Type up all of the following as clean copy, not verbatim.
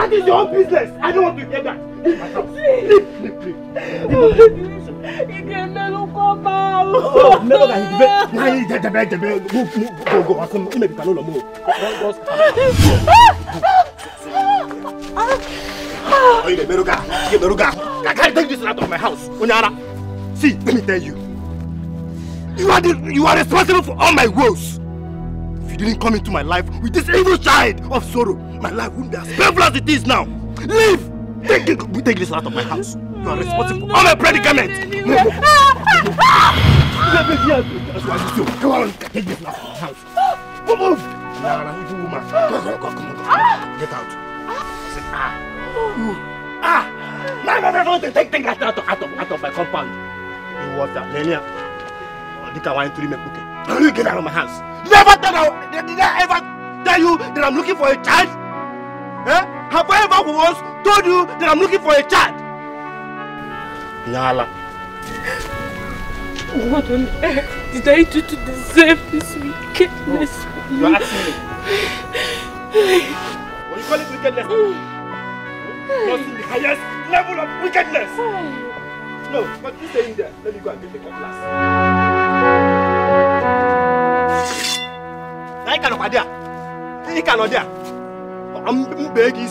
That is your own business. I don't want to hear that. Leave my house. Leave. You can never come out. Oh, never get the bed. Go. Maybe can no more. Oh, you Meruga. I can't take this out of my house. Onyara. See, let me tell you. You are responsible for all my woes. If you didn't come into my life with this evil child of sorrow, my life wouldn't be as painful as it is now. Leave! Take this out of my house. You are responsible for all my predicaments. Come on, take this out of my house. Move! Evil woman. Come on. Get out. No, take that out of my compound. You want that, Lenia? I want to make cooking. How do you get out of my house? Did I ever tell you that I'm looking for a child? Eh? Have I ever once told you that I'm looking for a child? Nyala. What on earth did I do to deserve this wickedness? You're asking me. What do you call it wickedness? You're seeing the highest level of wickedness. No, but you stay in there. Let me go and get the cutlass. I cannot idea. He cannot idea. I'm begging you.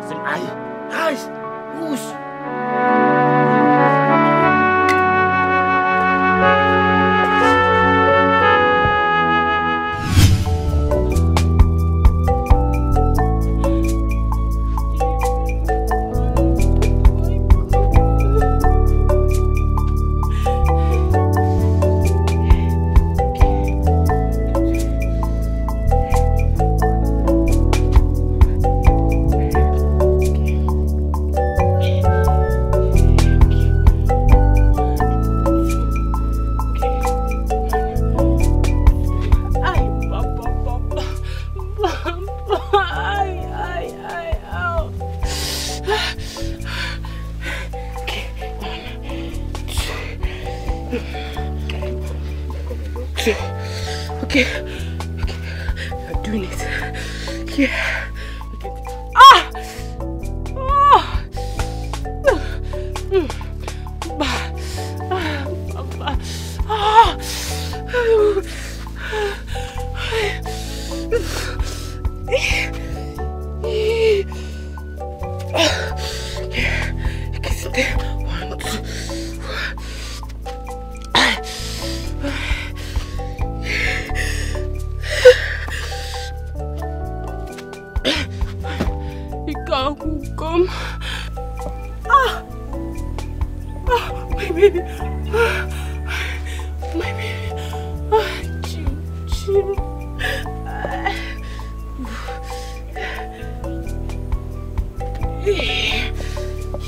Say, eyes, whoosh. Okay. You're doing it. Yeah.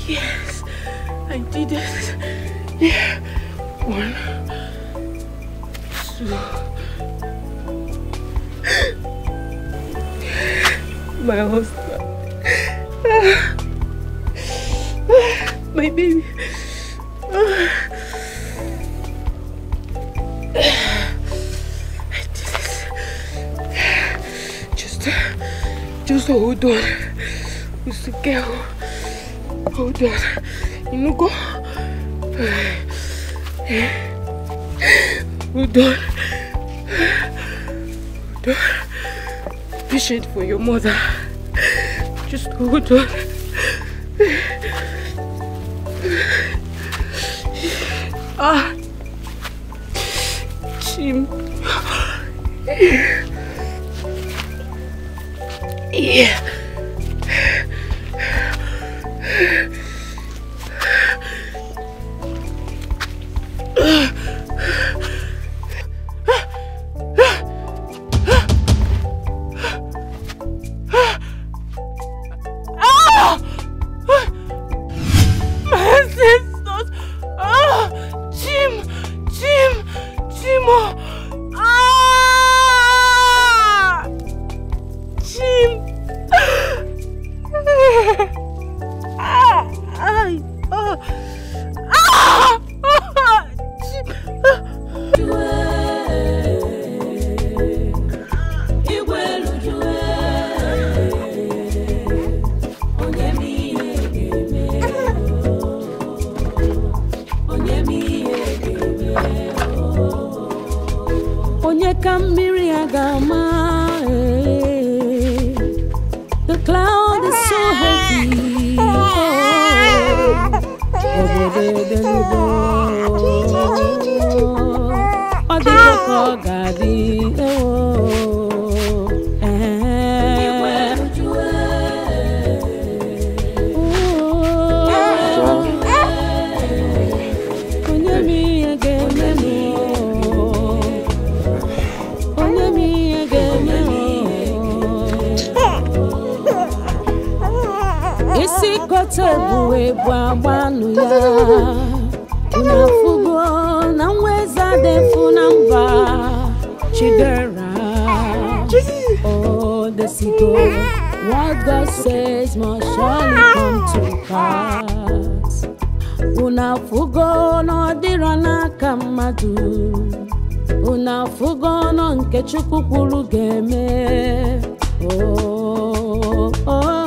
Yes, I did it. Yeah. 1, 2. My husband. My baby. I did it. Just hold on. Who's the girl? Hold on. You know, go. Hold on. Hold on. Patient for your mother. Just hold on. Jim. Yeah. The cloud is so heavy. Tebuwe bwabanu ya unafugo na mweza defu namba chidera. Oh, the sequel, what God says must surely come to pass. Unafugo no dirana kamadu, unafugo no nkechuku kulugeme. Oh, oh.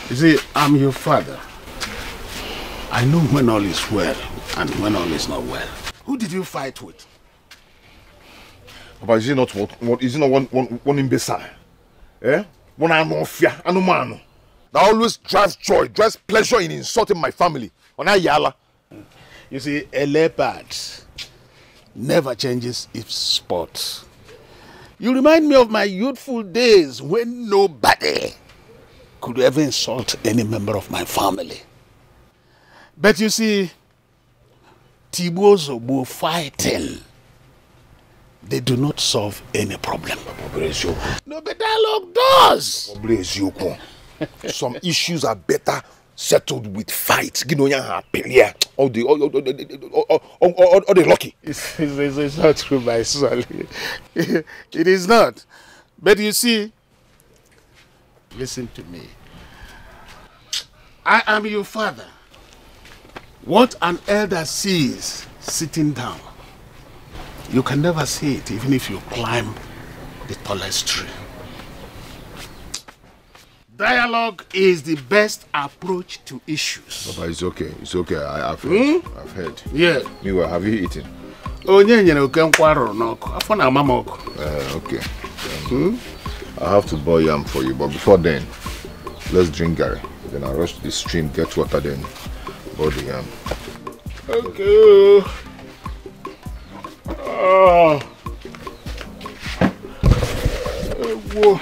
You see, I'm your father. I know when all is well and when all is not well. Who did you fight with? But is it not one imbecile? Eh? One anofia, anumano. That always drives joy, drives pleasure in insulting my family. You see, a leopard never changes its spot. You remind me of my youthful days when nobody could ever insult any member of my family. But you see, Tibozobo fighting, they do not solve any problem. No, but dialogue does. Some issues are better settled with fights. All the lucky. It's not true, my son. It is not. But you see, listen to me. I am your father. What an elder sees sitting down, you can never see it even if you climb the tallest tree. Dialogue is the best approach to issues. Papa, it's okay. It's okay. I've heard. I've heard. Yeah. Meanwhile, have you eaten? Okay. I have to boil yam for you, but before then, let's drink Gary. Then I'll rush to the stream, get water, then boil the yam. Okay. Whoa.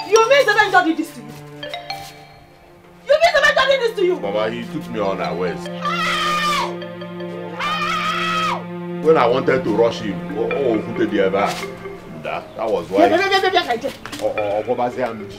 You mean the man did this to you? You mean the man did this this to you? Mama, he took me on our ways. When I wanted to rush him, who did the ever? That was why. Baba say I'm.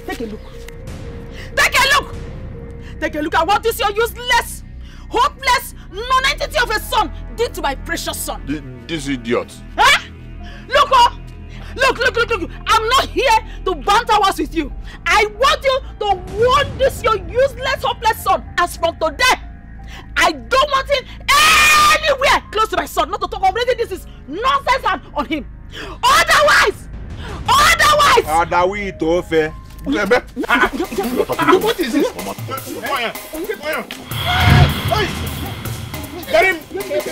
Take a look. Take a look! Take a look at what this your useless, hopeless, non-entity of a son did to my precious son. This idiot. Huh? Look, look. I'm not here to banter words with you. I want you to warn this your useless, hopeless son. As from today, I don't want him anywhere close to my son. Not to talk of anything. This is nonsense on him. Otherwise! What is this? Hey! Get him! What's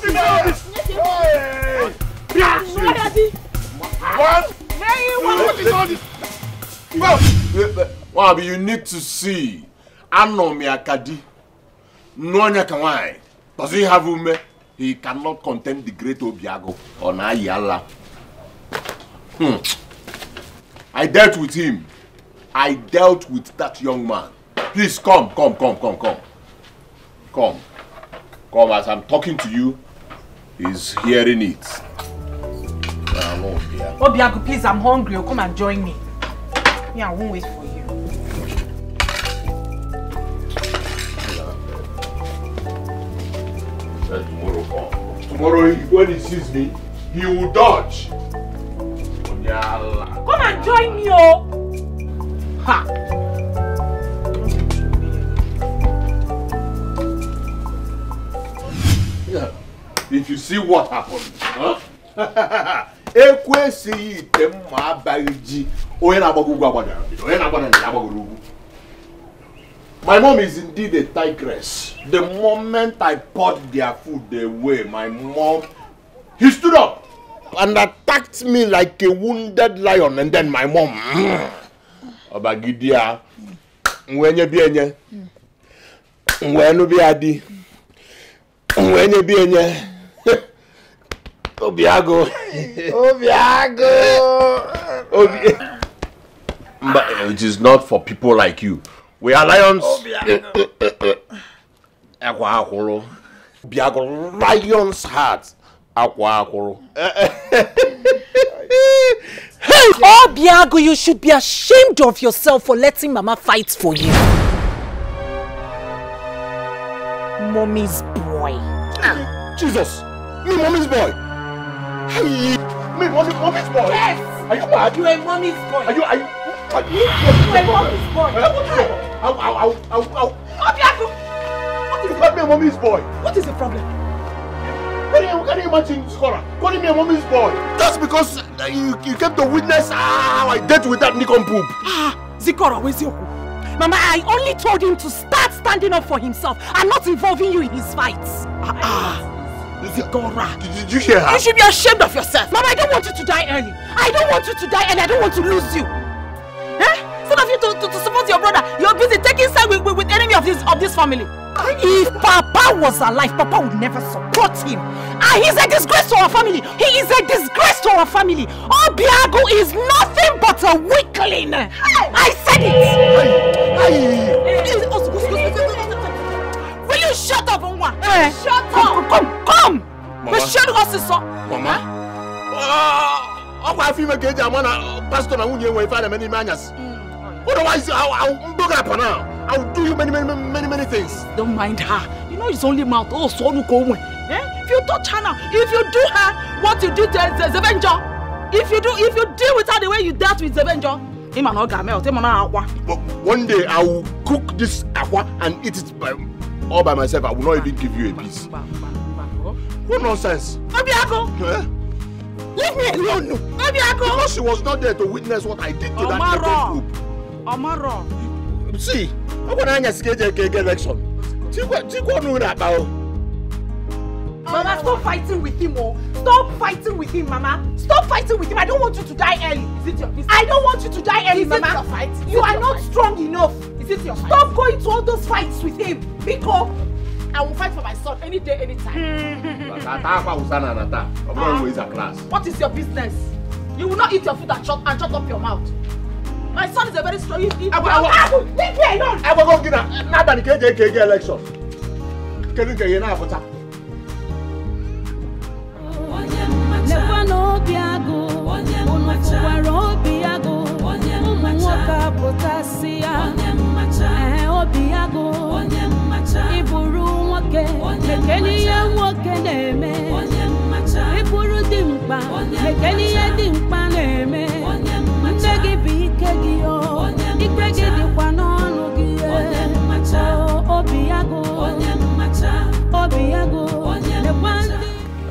the matter? What is all this? Well, you need to see. I know me akadi. No one can. Does he have ume? He cannot contain the great Obiago or Nayala. I dealt with him. I dealt with that young man. Please come. Come, as I'm talking to you, he's hearing it. Obiago, please, I'm hungry. Oh, come and join me. Yeah, I won't wait for you. Tomorrow, when he sees me, he will dodge. Come and join me, oh! Ha! Yeah. If you see what happened, huh? My mom is indeed a tigress. The moment I poured their food away, my mom, he stood up and attacked me like a wounded lion. And then my mom, Obagidia, when you be any, when you be adi, when you be any, Obiago, But it is not for people like you. We are lions. Biago, lion's heart. Oh, Biago, you should be ashamed of yourself for letting Mama fight for you. Mommy's boy. Jesus! Me, Mommy's boy! Hey! Me, Mommy's boy! Yes! Are you mad? You are Mommy's boy! You are Mommy's boy! Ow! Obiago! You called me a Mommy's boy! What is the problem? Can you imagine, Scholar, calling me a Mommy's boy? Just because you came to witness how I dealt with that nincompoop. Zikora, where's your Mama, I only told him to start standing up for himself and not involving you in his fights. Zikora. Did you hear her? You should be ashamed of yourself. Mama, I don't want you to die early. I don't want you to die early. I don't want to lose you. Instead of you to support your brother, you're busy taking side with enemy of this family. If Papa was alive, Papa would never support him. He's a disgrace to our family. He is a disgrace to our family. Obiago is nothing but a weakling. I said it. Will you shut up, Onwa? Shut up. Come. Mama. Shut up, sister. Mama. I feel like I'm pastor na unye we father many manyas. Otherwise, I'll book up now. I'll do you many things. Don't mind her. You know it's only mouth. Oh, so no go. If you touch her now, if you do her what you did to Zevenjo, if you deal with her the way you dealt with Zevenjo, but one day I will cook this aqua and eat it all by myself. I will not even give you a piece. What nonsense? Leave me alone. Because she was not there to witness what I did to that group. See, I'm going to get election. Mama, stop fighting with him, oh. Stop fighting with him, Mama. Stop fighting with him. I don't want you to die early. Is it your business? I don't want you to die early, Mama. Is it your fight? You are not strong enough. Is it your fight? Stop going to all those fights with him. Because I will fight for my son any day, anytime. What is your business? You will not eat your food and shut up your mouth. My son is a very strong. Leave me alone. I will go get a election. Can you get an Never know Biago, Unufuwaro Biago, Umuwaka Potasia, Obiago, Iburu Wake, Mekenia Wake Neme, Iburu Dimpa, Mekenia Dimpa Neme, Mtegi Bikegio, Ikegi Dipano Nugie, Obiago, Obiago,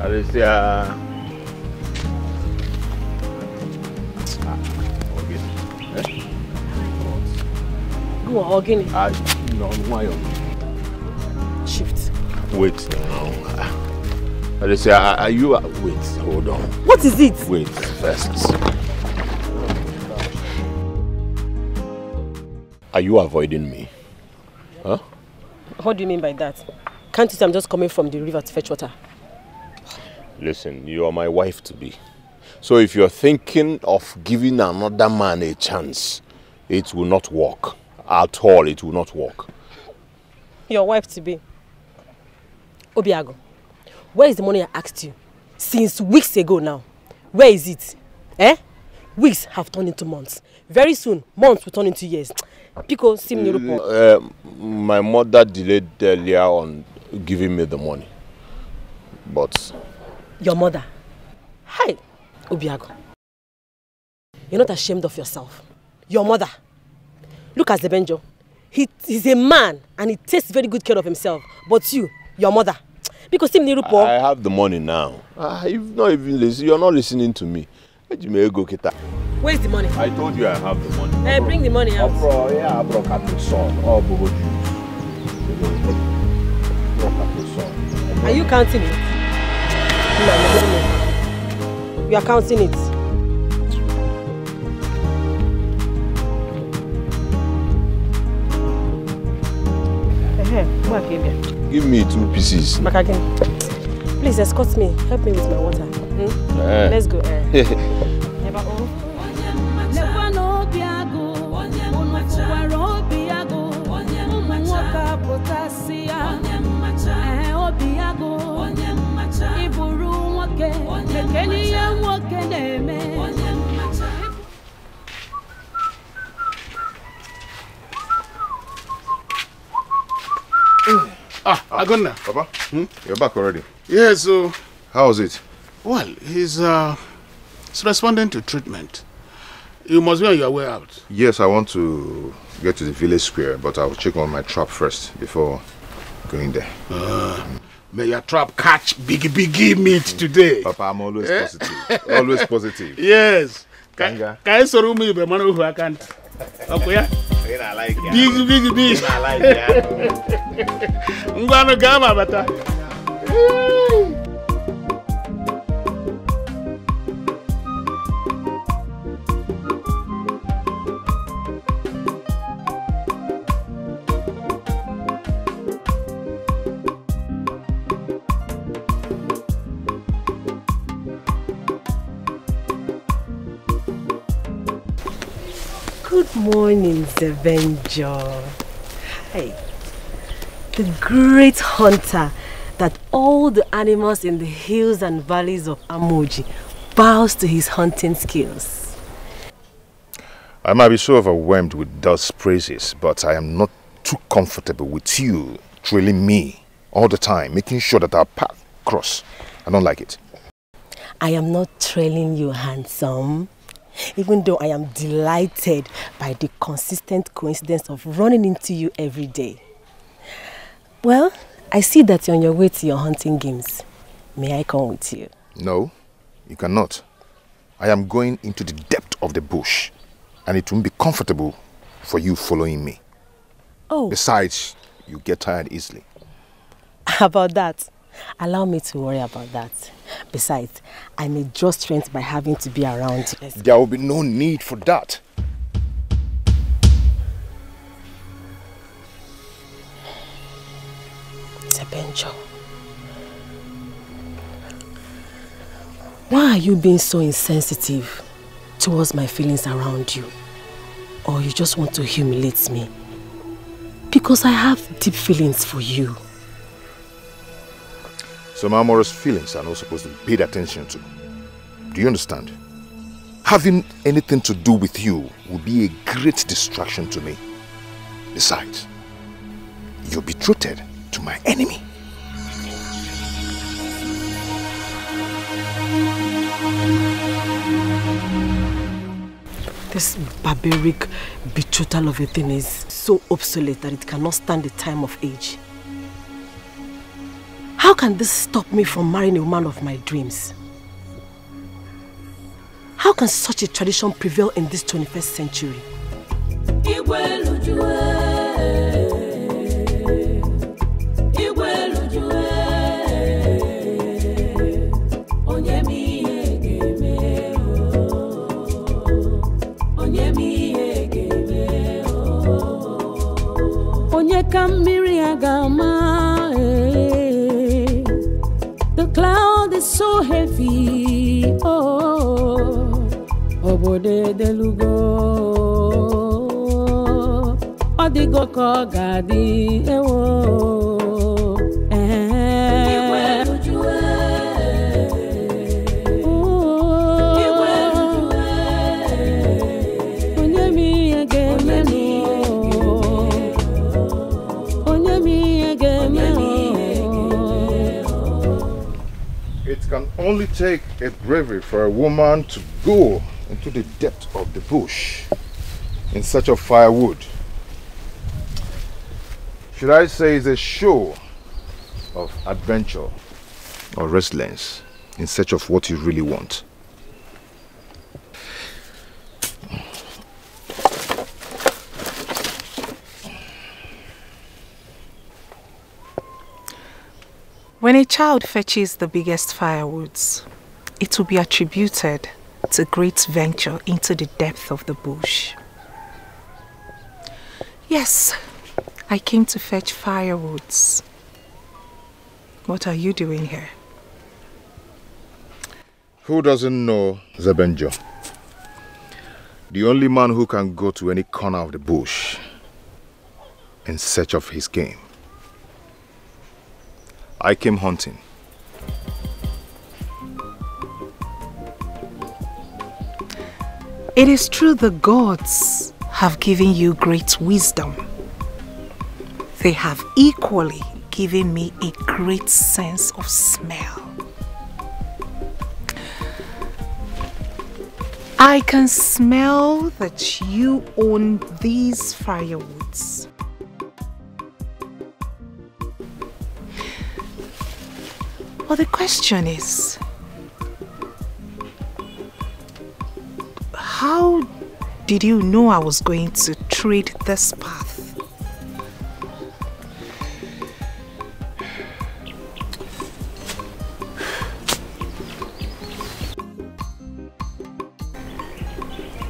Alicia. Go on, Ogini. No, why? Shift. Wait. Alicia, are you? Wait, hold on. What is it? Wait, first. Are you avoiding me? Huh? What do you mean by that? Can't you say I'm just coming from the river to fetch water? Listen, you are my wife-to-be. So if you're thinking of giving another man a chance, it will not work. At all, it will not work. Your wife-to-be. Obiago, where is the money I asked you? Since weeks ago now. Where is it? Weeks have turned into months. Very soon, months will turn into years. Because my mother delayed earlier on giving me the money. But... Your mother? Hi, Obiago. You're not ashamed of yourself. Your mother. Look at Zebenjo. He's a man and he takes very good care of himself. But you, your mother. Because I have the money now. You've not even listened. You're not listening to me. Where's the money? I told you I have the money. Bring the money out. Are you counting it? No. You are counting it. Give me 2 pieces. Please escort me. Help me with my water. Let's go. Agonna. Papa, you're back already? Yeah, so... How is it? Well, he's responding to treatment. You must be on your way out. Yes, I want to get to the village square, but I'll check on my trap first before going there. May your trap catch biggie meat today. Papa, I'm always positive. Always positive. Yes. Can I sorrow me the man who I can't? Okay, yeah? I like it. Big. I like it. I'm gonna go, Bata. Good morning, Zevenjo. Hi. The great hunter that all the animals in the hills and valleys of Amoji bows to his hunting skills. I might be so overwhelmed with those praises, but I am not too comfortable with you trailing me all the time, making sure that our path cross. I don't like it. I am not trailing you, handsome. Even though I am delighted by the consistent coincidence of running into you every day. Well, I see that you're on your way to your hunting games. May I come with you? No, you cannot. I am going into the depth of the bush, and it won't be comfortable for you following me. Oh. Besides, you get tired easily. About that, allow me to worry about that. Besides, I may draw strength by having to be around you. There will be no need for that. Sebenjo, why are you being so insensitive towards my feelings around you? Or you just want to humiliate me? Because I have deep feelings for you. Some amorous feelings are not supposed to be paid attention to. Do you understand? Having anything to do with you will be a great distraction to me. Besides, you're betrothed to my enemy. This barbaric betrothal of a thing is so obsolete that it cannot stand the time of age. How can this stop me from marrying a woman of my dreams? How can such a tradition prevail in this 21st century? The cloud is so heavy. Oh, obode delugo. Odigo kogadi ewo. It can only take a bravery for a woman to go into the depth of the bush in search of firewood. Should I say it's a show of adventure or resilience in search of what you really want? When a child fetches the biggest firewoods, it will be attributed to great venture into the depth of the bush. Yes, I came to fetch firewoods. What are you doing here? Who doesn't know Zebenjo? The only man who can go to any corner of the bush in search of his game. I came hunting. It is true the gods have given you great wisdom. They have equally given me a great sense of smell. I can smell that you own these firewoods. Well, the question is, how did you know I was going to tread this path?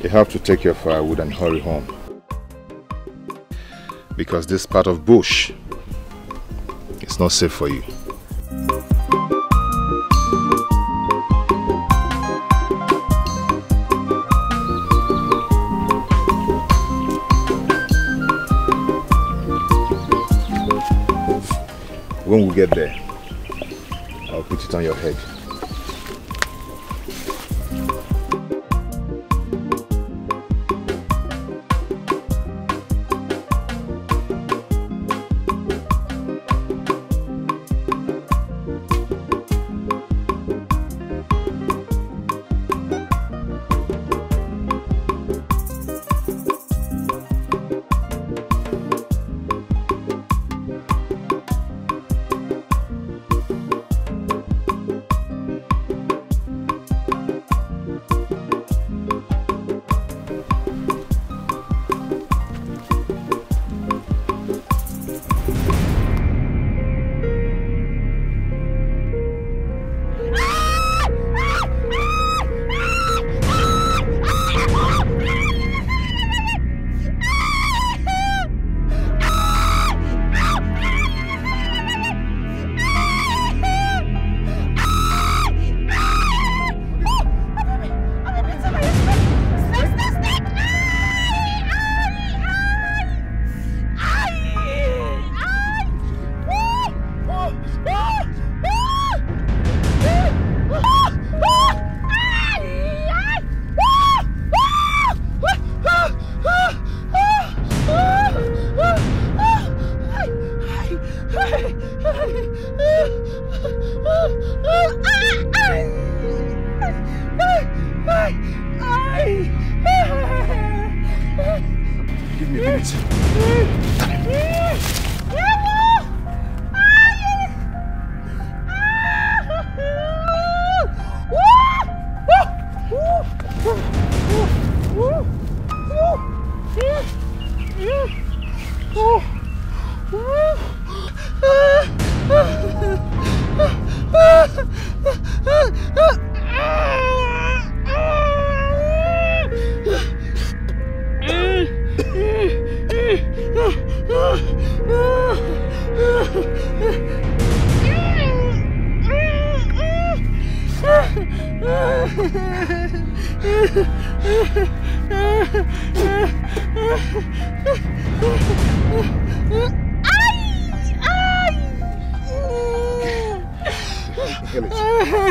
You have to take your firewood and hurry home. Because this part of bush is not safe for you. When we get there, I'll put it on your head.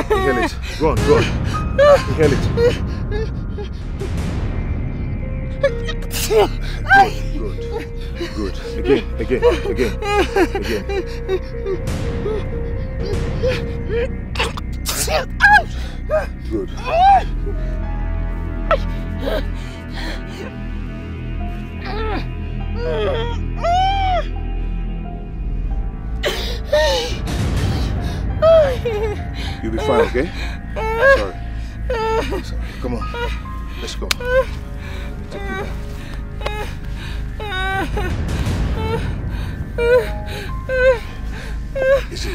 Inhale it. Go on. Inhale it. Good. Again. Good. You'll be fine, okay? Sorry. Come on. Let's go. Take you back. Easy.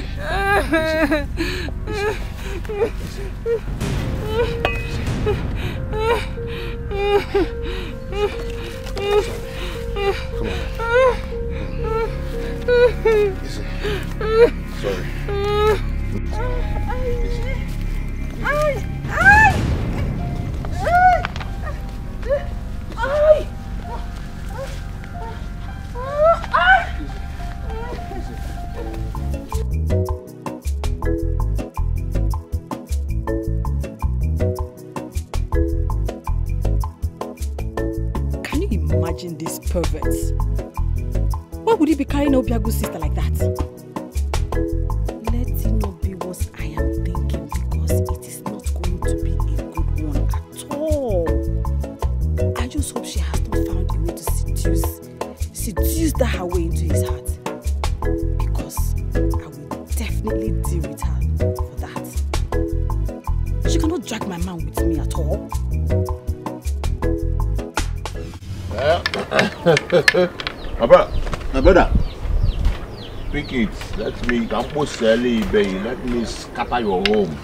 Come on. Easy. Sorry. Can you imagine these perverts? Why would he be carrying Obiagu's sister like that? Let it not be what I am thinking, because it is not going to be a good one at all. I just hope she has not found a way to seduce that her way into his heart. Because I will definitely deal with her for that. She cannot drag my man with me at all. My brother, pick it. Let me scatter your home.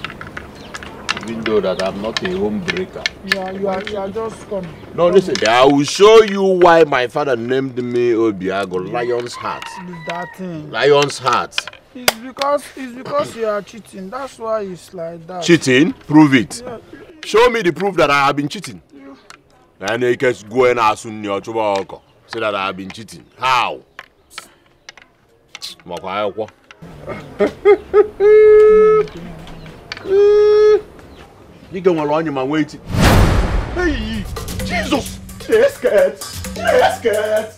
Even though that I'm not a home breaker. Yeah, you are just coming. No, listen. I will show you why my father named me Obiago, Lion's Heart. That thing. Lion's Heart. It's because you are cheating. That's why it's like that. Cheating? Prove it. Yeah. Show me the proof that I have been cheating. And you can go and ask your trouble. Say that I have been cheating. How? You can run your man waiting. Hey, Jesus! Yes, cat. Yes, cat.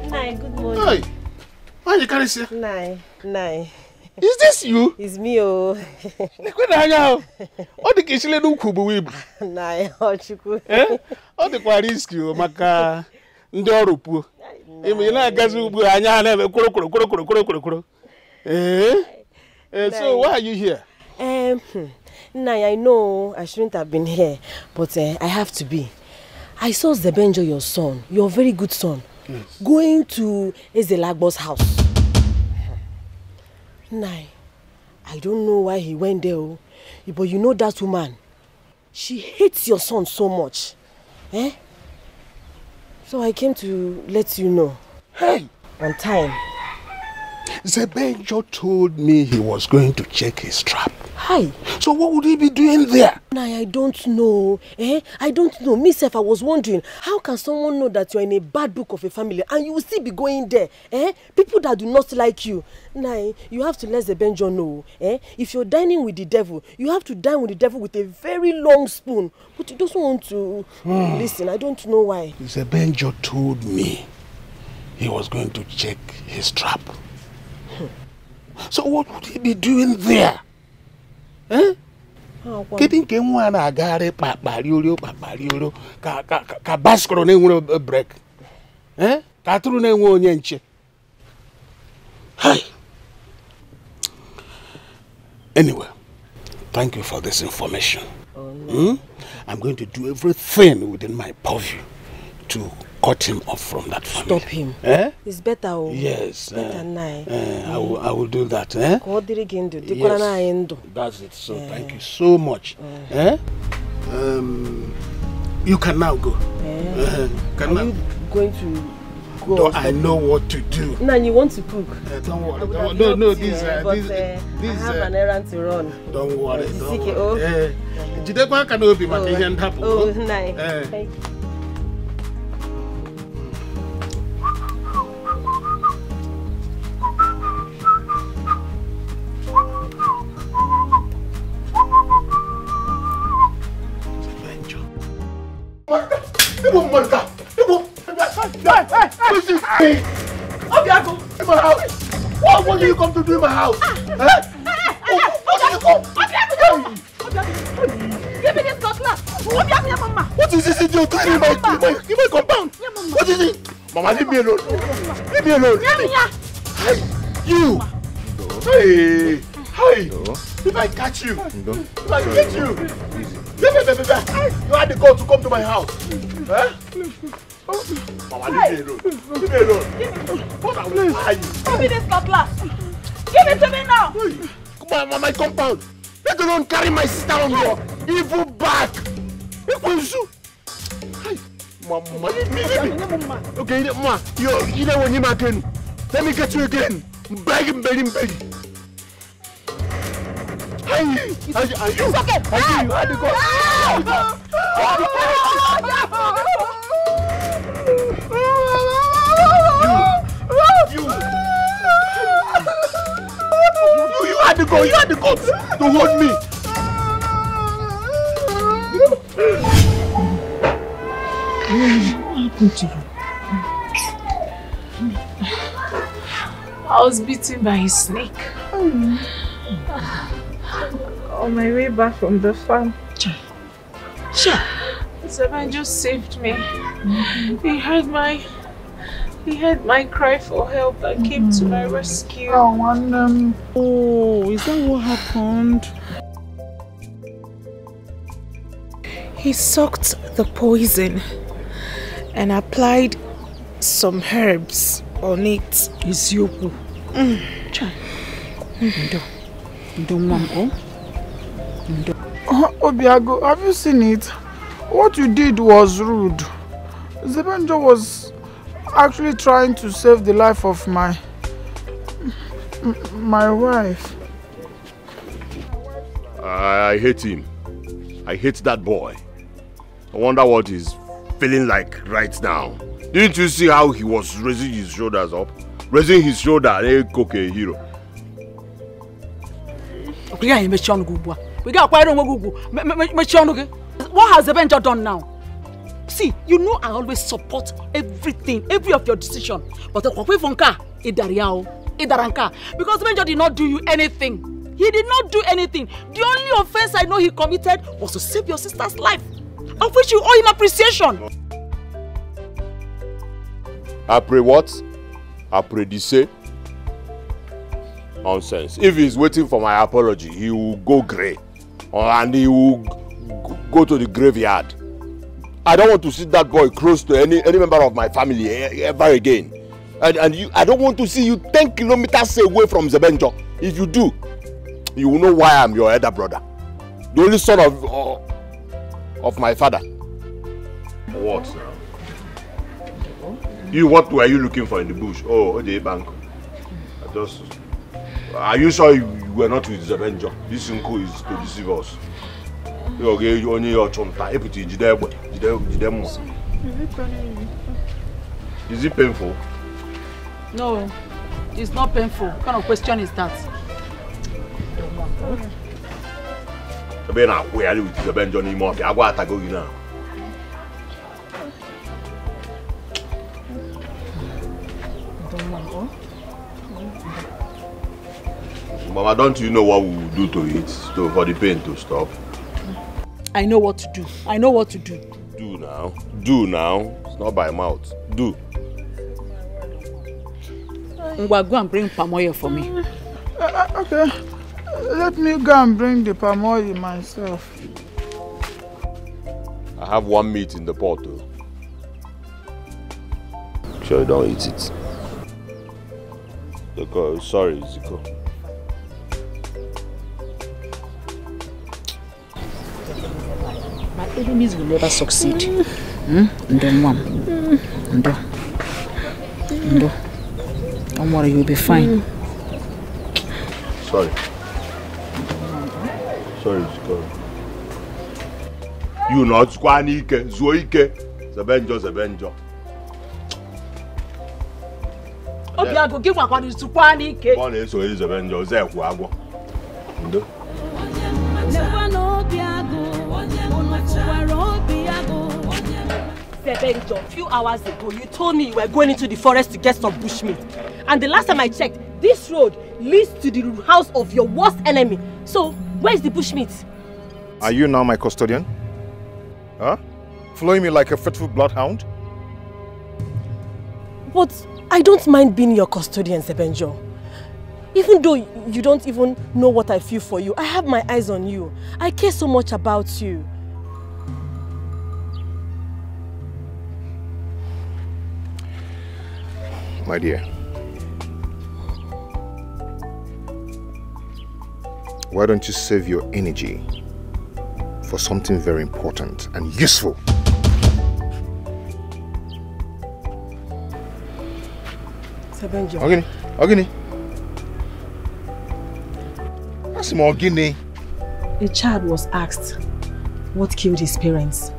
Nai, good morning. Hey, why you carry here? Nai. Is this you? It's me, oh. All the kishile do kubu. Nai, Ochuku. All the risk you, Maka, Ndorupu. Emina Gazubu, Anya, never kuro. So why are you here? Nai, I know I shouldn't have been here, but I have to be. I saw Zebenjo, your son, your very good son, going to Ezelagbo's house. Nai, I don't know why he went there, but you know that woman, she hates your son so much. So I came to let you know. Hey! On time. Zebenjo told me he was going to check his trap. Hi. So what would he be doing there? I don't know. I don't know. Myself, I was wondering, how can someone know that you're in a bad book of a family and you will still be going there? People that do not like you. You have to let Zebenjo know. If you're dining with the devil, you have to dine with the devil with a very long spoon. But he doesn't want to listen. I don't know why. Zebenjo told me he was going to check his trap. So what would he be doing there? Keeping Kemwana agare papariolo ka baskoro ne nwere break. Ka turu na enwe onye nche. Hi. Anyway, thank you for this information. I'm going to do everything within my purview to cut him off from that family. Stop him. It's better. Yes. Better I will do that. Yes. That's it. So thank you so much. You can now go. Are you going to go? No, I know what to do. No, you want to cook? Don't worry. No, this I have an errand to run. Don't worry. Nice. Obiago, in my house. What do you come to do in my house? Give me this cutlass. Mama. What is this idiot doing in my compound? What is it? Mama, leave me alone. Leave me alone. Hey, you. Hey. If I catch you, if I get you, you had the call to come to my house. Mama, leave me alone. Leave me alone. What are you? Give me this cutlass. Give it to me now. Come on, my compound. Let alone carry my sister on your evil back. Mama, leave me. Okay, Mama, you know when you again. Let me get you again. Begging. It's okay. You had to go. You had to go. You had to go to hold me. What happened to you? I was bitten by a snake. On my way back from the farm. Seven just saved me. He heard my cry for help and came to my rescue. Oh, is that what happened? He sucked the poison and applied some herbs on it. Isioko. Obiago, have you seen it? What you did was rude. Zebenjo was actually trying to save the life of my wife. I hate him. I hate that boy. I wonder what he's feeling like right now. Didn't you see how he was raising his shoulders up? Raising his shoulder, cook a hero. What has Zebenjo done now? See, you know I always support everything, every of your decision. But because Zebenjo did not do you anything. He did not do anything. The only offense I know he committed was to save your sister's life, of which you owe him appreciation. I pray what? I pray this. Nonsense. If he's waiting for my apology, he will go grey. And he will go to the graveyard. I don't want to see that boy close to any member of my family ever again. And I don't want to see you 10 kilometers away from Zebenjo. If you do, you will know why I'm your elder brother. The only son of my father. What? What were you looking for in the bush? Oh, the bank. Just... Are you sure you were not with Zebenjo? This uncle is to deceive us. Okay, you only your chonta. Is it painful? No, it's not painful. What kind of question is that? Where are you with Zebenjo anymore? I go to go now. Mama, don't you know what we will do to it for the pain to stop? I know what to do. I know what to do. Do now. Do now. It's not by mouth. Do. Ngwa, go and bring palm oil for me. Okay. Let me go and bring the palm oil myself. I have one meat in the pot though. Sure you don't eat it. Sorry, Ziko. My enemies will never succeed. Ndo. Don't worry, you'll be fine. Sorry. Sorry, Ziko. You not Squanike, Zoike, Zebenjo. Obiago, give me one to Squanike. One is so is Zebenjo, Zekuago. Ndo. Sebenjo, a few hours ago, you told me you were going into the forest to get some bushmeat. And the last time I checked, this road leads to the house of your worst enemy. So, where's the bushmeat? Are you now my custodian? Huh? Following me like a faithful bloodhound? But I don't mind being your custodian, Sebenjo. Even though you don't even know what I feel for you, I have my eyes on you. I care so much about you. My dear, why don't you save your energy for something very important and useful? Sebenjo. Ogini. What's more, Ogini? A child was asked what killed his parents.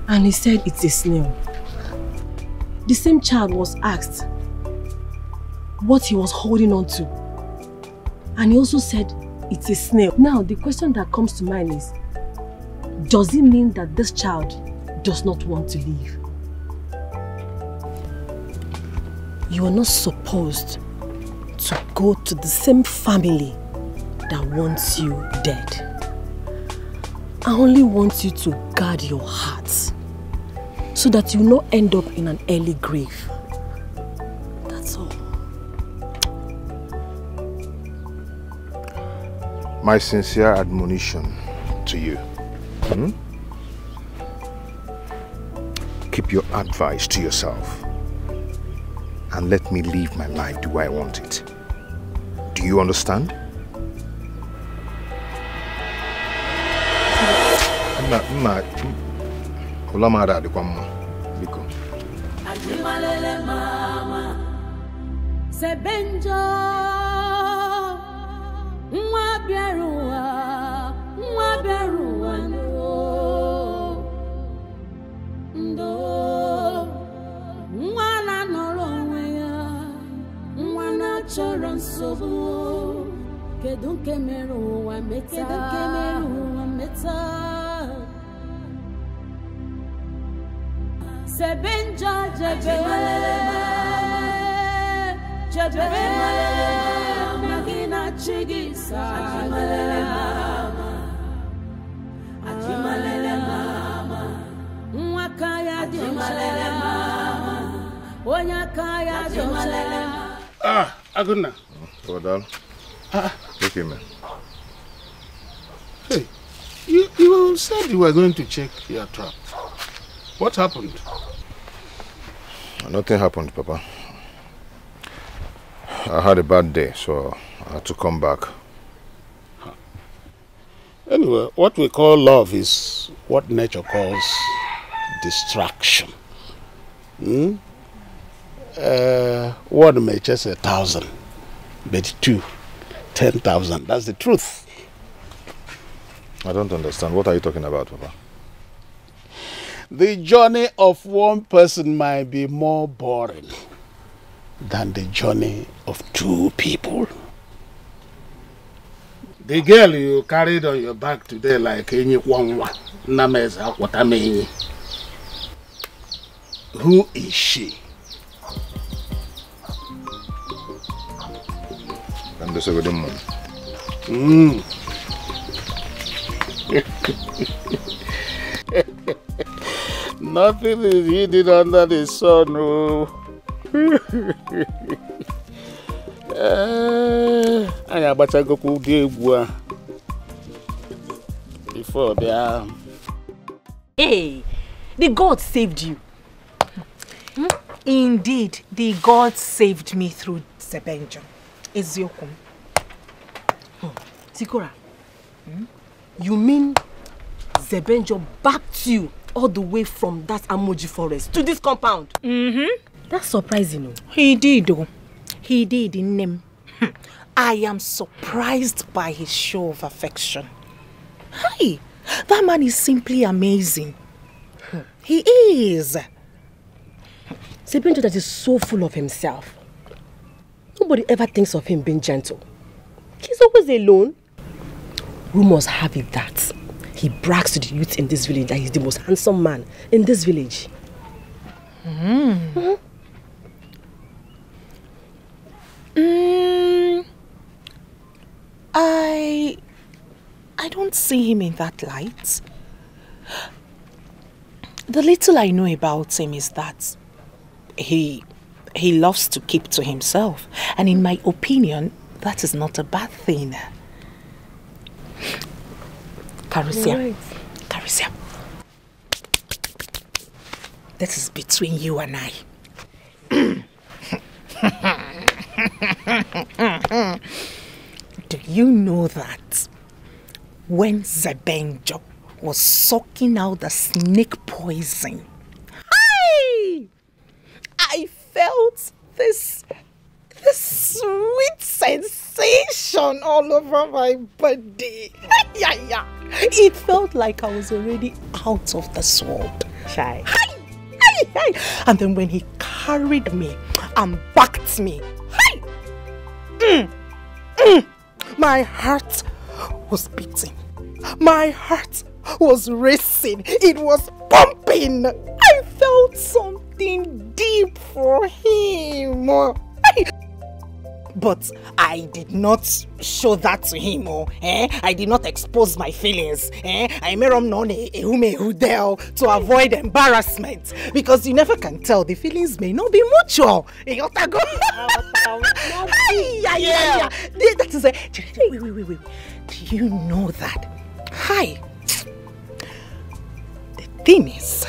And he said it's a snail. The same child was asked what he was holding on to. And he also said it's a snail. Now, the question that comes to mind is, does it mean that this child does not want to live? You are not supposed to go to the same family that wants you dead. I only want you to guard your heart so that you will not end up in an early grave. That's all. My sincere admonition to you. Keep your advice to yourself and let me live my life the way I want it. Do you understand? Sebenjo nwa bịaruwa ndo nwa na nọrọ onwe ya nwa na chọrọ nsogbu kedu nke mere ụwa meta Sebenjo jebe magina chigisa ajimalele mama nwakaya ajimalele mama onyakaya ajimalele Aguna. Godal. Take him, man. Hey, you said you were going to check your trap. What happened? Nothing happened, Papa. I had a bad day, so I had to come back. Anyway, what we call love is what nature calls distraction. One may just 1,000, but two, 10,000. That's the truth. I don't understand. What are you talking about, Papa? The journey of one person might be more boring than the journey of two people. The girl you carried on your back today like any one Nameza Watame. Who is she? And the second one. Nothing is hidden under the sun. Oh. I better go before they are. Hey, the God saved you. Indeed, the God saved me through Zebenjo. Eziokum. Sikora, you mean Zebenjo backed you all the way from that Amoji forest to this compound? That's surprising. No? He did, oh. He did in name. I am surprised by his show of affection. Hi, that man is simply amazing. He is. Zebenjo that is so full of himself. Nobody ever thinks of him being gentle. He's always alone. Rumors have it that he brags to the youth in this village that he's the most handsome man in this village. I don't see him in that light. The little I know about him is that he loves to keep to himself, and in my opinion, that is not a bad thing. Carisia, right. Carisia, this is between you and I. Do you know that when Zebenjo was sucking out the snake poison, I felt this sweet sensation all over my body. It felt like I was already out of the swamp. Shy. And then when he carried me and backed me, my heart was beating. My heart was racing. It was pumping. I felt something deep for him. But I did not show that to him. I did not expose my feelings. I made him known to avoid embarrassment. Because you never can tell. The feelings may not be mutual. That is it. Wait. Do you know that? The thing is,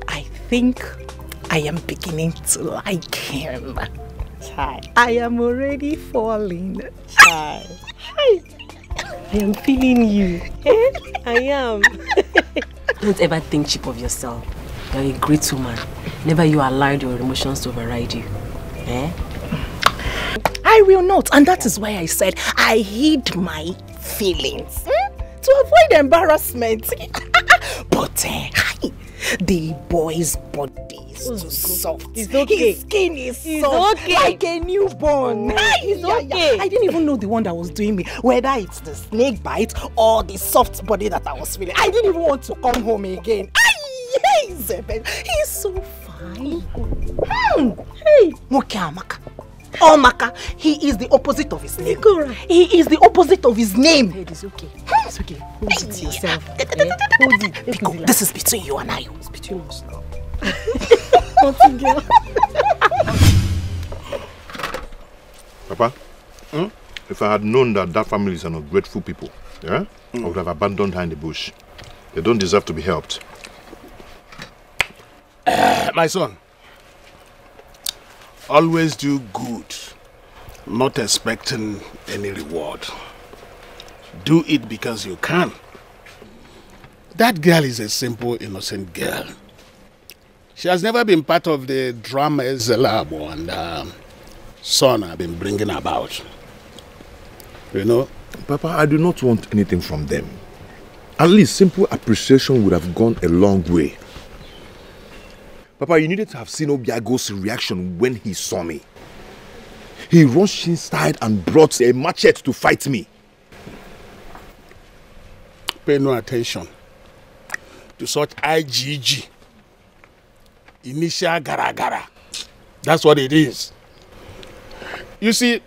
I think I am beginning to like him. I am already falling. I am feeling you. I am. Don't ever think cheap of yourself. You're a great woman. Never you allowed your emotions to override you. I will not. And that is why I said I hid my feelings. To avoid embarrassment. But the boy's body is too soft. It's okay. His skin is soft, like a newborn. It's okay. I didn't even know the one that was doing me, whether it's the snake bite or the soft body that I was feeling. I didn't even want to come home again. He's so fine. Maka, he is the opposite of his name. He is the opposite of his name. It's okay. It's okay. Hold it to yourself. Hold it. This is between you and I. It's between us now. Papa, if I had known that that family is an ungrateful people, I would have abandoned her in the bush. They don't deserve to be helped. My son, always do good, not expecting any reward. Do it because you can. That girl is a simple, innocent girl. She has never been part of the drama Zelabo and son have been bringing about. You know? Papa, I do not want anything from them. At least simple appreciation would have gone a long way. Papa, you needed to have seen Obiago's reaction when he saw me. He rushed inside and brought a machete to fight me. Pay no attention to such IGG. Initial gara-gara. That's what it is. You see,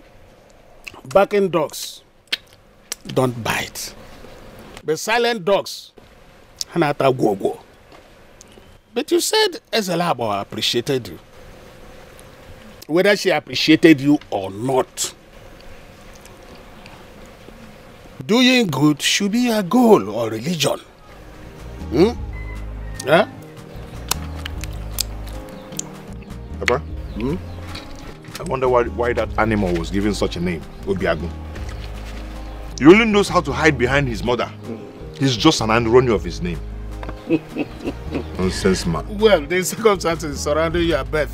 barking dogs don't bite. But silent dogs, hanata go-go. But you said Ezelabo appreciated you. Whether she appreciated you or not, doing good should be a goal or religion. Yeah? Papa, I wonder why that animal was given such a name, Obiago. He only knows how to hide behind his mother. He's just an irony of his name. Nonsense, man. Well, the circumstances surrounding your birth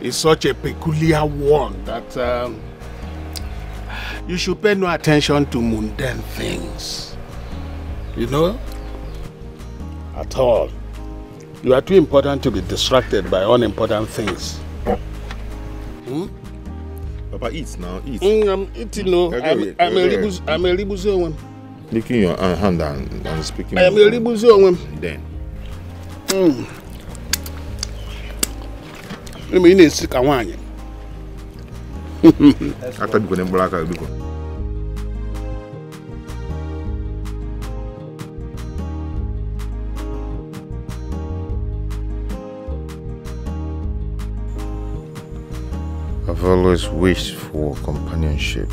is such a peculiar one that you should pay no attention to mundane things. You know? At all. You are too important to be distracted by unimportant things. Papa, eat now, eat. I'm eating, no. I'm a ribuzo one. Licking your hand and speaking. I am a ribuzo one. Then. Let me in sick one. After becoming black, I'll become. I've always wished for companionship,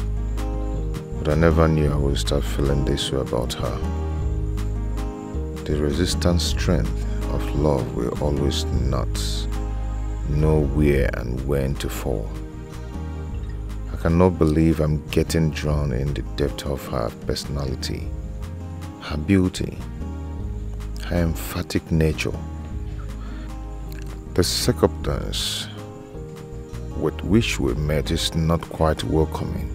but I never knew I would start feeling this way about her. The resistant strength of love will always not know where and when to fall. I cannot believe I'm getting drawn in the depth of her personality, her beauty, her emphatic nature. The circumstance with which we met is not quite welcoming,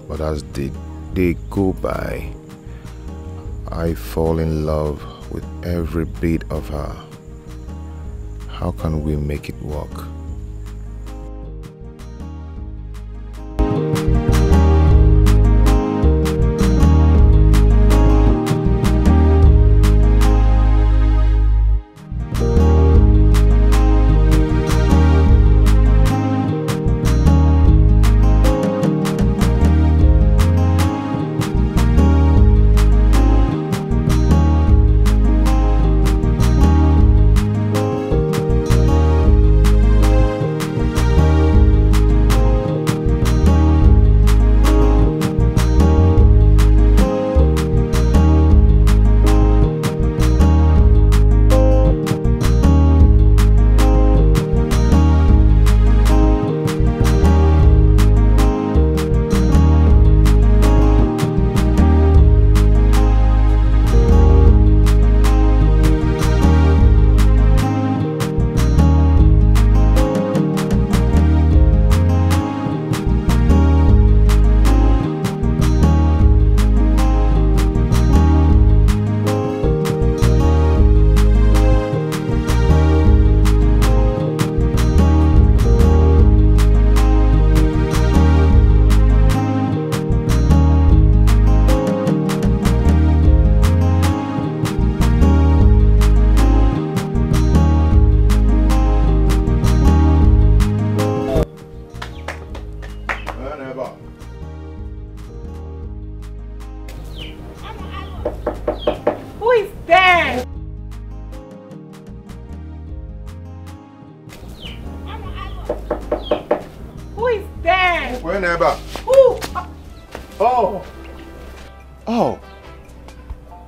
but as the day go by, I fall in love with every bit of her. How can we make it work?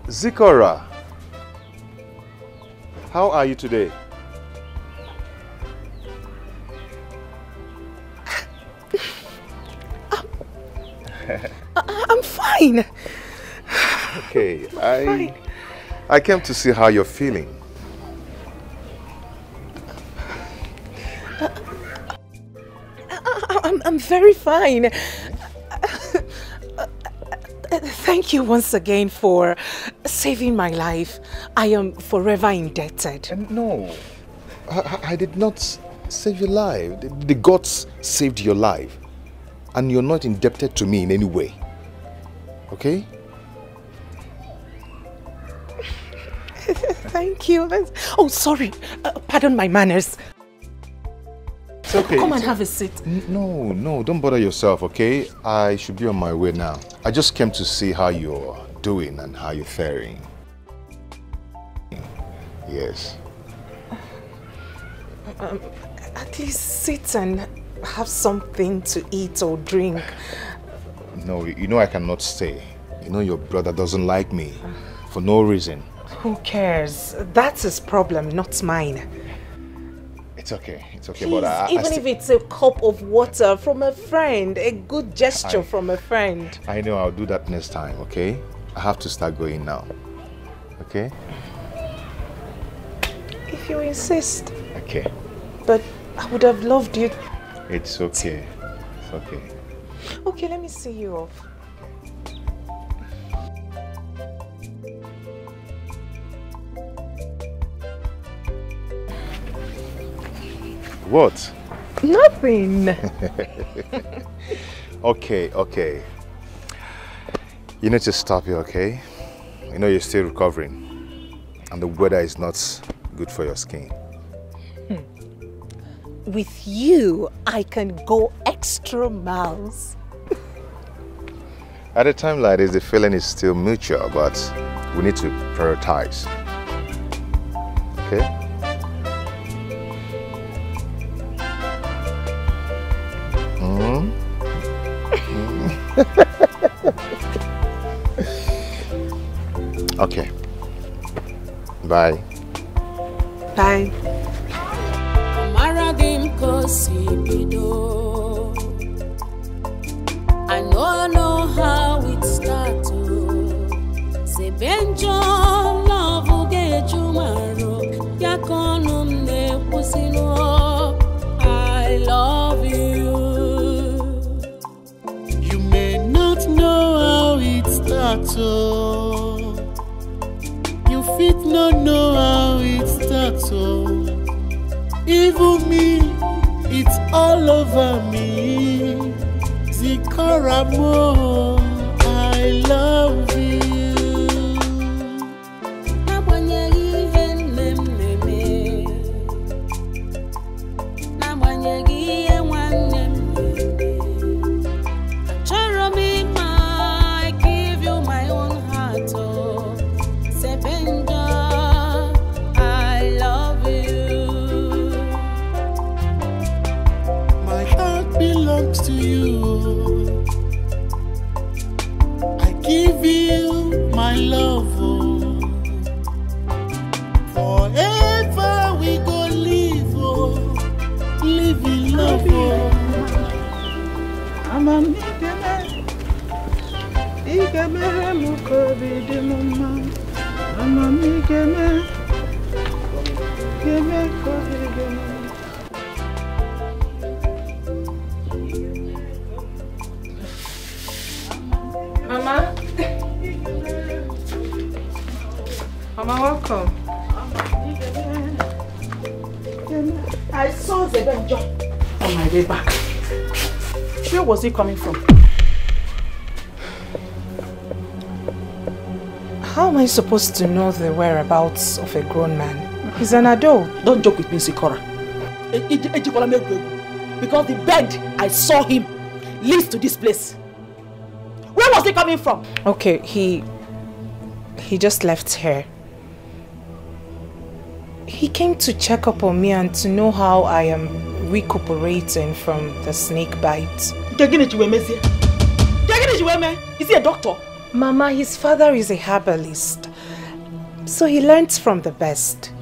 Zikora, how are you today? I'm fine. Okay, I came to see how you're feeling. I'm very fine. Thank you once again for saving my life. I am forever indebted. No, I did not save your life. The gods saved your life. And you're not indebted to me in any way. Okay? Thank you. Oh, sorry. Pardon my manners. It's okay. Come and have a seat. No, don't bother yourself, okay? I should be on my way now. I just came to see how you're doing and how you're faring. Yes. At least sit and have something to eat or drink. No, you know I cannot stay. You know your brother doesn't like me for no reason. Who cares? That's his problem, not mine. It's okay, Please, but even if it's a cup of water from a friend, a good gesture from a friend. I know, I'll do that next time, okay? I have to start going now, okay? If you insist. Okay. But I would have loved you. It's okay, it's okay. Okay, let me see you off. What? Nothing. Okay. You need to stop here, okay? You know you're still recovering. And the weather is not good for your skin. With you, I can go extra miles. At a time like this, the feeling is still mutual, but we need to prioritize. Okay? Okay. Bye. Bye. I know how it starts. Say Benjo love get you maro. Yakonum ne pusino. I love you. You may not know how it starts. You fit not know how it starts. Even me, it's all over me. Zikaramo, I love you. Give you my love, forever we go live, live in love. I'm a migame, mukobi de mama. I'm a migame, kobi de mama. Mama? Mama, welcome. I saw the Benjo on my way back. Where was he coming from? How am I supposed to know the whereabouts of a grown man? He's an adult. Don't joke with me, Sikora. Because the bed I saw him leads to this place. Where was he coming from? Okay, he just left here. He came to check up on me and to know how I am recuperating from the snake bite. Is he a doctor? Mama, his father is a herbalist, so he learns from the best.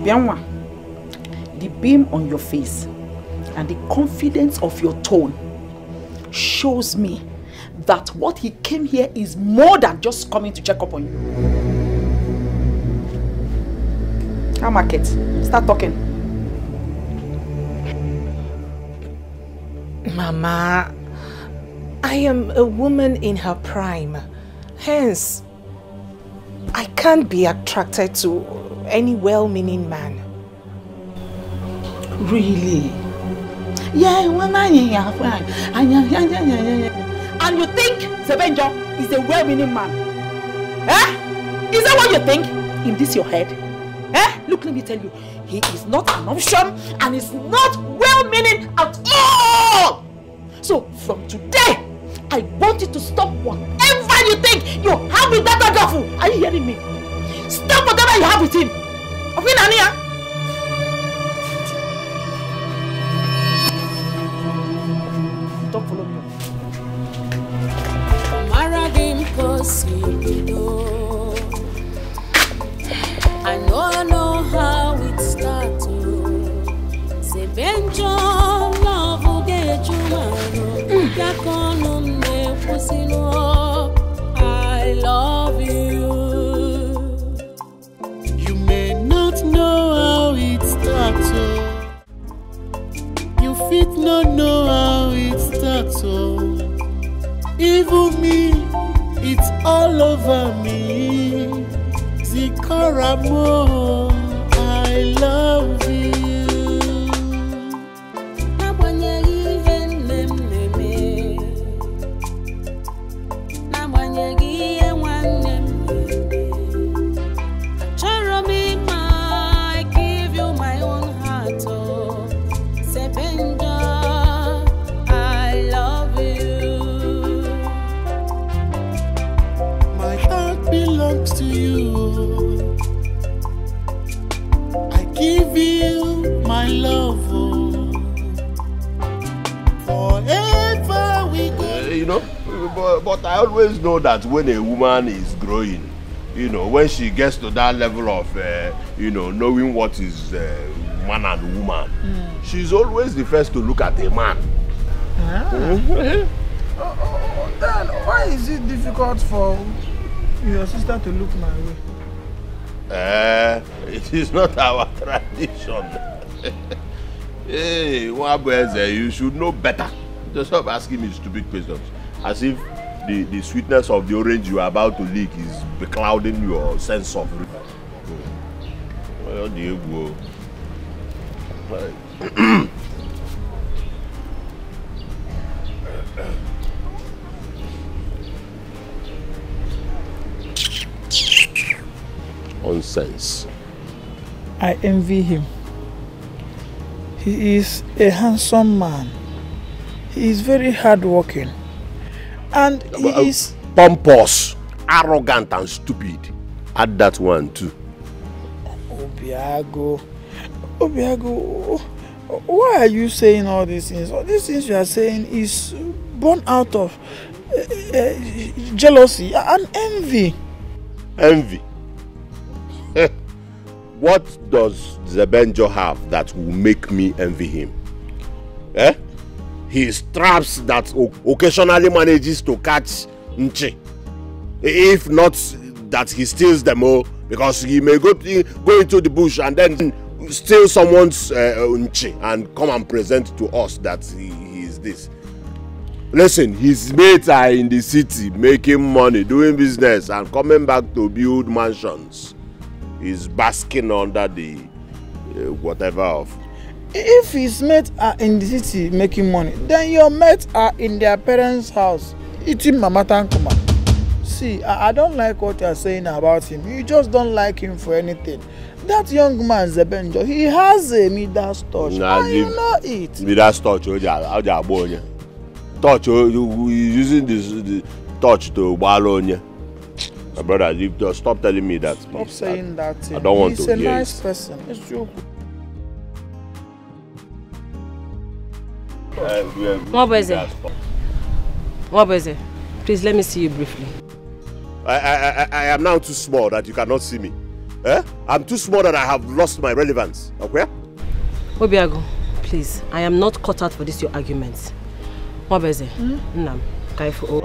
Bianwa, the beam on your face and the confidence of your tone shows me that what he came here is more than just coming to check up on you. How market? Start talking. Mama, I am a woman in her prime. Hence, I can't be attracted to any well-meaning man. Really? Yeah, and you think Zebenjo is a well-meaning man? Eh? Is that what you think? In this your head? Eh? Look, let me tell you, he is not an option and is not well-meaning at all! So, from today, I want you to stop whatever you think you have with that Agafu. Are you hearing me? Stop whatever you have with him. Okay, Nania? Don't follow me. I know how it starts. Sebenjo love will get you I love you. You may not know how it starts. You fit not know how it starts. Even me, it's all over me. Zikaramo, I love you. To you, I give you my love. Forever we go. You know, but I always know that when a woman is growing, you know, when she gets to that level of, you know, knowing what is man and woman, she's always the first to look at a man. Then why is it difficult for your sister to look my way? It is not our tradition. Hey, Wabweze, you should know better. Just stop asking me stupid questions. As if the sweetness of the orange you are about to lick is beclouding your sense of... Where do you go? Nonsense. I envy him. He is a handsome man. He is very hardworking. And he is... pompous, arrogant and stupid. Add that one too. Obiago, why are you saying all these things? All these things you are saying is born out of jealousy and envy. Envy? What does Zebenjo have that will make me envy him? Eh? His traps that occasionally manages to catch Nchi. If not that he steals them all, because he may go into the bush and then steal someone's Nchi and come and present to us that he is this. Listen, his mates are in the city making money, doing business and coming back to build mansions. He's basking under the whatever of. If his mates are in the city making money, then your mates are in their parents' house eating mama tankuma. See, I don't like what you are saying about him. You just don't like him for anything. That young man, Zebenjo, he has a Midas touch. Nah, you know it. Midas touch, touch, using the touch to balloon. My brother, you just stop telling me that. Stop saying that. I don't want to hear it. He's a nice person. It's true. Mwabweze, please let me see you briefly. I am now too small that you cannot see me. Eh? I'm too small that I have lost my relevance. Okay? Obiago, please, I am not cut out for this your arguments. Mwabweze, Nnam, Kaifo.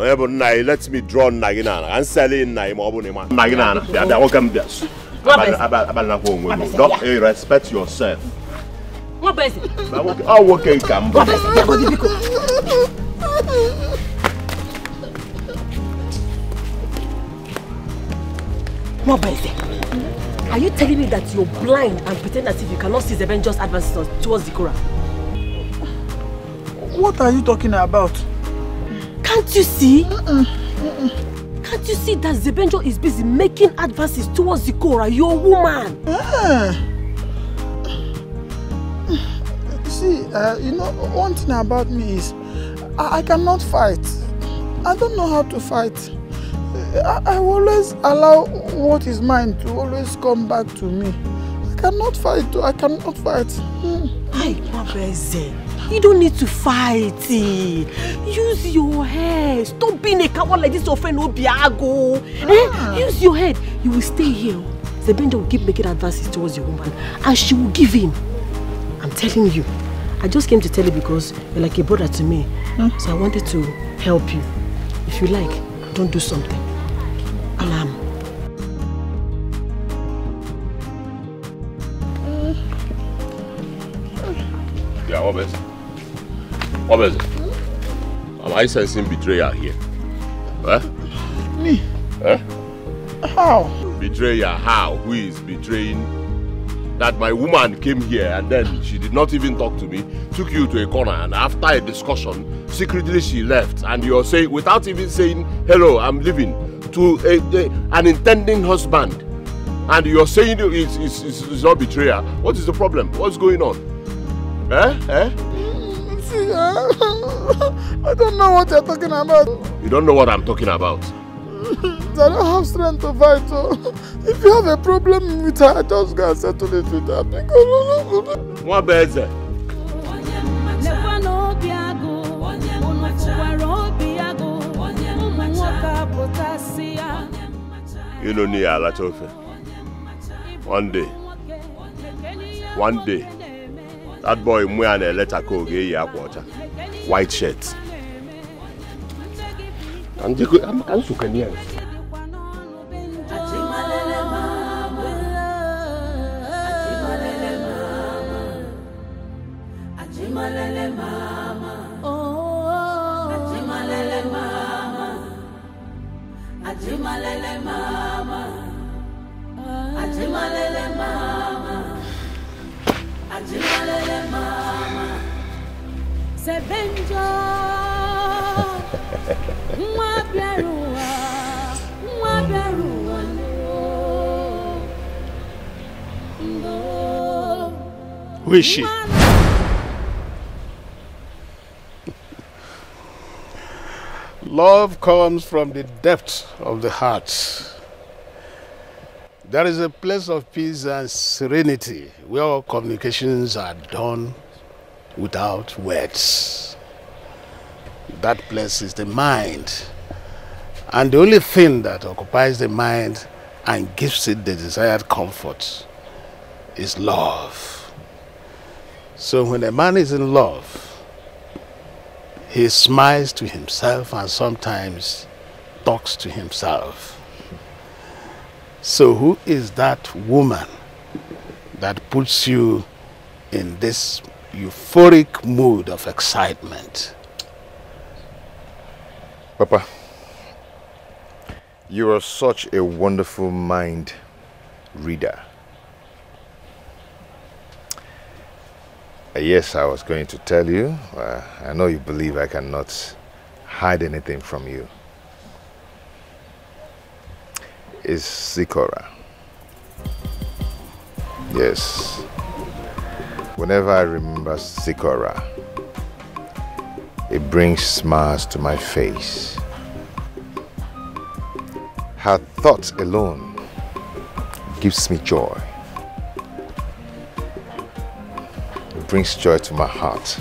Let me draw Nagina and sell in Nagina. Welcome this. Don't respect yourself. What is it? Oh, okay, come. What is it? Are you telling me that you're blind and pretend as if you cannot see the Benjo's advances towards the Quran? What are you talking about? Can't you see? Can't you see that Zebenjo is busy making advances towards the Korah, your woman? See, you know, one thing about me is I cannot fight. I don't know how to fight. I always allow what is mine to always come back to me. I cannot fight. I cannot fight. Hey, Mabeze. You don't need to fight. Use your head. Stop being a coward like this, your friend Obiago. Use your head. You will stay here. Zebenjo will keep making advances towards your woman and she will give in. I'm telling you. I just came to tell you because you're like a brother to me. So I wanted to help you. If you like, don't do something. Alarm. Yeah, what is it? What is it? Am I sensing betrayal here? Huh? Me? Huh? How? Betrayal, how? Who is betraying? That my woman came here and then she did not even talk to me, took you to a corner, and after a discussion, secretly she left. And you're saying, without even saying, hello, I'm leaving, to an intending husband. And you're saying it's not betrayal. What is the problem? What's going on? See, I don't know what you're talking about. You don't know what I'm talking about? I don't have strength to fight. So if you have a problem with her, just go and settle it with her. What bad is it? You don't need a lot of it. One day, that boy wearing a letter code, water, white shirt. And you could, I'm Sukanian. Who is she? Love comes from the depths of the heart. There is a place of peace and serenity where all communications are done without words. That place is the mind. And the only thing that occupies the mind and gives it the desired comfort is love. So when a man is in love, he smiles to himself and sometimes talks to himself. So who is that woman that puts you in this euphoric mood of excitement? Papa, you are such a wonderful mind reader. Yes, I was going to tell you. I know you believe I cannot hide anything from you. It's Sikora. Yes. Whenever I remember Sikora, it brings smiles to my face. Her thoughts alone gives me joy. Brings joy to my heart.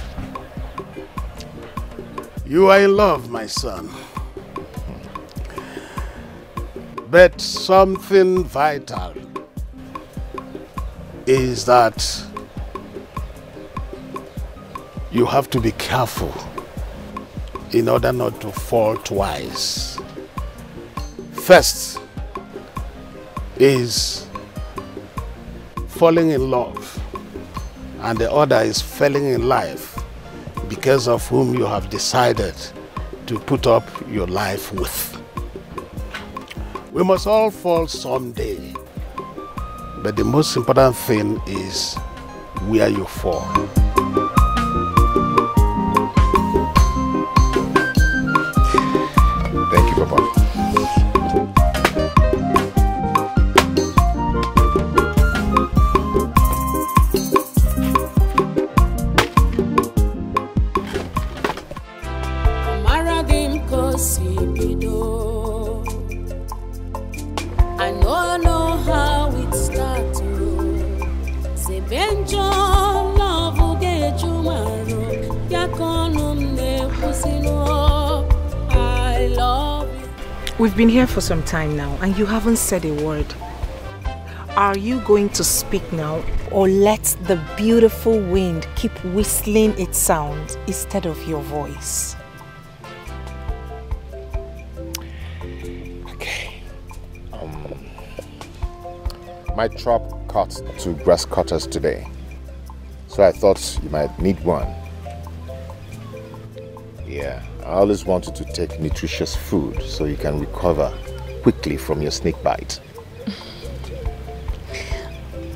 You are in love, my son. But something vital is that you have to be careful in order not to fall twice. First is falling in love, and the other is falling in life because of whom you have decided to put up your life with. We must all fall someday, but the most important thing is where you fall. Thank you, Papa. I know how it starts. I love you. We've been here for some time now and you haven't said a word. Are you going to speak now or let the beautiful wind keep whistling its sound instead of your voice? Okay. My truck cut 2 grass cutters today, so I thought you might need one. Yeah, I always wanted to take nutritious food so you can recover quickly from your snake bite.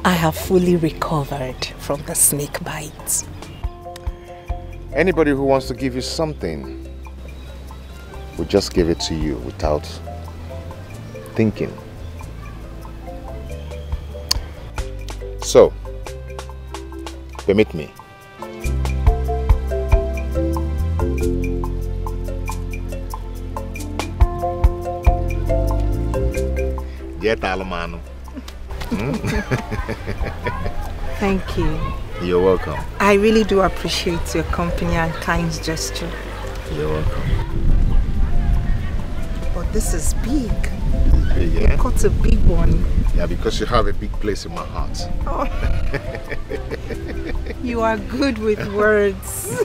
I have fully recovered from the snake bite. Anybody who wants to give you something will just give it to you without thinking. So, permit me. Thank you. You're welcome. I really do appreciate your company and kind gesture. You're welcome. But this is big. Big, yeah? You got a big one. Yeah, because you have a big place in my heart. Oh. You are good with words.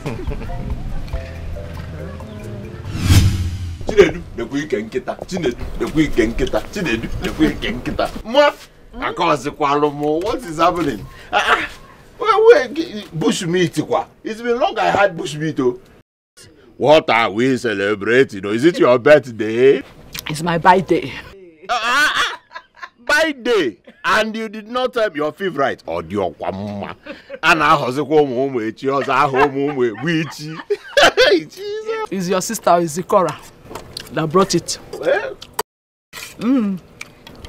Chinedu, the weekend kita. Chinedu, the weekend kita. Chinedu, the weekend kita. What is happening? Bush meat. It's been long I had bush meat. What are we celebrating? Is it your birthday? It's my birthday. Birthday, and you did not tell your favorite or your mama. And I was home with yours. I home with Wichi. It's your sister, Izikora, that brought it. Well,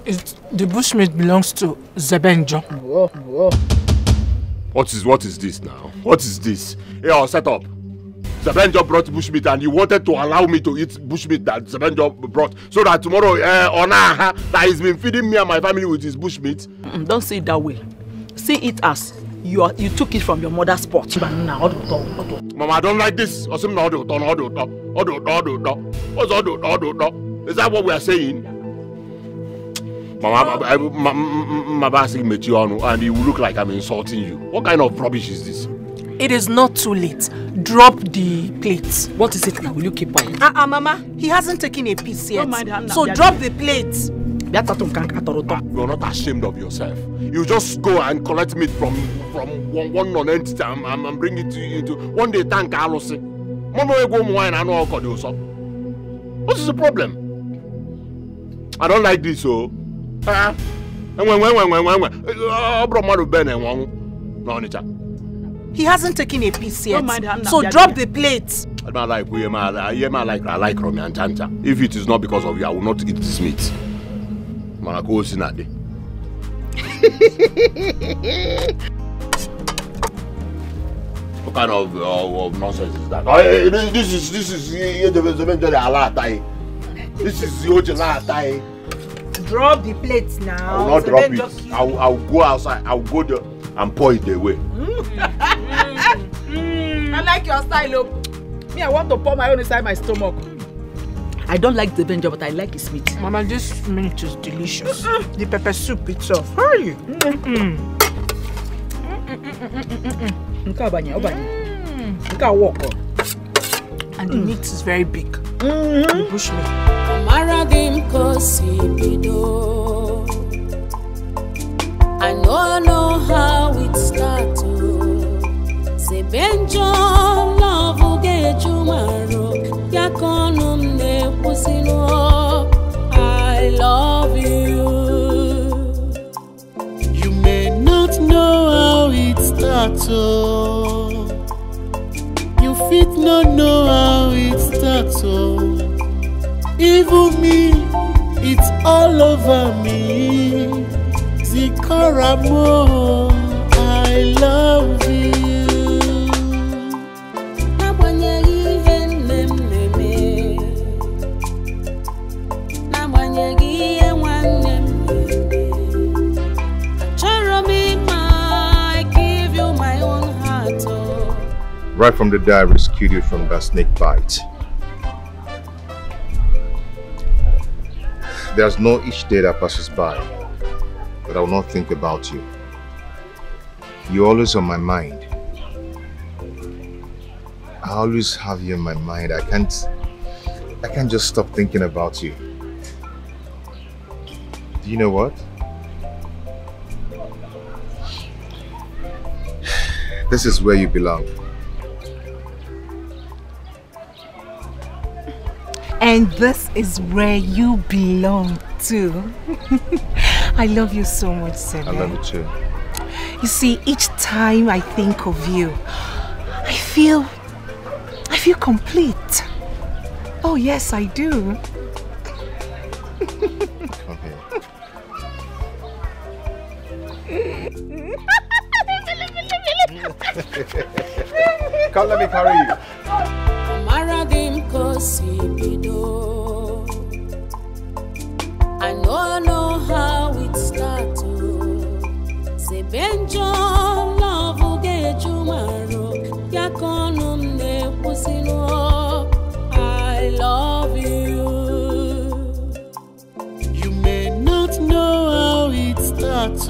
The bushmeat belongs to Zebenjo. What is this now? What is this? Hey, set up. Zebenjo brought bushmeat and you wanted to allow me to eat bushmeat that Zebenjo brought so that tomorrow Onaha that he's been feeding me and my family with his bushmeat. Don't see it that way. See it as you took it from your mother's pot. Mama, I don't like this. What's that what we are saying? Mama, and you look like I'm insulting you. What kind of rubbish is this? It is not too late. Drop the plates. What is it now? Will you keep quiet? Mama, he hasn't taken a piece yet. So drop the plates. You're not ashamed of yourself. You just go and collect meat from one non-entity and bring it to you to one day thank Carlos. What is the problem? I don't like this, so. He hasn't taken a piece yet. So drop the plates. I like Romy and Chanta. If it is not because of you, I will not eat this meat. What kind of nonsense is that? This is Drop the plates now. I will not drop it. I will go outside. I will go there and pour it away. I like your style. Me, I want to pour my own inside my stomach. I don't like the Benjo, but I like his meat. Mama, this meat is delicious. The pepper soup itself. Hurry. And the meat is very big. The bushmeat. I know how it starts. Say Benjo love get you maro. Yakonum ne pusino. I love you. You may not know how it starts. You fit not know how it starts. Even me, it's all over me. Zikaramo, I love you. Right from the day I rescued you from that snake bite. There's no each day that passes by that I will not think about you. You're always on my mind. I always have you in my mind. I can't just stop thinking about you. Do you know what? This is where you belong. And this is where you belong too. I love you so much, Sebe. I love you too. You see, each time I think of you, I feel complete. Oh yes, I do. Okay. Come, let me carry you. I know how it starts. Say Benjo love get you maro. Yakonum ne pusino. I love you. You may not know how it starts.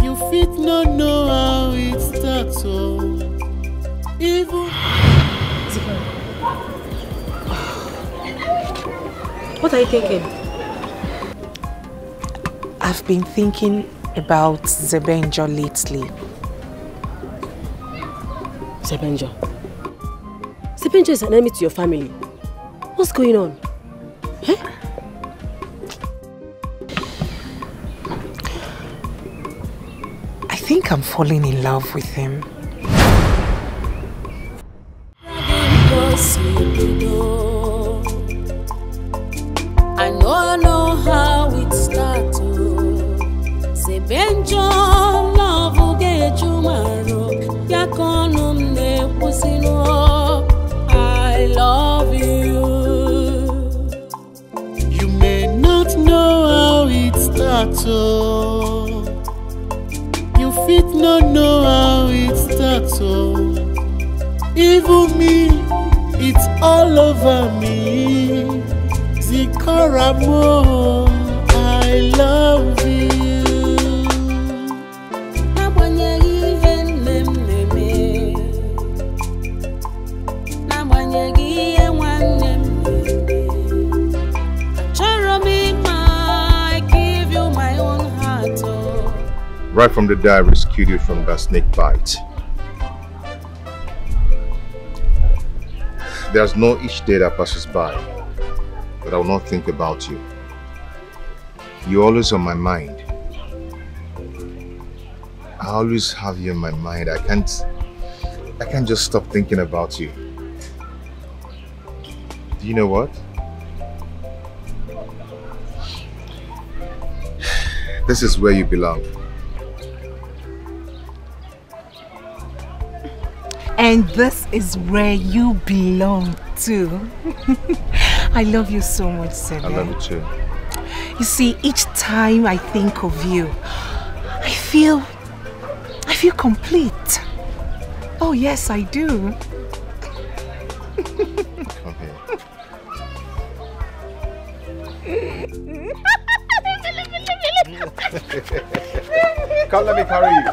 You fit not know how it starts. Even What are you thinking? I've been thinking about Zebenjo lately. Zebenjo? Zebenjo is an enemy to your family. What's going on? Eh? I think I'm falling in love with him. I know how it starts. Say Benjo love get you maro. Yakonum ne pusino. I love you. you may not know how it starts. You fit not know how it starts. Even me, it's all over me. Zikaramo, I love you. Right from the day I rescued you from that snake bite. There's no each day that passes by that I will not think about you. You're always on my mind. I always have you in my mind. I can't just stop thinking about you. Do you know what? This is where you belong. And this is where you belong too. I love you so much, Sebe. I love you too. You see, each time I think of you, I feel complete. Oh yes, I do. Okay. Come, let me carry you.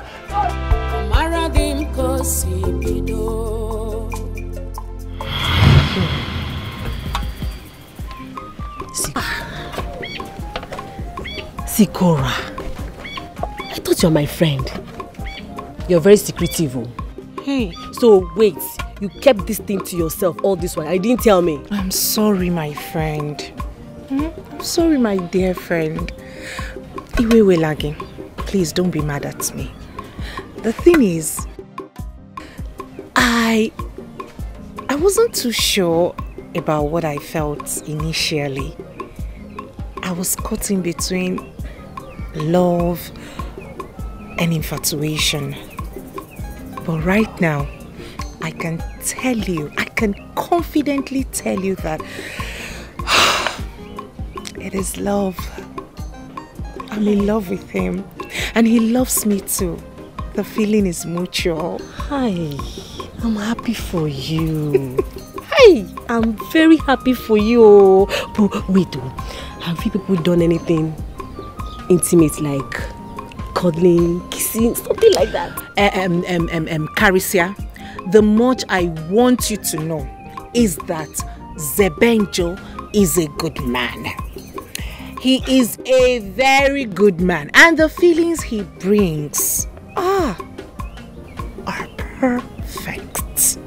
See, Cora, I thought you were my friend. You're very secretive. Oh. Hey. So wait, you kept this thing to yourself all this while. I didn't tell me. I'm sorry, my friend. I'm sorry, my dear friend. Iwewe lagging. Please don't be mad at me. The thing is, I wasn't too sure about what I felt initially. I was caught in between love and infatuation. But right now, I can tell you, I can confidently tell you that it is love. I'm in love with him and he loves me too. The feeling is mutual. Hi, I'm happy for you. Hi, I'm very happy for you. But wait, have you people done anything intimate like cuddling, kissing, something like that? Carisia, the much I want you to know is that Zebenjo is a good man. He is a very good man, and the feelings he brings are perfect.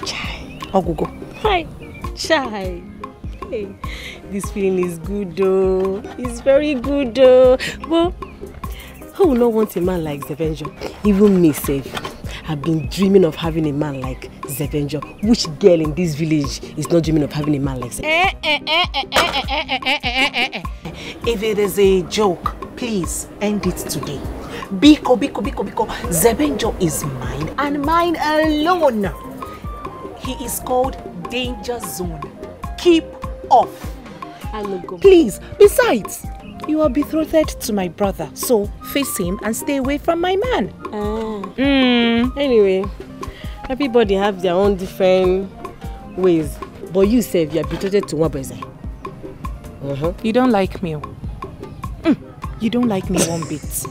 Chai. Ogugo. Hi, Chai. Hey, this feeling is good though. It's very good though. Well, who will not want a man like Zebenjo? Even me, safe. I've been dreaming of having a man like Zebenjo. Which girl in this village is not dreaming of having a man like Zebenjo? If it is a joke, please end it today. Biko. Zebenjo is mine and mine alone. He is called Danger Zone. Keep off. Please, besides, you are betrothed to my brother, so face him and stay away from my man. Anyway, everybody have their own different ways. But you say you are betrothed to one boy. You don't like me. You don't like me one bit.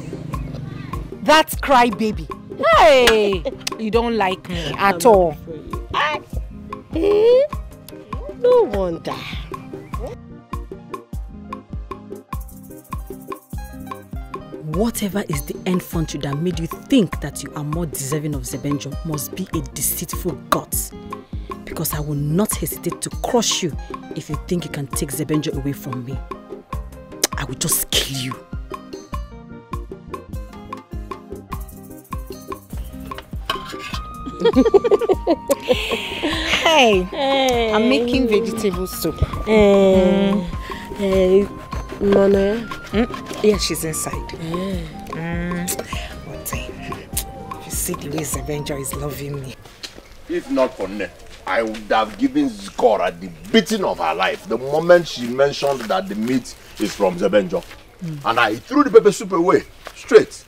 That's crybaby. Hey, you don't like me at all. No wonder. Whatever is the end frontier that made you think that you are more deserving of Zebenjo must be a deceitful god. Because I will not hesitate to crush you if you think you can take Zebenjo away from me. I will just kill you. Hey, I'm making vegetable soup. Mona? Yeah, she's inside. What time? You see the way Zebenjo is loving me. If not for Ne, I would have given Zikora the beating of her life the moment she mentioned that the meat is from Zebenjo. And I threw the pepper soup away, straight.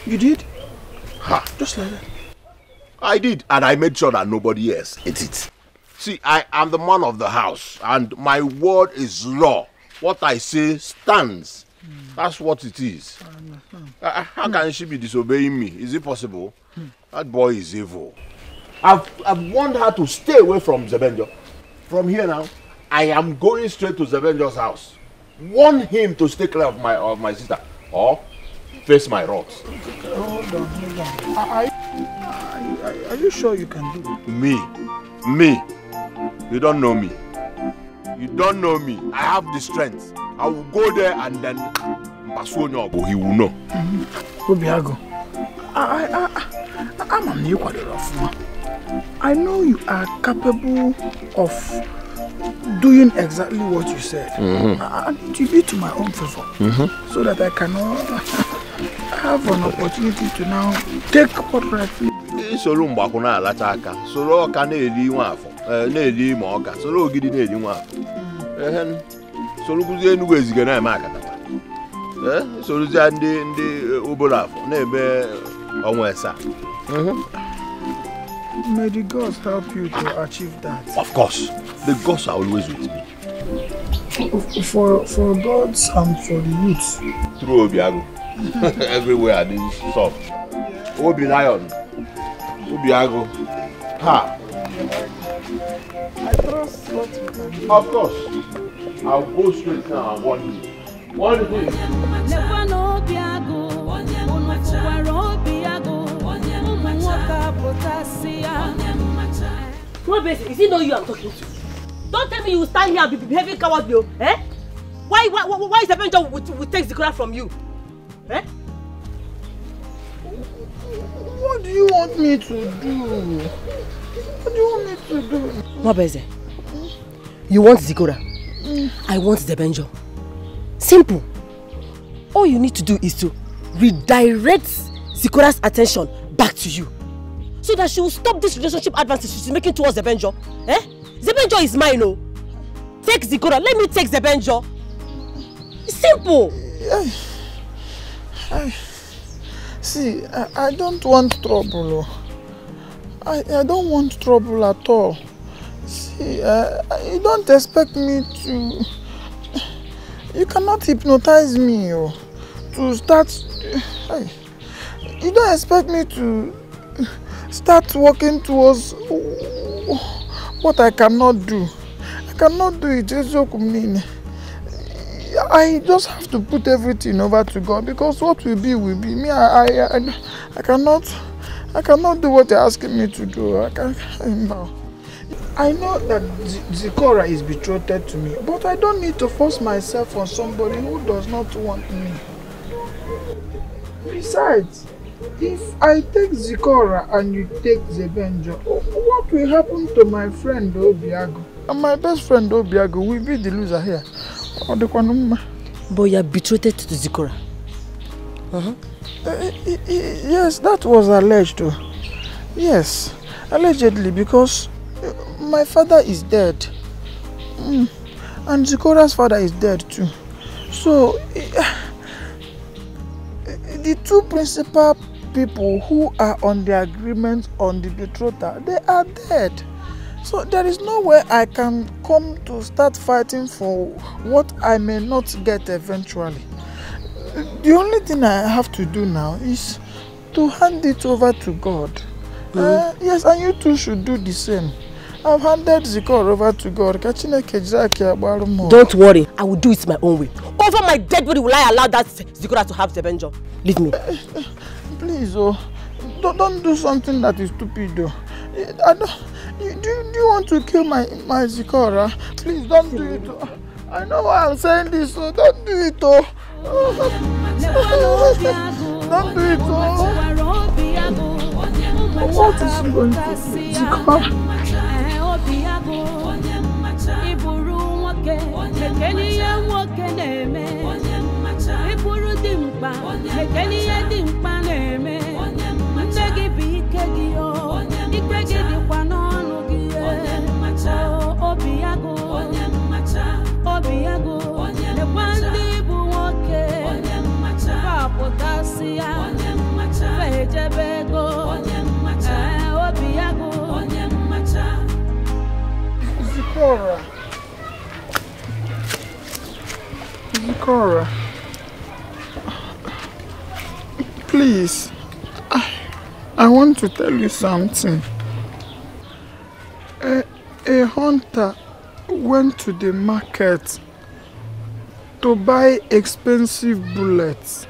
You did? Ha. Just like that. I did, and I made sure that nobody else ate it. See, I am the man of the house, and my word is law. What I say stands. That's what it is. How can she be disobeying me? Is it possible? That boy is evil. I've warned her to stay away from Zebenjo. From here now, I am going straight to Zebenjo's house. Warn him to stay clear of my sister, or face my wrath. Hold on. Are you sure you can do it? Me. You don't know me. You don't know me. I have the strength. I will go there and then he will know. Obiago, I know you are capable of doing exactly what you said. I need to be to my own favor so that I cannot have an opportunity to now take what rightfully. Solo mbakuna alachaka. Solo kaneli nwafo. Na-eli ma ọka. Solo ogidi na-eli nwafo. Solo kuzi enu eziga na eme akatapa. Solo zi ndị obolo afọ na-eme onwe esa. May the gods help you to achieve that. Of course. The gods are always with me. For gods and for the youths. Through Obiago. Everywhere this soft. Obi lion. Obiago. Ha. I trust what you can do. Of course. I'll go straight now and warn you. One thing. What basis? Is it not you I'm talking to? Don't tell me you stand here and be behaving cowardly, eh? Why is the Benjo will take the color from you? Eh? What do you want me to do? What do you want me to do? Mwabeze, you want Zikora? I want the Benjo. Simple. All you need to do is to redirect Zikora's attention back to you, so that she will stop this relationship advances she's making towards the Benjo. Eh? The Benjo is mine, oh. Take Zikora, let me take the Benjo. It's simple. See, I don't want trouble. I don't want trouble at all. See, you don't expect me to... You cannot hypnotize me to start... You don't expect me to start working towards what I cannot do. I cannot do it. I just have to put everything over to God, because what will be will be. Me, I cannot do what you're asking me to do. I know that Zikora is betrothed to me, but I don't need to force myself on somebody who does not want me. Besides, if I take Zikora and you take Zebenjo, what will happen to my friend Obiago? And my best friend Obiago will be the loser here. But you are betrothed to Zikora. Yes, that was alleged. Yes, allegedly, because my father is dead. And Zikora's father is dead too. So, the two principal people who are on the agreement on the betrothal, they are dead. So there is no way I can come to start fighting for what I may not get eventually. The only thing I have to do now is to hand it over to God. Yes, and you two should do the same. I've handed Zikora over to God. Don't worry, I will do it my own way. Over my dead body will I allow that Zikora to have the Benjo. Leave me. Please, don't do something that is stupid. Do you want to kill my Zikora? Please don't do it. I know why I'm saying this, so don't do it. Don't do it. What is she going to do? Zikora? Zikora, please, I want to tell you something. A hunter went to the market to buy expensive bullets.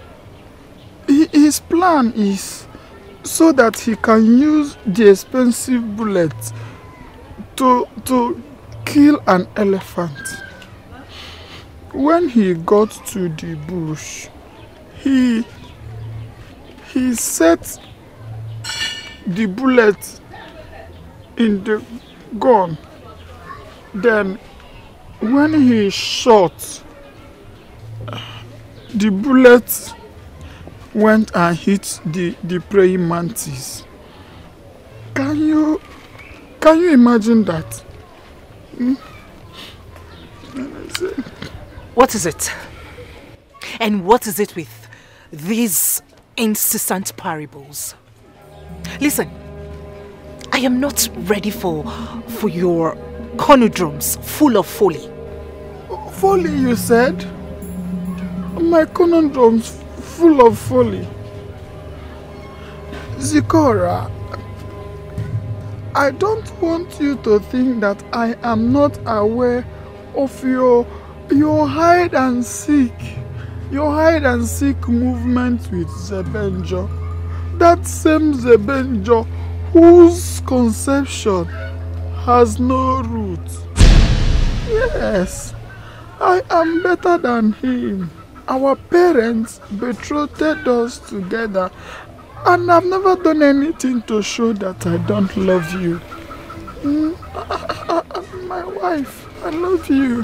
His plan is so that he can use the expensive bullets to kill an elephant. When he got to the bush, he set the bullet in the gun. Then when he shot, the bullet went and hit the praying mantis. Can you imagine that? What is it? And what is it with these incessant parables? Listen, I am not ready for your conundrums full of folly. Folly, you said? My conundrums full of folly. Zikora, I don't want you to think that I am not aware of your hide and seek your hide and seek movement with Zebenjo. That same Zebenjo whose conception has no roots. Yes, I am better than him. Our parents betrothed us together, and I've never done anything to show that I don't love you. My wife, I love you.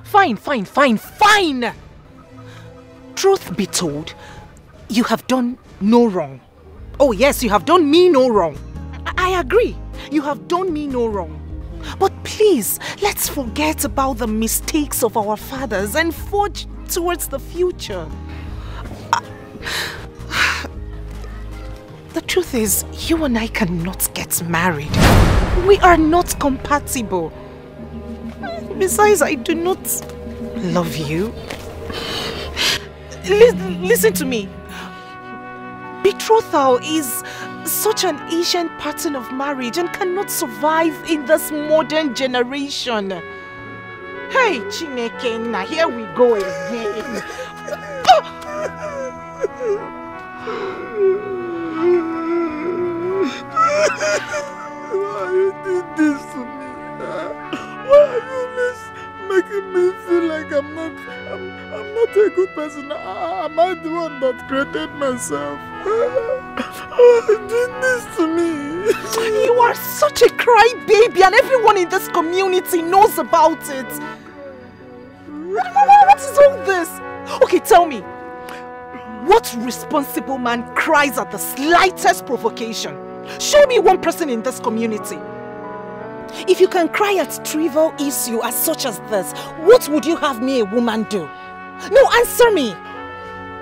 Fine. Truth be told, you have done no wrong. Oh yes, you have done me no wrong. I agree. You have done me no wrong. But please, let's forget about the mistakes of our fathers and forge towards the future. The truth is, you and I cannot get married. We are not compatible. Besides, I do not love you. Listen to me. Betrothal is such an ancient pattern of marriage and cannot survive in this modern generation. Hey, Chineke, now here we go again. Why you did this to me? Why are you always making me feel like I'm not a good person? Am I the one that created myself? Why you did this to me? You are such a crybaby, and everyone in this community knows about it. What is all this? Okay, tell me. What responsible man cries at the slightest provocation? Show me one person in this community. If you can cry at trivial issue as such as this, what would you have me, a woman, do? No, answer me.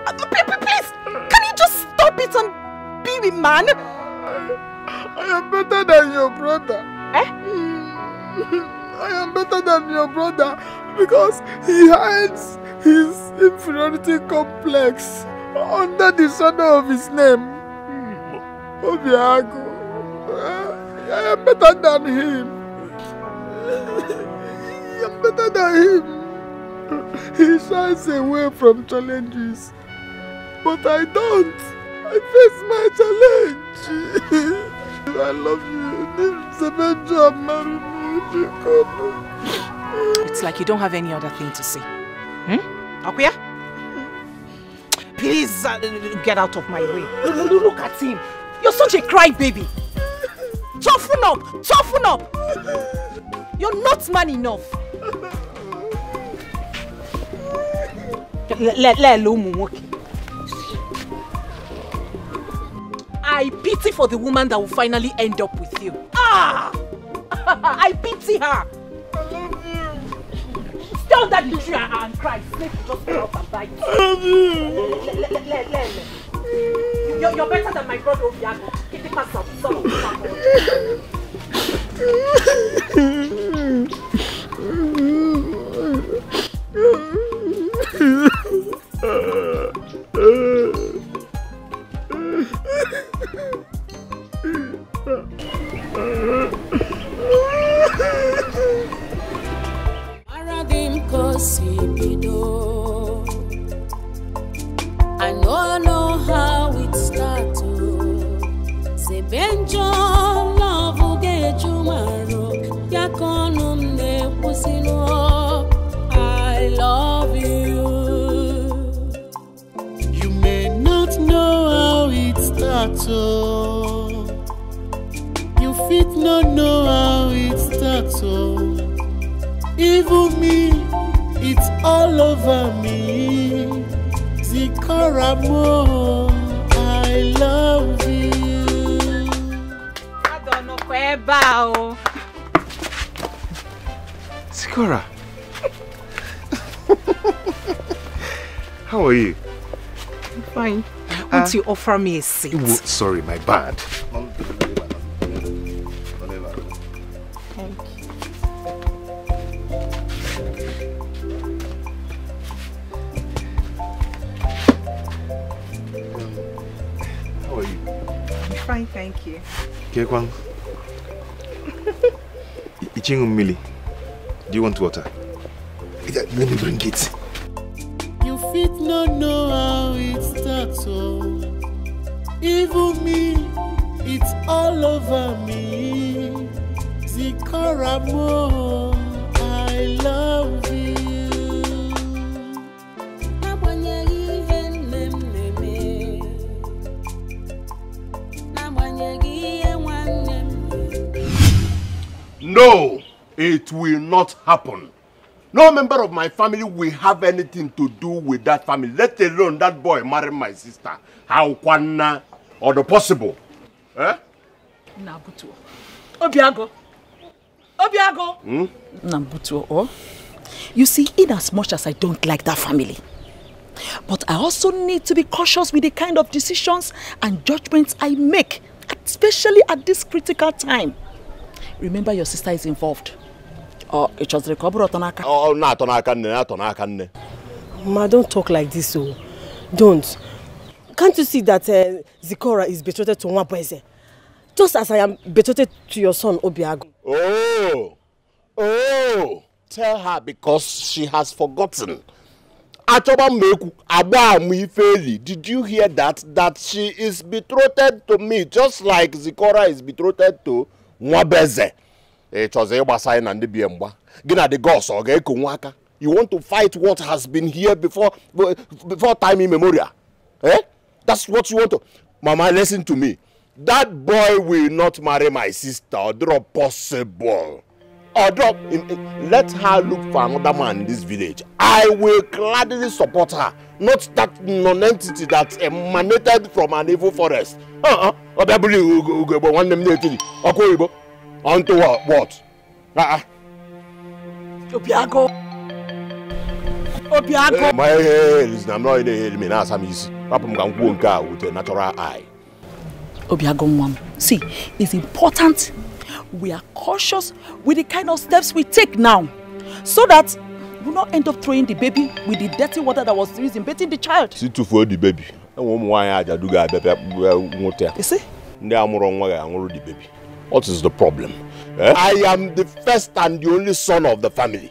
Please, can you just stop it and be a man? I am better than your brother. Eh? I am better than your brother because he hides his inferiority complex under the shadow of his name. Obiago. I am better than him. I am better than him. He shies away from challenges. But I don't. I face my challenge. I love you. Zebenjo, marry me. It's like you don't have any other thing to say. Akuya? Please get out of my way. Look at him. You're such a crybaby. Toughen up! Toughen up! You're not man enough. I pity for the woman that will finally end up with you. I pity her. I love you. Stay under the tree and cry. Snake just go out and bite. I love you. You're better than my brother Obiago. Get the pass out. Son of a I know how it starts. Sebenjo love get you maro. Yakonum ne pusino. I love you. You may not know how it starts. You fit not know how it starts. Even me, it's all over me. Zikaramo, I love you. I don't know where bow. Sikora. How are you? I'm fine. Won't you offer me a seat? Sorry, my bad. Thank you. How are you? I'm fine, thank you. Kekwang. Ichingum Mili. Do you want water? Let me bring it. fit not know how it starts. Oh, even me, it's all over me. Zikoramo, I love you. No, it will not happen. No member of my family will have anything to do with that family, let alone that boy marry my sister. How kwana or the possible? Eh? Nabutu. Obiago. Obiago. Nabutu. Oh. You see, in as much as I don't like that family, but I also need to be cautious with the kind of decisions and judgments I make, especially at this critical time. Remember, your sister is involved. Oh, it was recovered. Oh, not on Akan. Ma, don't talk like this, oh. Don't. Can't you see that Zikora is betrothed to Nwabweze? Just as I am betrothed to your son, Obiago. Oh. Tell her because she has forgotten. Did you hear that? That she is betrothed to me, just like Zikora is betrothed to Nwabweze. You want to fight what has been here before time immemorial? Eh? That's what you want to. Mama, listen to me. That boy will not marry my sister or drop possible. Or drop. Let her look for another man in this village. I will gladly support her. Not that non-entity that emanated from an evil forest. Onto what? Obiago. Obiago. Listen, I'm not in the me now. I'm easy. Papa, I'm going to go with a natural eye. Obiago, mom. See, it's important we are cautious with the kind of steps we take now, so that we not end up throwing the baby with the dirty water that was used in bathing the child. See to for the baby. You see? The baby. What is the problem? I am the first and the only son of the family.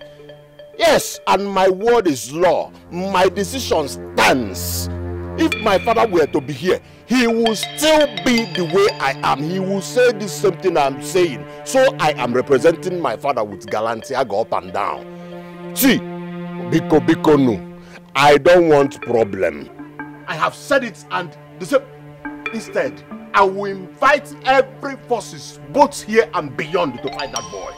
Yes, and my word is law. My decision stands. If my father were to be here, he will still be the way I am. He will say the same thing I'm saying. So I am representing my father with gallantry. I go up and down. See, Biko no. I don't want problem. I have said it, and the same. Instead, I will invite every forces, both here and beyond, to fight that boy.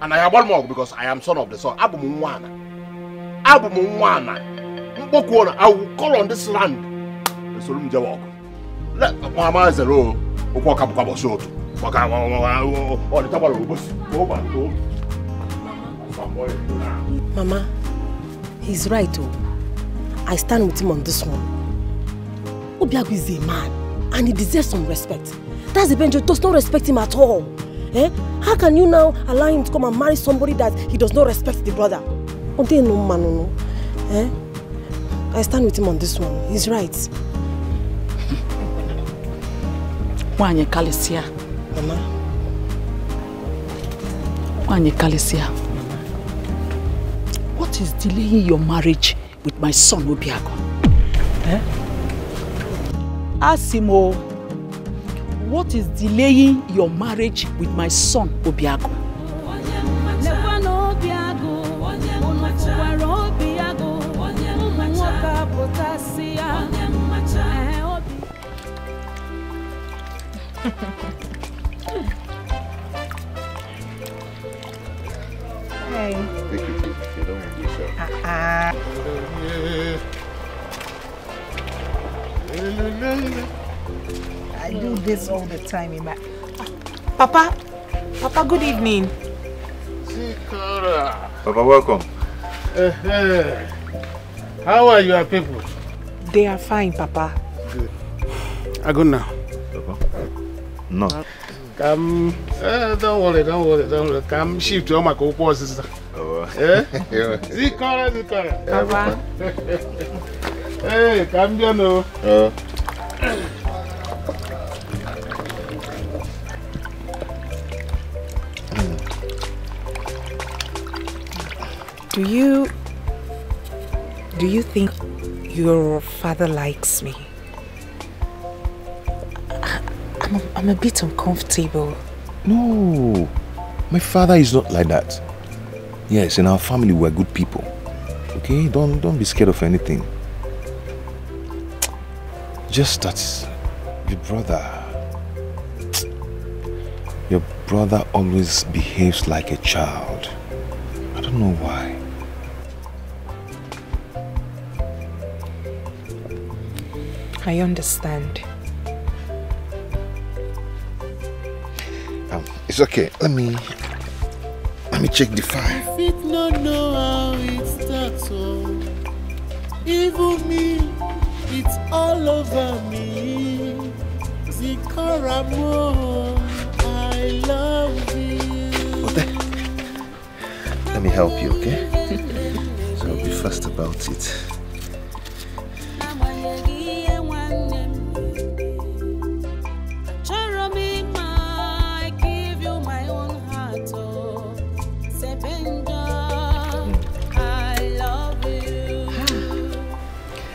And I have one more because I am son of the sun. Abu Mwana. I will call on this land. Let Mama Zero walk up a short. Mama, he's right, oh. I stand with him on this one. Obiago is a man, and he deserves some respect. That's the Benjo does not respect him at all. Eh? How can you now allow him to come and marry somebody that he does not respect the brother? No. Eh? I stand with him on this one. He's right. Wanye Kalisia. Mama. Wanye Kalisia. What is delaying your marriage with my son Obiago? Eh? Asimo, what is delaying your marriage with my son Obiago? Hey. Take it easy. You don't want yourself. I do this all the time in my... Papa, good evening. Papa, welcome. How are your people? They are fine, Papa. Good. I go now. Papa? No. Come, don't worry. Come shift to all my co-workers, sister. Zikora. Papa. Hey, come here now. Do you think your father likes me? I'm a bit uncomfortable. No, my father is not like that. Yes, in our family we're good people. Okay, don't be scared of anything. Just that your brother always behaves like a child. I don't know why. I understand. It's okay. Let me check the file. If it no know how it starts, oh, even me, it's all over me. Zikaramo, I love you. Let me help you, okay? So be fast about it.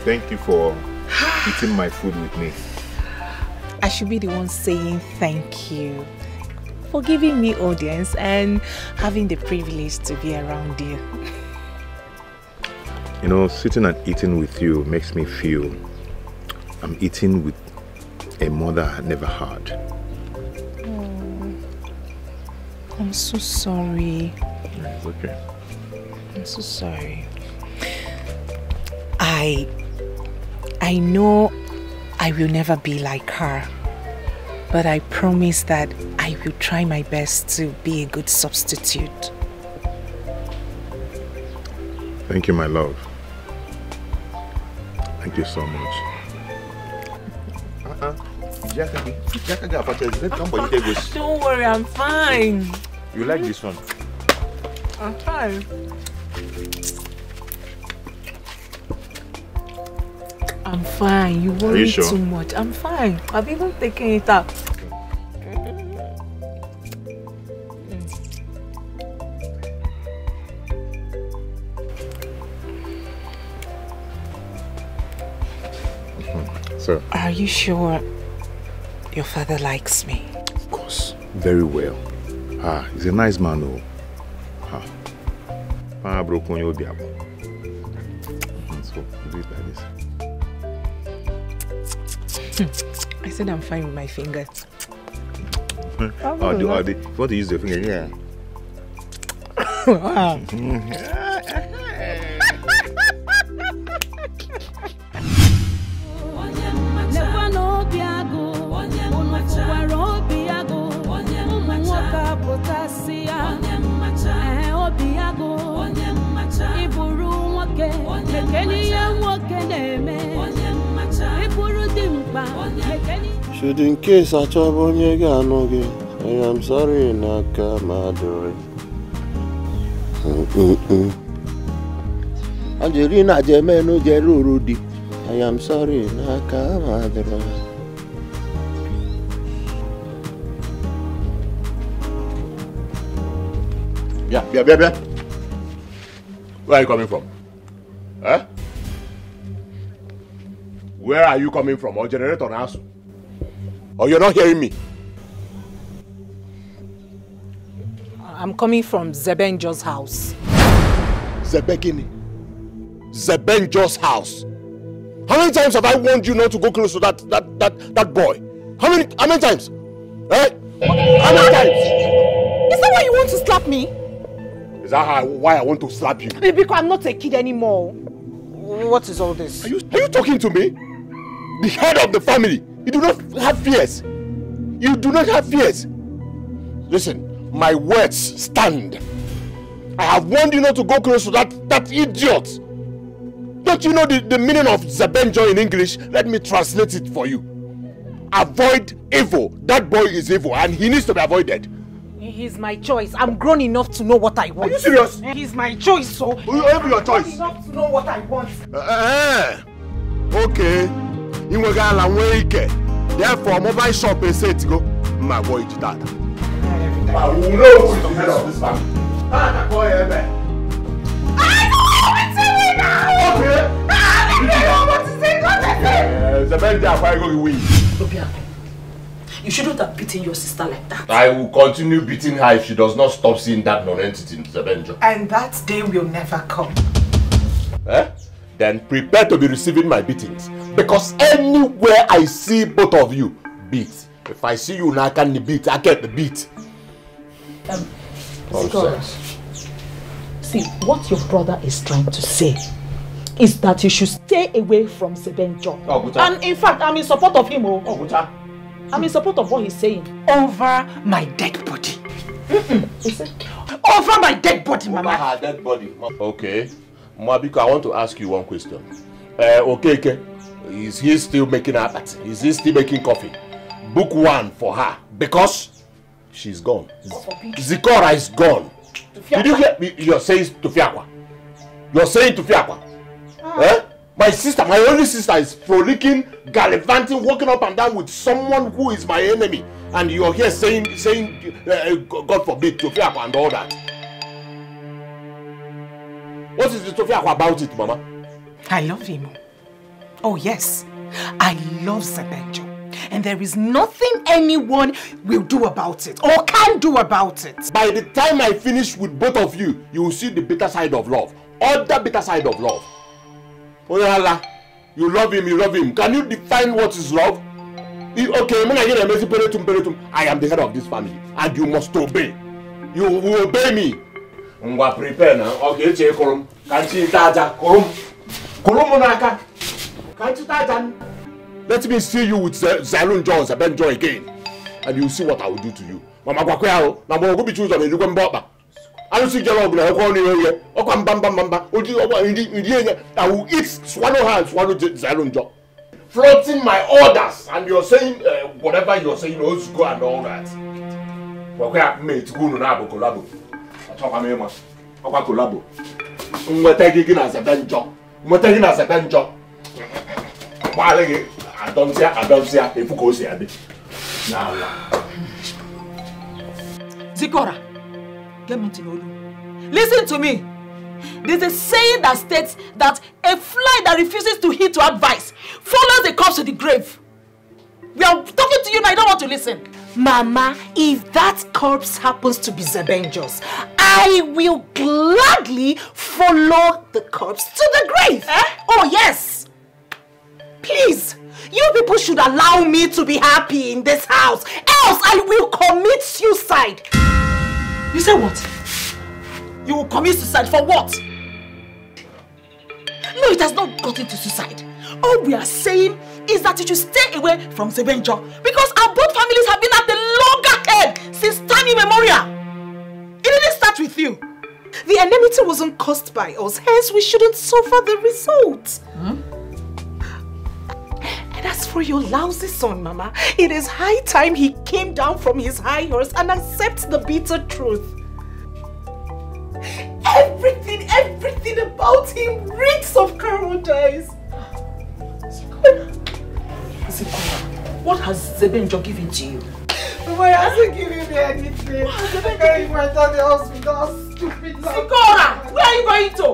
Thank you for eating my food with me. I should be the one saying thank you for giving me audience and having the privilege to be around you. You know, sitting and eating with you makes me feel I'm eating with a mother I never had. Oh, I'm so sorry. It's okay. I'm so sorry. I know I will never be like her, but I promise that I will try my best to be a good substitute. Thank you, my love. Thank you so much. Don't worry, I'm fine. You like this one? I'm fine. I'm fine. You worry sure? too much. I'm fine. I've even taken it out. So, are you sure your father likes me? Of course, very well. He's a nice man, though. Broke on your biabo. So, do it like this. I said I'm fine with my fingers. If you want to use your finger, yeah. Wow. Should in case I trouble you again, I am sorry, Naka Madre. Angelina Gemeno Gerudi. I am sorry, Naka Madre. Yeah. Where are you coming from? Huh? Where are you coming from? Or generator now? Or you're not hearing me? I'm coming from Zebenjo's house. Zebekini? Zebenjo's house? How many times have I warned you not to go close to that boy? How many times? Eh? How many times? Is that why you want to slap me? Is that why I want to slap you? Because I'm not a kid anymore. What is all this? Are you talking to me? The head of the family. You do not have fears. You do not have fears. Listen, my words stand. I have warned you not to go close to that idiot. Don't you know the meaning of Zebenjo in English? Let me translate it for you. Avoid evil. That boy is evil and he needs to be avoided. He's my choice. I'm grown enough to know what I want. Are you serious? He's my choice, so... Whatever your choice. I'm grown enough to know what I want. Okay. Therefore, mobile shop is set to go. My boy, you that. I will know who is the head of this family. I know everything now. Okay. You shouldn't have beaten your sister like that. I will continue beating her if she does not stop seeing that non-entity in the bench. And that day will never come. Then prepare to be receiving my beatings. Because anywhere I see both of you, beat. If I see you now, I can beat. I get the beat. See, what your brother is trying to say is that you should stay away from Sebenjo. And in fact, I'm in support of him. I'm in support of what he's saying. Over my dead body. Over my dead body, Mama. Over her dead body. Okay. Mabiko, I want to ask you one question. Okay. Is he still making her party? Is he still making coffee? Book one for her. Because she's gone. Zikora is gone. Did you hear me? You're saying Tufiakwa. You're saying Tufiakwa. My sister, my only sister is frolicking, gallivanting, walking up and down with someone who is my enemy. And you're here saying God forbid, Tufiakwa and all that. What is the Tufiakwa about it, Mama? I love him. Oh yes, I love Sebenjo. And there is nothing anyone will do about it or can do about it. By the time I finish with both of you, you will see the bitter side of love. Other bitter side of love. You love him. Can you define what is love? Okay, I am the head of this family and you must obey. You will obey me. Prepare now. Okay, Korum. Can't you let me see you with Zalun Jones and Ben Joy again. And you'll see what I will do to you. Mama Kwakwao, Mama go be choose on you can baba. I don't see Jalog I will eat, swallow hand, swallow Zalun Jones. Flaunting my orders, and you're saying whatever you're saying, let's go and all that. Kwakwao, mate, go na collabo. I talk about me, collabo. We're taking as a benjo. We're taking as a benjo. I don't see if you go see it. Now, Zikora, get me to know you. Listen to me. There's a saying that states that a fly that refuses to heed to advice follows the corpse to the grave. We are talking to you now, I don't want to listen. Mama, if that corpse happens to be Sebenjo's, I will gladly follow the corpse to the grave. Oh yes. Please, you people should allow me to be happy in this house, else I will commit suicide. You say what? You will commit suicide for what? No, it has not gotten to suicide. All we are saying is that you should stay away from Sebenjo because our both families have been at the loggerhead since time immemorial. It didn't start with you. The enmity wasn't caused by us, hence we shouldn't suffer the results. And as for your lousy son, Mama, it is high time he came down from his high horse and accepts the bitter truth. Everything about him reeks of cowardice. Zikora, what has Sebenjo given to you? Mama, he hasn't given me anything. I'm going to go to the hospital. Stupid love. Zikora, where are you going to?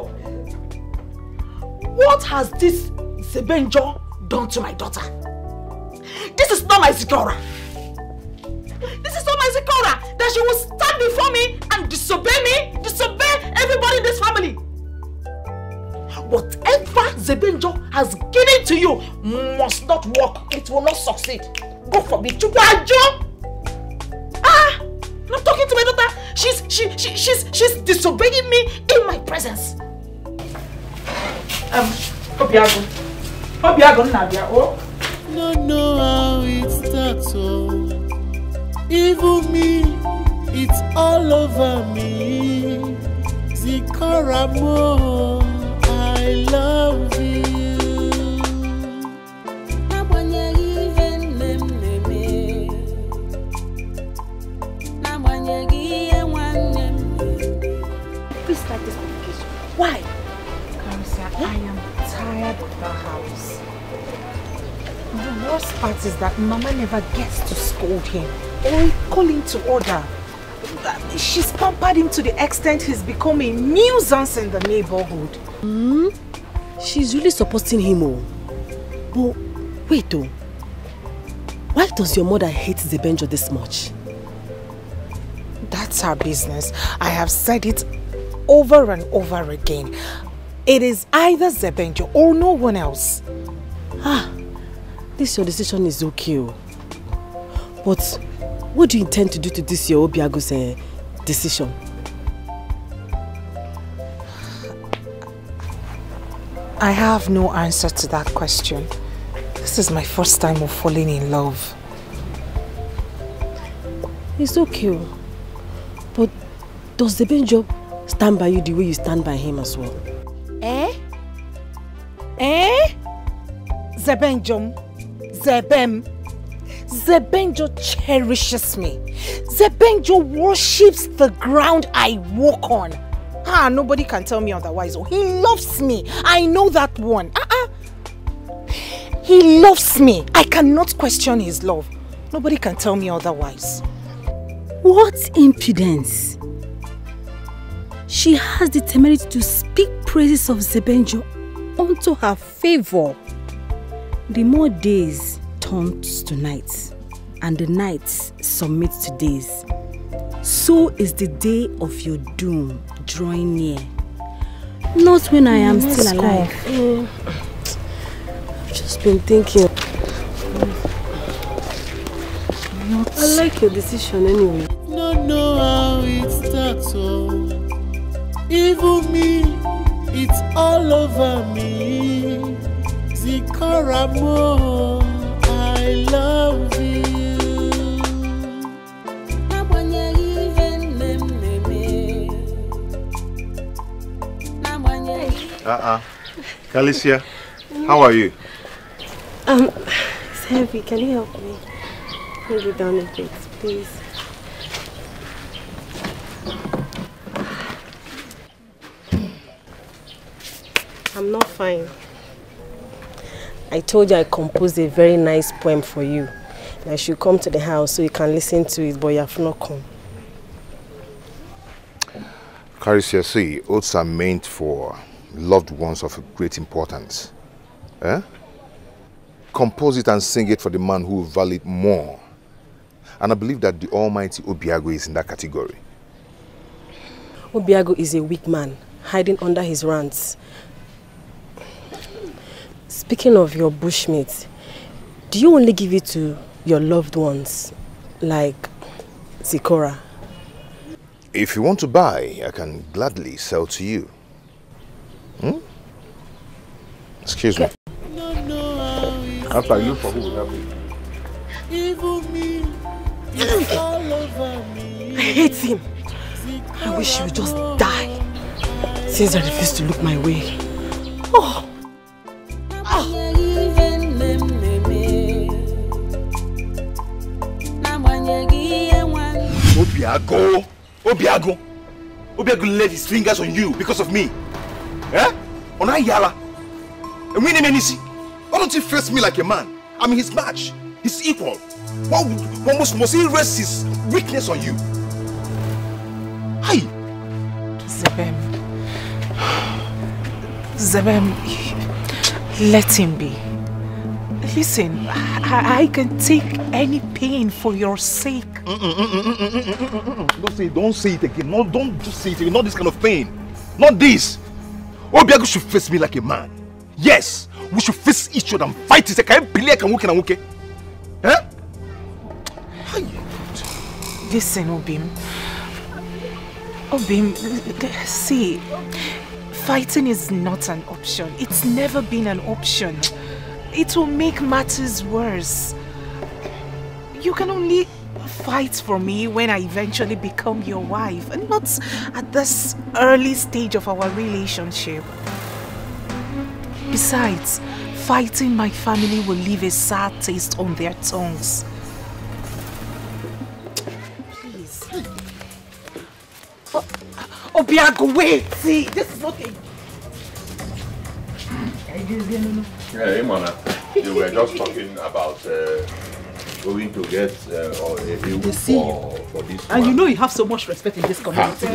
What has this Sebenjo done to my daughter? This is not my Zikora. This is not my Zikora. That she will stand before me and disobey everybody in this family. Whatever Sebenjo has given to you must not work. It will not succeed. Go for me. I'm talking to my daughter. She's disobeying me in my presence. Obiago, Nadia. Don't know how it starts, oh. Even me, it's all over me. Zikora mo, I love you. Please start this communication. Why? Carissa, I am tired of the house. The worst part is that Mama never gets to scold him or call him to order. She's pampered him to the extent he's become a nuisance in the neighborhood. She's really supporting him. Oh. But wait though, Why does your mother hate Zebenjo this much? That's her business. I have said it over and over again. It is either Zebenjo or no one else. This your decision is okay. But what do you intend to do to this your Obiago's decision? I have no answer to that question. This is my first time of falling in love. It's okay. But does Zebenjo stand by you the way you stand by him as well? Zebenjo cherishes me. Zebenjo worships the ground I walk on. Nobody can tell me otherwise. He loves me. I know that one. He loves me. I cannot question his love. Nobody can tell me otherwise. What impudence! She has the temerity to speak praises of Zebenjo unto her favor. The more days turns to nights, and the nights submit to days. So is the day of your doom drawing near. Not when I am still alive. I've just been thinking. I like your decision anyway. Know how it starts, even me, it's all over me. Zikaramo, I love you. Kalicia, how are you? It's heavy. Can you help me? Hold it down a bit, please. I'm not fine. I told you I composed a very nice poem for you. I should come to the house so you can listen to it, but you have not come. Kalicia, see, oaths are meant for loved ones of great importance. Compose it and sing it for the man who will value it more. And I believe that the almighty Obiago is in that category. Obiago is a weak man, hiding under his rants. Speaking of your bushmeat, do you only give it to your loved ones, like Zikora? If you want to buy, I can gladly sell to you. Excuse me. After you, for who will help you? I hate him. I wish he would just die, since I refuse to look my way. Obiago laid his fingers on you because of me. On Ayala. And we name see. Why don't you face me like a man? I'm his match, his equal. Why must he rest his weakness on you? Hi. Zebem, let him be. Listen, I can take any pain for your sake. Don't say it again. No, don't just say it again. Not this kind of pain. Not this. Obiago should face me like a man. Yes, we should face each other and fight. It's a kind of believe and okay. Listen, Obim, see, fighting is not an option. It's never been an option. It will make matters worse. You can only fight for me when I eventually become your wife, and not at this early stage of our relationship. Besides, fighting my family will leave a sad taste on their tongues. Please. Obiago, wait! See, this is not a... Hey, Mana, you were just talking about going to get a deal for this And man. you know you have so much respect in this community.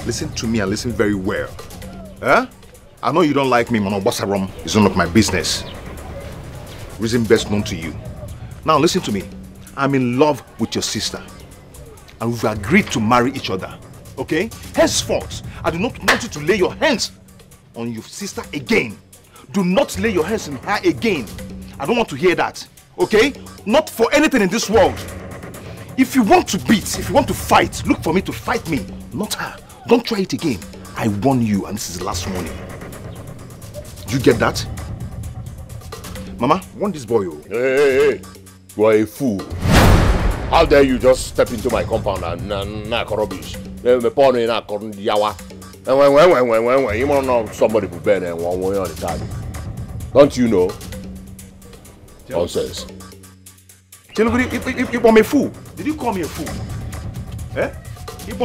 Listen to me and listen very well. I know you don't like me, Mano Basarom. It's none of my business. reason best known to you. Now listen to me. I'm in love with your sister. And we've agreed to marry each other. Okay? Henceforth, I do not want you to lay your hands on your sister again. Do not lay your hands on her again. I don't want to hear that. Okay? Not for anything in this world. If you want to beat, if you want to fight, look for me to fight me, not her. Don't try it again. I warn you, and this is the last warning. You get that? Mama, warn this boy. Hey. You are a fool. How dare you just step into my compound and knock rubbish? You know somebody will burn and one way on the time. Don't you know? Nonsense. Tell me, you call me a fool. Did you call me a fool? Eh? You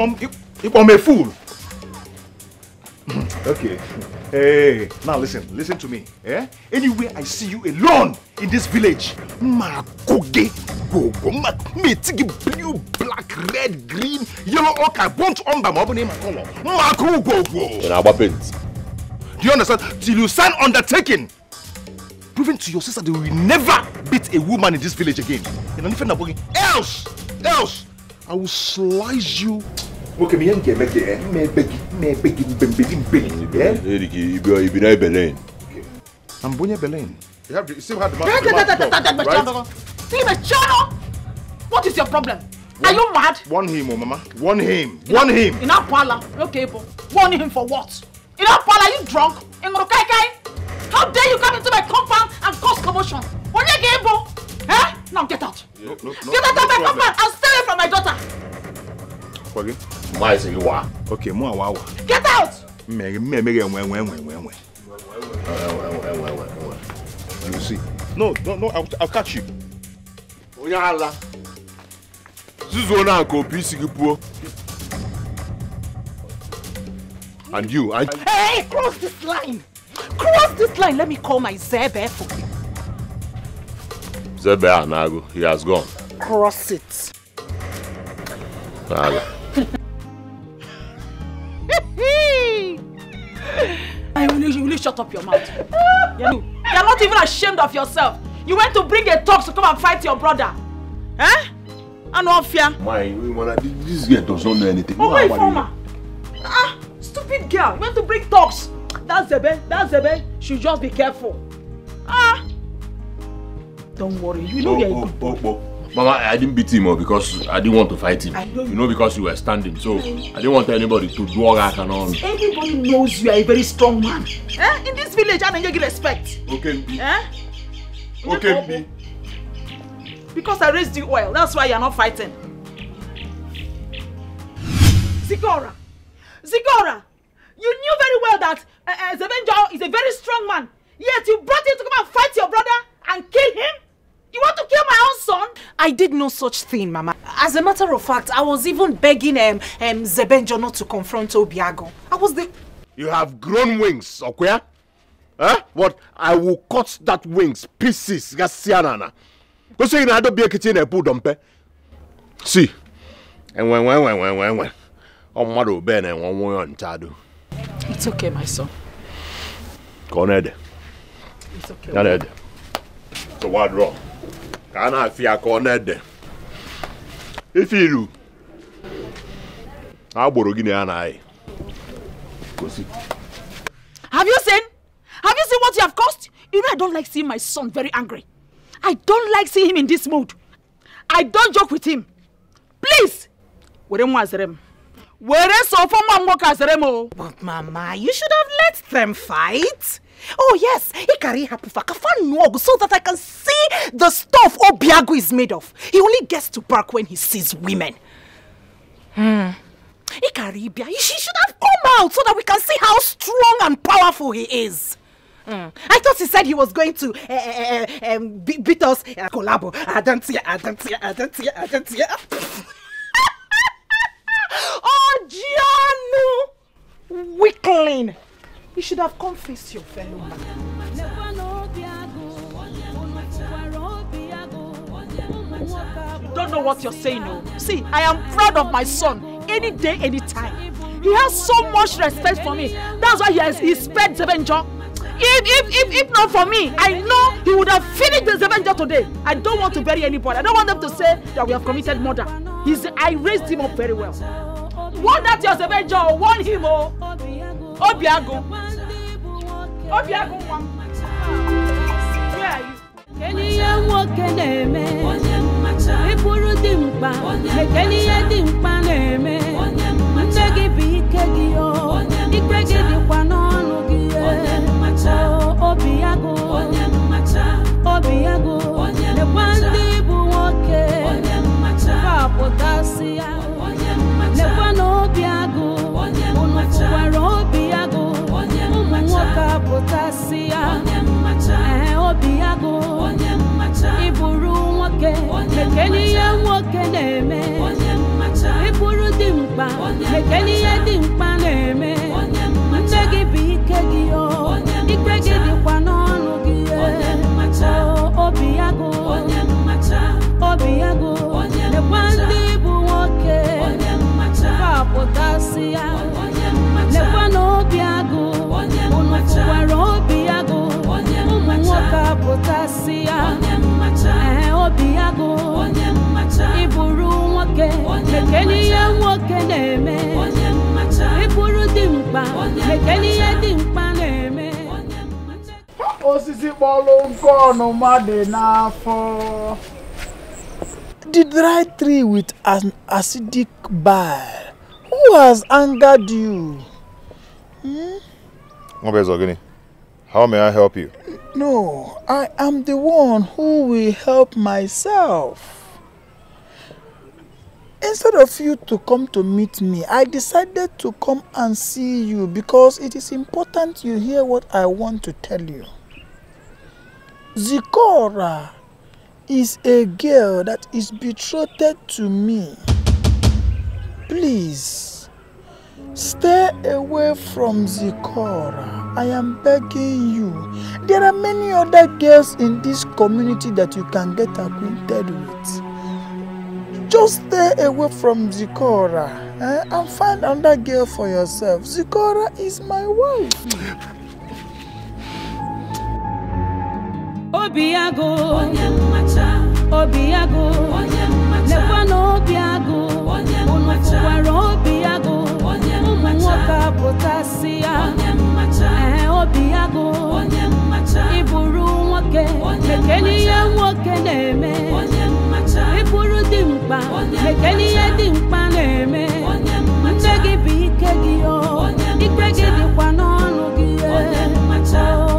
call me a fool. Okay. Hey, now listen to me. Eh? Anywhere I see you alone in this village, blue, black, red, green, yellow, okay, bunch on by my name. Do you understand? Till you sign undertaking, proving to your sister that you will never beat a woman in this village again. And anything about it, else, I will slice you. Okay, me get back there. Me begging. I'm Bonya Belen. You still have the master. What is your problem? Are you mad? Warn him, oh mama. Warn him. In our parlor. Okay, warn him for what? In our parlor, you drunk? How dare you come into my compound and cause commotion? When you get eh? Now get out. Get out of my compound and stay away from my daughter. Okay. Okay, get out! You see? No, I'll catch you. And you, Hey, cross this line! Cross this line, let me call my Zebe for you. Zebe Anago, he has gone. Cross it. Will you shut up your mouth? You're not even ashamed of yourself. You went to bring a talk to come and fight your brother. Eh? And no fear. This girl does not know anything. Stupid girl. You went to bring talks. That's Zebe. Should just be careful. Don't worry. You know you're a good boy. Mama, I didn't beat him because I didn't want to fight him. You know, because you were standing. So I didn't want anybody to do all that and all. Everybody knows you are a very strong man. In this village, I don't get respect. Okay. Okay. Because I raised you well. That's why you're not fighting. Zigora, you knew very well that Zebenjo is a very strong man. Yet you brought him to come and fight your brother and kill him? You want to kill my own son? I did no such thing, Mama. As a matter of fact, I was even begging Zebenjo not to confront Obiago. You have grown wings, okay? Huh? What? I will cut that wings pieces, Gassianana. Go say I don't be a kitchen and put dumpe. See. And when. Oh, Mother Ben and one more on Tadu. It's okay, my son. Coned. It's okay. Not so what wrong? Can I fear Coned? If you do, I'll borrow Guinea and I. Go see. Have you seen what you have caused? You know I don't like seeing my son very angry. I don't like seeing him in this mood. I don't joke with him. Please. But Mama, you should have let them fight. Oh yes, so that I can see the stuff Obiago is made of. He only gets to bark when he sees women. Ikaribia, she should have come out so that we can see how strong and powerful he is. I thought he said he was going to beat us collabo. Adantia. Oh, Gianno! Weakling! You should have confessed your fellow man. You don't know what you're saying, no. See, I am proud of my son. Any day, any time. He has so much respect for me. That's why he spared Zebenjo. If not for me, I know he would have finished the Zebenjo today. I don't want to bury anybody. I don't want them to say that we have committed murder. I raised him up very well. Warn that your Zebenjo, warn him, oh. Obiago. Obiago, where are you? The dry tree with an acidic bile. Who has angered you? How may I help you? No, I am the one who will help myself. Instead of you to come to meet me, I decided to come and see you because it is important you hear what I want to tell you. Zikora is a girl that is betrothed to me. Please, stay away from Zikora. I am begging you. There are many other girls in this community that you can get acquainted with. Just stay away from Zikora and find another girl for yourself. Zikora is my wife. Obiago, Obiago, Lekwano Obiago, Unufuwaro Obiago, Umuwoka Potasia, Obiago, Iburu Woke, Lekenia Woke Neme, Iburu Dimpa, Lekenia Dimpa Neme, Ntegi Bikegio, Ikegi Dikwano Nugie,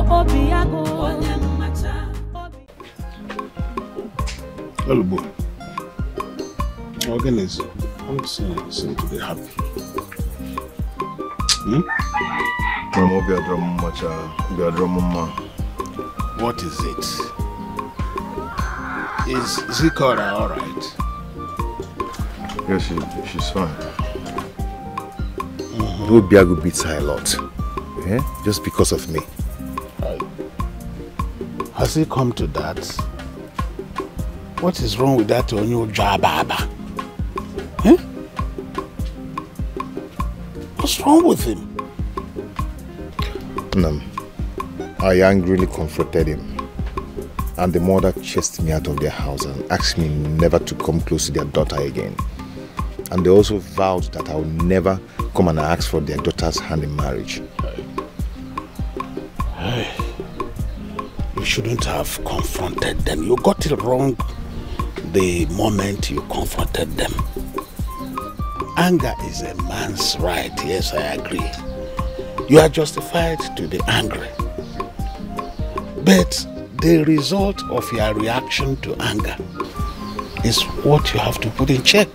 Obiago. Olubo, organize. I'm saying to be happy. What is it? Is Zikora all right? Yes, she's fine. Obiago beats her a lot. Yeah? Just because of me. Has it come to that? What is wrong with that Onyo Jababa? Huh? What's wrong with him? I angrily confronted him, and the mother chased me out of their house and asked me never to come close to their daughter again. And they also vowed that I would never come and ask for their daughter's hand in marriage. You shouldn't have confronted them. You got it wrong the moment you confronted them. Anger is a man's right. Yes, I agree. You are justified to be angry. But the result of your reaction to anger is what you have to put in check.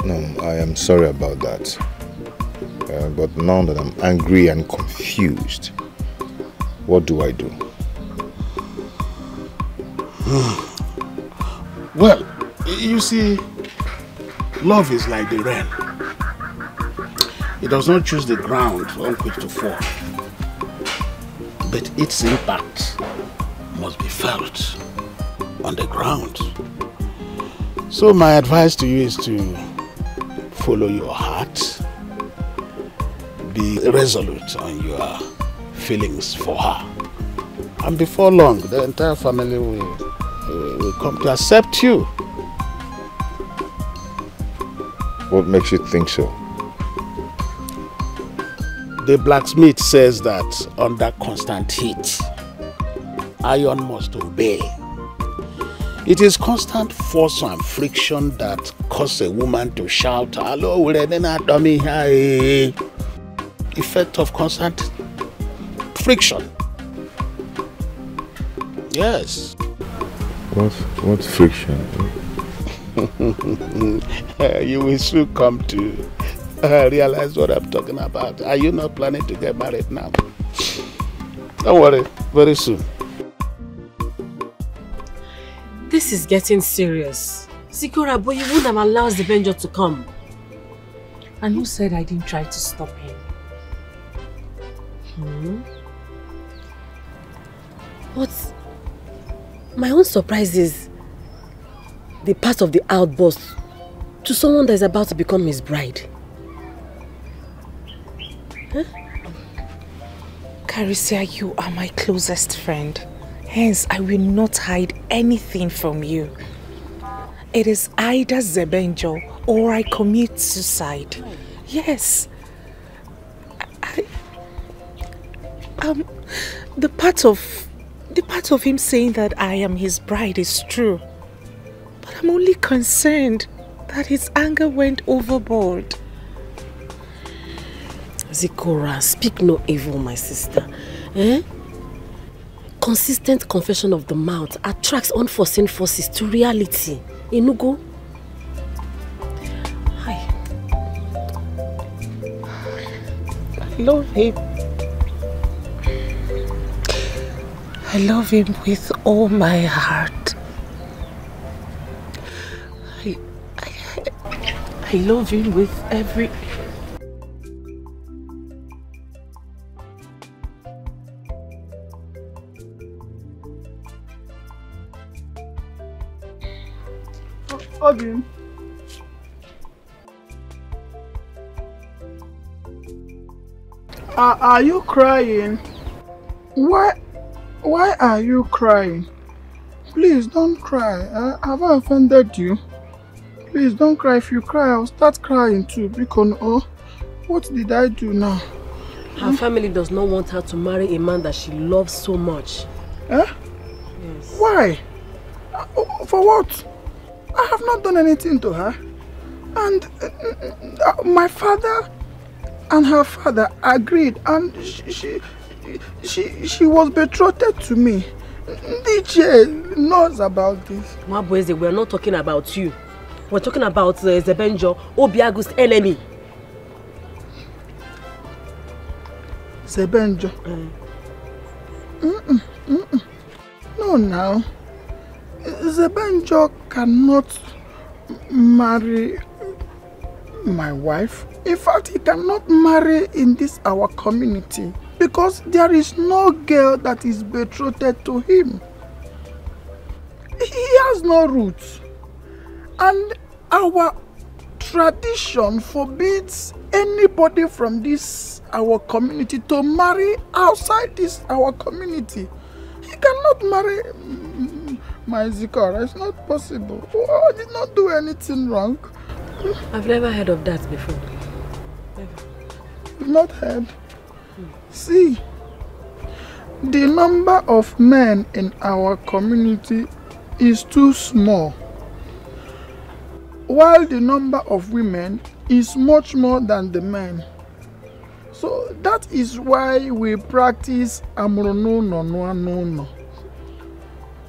No, I am sorry about that. But now that I'm angry and confused, what do I do? Well, you see, love is like the rain. It does not choose the ground on which to fall, but its impact must be felt on the ground. So my advice to you is to follow your heart. be resolute on your feelings for her. And before long, the entire family will come to accept you. What makes you think so? The blacksmith says that under constant heat, iron must obey. It is constant force and friction that cause a woman to shout, "Hello, dummy, hey." Effect of constant friction. Yes. What friction? You will soon come to realize what I'm talking about. Are you not planning to get married now? Don't worry, very soon. This is getting serious. Zikora, but you wouldn't have allowed Zebenjo to come. And who said I didn't try to stop him? But my own surprise is the part of the outburst to someone that is about to become his bride. Huh? Carissa, you are my closest friend. Hence, I will not hide anything from you. It is either Zebenjo or I commit suicide. Yes. The part of him saying that I am his bride is true. But I'm only concerned that his anger went overboard. Zikora, speak no evil, my sister. Eh? Consistent confession of the mouth attracts unforeseen forces to reality. Enugo? Hi. I love him. I love him with all my heart. I love him with every... Ogin. Are you crying? Why are you crying? Please don't cry. Have I offended you? Please don't cry. If you cry, I'll start crying too. Because, what did I do now? Her family does not want her to marry a man that she loves so much. Eh? Yes. Why? For what? I have not done anything to her. And my father and her father agreed, and she was betrothed to me. DJ knows about this. Mabweze, we're not talking about you. We're talking about Zebenjo, Obiagu's enemy. Zebenjo? No, now. Zebenjo cannot marry my wife. In fact, he cannot marry in this our community because there is no girl that is betrothed to him. He has no roots. And our tradition forbids anybody from this our community to marry outside this our community. He cannot marry my Zikora. It's not possible. I did not do anything wrong. I've never heard of that before. Never. You've not heard? See, the number of men in our community is too small, while the number of women is much more than the men. So that is why we practice Amrono no no no no,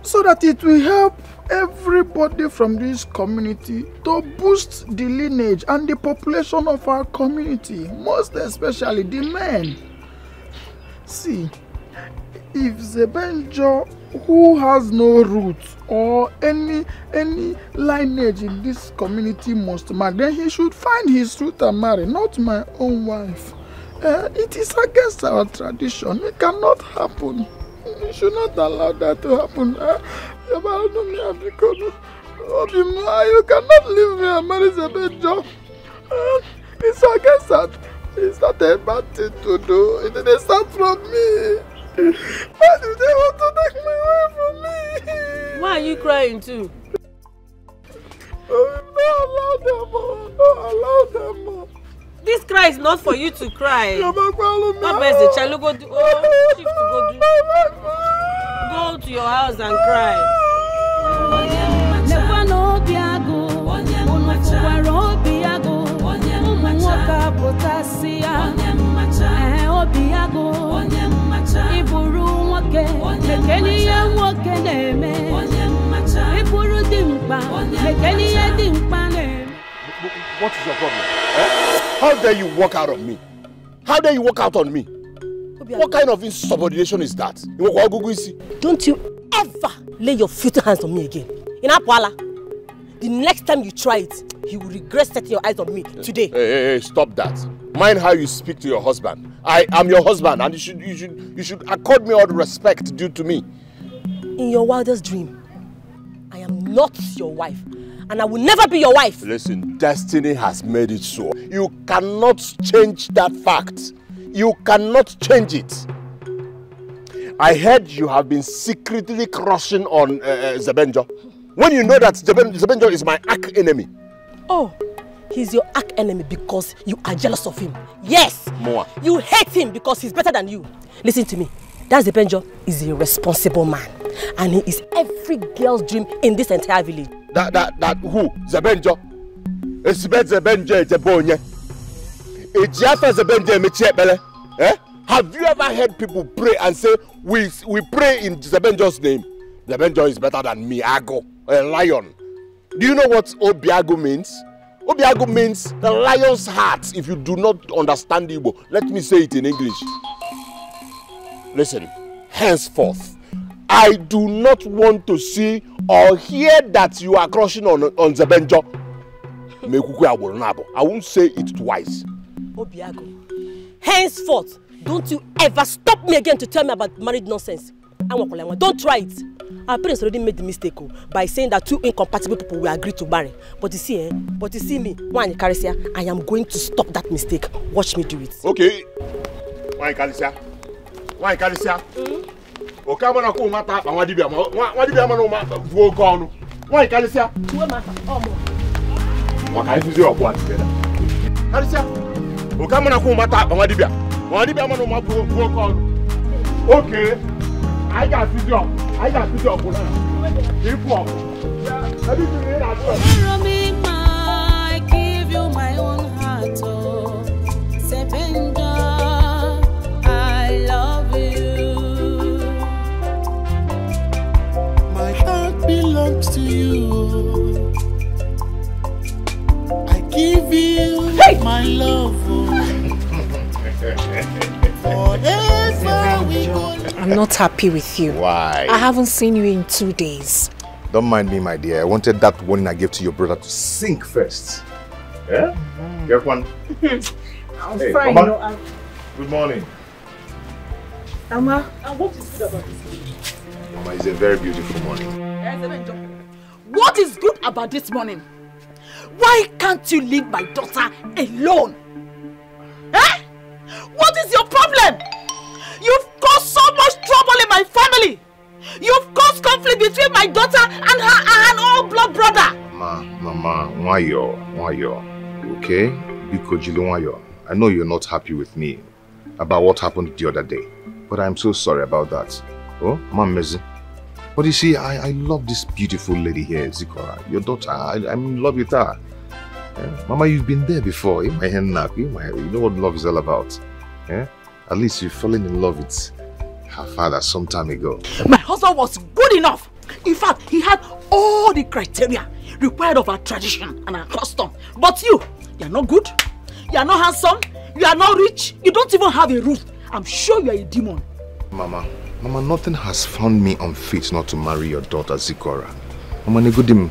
so that it will help everybody from this community to boost the lineage and the population of our community, most especially the men. See, if Zebenjo, who has no roots or any lineage in this community, must marry, then he should find his root and marry, not my own wife. It is against our tradition. It cannot happen. You should not allow that to happen. You cannot leave me and marry Zebenjo. It's against that. It's not a bad thing to do. It didn't start from me. Why do they want to take my wife from me? Why are you crying too? Don't allow them. This cry is not for you to cry. Not best the child go do. Oh, shift to go do. Go to your house and cry. What is your problem? How dare you walk out on me? How dare you walk out on me? What kind of insubordination is that? Don't you ever lay your filthy hands on me again. In Apwala, the next time you try it, you will regret setting your eyes on me today. Hey, stop that. Mind how you speak to your husband. I am your husband, and you should accord me all the respect due to me. In your wildest dream, I am not your wife. And I will never be your wife. Listen, destiny has made it so. You cannot change that fact. You cannot change it. I heard you have been secretly crushing on Zebenjo. When you know that Zebenjo is my arch enemy. Oh, he's your arch enemy because you are jealous of him. Yes. Moa. You hate him because he's better than you. Listen to me. That Zebenjo is a responsible man. And he is every girl's dream in this entire village. That who? Zebenjo? Zebenjo Jebonye. Have you ever heard people pray and say, we pray in Zebenjo's name? Zebenjo is better than me, Ago, a lion. Do you know what Obiago means? Obiago means the lion's heart. If you do not understand Igbo, let me say it in English. Listen, henceforth, I do not want to see or hear that you are crushing on Zebenjo. I won't say it twice. Obiago, henceforth, don't you ever stop me again to tell me about married nonsense. Don't try it. Our parents already made the mistake by saying that two incompatible people will agree to marry. But you see, me, I am going to stop that mistake. Watch me do it. Okay. Why Kalicia? Okay, I'm going to mata awadibia. Awadibia no mata vuo kono. Why Kalicia? What I do your one together. Kalicia. Okay, I'm going to mata awadibia. Awadibia no mata vuo kono. Okay. I got video for that. I give you my own heart, oh, Zebenjo, I love you. My heart belongs to you. I give you my love. Forever we go. I'm not happy with you. Why? I haven't seen you in 2 days. Don't mind me, my dear. I wanted that warning I gave to your brother to sink first. Yeah? Get one. I'm hey, fine. Mama. Good morning. Mama, what is good about this morning? Mama, it's a very beautiful morning. What is good about this morning? Why can't you leave my daughter alone? Eh? What is your problem? You've caused so much trouble in my family. You've caused conflict between my daughter and her old blood brother. Mama, why you? Okay? Because I know you're not happy with me about what happened the other day. But I'm so sorry about that. Oh, Mama Mezi. But you see, I love this beautiful lady here, Zikora. Your daughter, I'm in love with her. Yeah? Mama, you've been there before. You know what love is all about. Yeah? At least you've fallen in love with her father some time ago. My husband was good enough. In fact, he had all the criteria required of our tradition and our custom. But you're not good. You're not handsome. You are not rich. You don't even have a roof. I'm sure you're a demon. Mama, nothing has found me unfit not to marry your daughter, Zikora. Mama, negudim.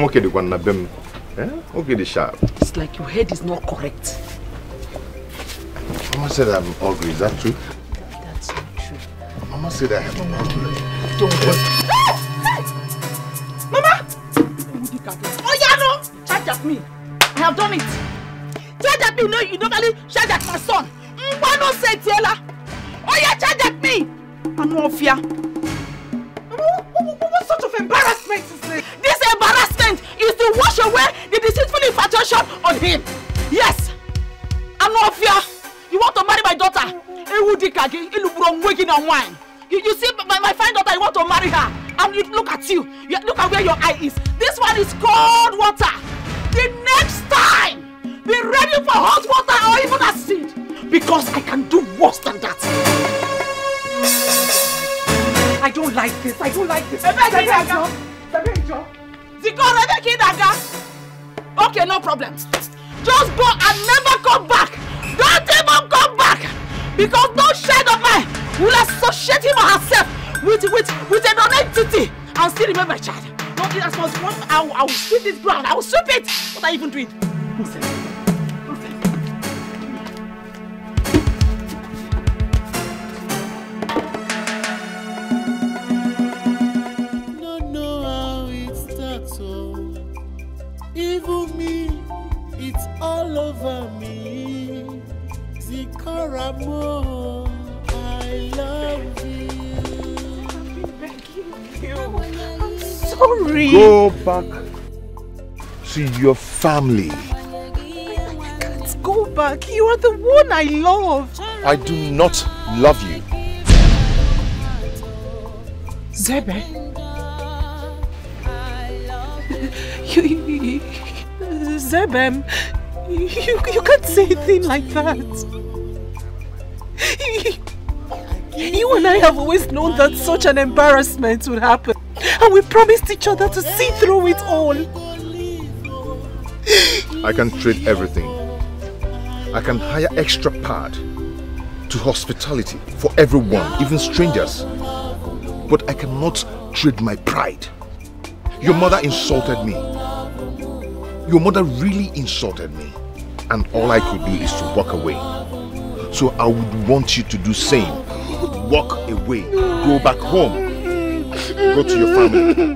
Okay, the one them. Okay, the sharp. It's like your head is not correct. Mama said I'm ugly, is that true? That's not true. Mama said I am ugly. Don't worry. Mama! Oh, yeah, no! Charge at me. I have done it. Charge at me. No, you normally charge at my son. Why not say Tiela? Oh yeah, charge at me. Anofia. What sort of embarrassment is this? This embarrassment is to wash away the deceitful infatuation on him. Yes. Anofia, you want to marry my daughter? You see my fine daughter, you want to marry her. And look at you. Look at where your eye is. This one is cold water. The next time, be ready for hot water or even acid. Because I can do worse than that. I don't like this. I don't like this. Okay, no problem. Just go and never come back. Don't even come back. Because no shade of mine will associate him or herself with a non-entity and still remember my child. Don't do that. I will sweep this ground. I will sweep it. What are you even doing? Don't know how it starts, oh. Even me, it's all over me. Zikaramo, I love you. I'm sorry. Go back to your family. I can't go back. You are the one I love. I do not love you. Zebe. Zebem, you can't say a thing like that. You and I have always known that such an embarrassment would happen. And we promised each other to see through it all. I can trade everything. I can hire extra pad to hospitality for everyone, even strangers. But I cannot trade my pride. Your mother insulted me. Your mother really insulted me. And all I could do is to walk away. So I would want you to do same. Walk away. Go back home. Go to your family.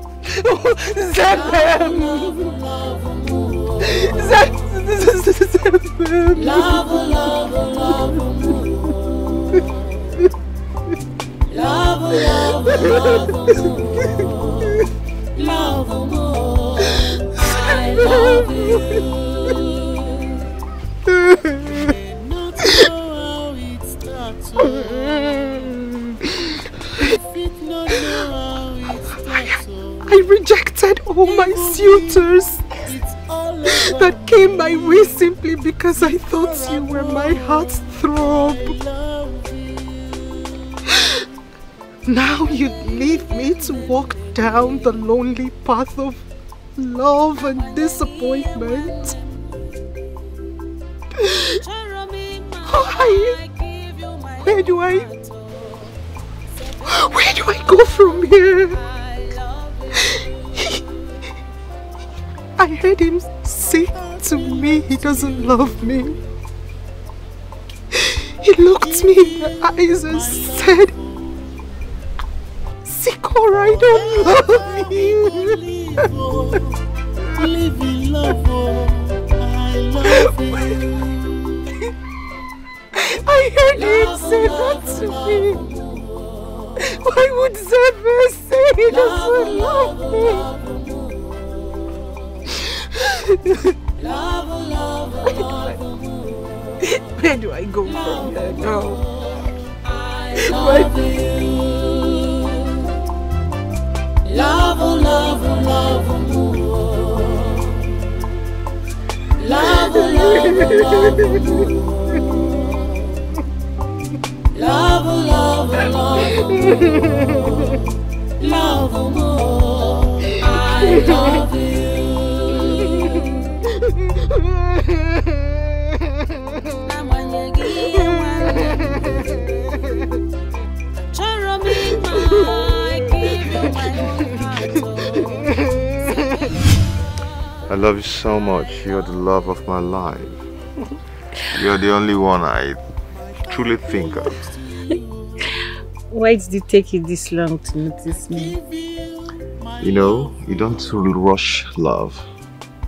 Zebem! Zebem! Love, I love you. Not know how it starts, oh. Not know how it starts, oh. I rejected all my suitors that came my way simply because I thought you were my heart's throb. Now you'd leave me to walk down the lonely path of love and disappointment. Where do I go from here? I heard him say to me he doesn't love me. He looked me in the eyes and said, Sikora, I don't love you. Live in love, oh. I love you. I heard him say that to me. Why would Zebe say he doesn't love me? Where do I go from here now? Love, love, love, love, love, love, love, I love you. I love you so much. You're the love of my life. You're the only one I truly think of. Why did it take you this long to notice me? You know, you don't rush love.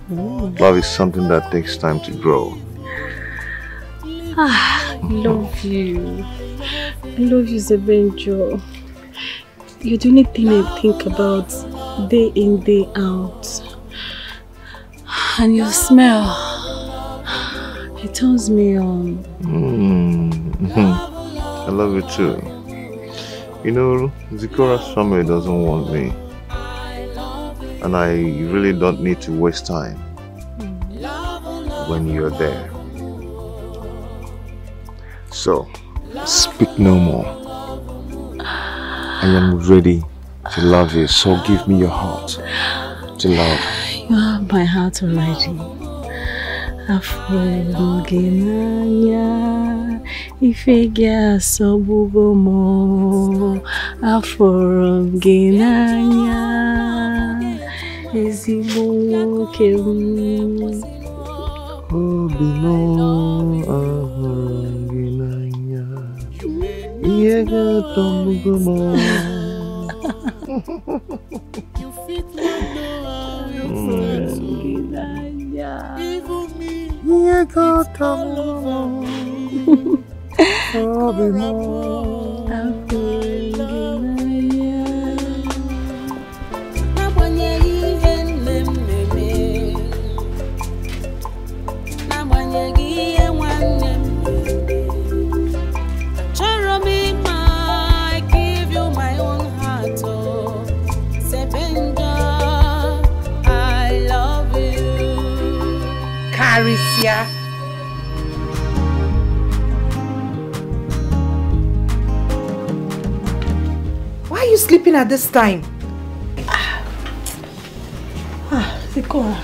Love is something that takes time to grow. I love you. I love you, Zebenjo. You're the only thing I think about day in, day out. And your smell, it turns me on. I love you too. You know, Zikora's family doesn't want me. And I really don't need to waste time when you're there. So, speak no more. I am ready to love you, so give me your heart to love. You have my heart already. Afrogenanya, ifegia sobugomo. Afrogenanya, ezigbo kem. Obino, Afrogenanya, yega tomugomo. You fit Arisia. Why are you sleeping at this time? Zikola.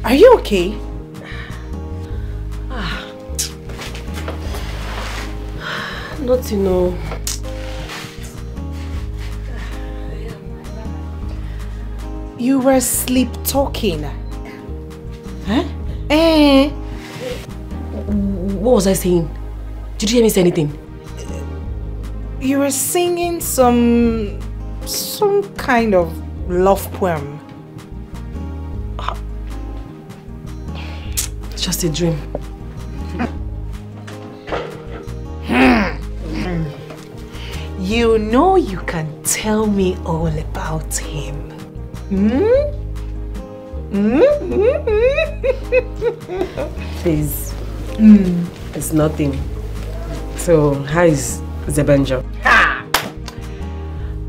Are you okay? Not to know. You were sleep talking. Huh? What was I saying? Did you hear me say anything? You were singing some kind of love poem. It's just a dream. You know you can tell me all about him. Please. It's nothing. So, how is Zebenjo?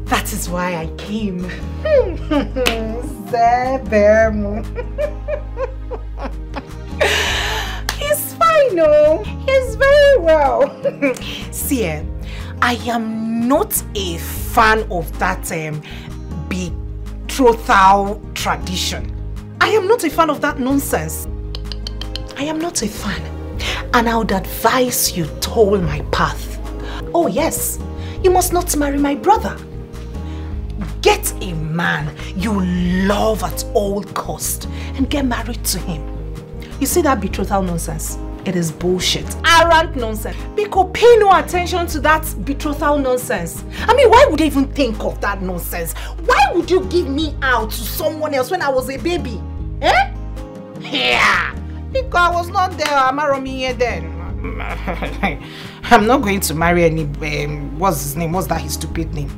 That is why I came. Zebem. He's fine, no? He's very well. See, I am not a fan of that betrothal tradition. I am not a fan of that nonsense. I am not a fan. And I would advise you toll my path. Oh yes, you must not marry my brother. Get a man you love at all cost and get married to him. You see that betrothal nonsense? It is bullshit. Arrant nonsense. Because pay no attention to that betrothal nonsense. I mean, why would you even think of that nonsense? Why would you give me out to someone else when I was a baby? Eh? Yeah. Because I was not there. Amaromi then. I'm not going to marry any, what's his name? What's that his stupid name?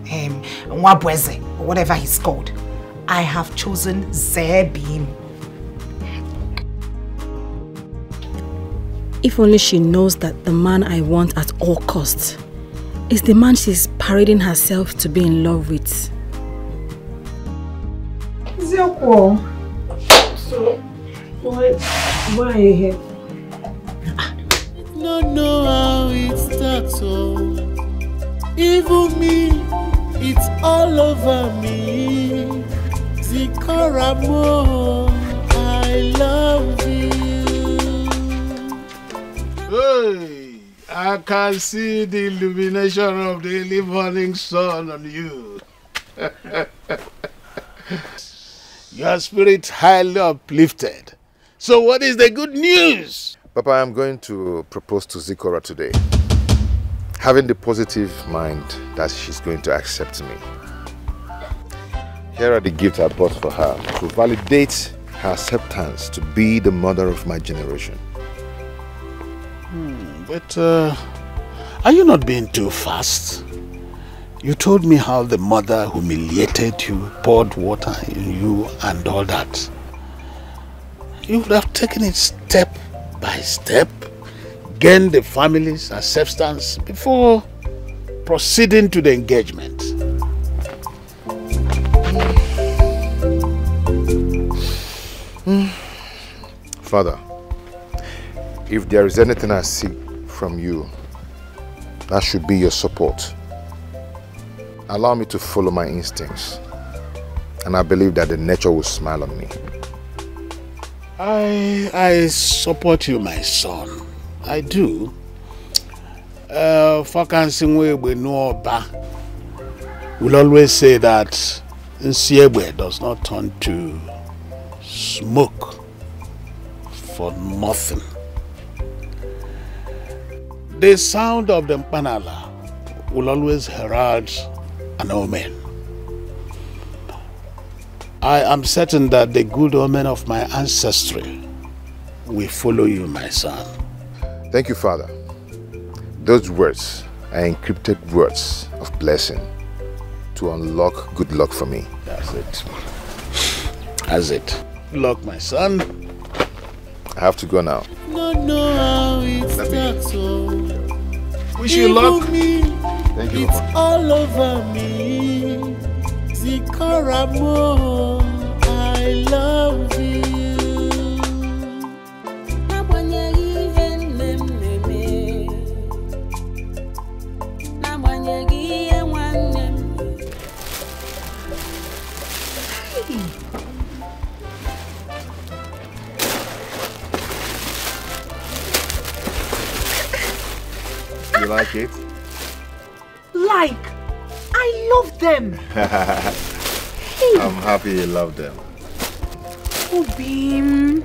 Nwabweze, or whatever he's called. I have chosen Zebim. If only she knows that the man I want at all costs is the man she's parading herself to be in love with. Zeko. So, why are you here? Don't know how it starts, oh. Even me, it's all over me. Zikoramo, I love you. Hey, I can see the illumination of the early morning sun on you. Your spirit highly uplifted. So what is the good news? Papa, I'm going to propose to Zikora today, having the positive mind that she's going to accept me. Here are the gifts I bought for her to validate her acceptance to be the mother of my generation. But are you not being too fast? You told me how the mother humiliated you, poured water in you and all that. You would have taken it step by step, gained the family's acceptance before proceeding to the engagement. Father, if there is anything I seek from you, that should be your support. Allow me to follow my instincts, and I believe that the nature will smile on me. I support you, my son. I do. Fakansingwe Nuoba will always say that Nsiegwe does not turn to smoke for nothing. The sound of the mpanala will always herald an omen. I am certain that the good omen of my ancestry will follow you, my son. Thank you, Father. Those words are encrypted words of blessing to unlock good luck for me. That's it. That's it. Good luck, my son. I have to go now. Don't know how it starts. Wish you luck. Thank you. It's all over me. Zikoramo, I love you. You like it? Like, I love them. I'm happy you love them. Oh, Beam.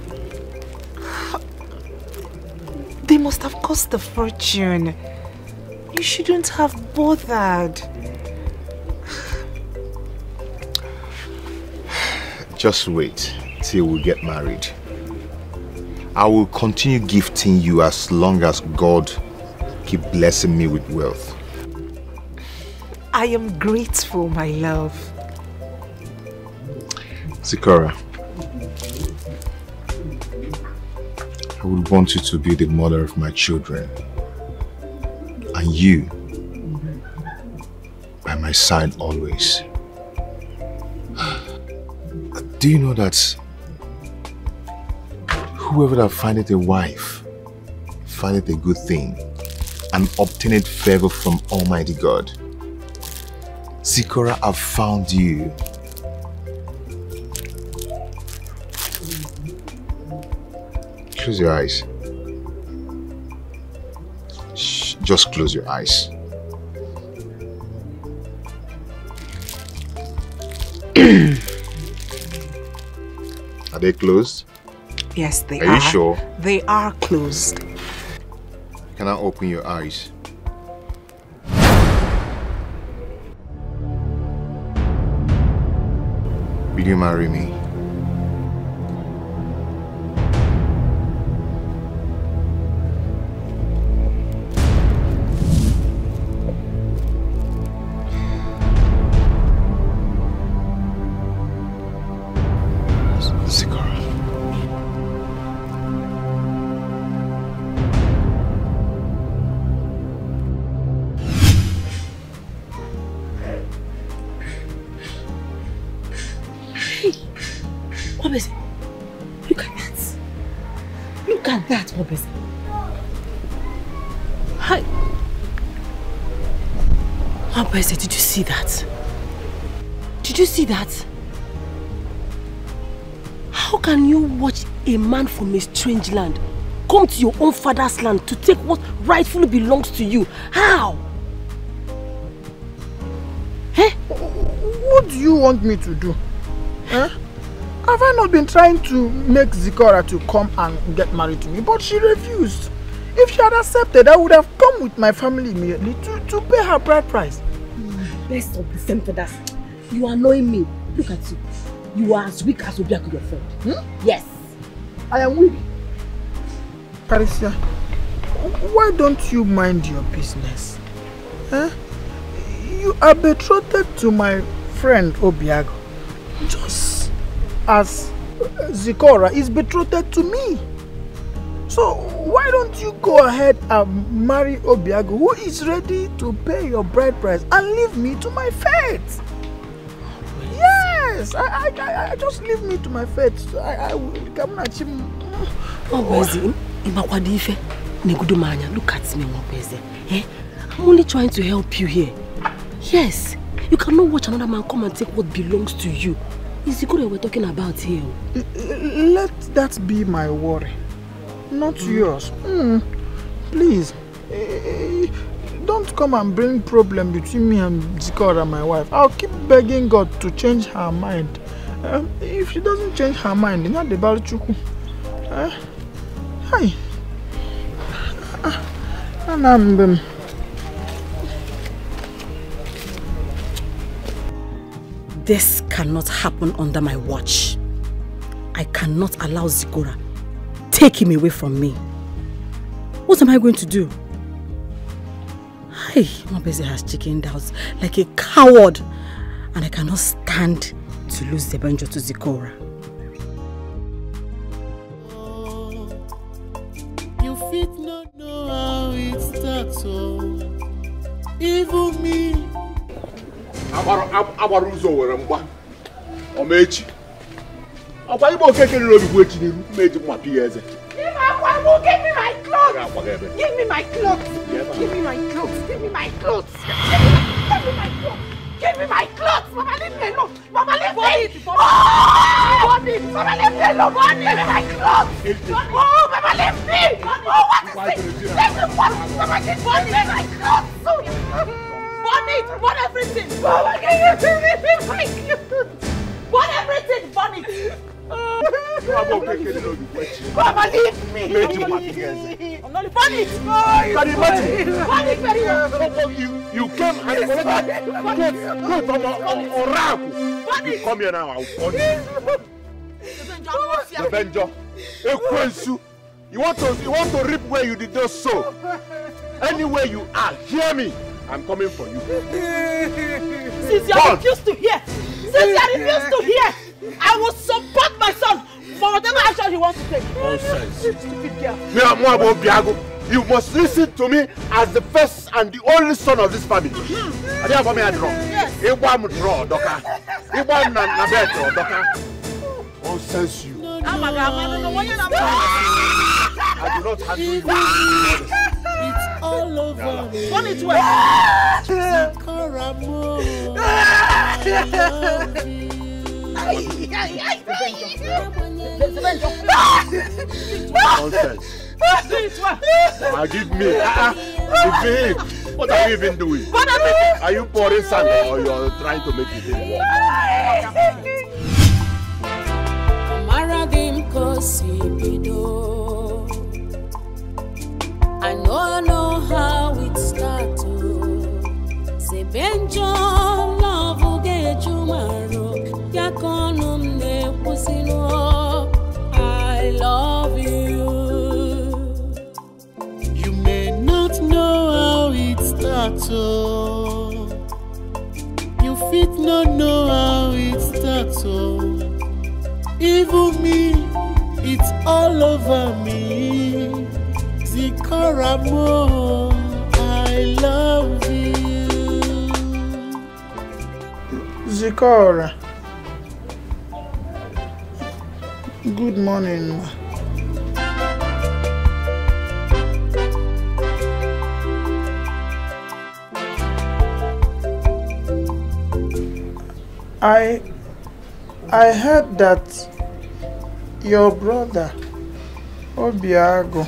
They must have cost a fortune. You shouldn't have bothered. Just wait till we get married. I will continue gifting you as long as God keep blessing me with wealth. I am grateful, my love. Sikora, I would want you to be the mother of my children, and you by my side always. Do you know that whoever that findeth a wife findeth a good thing and obtaineth favor from Almighty God? Sikora, I've found you. Close your eyes. Shh, just close your eyes. Are they closed? Yes, they are. Are you sure? They are closed. Can I open your eyes? Will you marry me? Did you see that? Did you see that? How can you watch a man from a strange land come to your own father's land to take what rightfully belongs to you? How? Eh? What do you want me to do? Eh? Have I not been trying to make Zikora to come and get married to me? But she refused. If she had accepted, I would have come with my family immediately to pay her bride price. Best of the same for that. You annoy me. Look at you. You are as weak as Obiago, your friend. Yes. I am weak. Patricia, why don't you mind your business? Huh? You are betrothed to my friend Obiago, just as Zikora is betrothed to me. So why don't you go ahead and marry Obiago, who is ready to pay your bride price, and leave me to my fate? Yes, I just leave me to my fate. I will come and achieve. Look at me, Mwabezi. I'm only trying to help you here. Yes, you cannot watch another man come and take what belongs to you. Is the good we're talking about here? Let that be my worry, not yours. Please, don't come and bring problem between me and Zikora, my wife. I'll keep begging God to change her mind. If she doesn't change her mind, not the Balchuku. Hi. This cannot happen under my watch. I cannot allow Zikora take him away from me. What am I going to do? Hey, Mwabezi has chickened out like a coward, and I cannot stand to lose Zebenjo to Zikora. You fit not know how it starts, even me. Abaruzo were mgba. Omechi. Akwa ibo okeke ni obi gwe chiniru meji mwa piyeze. Give me my clothes! Give me my clothes! Give me my clothes! Give me my clothes! Give me my clothes! Give me my clothes! Mama, leave me alone! Mama, leave me! Oh! Mama, leave me alone! Give me my clothes! Oh, Mama, leave me! Oh, what is this? Leave me! Mama, give me my clothes! Burn it! Burn everything! Mama, give me my clothes! Burn everything! Burn it! Mama, leave me! I'm not burn it! Burn it very well! You came and collected from Oraku. Come here now, I'll burn you. Zebenjo, Ekwensu, you want to reap where you did not sow. Anywhere you are, hear me. I'm coming for you. Since you refuse to hear, I will support my son for whatever action he wants to take. Nonsense. Stupid girl. You must listen to me as the first and the only son of this family. I don't want me to draw. Yes. Nonsense you. I do not handle you. It's all over me. Burn it well. Nonsense. Give me. What are you even doing? Are you pouring sand or you're trying to make it work? I know how it starts. Zebenjo love get you maro. Yakonum ne pusino. I love you. You may not know how it starts. You fit not know how it starts. Even me, it's all over me. Zikora mo, I love you. Zikora, good morning. I heard that your brother Obiago,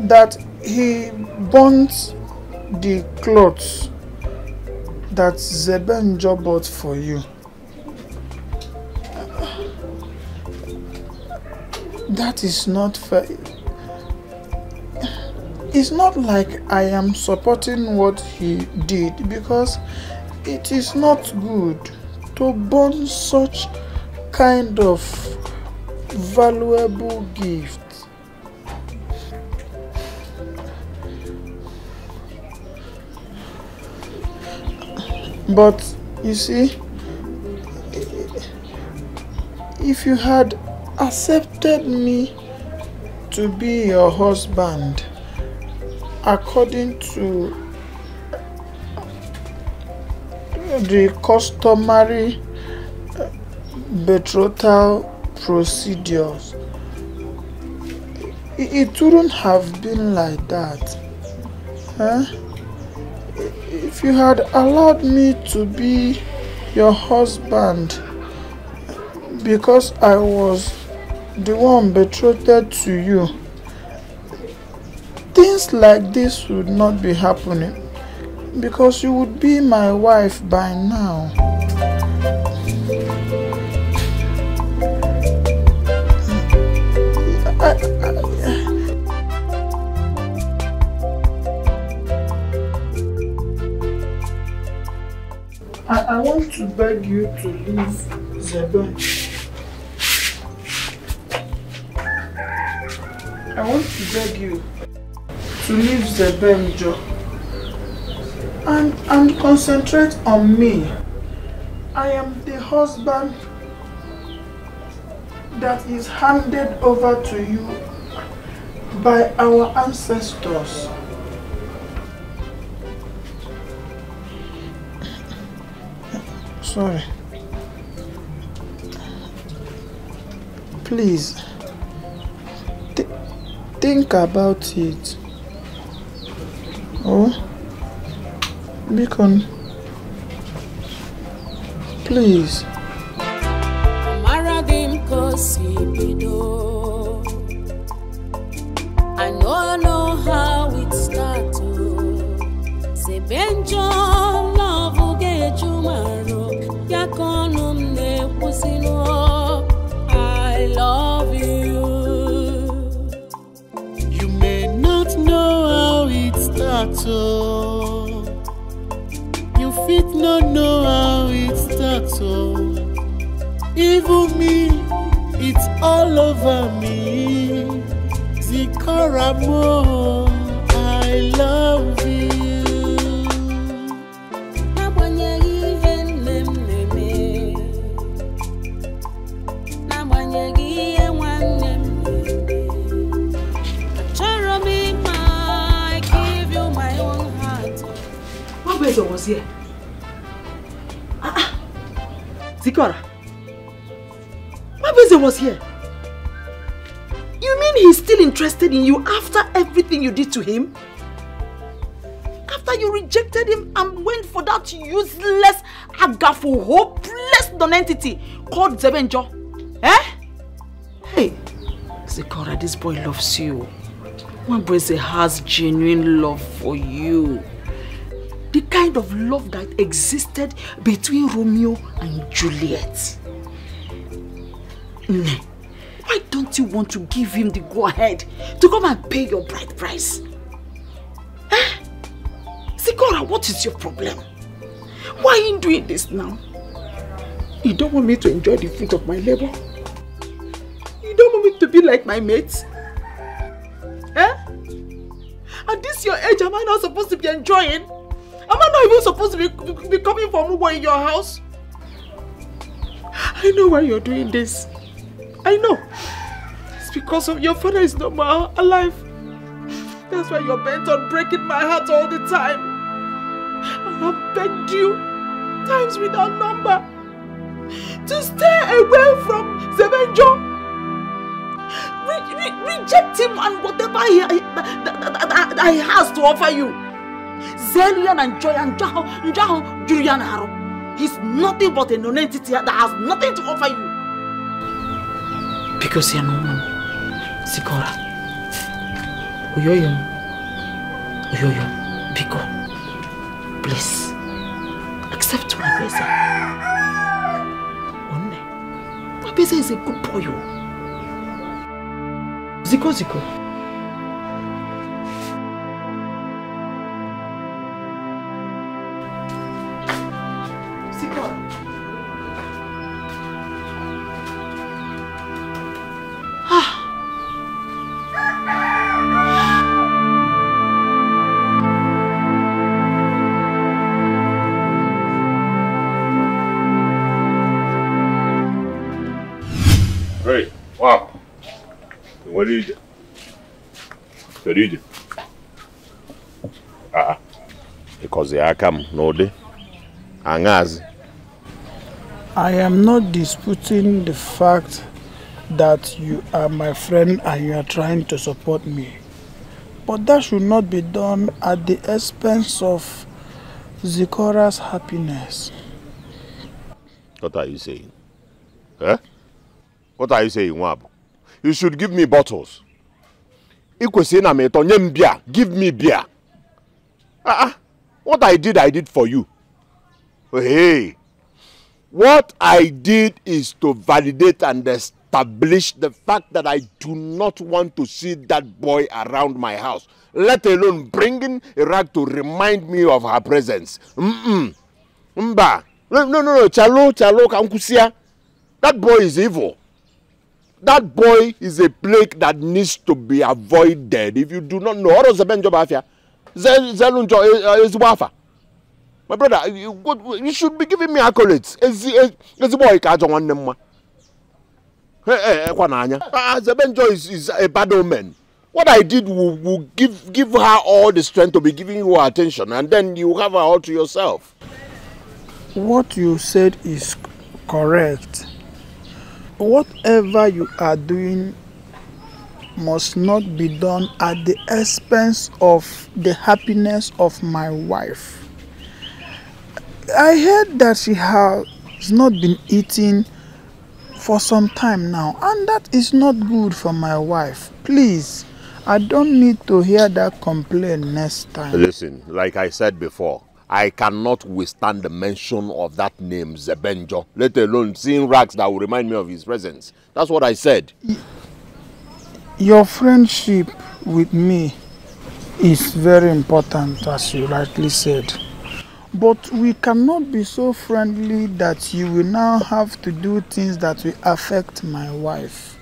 that he burnt the clothes that Zebenjo bought for you. That is not fair. It's not like I am supporting what he did, because it is not good to burn such kind of valuable gift. But you see, if you had accepted me to be your husband according to the customary betrothal procedures, it wouldn't have been like that. Huh? If you had allowed me to be your husband because I was the one betrothed to you, things like this would not be happening because you would be my wife by now. I want to beg you to leave Zeben. I want to beg you to leave Zebenjo and concentrate on me. I am the husband that is handed over to you by our ancestors. Sorry. Please, think about it. Oh, Beacon, please. I know how it starts. Sebenjo love get you maro. Yakonum ne pusino. I love you. You may not know how it starts. You fit not know how it starts. Even me, it's all over me. Zikaramo, I love you. Was here. Zikora, my Beze was here. You mean he's still interested in you after everything you did to him? After you rejected him and went for that useless, agafu, hopeless nonentity called Zebenjo? Eh? Hey, Zikora, this boy loves you. My Beze has genuine love for you. The kind of love that existed between Romeo and Juliet. Why don't you want to give him the go-ahead to come and pay your bride price? Eh? Sikora, what is your problem? Why are you doing this now? You don't want me to enjoy the fruit of my labor? You don't want me to be like my mates? Eh? At this your age, am I not supposed to be enjoying? Am I not even supposed to be coming for Mubo in your house? I know why you're doing this. I know. It's because of your father is no more alive. That's why you're bent on breaking my heart all the time. I have begged you, times without number, to stay away from Zebenjo. Reject him and whatever he has to offer you. Zelian and Joy and Njaho Julian Haro. He's nothing but a non-entity that has nothing to offer you. Because you're no one. Sikora. Uyoyo, Biko. Please. Accept my Beze. One. My Beze is a good boy. Ziko. Wow. What did you do? What did you do? Because I come no day. Angaz. I am not disputing the fact that you are my friend and you are trying to support me. But that should not be done at the expense of Zikora's happiness. What are you saying? Eh? What are you saying, Wab? You should give me bottles. Give me beer. What I did for you. Hey. What I did is to validate and establish the fact that I do not want to see that boy around my house. Let alone bringing a rag to remind me of her presence. No, Chalo, Kankusia. That boy is evil. That boy is a plague that needs to be avoided. If you do not know, what is the Benjo Bafia? Zelunjo is Wafa. My brother, you should be giving me accolades. Is the boy can't want them? Zebenjo is a bad omen. What I did will give her all the strength to be giving you attention, and then you have her all to yourself. What you said is correct. Whatever you are doing must not be done at the expense of the happiness of my wife. I heard that she has not been eating for some time now, and that is not good for my wife. Please, I don't need to hear that complaint next time. Listen, like I said before, I cannot withstand the mention of that name, Zebenjo, let alone seeing rags that will remind me of his presence. That's what I said. Your friendship with me is very important, as you rightly said. But we cannot be so friendly that you will now have to do things that will affect my wife.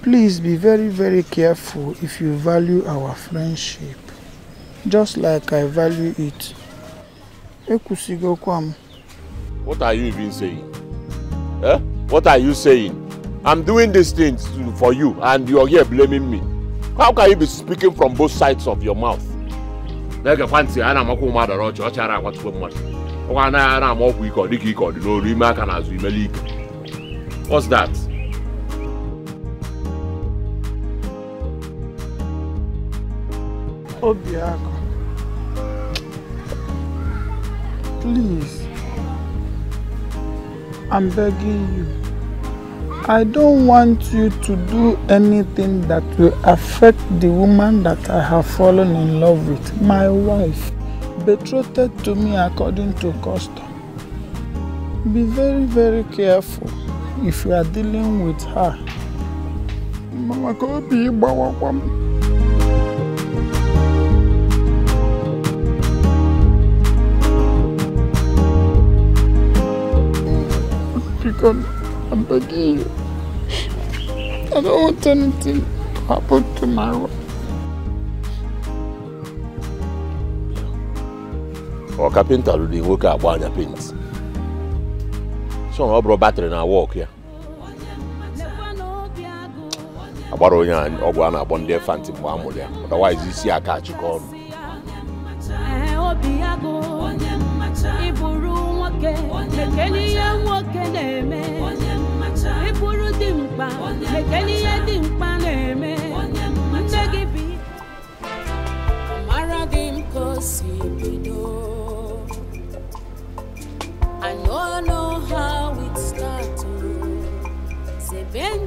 Please be very, very careful if you value our friendship, just like I value it. What are you even saying? Eh? What are you saying? I'm doing these things for you and you're here blaming me. How can you be speaking from both sides of your mouth? What's that? Obiako, please, I'm begging you. I don't want you to do anything that will affect the woman that I have fallen in love with, my wife, betrothed to me according to custom. Be very, very careful if you are dealing with her. Mama, could be because I'm begging you. I don't want anything to happen to my wife. Or carpenter will work at one paint. So I brought battery and I walk here. I borrow you and Ogwana upon their fancy Mamulia. Otherwise, you see a catch you call. I know how it started.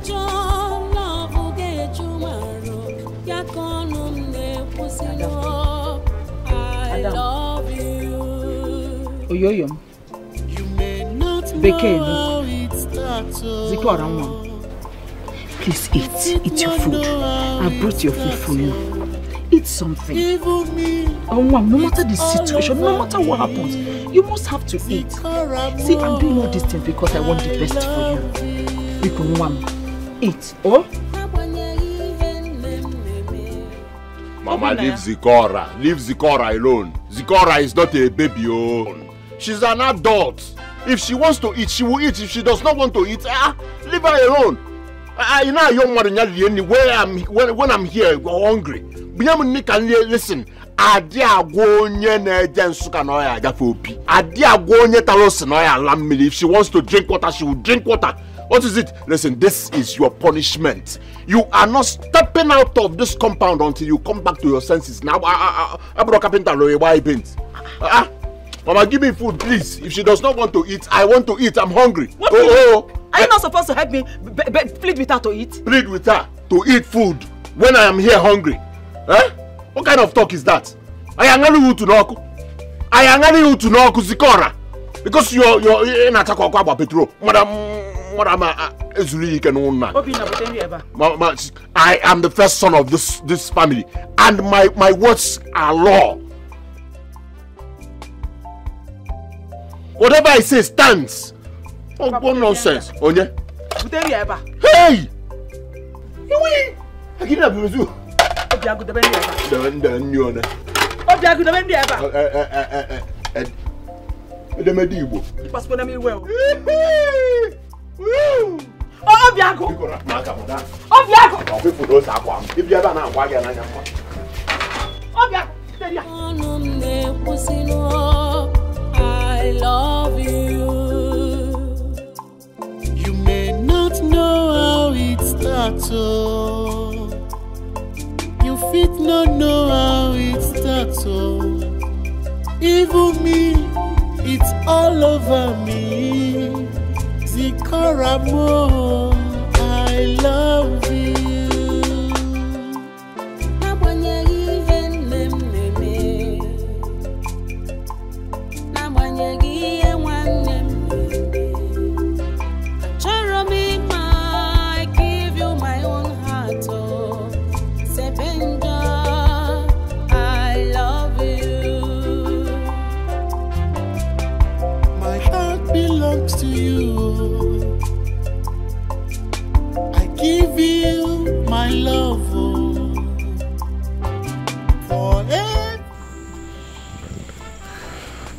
Love will get you I love you. Oyoyom. Beke no. Ziko around one. Please eat your food. I brought your food for you. Eat something. Oh, no matter the situation, no matter what happens, you must have to eat. See, I'm doing all these things because I want the best for you. Because eat. Oh? Mama, leave Zikora. Leave Zikora alone. Zikora is not a baby. Oh. She's an adult. If she wants to eat, she will eat. If she does not want to eat, leave her alone. You know, young man, when I'm here hungry. Listen. Adia gonye na jensuka no ya gafopi. Adia gonye talos no ya lamili. If she wants to drink water, she will drink water. What is it? Listen, this is your punishment. You are not stepping out of this compound until you come back to your senses. Now, I broke up in the why paint. Mama, give me food, please. If she does not want to eat, I want to eat. I'm hungry. What are you not supposed to help me plead with her to eat? Plead with her to eat food when I am here hungry. Eh? What kind of talk is that? I am going to know. I am going to know Zikora. Because you're in attack of Petro. Madam, I am the first son of this family, and my words are law. Whatever I say stands. Oh, what nonsense. Onye? Hey! I give you I love you. You may not know how it starts, oh. You fit not know how it starts, oh. Even me, it's all over me. Zikora mo, I love you. To you, I give you my love forever.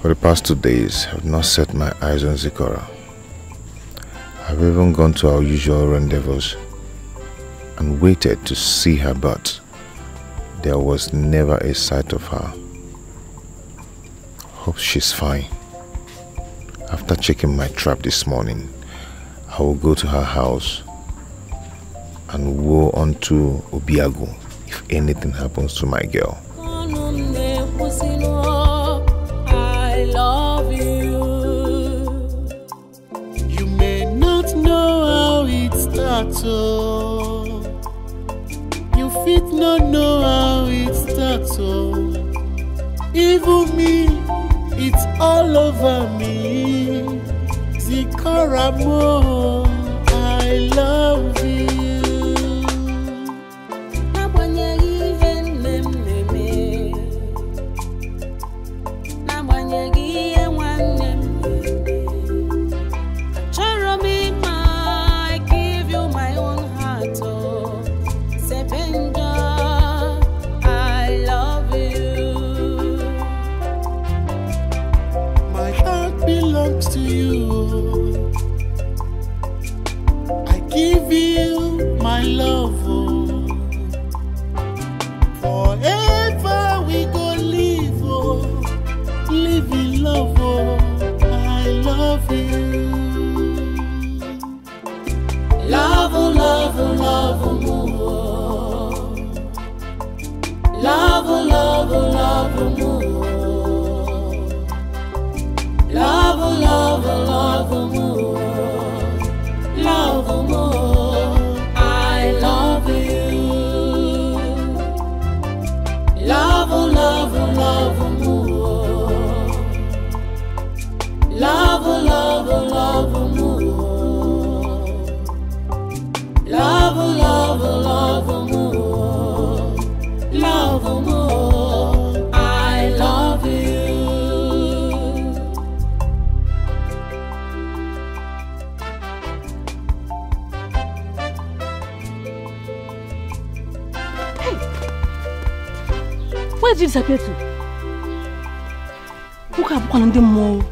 For the past 2 days, I've not set my eyes on Zikora. I've even gone to our usual rendezvous and waited to see her, but there was never a sight of her. Hope she's fine. After checking my trap this morning, I will go to her house and woe unto Obiago if anything happens to my girl. I love you. You may not know how it starts, oh. You fit not know how it starts, oh. Even me, it's all over me. Zikora mo, I love you. I give you my own heart, oh. Sebenja, I love you. My heart belongs to you. I give you my love, oh. Forever we go live, oh. Live in love, oh. I love you. Love, love, love, more. Love, love, love, more. Love, love, love, more. Love, more. I love you. Love, love, love, more. Love, love, love, more. Love, love, love, more. Love, more. I love you. Where did you disappear to? Who can call them more?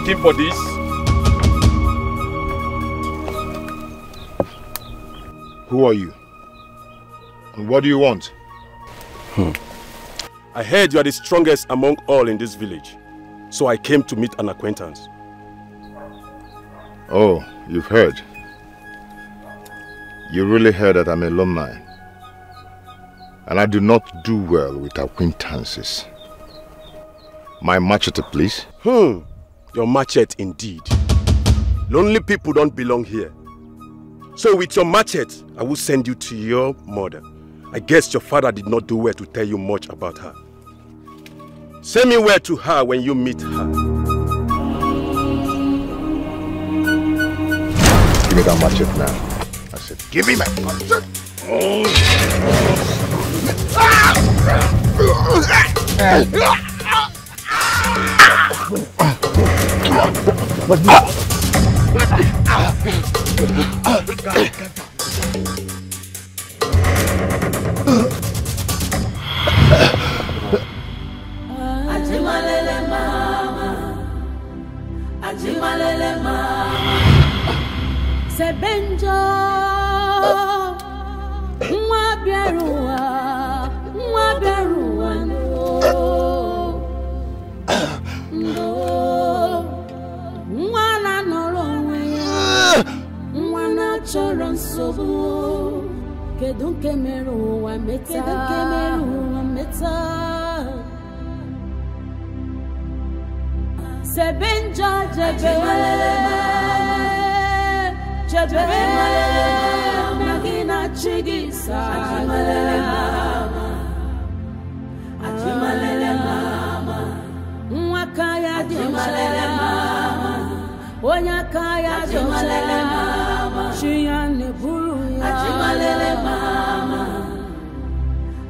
asking for this? Who are you? And what do you want? I heard you are the strongest among all in this village. So I came to meet an acquaintance. Oh, you've heard. You really heard that I'm a lone man. And I do not do well with acquaintances. My machete, please. Your machete indeed. Lonely people don't belong here. So with your machete, I will send you to your mother. I guess your father did not do well to tell you much about her. Send me word to her when you meet her. Give me that machete now. I said, give me my machete. Ajimalele mama, Ajimalele mama, Sebenjo, Mwabiarua, no, Mwana norowe, Mwana choron sobu, Kedunke meru wa meta, Sebenja jebe Nagina chigisa Ajimalele mama Mwakaya Ajimalele mama Onyakaya Ajimalele mama Shiyane buruya Ajimalele mama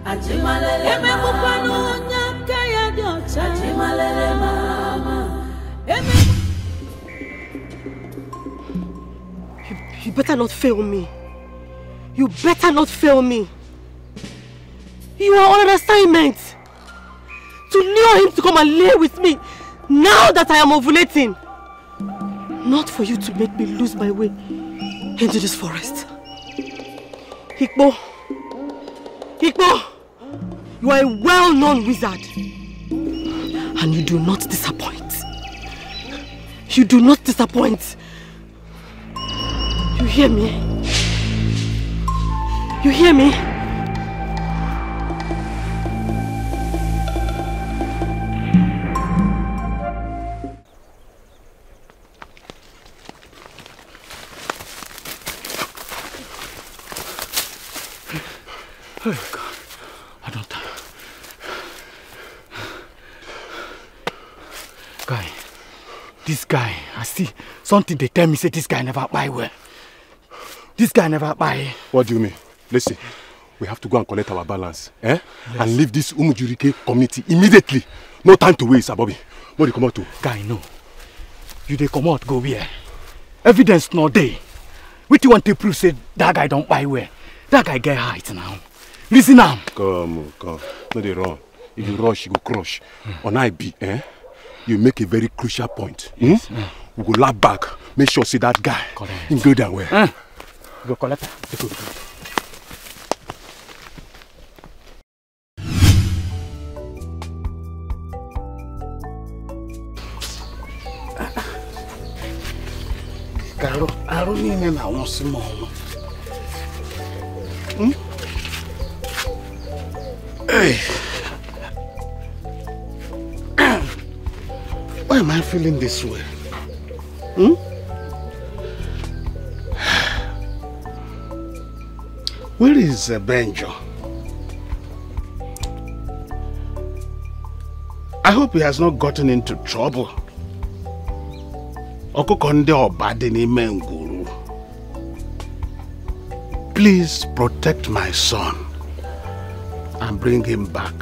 Ajimalele mama Eme mupanu Onyakaya Diocha Ajimalele mama You better not fail me. You better not fail me. You are on an assignment to lure him to come and lay with me now that I am ovulating. Not for you to make me lose my way into this forest. Hikbo, you are a well-known wizard. And you do not disappoint. You do not disappoint. You hear me? You hear me? Oh God, I don't. Guy, this guy, I see something they tell me say this guy never buy well. This guy never buy. What do you mean? Listen, we have to go and collect our balance, Yes. And leave this Umujurike community immediately. No time to waste, Bobby. What do you come out to? Guy, no. You they come out, go where? Evidence no day. What you want to prove say that guy don't buy well? That guy get height now. Listen now. Come. No, they run. If you rush, you go crush. On IB, you make a very crucial point. Yes. We go lap back. Make sure see that guy. Correct. In good and well. Go collect her. I don't even know what's the moment. Hey. Why am I feeling this way? Where is Benjo? I hope he has not gotten into trouble. Please protect my son and bring him back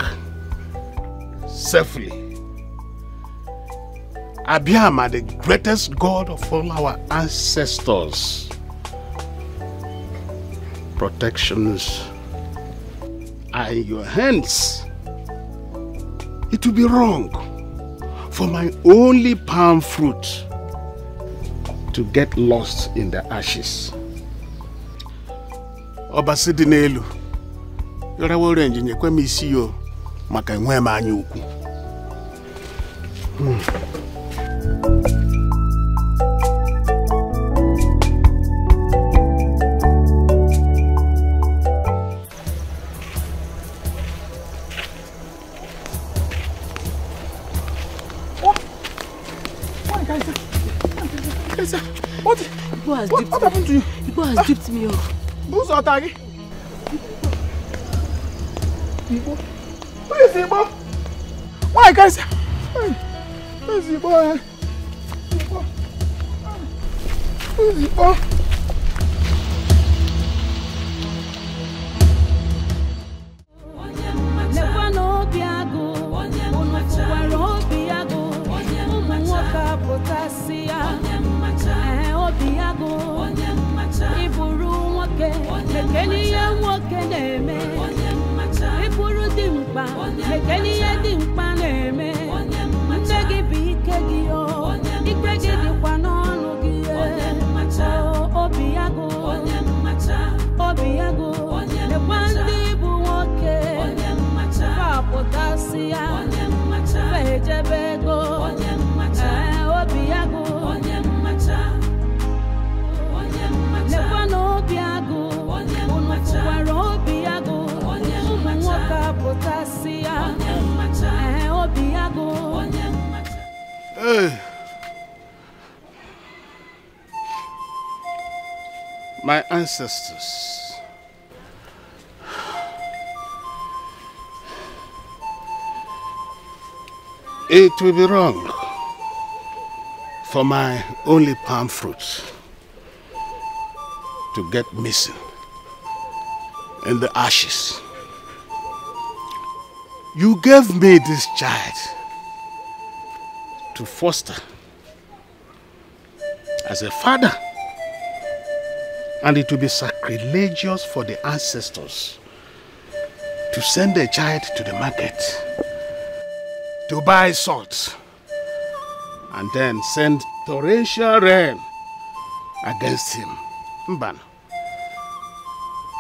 safely. Abiyama, the greatest God of all our ancestors. Protections are in your hands. It would be wrong for my only palm fruit to get lost in the ashes. Obasidi n'elu. Yora wo range nyekwa mi isi yo maka enwe m anya ukwu. What happened to you? Igbo has dipped me off. Who's Otagi? Igbo? Who is Igbo? Why, guys? Where's Igbo? Who's Igbo? My ancestors. It will be wrong for my only palm fruit to get missing in the ashes. You gave me this child to foster as a father, and it will be sacrilegious for the ancestors to send a child to the market to buy salt and then send torrential rain against him. Mban.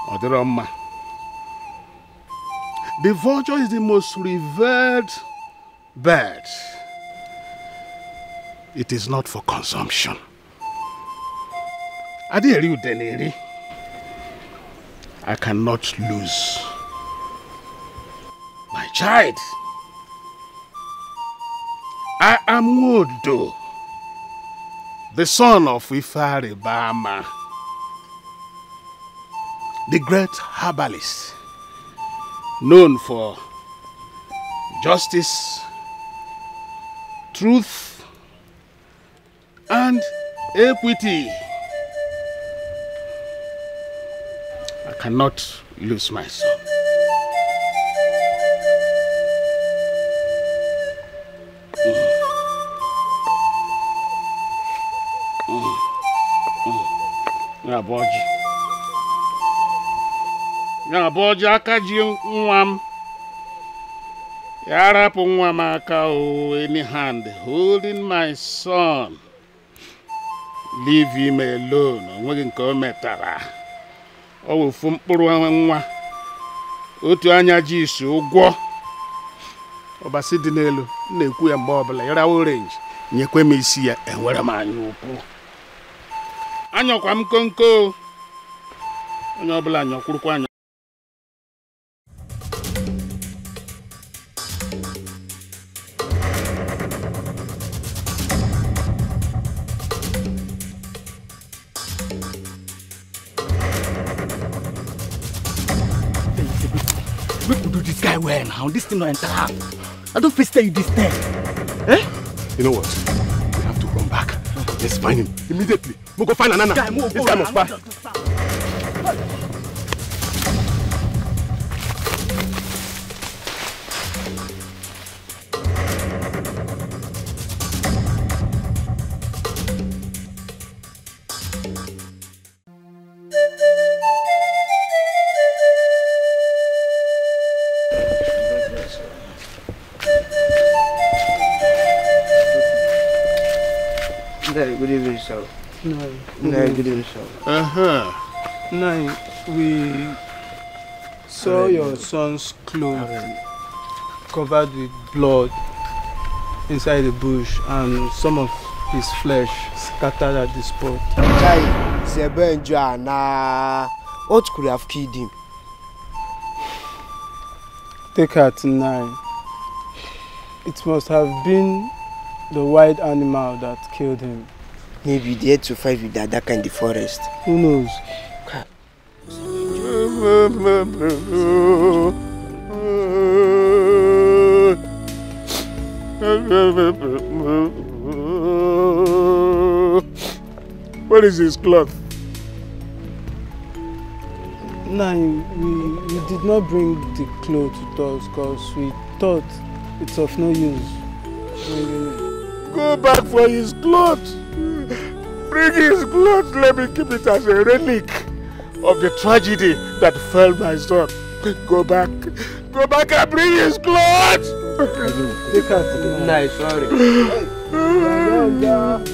Odiroma. The vulture is the most revered bird. It is not for consumption. I cannot lose my child. I am Wodo, the son of Ifare Bama, the great herbalist, known for justice, truth, and equity. I cannot lose my son. Nyaboji akaji nwam. Yarapu nwam aka o any hand holding my son. Leave him alone. Onwegi nke o metara. O will fu mkpụrụ nwa. Otu anya ji isi ụgwọ. Obasi dị n'elu na-ekwu ya mgbe ọbụla yara orange nyekwe m isi ya enwere m anya ukwu. Anyọkwa m konko. Onye ọbụla anyọkwurukwa anya. We could do this guy well now. This thing not enter. I don't face tell you this thing. Eh? You know what? We have to run back. Let's find him immediately. We'll go find Anana. This guy must pass. yourself. No, good yourself. No, we saw your son's clothes covered with blood inside the bush, and some of his flesh scattered at the spot. Chai, Zebenjo, what could have killed him? Take her to 9. It must have been the wild animal that killed him. Maybe they had to fight with the Adaka in the forest. Who knows? Where is his cloth? No, we did not bring the clothes with us because we thought it's of no use. Go back for his clothes. Bring his clothes. Let me keep it as a relic of the tragedy that fell my son. Go back. Go back and bring his clothes. Take her. Nice, sorry. Go back.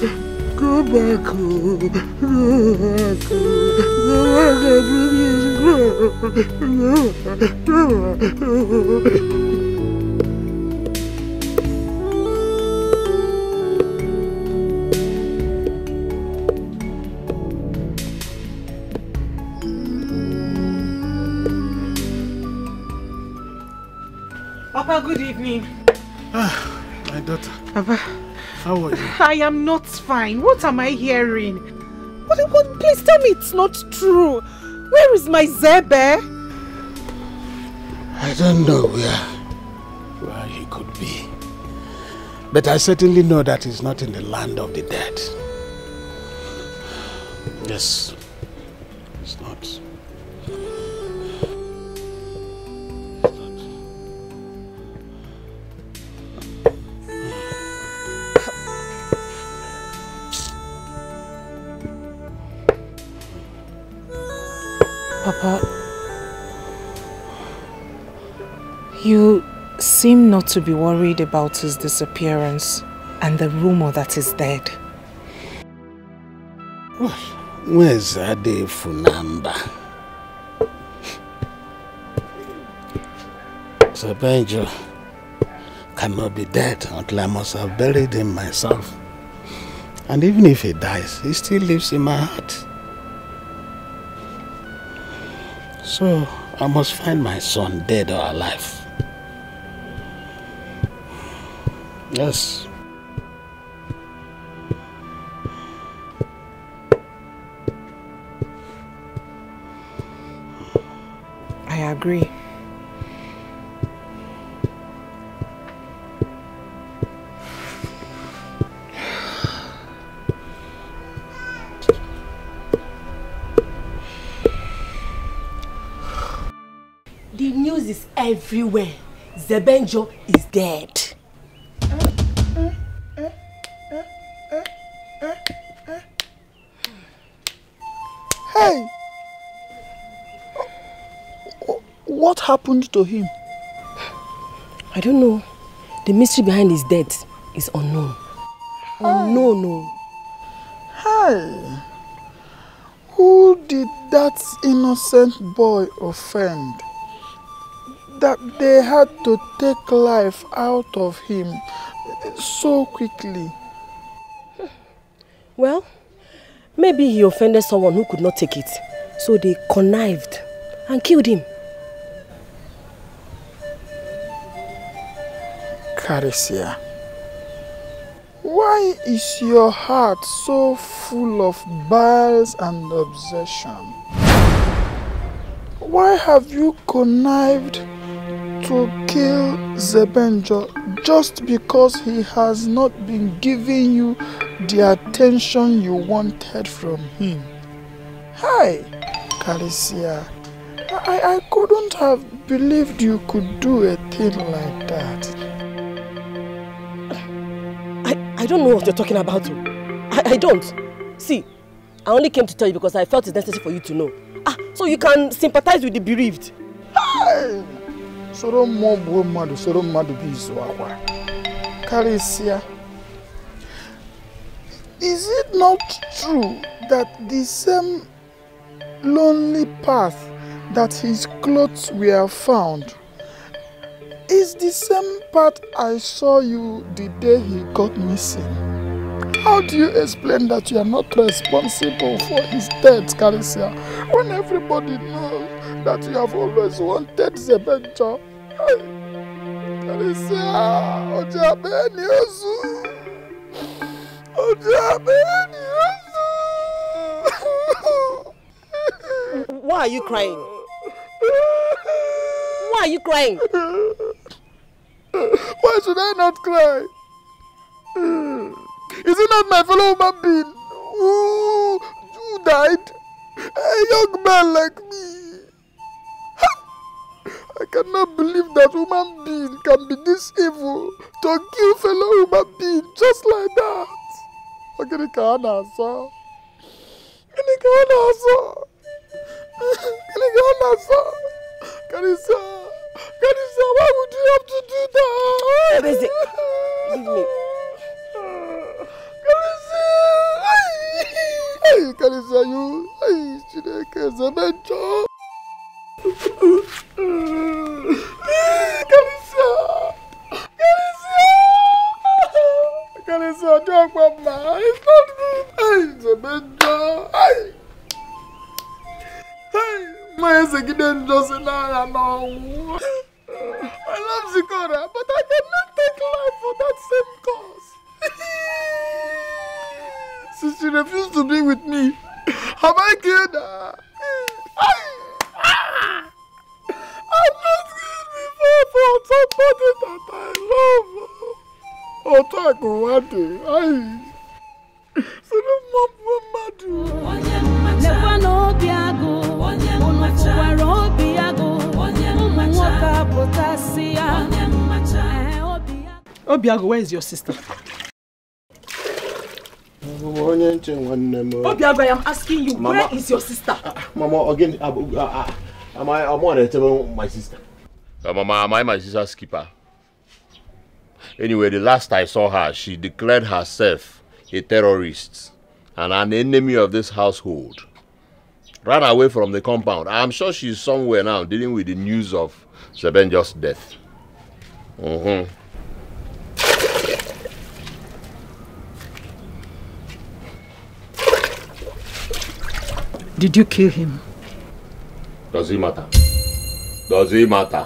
Go back. Go back and bring his clothes. Papa, good evening. My daughter. Papa. How are you? I am not fine. What am I hearing? What, please tell me it's not true. Where is my Zebe? I don't know where he could be. But I certainly know that he's not in the land of the dead. Yes. It's not. Papa, you seem not to be worried about his disappearance and the rumor that he's dead. Well, where's Ade Funamba? Zebenjo cannot be dead until I must have buried him myself. And even if he dies, he still lives in my heart. So, I must find my son dead or alive. Yes. I agree. The news is everywhere. Zebenjo is dead. Hey! What happened to him? I don't know. The mystery behind his death is unknown. Unknown, no. Hey! Who did that innocent boy offend? That they had to take life out of him so quickly. Well, maybe he offended someone who could not take it. So they connived and killed him. Caricia, why is your heart so full of biles and obsession? Why have you connived to kill Zebenjo just because he has not been giving you the attention you wanted from him? Hi, Caricia. I couldn't have believed you could do a thing like that. I don't know what you're talking about. I don't. See, I only came to tell you because I felt it's necessary for you to know. So you can sympathize with the bereaved. Hey! Soro mobu madu, soro madu bizu akwa. Caricia, is it not true that the same lonely path that his clothes were found is the same path I saw you the day he got missing? How do you explain that you are not responsible for his death, Karisia, when everybody knows that you have always wanted Zebenjo? Karisia, Ojabeni Ozu. Why are you crying? Why are you crying? Why should I not cry? Is it not my fellow human being who died? A young man like me. I cannot believe that human being can be this evil to kill fellow human being just like that. Karisa, why would you have to do that? Leave me. Karisa, you. Chineke, Zebenjo. Karisa, don't come back. It's not good. Zebenjo. My second just in I know. I love Zikora, but I cannot take life for that same cause. Since she refused to be with me, have I killed her? I'm not killed before for somebody that I love. Oh, talk one day. So the mom will mad you. Obiago, where is your sister? Obiago, I am asking you, Mama, where is your sister? Mama, again, am I to tell my sister? Mama, am I my sister's keeper? Anyway, the last I saw her, she declared herself a terrorist and an enemy of this household. Ran away from the compound. I'm sure she's somewhere now dealing with the news of Zebenjo's death. Did you kill him? Does it matter? Does it matter?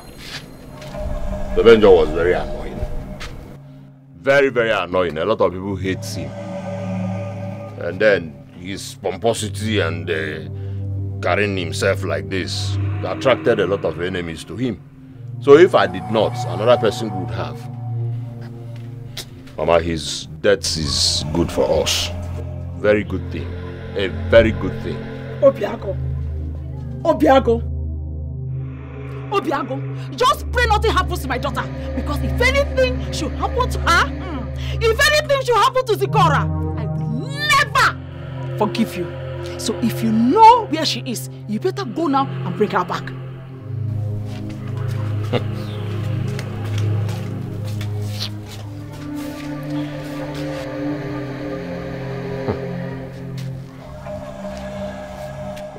Zebenjo was very annoying. Very, very annoying. A lot of people hate him. And then his pomposity and carrying himself like this attracted a lot of enemies to him. So if I did not, another person would have. Mama, his death is good for us. Very good thing. A very good thing. Obiago. Obiago. Obiago. Just pray nothing happens to my daughter. Because if anything should happen to her, if anything should happen to Zikora, I will never forgive you. So if you know where she is, you better go now and bring her back.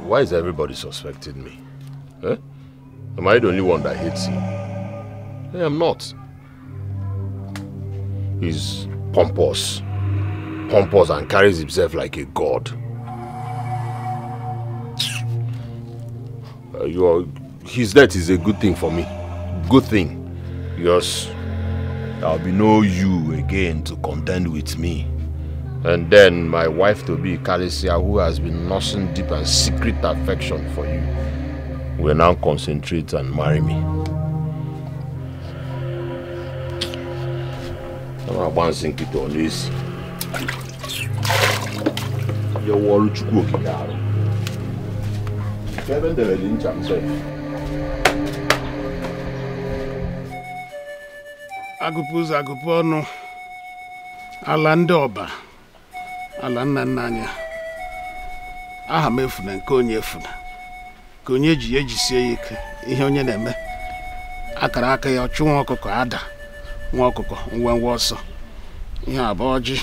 Why is everybody suspecting me? Eh? Am I the only one that hates him? I am not. He's pompous. Pompous and carries himself like a god. His death is a good thing for me. Good thing. Because there'll be no you again to contend with me. And then my wife to be Karisia, who has been nursing deep and secret affection for you, will now concentrate and marry me. I'm not bouncing it on this. Your wall to cook it out. Kevin the lynch himself. Agupono Alandoba Alananya Ahamefuna Konye Funa Konye Jisie ihe onye na-eme akara aka ya ọchụ nwa ọkụkọ ada nwa ọkụkọ nwa ọsọ ihe abụọ ji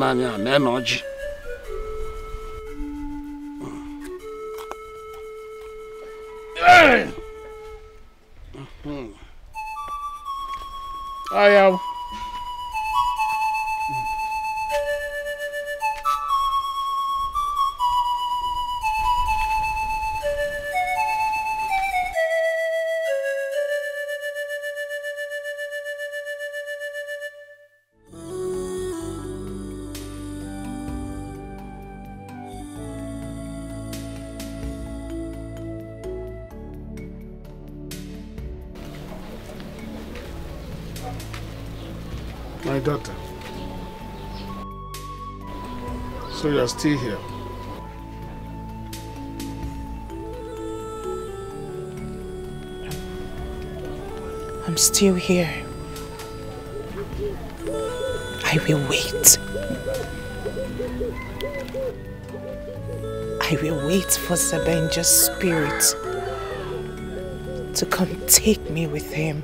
Nanya, energy. I am. My daughter. So you are still here? I'm still here. I will wait. I will wait for Zebenjo's spirit to come take me with him.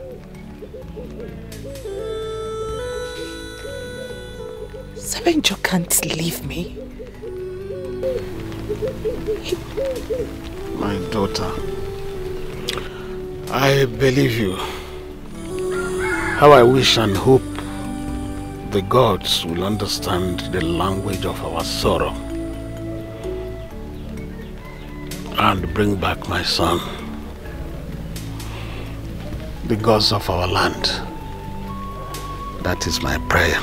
Zebenjo can't leave me. My daughter, I believe you. How I wish and hope the gods will understand the language of our sorrow and bring back my son. The gods of our land. That is my prayer.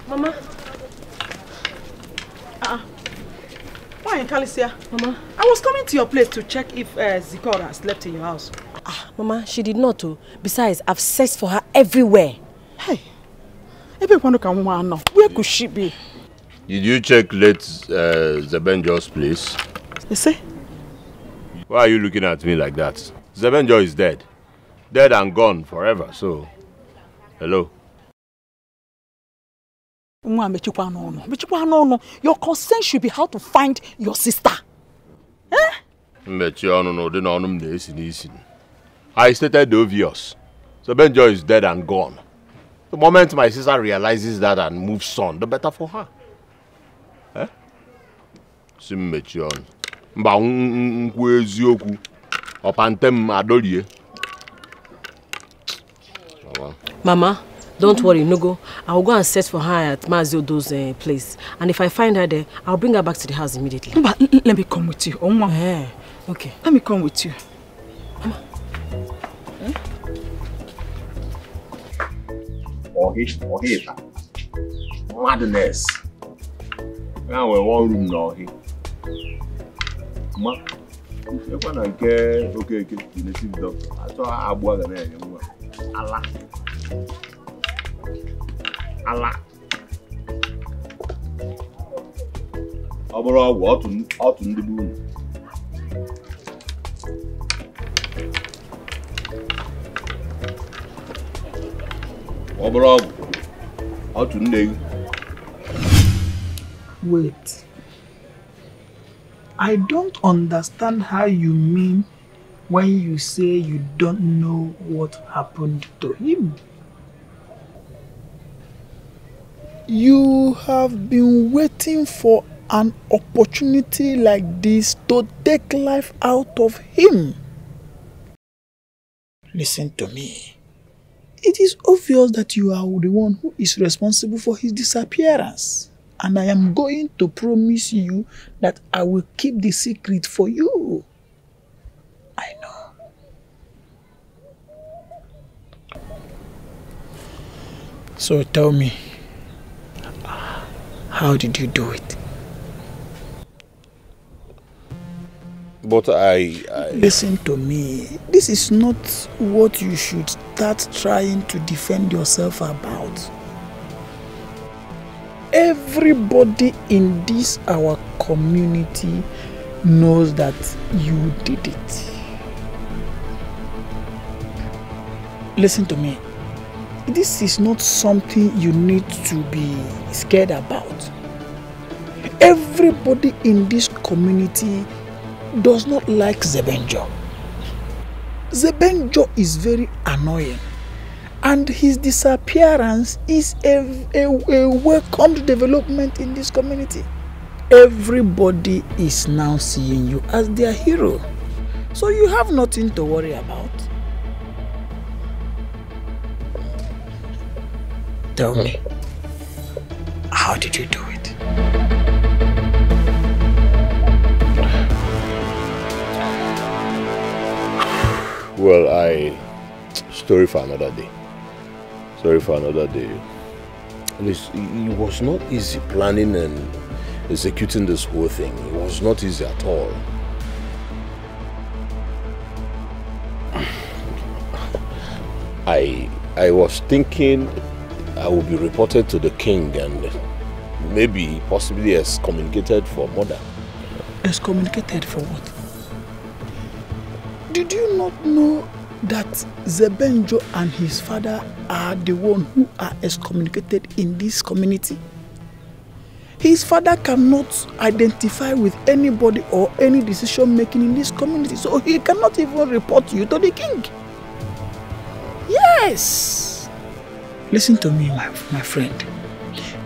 Mama. Why in Calicia? Mama. I was coming to your place to check if Zikora slept in your house. Mama, she did not. Besides, I've searched for her everywhere. Hey. Where could she be? Did you check late Zebenjo's place? You see? Why are you looking at me like that? Zebenjo is dead. Dead and gone forever, so... Hello? Your concern should be how to find your sister. I stated the obvious. Zebenjo is dead and gone. The moment my sister realizes that and moves on, the better for her. Eh? Mama, don't worry, Nogo. I'll go and search for her at Maziodo's place. And if I find her there, I'll bring her back to the house immediately. But let me come with you. Yeah, okay. Let me come with you. Mama. Madness. Now we're one room now here. Ma, you're gonna get okay, the native doctor. I saw Abu Ghanaian. Allah. Allah. Abura what out in the moon. Abura out in the. Wait. I don't understand how you mean when you say you don't know what happened to him. You have been waiting for an opportunity like this to take life out of him. Listen to me. It is obvious that you are the one who is responsible for his disappearance. And I am going to promise you that I will keep the secret for you. I know. So tell me, how did you do it? But I... Listen to me. This is not what you should start trying to defend yourself about. Everybody in this our community knows that you did it. Listen to me. This is not something you need to be scared about. Everybody in this community does not like Zebenjo. Zebenjo is very annoying, and his disappearance is a welcomed development in this community. Everybody is now seeing you as their hero, so you have nothing to worry about. Tell me, how did you do it? Well, story for another day. Sorry for another day. It was not easy planning and executing this whole thing. It was not easy at all. I was thinking I would be reported to the king and maybe possibly excommunicated for murder. Excommunicated for what? Did you not know that Zebenjo and his father are the one who are excommunicated in this community? His father cannot identify with anybody or any decision making in this community, so he cannot even report you to the king. Yes! Listen to me, my friend.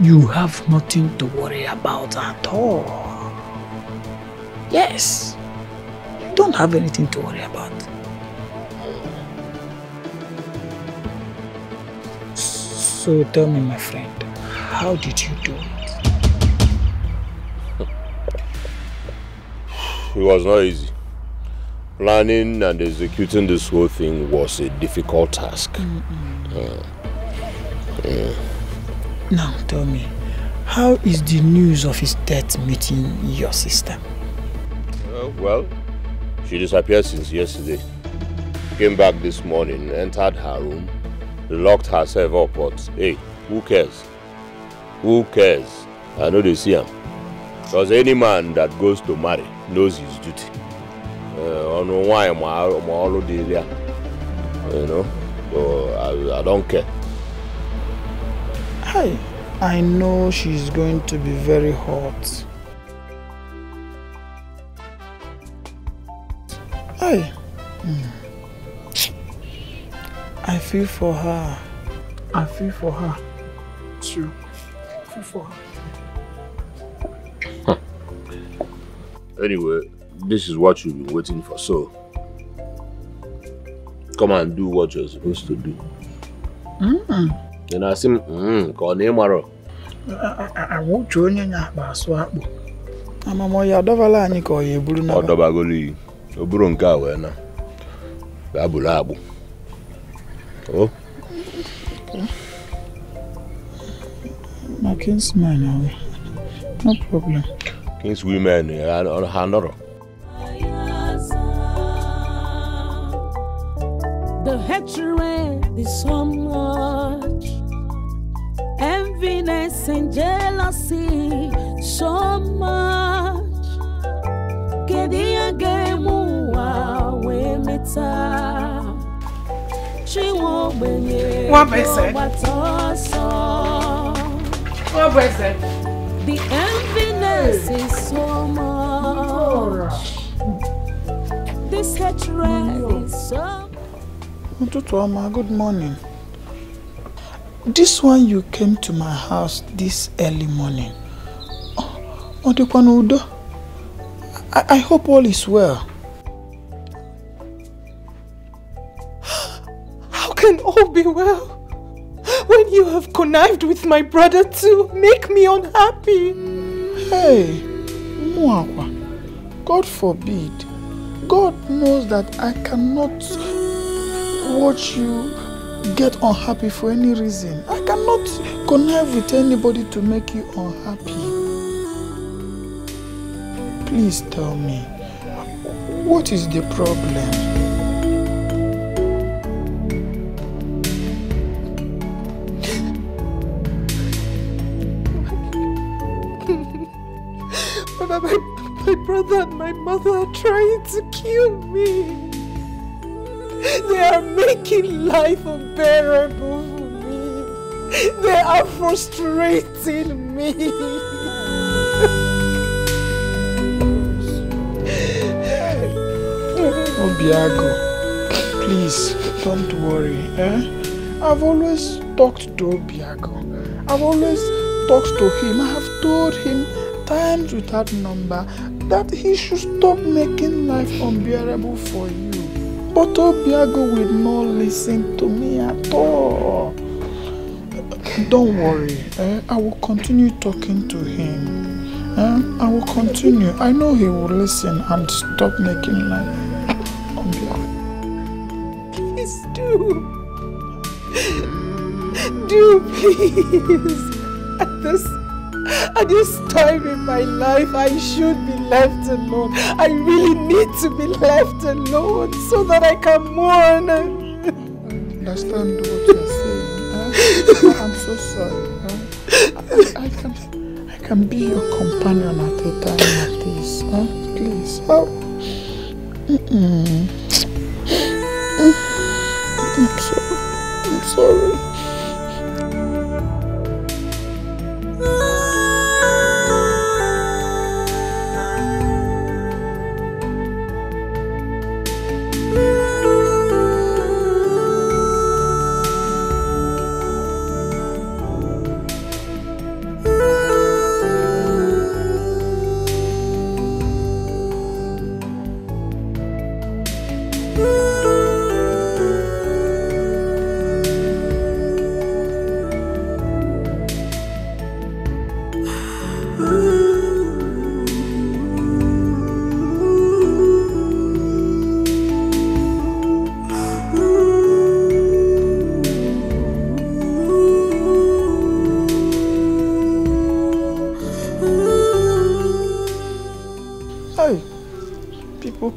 You have nothing to worry about at all. Yes. You don't have anything to worry about. So tell me, my friend, how did you do it? It was not easy. Planning and executing this whole thing was a difficult task. Now tell me, how is the news of his death meeting your sister? Well, she disappeared since yesterday. Came back this morning, entered her room, locked herself up, but hey, who cares? Who cares? I know they see him. Because any man that goes to marry knows his duty. I know why I'm already there. You know, so I don't care. Hi, I know she's going to be very hot. Hi. I feel for her. I feel for her too. I feel for her. Anyway, this is what you've been waiting for, so come and do what you're supposed to do. Then I say, call Neymar. I won't join you now, but swap. I'm a more yadovala and you call you Bruno. Or Dobagoli, or Brunka, wena. Babulabu. Oh, my kinsman, no problem. King's women on Hanoro. The hatred is so much, enviness and jealousy so much. Kedia gemua we meta. What is it? What is it? The enviness is so much. This hatred is so. Good morning. This one you came to my house this early morning. I hope all is well. How can all be well when you have connived with my brother to make me unhappy? Hey, Mwakwa, God forbid. God knows that I cannot watch you get unhappy for any reason. I cannot connive with anybody to make you unhappy. Please tell me, what is the problem? brother and my mother are trying to kill me. They are making life unbearable for me. They are frustrating me. Obiago, please don't worry. I've always talked to Obiago. I've always talked to him. I have told him times without number that he should stop making life unbearable for you. But Obiago will not listen to me at all. Don't worry. I will continue talking to him. I will continue. I know he will listen and stop making life unbearable. Please do. Do please. At this time in my life, I should be left alone. I really need to be left alone so that I can mourn. I understand what you're saying. I'm so sorry. I can be your companion at a time like this. Please. I'm sorry.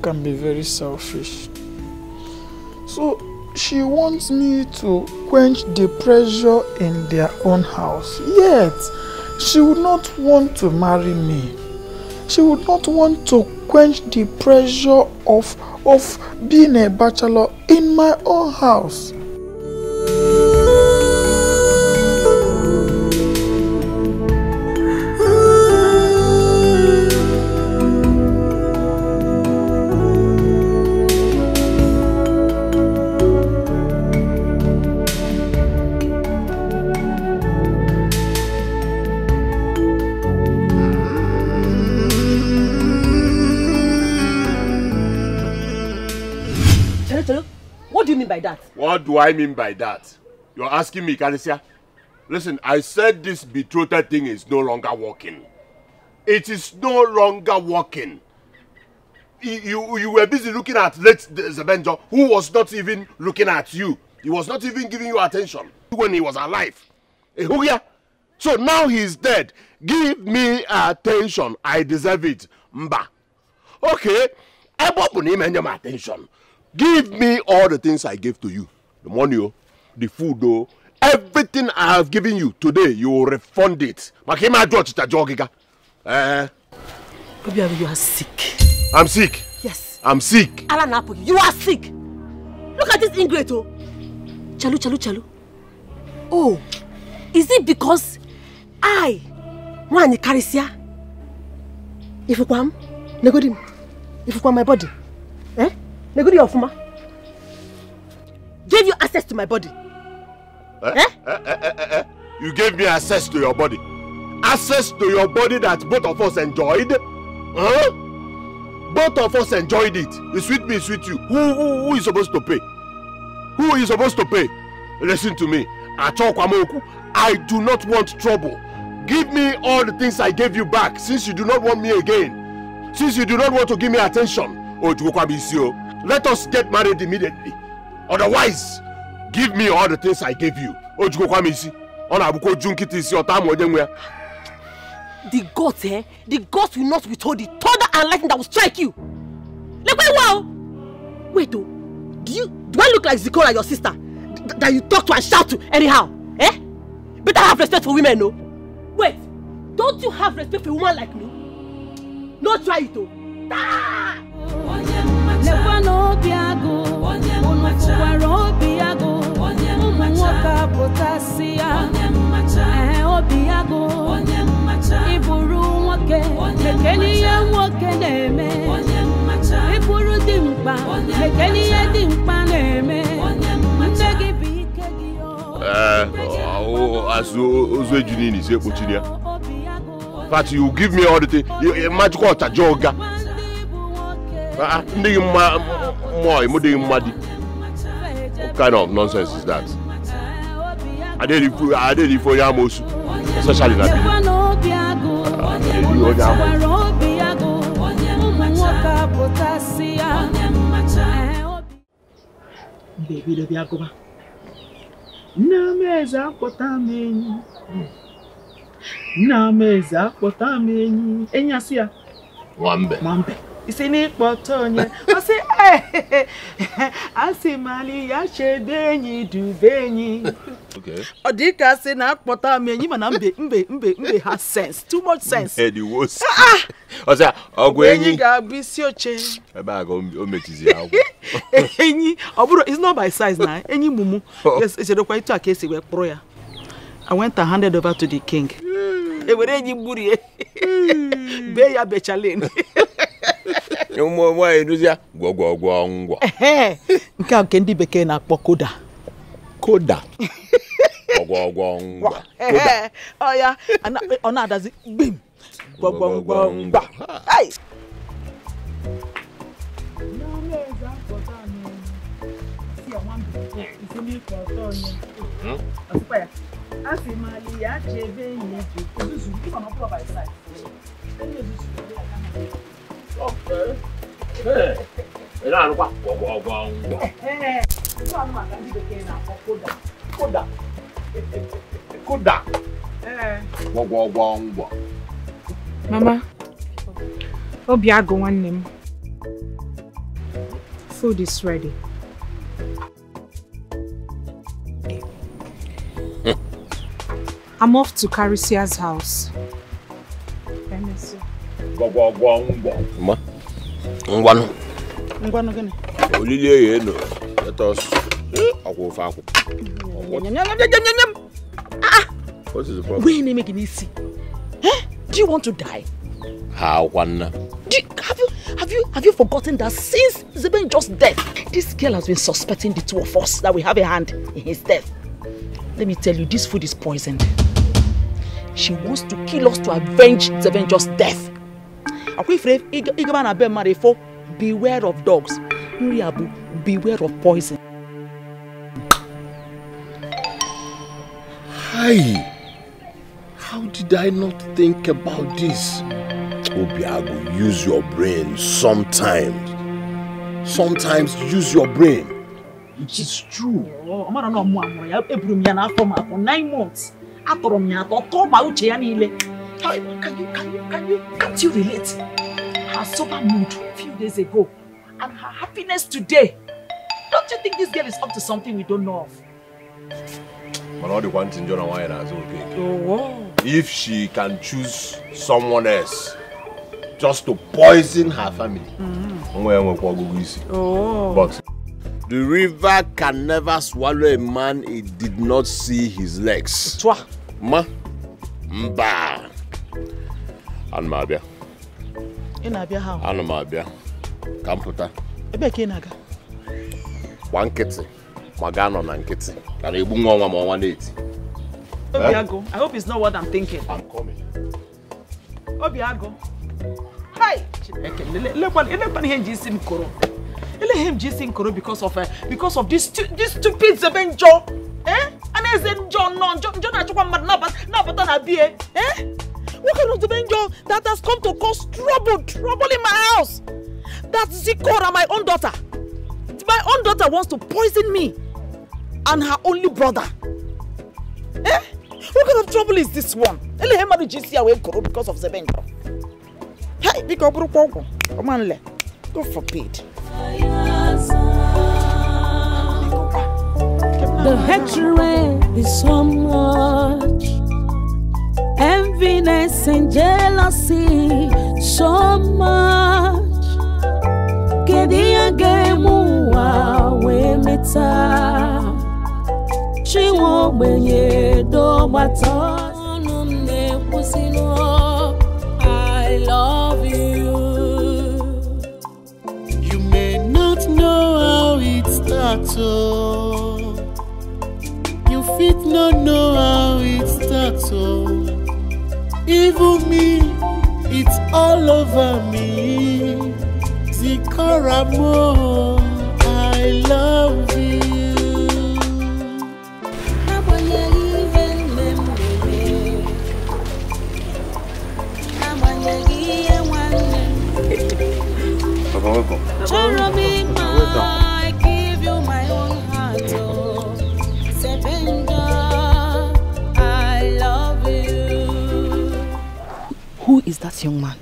Can be very selfish. So she wants me to quench the pressure in their own house, yet she would not want to marry me. She would not want to quench the pressure of being a bachelor in my own house. By that? What do I mean by that? You're asking me, Karisia? Listen, I said this betrothed thing is no longer working. It is no longer working. You were busy looking at late Zebenjo, who was not even looking at you. He was not even giving you attention when he was alive. So now he is dead. Give me attention. I deserve it. Mba. Okay. Attention. Give me all the things I gave to you. The money, the food, everything I have given you today, you will refund it. Baby, you are sick. I'm sick. Yes. I'm sick. Alanapo, you are sick. Look at this ingrate. Chalu. Oh, is it because I, Mwani Karisia, if you come, negodim, if you come my body, Negudi Ofuma gave you access to my body. You gave me access to your body. Access to your body that both of us enjoyed. Both of us enjoyed it. It's with me, it's with you. Who is supposed to pay? Who is supposed to pay? Listen to me. I do not want trouble. Give me all the things I gave you back, since you do not want me again. Since you do not want to give me attention. Let us get married immediately. Otherwise, give me all the things I gave you. The gods, the gods will not withhold the thunder and lightning that will strike you. Wait, do I look like Zikora, your sister, that you talk to and shout to anyhow? Better have respect for women, no? Wait, don't you have respect for a woman like me? No try it to. As Ozwejuni say Puchinia. But you give me all the thing. You magical joga. What kind of nonsense is that? I did it for Yamos, especially that. Baby, the Biagoba. Nameza potami. Nameza potami. Enyasia. Wambe. Isini potonye. Ose asimali ya shedenyi dubenyi. Okay. Odika se na potami enyi mana mbe has sense. Too much sense. The worst. Ose ogwenyi ga bisi oche. Eba go o metizi awo. Enyi oburo it's not by size na. Enyi mumu. Yes, it's the quite case we pro ya. I went and handed over to the king. E were enyi buri. Be ya bechalin. Mo eduzia gwogwogwo ngwa. Nke ndị bekee na-akpọ koda. Koda. Gwogwogwo ngwa. Koda. Oh ya, ona adazi bim. Gwogwogwo ngwa. Hey. Asimali ya chebe ni juzu kwa mapro by side. Okay. Hey. Ela no kwa gwogwogwo ngwa. So anu maka ndi bekee na koda. Koda. Gwogwogwo ngwa. Mama. Obiago nwanne m. Food is ready. I'm off to Caricia's house. Gwogwogwo ngwa. Ma. Ngwanu gini? Olile ye no. Let us akwofa akwo. What is the problem? Why are making easy? Do you want to die? How one? Have you forgotten that since Zebenjo's death, this girl has been suspecting the two of us that we have a hand in his death. Let me tell you, this food is poisoned. She wants to kill us to avenge Zebenjo's death. Beware of dogs. Beware of poison. Hi. How did I not think about this? Obiago, use your brain sometimes. Sometimes use your brain. It is true. For 9 months. Can't you relate? Her sober mood a few days ago and her happiness today. Don't you think this girl is up to something we don't know of? But all the one thing John Wine has okay. If she can choose someone else just to poison her family. But the river can never swallow a man it did not see his legs. Ma mba. And Mabia. In Abia how? And Mabia. Kamputa. Ebe ke naga. One kitty. Magano na nkitty. Can you bring 118? Obiago, I hope it's not what I'm thinking. I'm coming. Obiago. Hi. Because of this stupid Zebenjo. And as in John what kind of Zebenjo that has come to cause trouble in my house? That's Zikora, my own daughter. My own daughter wants to poison me and her only brother. What kind of trouble is this one? Because of Zebenjo. Hey, because come on, God forbid. The hatred is so much, envy Greediness and jealousy so much. Kedia gemu wa we meta. Chiwo benye do bata. Nune kusino. I love you. You may not know how it starts. Oh. You fit not know how it starts. Oh. Even me, it's all over me. Zikaramo, I love you. Papa, welcome. I give you my own heart. Oh. Sebenja, I love you. Who is that young man?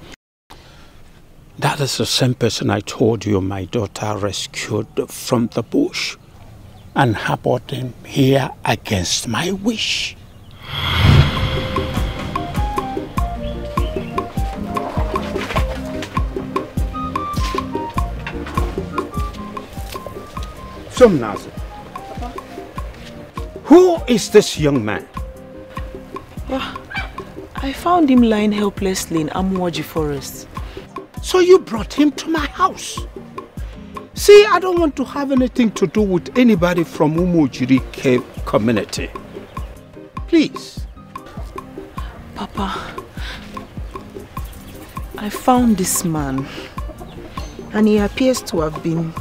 That is the same person I told you my daughter rescued from the bush and harbored him here against my wish. Somnazi, who is this young man? I found him lying helplessly in Amwaji Forest. So you brought him to my house? See, I don't want to have anything to do with anybody from Umojiri Cave community. Please. Papa, I found this man and he appears to have been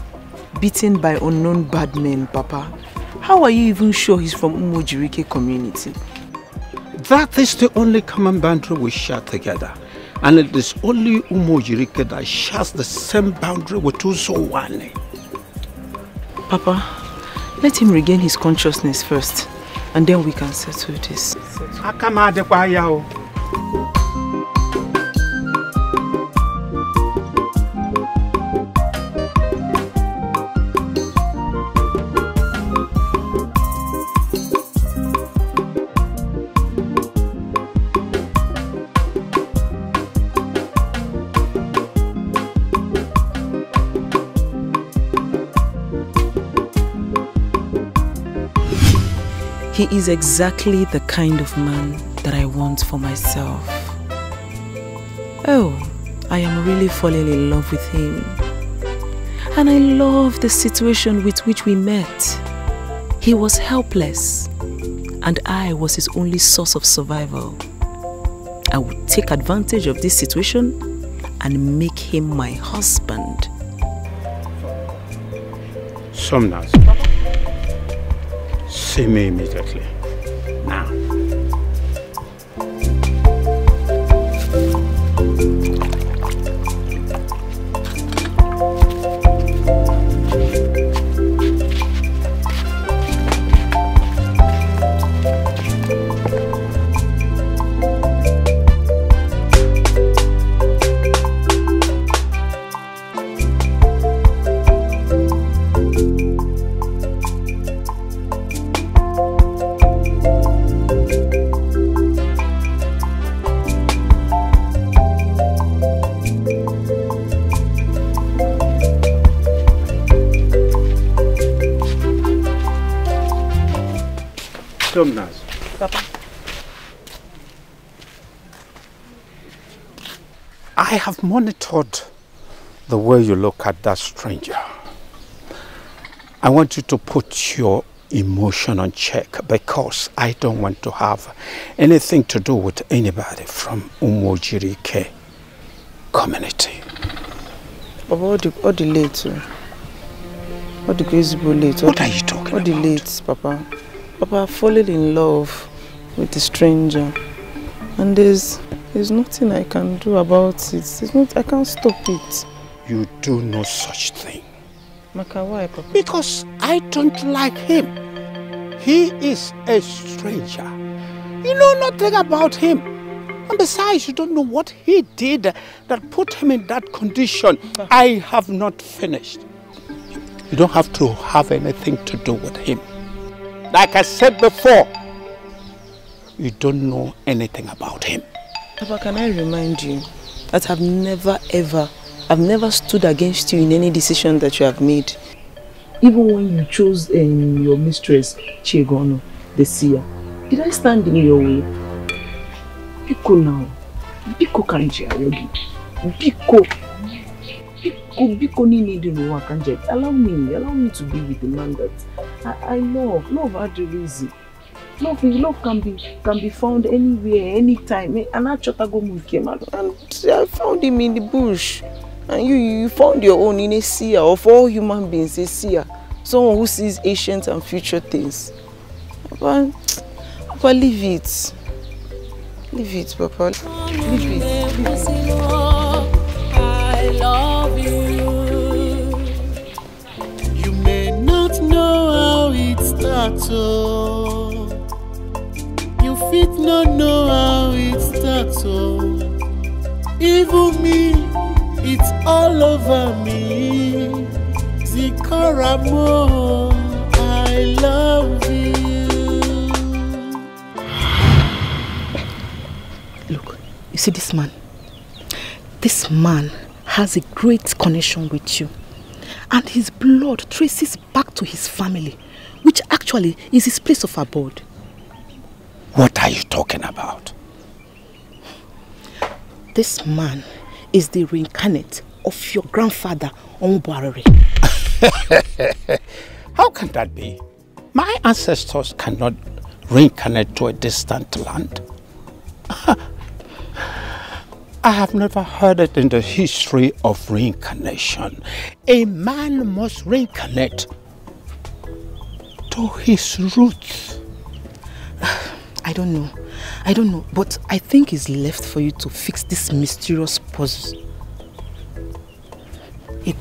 beaten by unknown bad men, Papa. How are you even sure he's from Umojiri community? That is the only common boundary we share together. And it is only Umojiri that shares the same boundary with Uzowane. Papa, let him regain his consciousness first, and then we can settle this. He is exactly the kind of man that I want for myself. Oh, I am really falling in love with him. And I love the situation with which we met. He was helpless, and I was his only source of survival. I would take advantage of this situation and make him my husband. Somnas. See me immediately. Now. Papa. I have monitored the way you look at that stranger. I want you to put your emotion on check because I don't want to have anything to do with anybody from Umojiri community. Papa, what the late? What the crazy late? What are you talking about? What the late, Papa? Papa, falling in love with a stranger, and there's nothing I can do about it. I can't stop it. You do no such thing. Maka, why, Papa? Because I don't like him. He is a stranger. You know nothing about him. And besides, you don't know what he did that put him in that condition. I have not finished. You don't have to have anything to do with him. Like I said before, you don't know anything about him. Papa, can I remind you that I've never stood against you in any decision that you have made. Even when you chose your mistress, Chiegono, the seer, did I stand in your way? Biko now. Biko kanji ayogi. Biko ni need no kanji. Allow me to be with the man that I love. Love had the reason. Love can be found anywhere, anytime. And I came out and I found him in the bush. And you found your own in a seer. Of all human beings, a seer. Someone who sees ancient and future things. Papa, leave it. Leave it, Papa. Leave it. I love you. You may not know how it starts. You fit not know how it starts. Even me, it's all over me. Zikaramo, I love you. Look, you see this man? This man has a great connection with you. And his blood traces back to his family, which actually is his place of abode. What are you talking about? This man is the reincarnate of your grandfather, Onbuarere. How can that be? My ancestors cannot reincarnate to a distant land. I have never heard it in the history of reincarnation. A man must reincarnate to his roots. I don't know, but I think it's left for you to fix this mysterious puzzle. I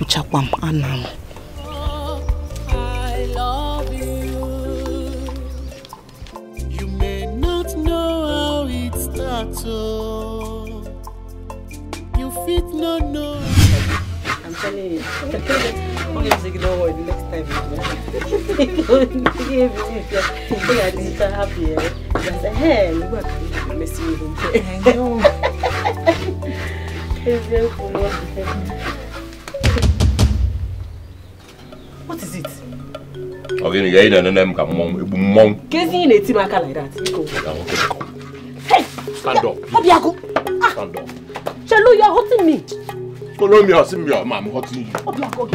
love you. You may not know how it starts. You fit not know. I'm telling you. Obviously, don't worry, the next time you happy. Hey, look at messing with him. What is it? Okay, you ain't an name come mom. Kissing in a team like that. Hey! Stand up. Obiago! Stand up. Chelu, you're hurting me. Follow me or see me, I'm hurting you. Obiago.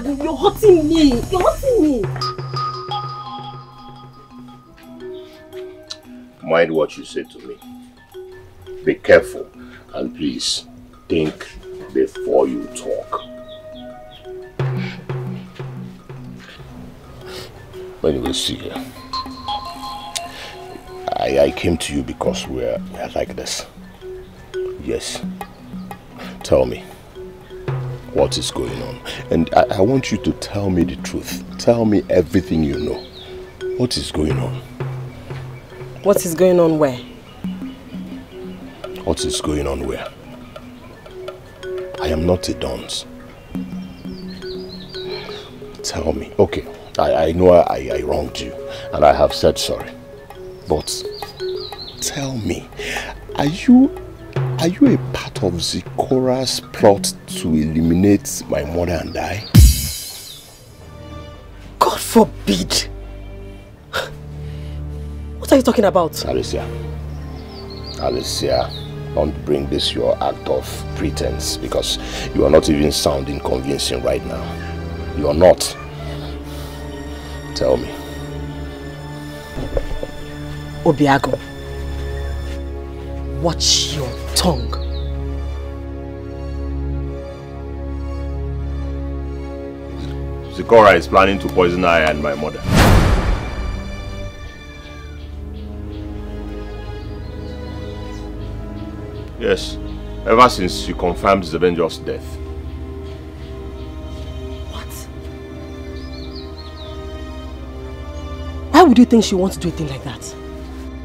You're hurting me. You're hurting me. Mind what you say to me. Be careful and please think before you talk. Anyway, see here. I came to you because we're like this. Yes. Tell me. What is going on? And I want you to tell me the truth. Tell me everything you know. What is going on? What is going on where? What is going on where? I am not a dunce. Tell me. Okay, I know I wronged you and I have said sorry. But tell me, are you a part of Zikora's plot to eliminate my mother and I? God forbid! What are you talking about? Alicia, don't bring this your act of pretense because you are not even sounding convincing right now. You are not. Tell me. Obiago, watch your tongue. Zikora is planning to poison I and my mother. Yes, ever since she confirmed Zebenjo's death. What? Why would you think she wants to do a thing like that?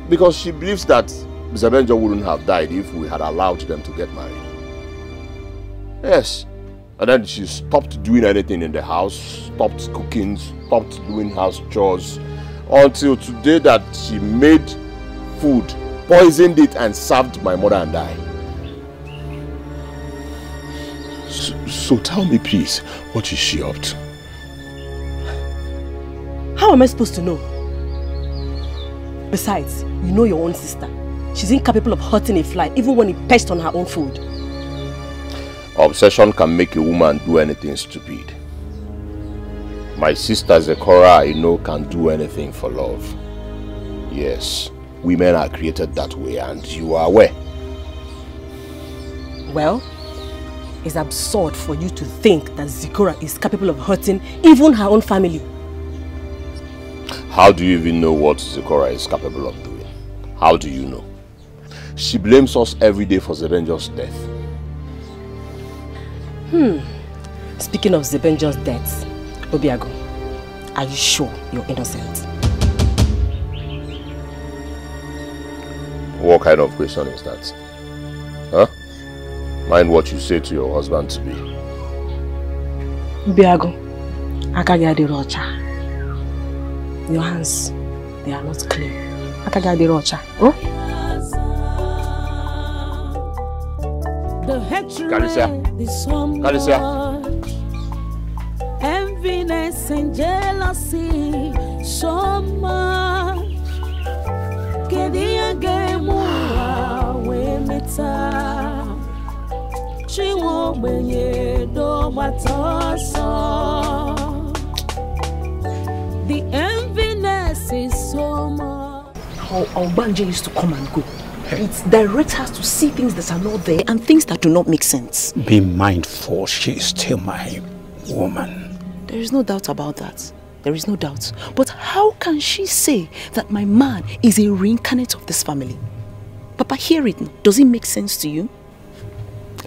Because she believes that Zebenjo wouldn't have died if we had allowed them to get married. Yes. And then she stopped doing anything in the house, stopped cooking, stopped doing house chores, until today that she made food, poisoned it and served my mother and I. So tell me please, what is she up to? How am I supposed to know? Besides, you know your own sister. She's incapable of hurting a fly even when it perched on her own food. Obsession can make a woman do anything stupid. My sister Zikora, I know, can do anything for love. Yes, women are created that way and you are aware. Well, it's absurd for you to think that Zikora is capable of hurting even her own family. How do you even know what Zikora is capable of doing? How do you know? She blames us every day for Zebenjo's death. Speaking of Zebenjo's death, Obiago, are you sure you're innocent? What kind of question is that? Huh? Mind what you say to your husband to be. Obiago, Akagadi Rocha. Your hands, they are not clean. Akagadi Rocha. Oh? The hatred Kalisia. is so much. Enviness and jealousy so much. Kedia gemua we meta. Chiwo benye do matoso. The enviness is so much. How Albanje used to come and go. It directs us to see things that are not there and things that do not make sense. Be mindful, she is still my woman. There is no doubt about that. There is no doubt. But how can she say that my man is a reincarnate of this family? Papa, hear it. Does it make sense to you?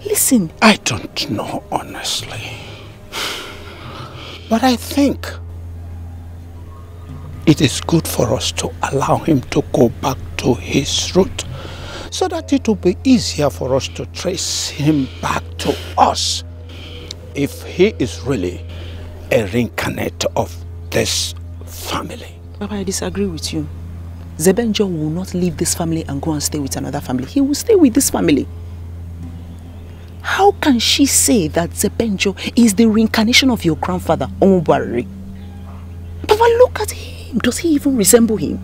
Listen. I don't know, honestly. But I think it is good for us to allow him to go back to his root, so that it will be easier for us to trace him back to us if he is really a reincarnate of this family. Papa, I disagree with you. Zebenjo will not leave this family and go and stay with another family. He will stay with this family. How can she say that Zebenjo is the reincarnation of your grandfather, Omubari? Papa, look at him. Does he even resemble him?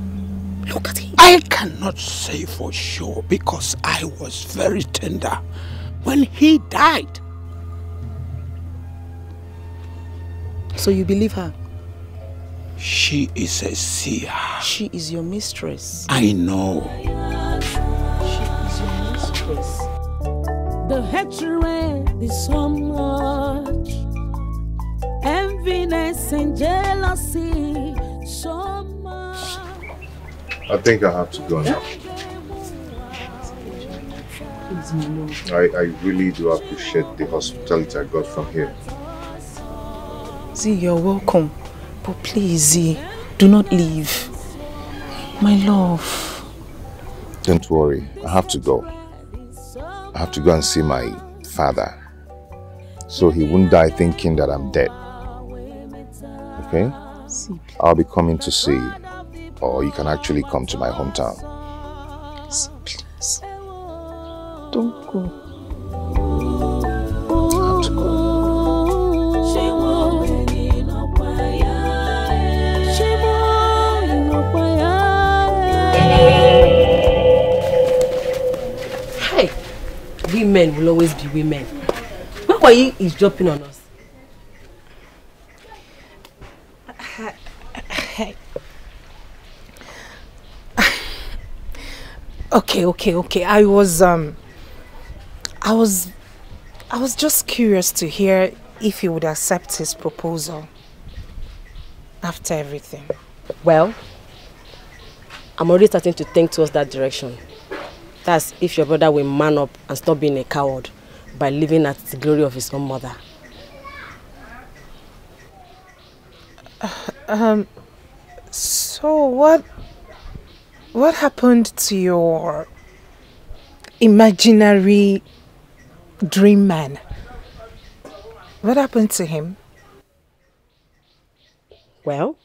Look at him. I cannot say for sure because I was very tender when he died. So you believe her? She is a seer. She is your mistress. I know. She is your mistress. The hatred is so much. Enviness and jealousy so much. I think I have to go now. I really do appreciate the hospitality I got from here. Z, you're welcome. But please, Z, do not leave. My love. Don't worry, I have to go. I have to go and see my father, so he won't die thinking that I'm dead. Okay? I'll be coming to see you, or you can actually come to my hometown. Z, please. Don't go. I have to go. Women will always be women. Why is dropping on us? Okay. I was just curious to hear if you would accept his proposal. after everything? Well, I'm already starting to think towards that direction. That's if your brother will man up and stop being a coward by living at the glory of his own mother. So what happened to your imaginary dream man? What happened to him? Well,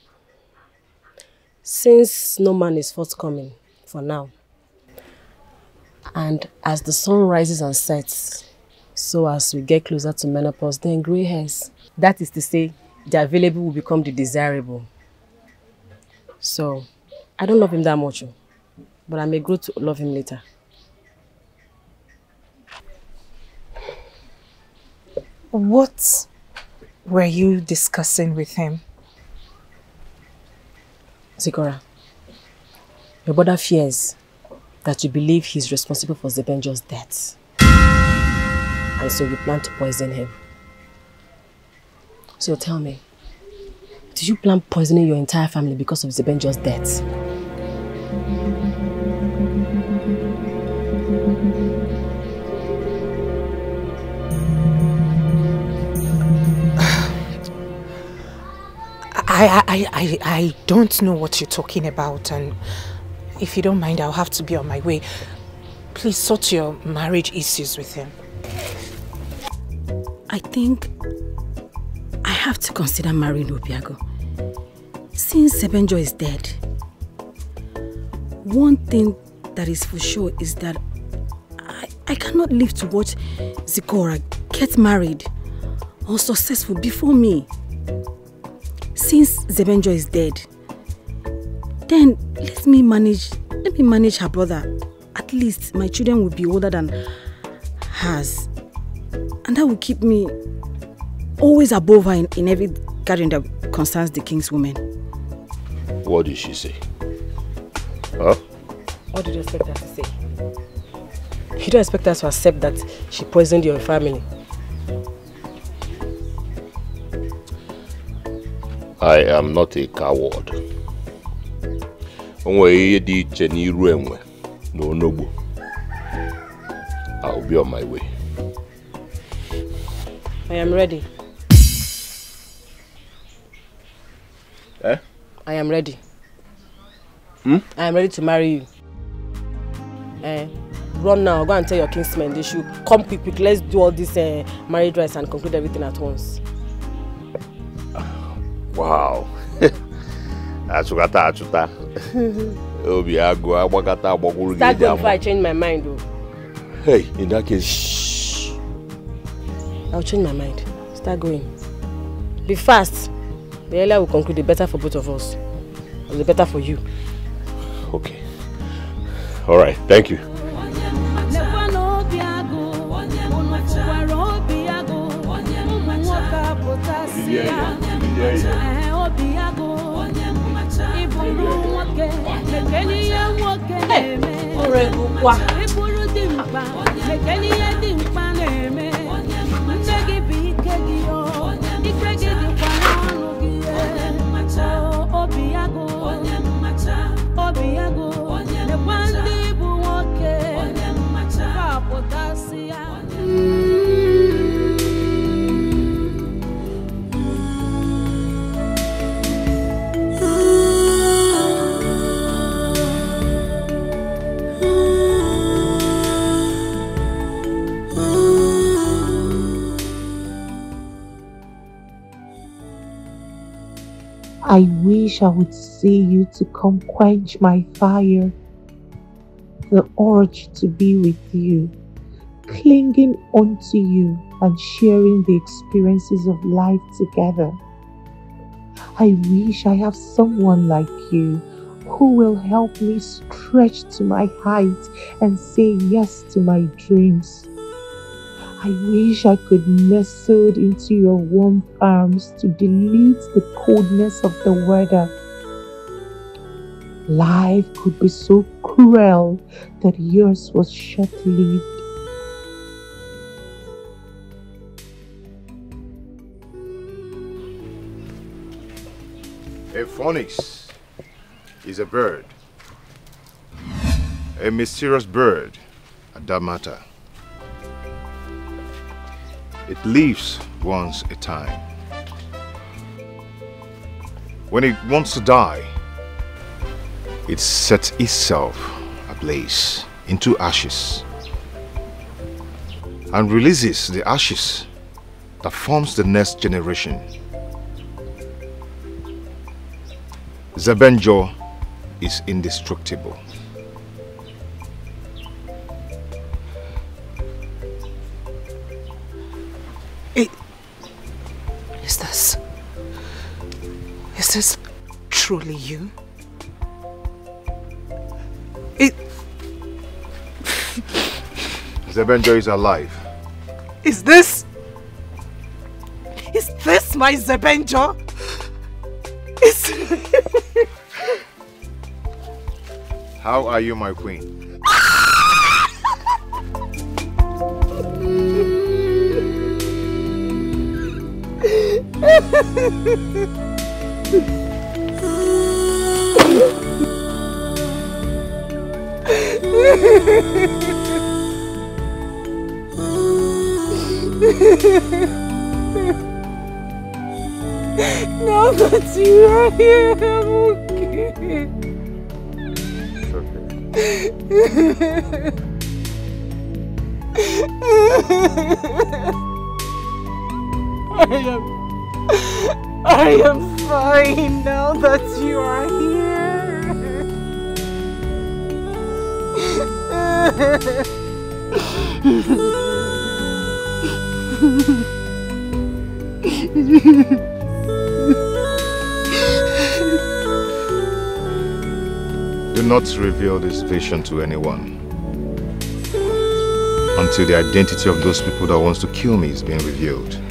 since no man is forthcoming for now, and as the sun rises and sets, so as we get closer to menopause, then grey hairs. That is to say, the available will become the desirable. So, I don't love him that much, but I may grow to love him later. What were you discussing with him? Zikora, your brother fears that you believe he's responsible for Zebenjo's death. And so you plan to poison him. So tell me, do you plan poisoning your entire family because of Zebenjo's death? I don't know what you're talking about, and if you don't mind, I'll have to be on my way. Please sort your marriage issues with him. I think I have to consider marrying Obiago. Since Zebenjo is dead, one thing that is for sure is that I cannot live to watch Zikora get married or successful before me. Since Zebenjo is dead, then let me manage her brother. At least my children will be older than hers. And that will keep me always above her in every gathering that concerns the king's women. What did she say? Huh? What did you expect her to say? You don't expect her to accept that she poisoned your family. I am not a coward. I'll be on my way. I am ready. Eh? I am ready. Hmm? I am ready to marry you. Run now, go and tell your kinsmen they should come quick. Let's do all this marriage rites and conclude everything at once. Wow. Start going before I change my mind though. Hey, in that case, shh. I'll change my mind. Start going. Be fast. The earlier we conclude, the better for both of us. And the better for you. Okay. Alright, thank you. I wish I would see you to come quench my fire. The urge to be with you, clinging onto you and sharing the experiences of life together. I wish I have someone like you who will help me stretch to my height and say yes to my dreams. I wish I could nestle into your warm arms to delete the coldness of the weather. Life could be so cruel that yours was short-lived. Onyx is a bird. A mysterious bird at that matter. It lives once a time. When it wants to die, it sets itself ablaze into ashes and releases the ashes that forms the next generation. Zebenjo is indestructible. Is this truly you? Zebenjo is alive. Is this my Zebenjo? How are you, my queen? Now that you are here, I'm okay. I am fine now that you are Do not reveal this vision to anyone until the identity of those people that wants to kill me is being revealed.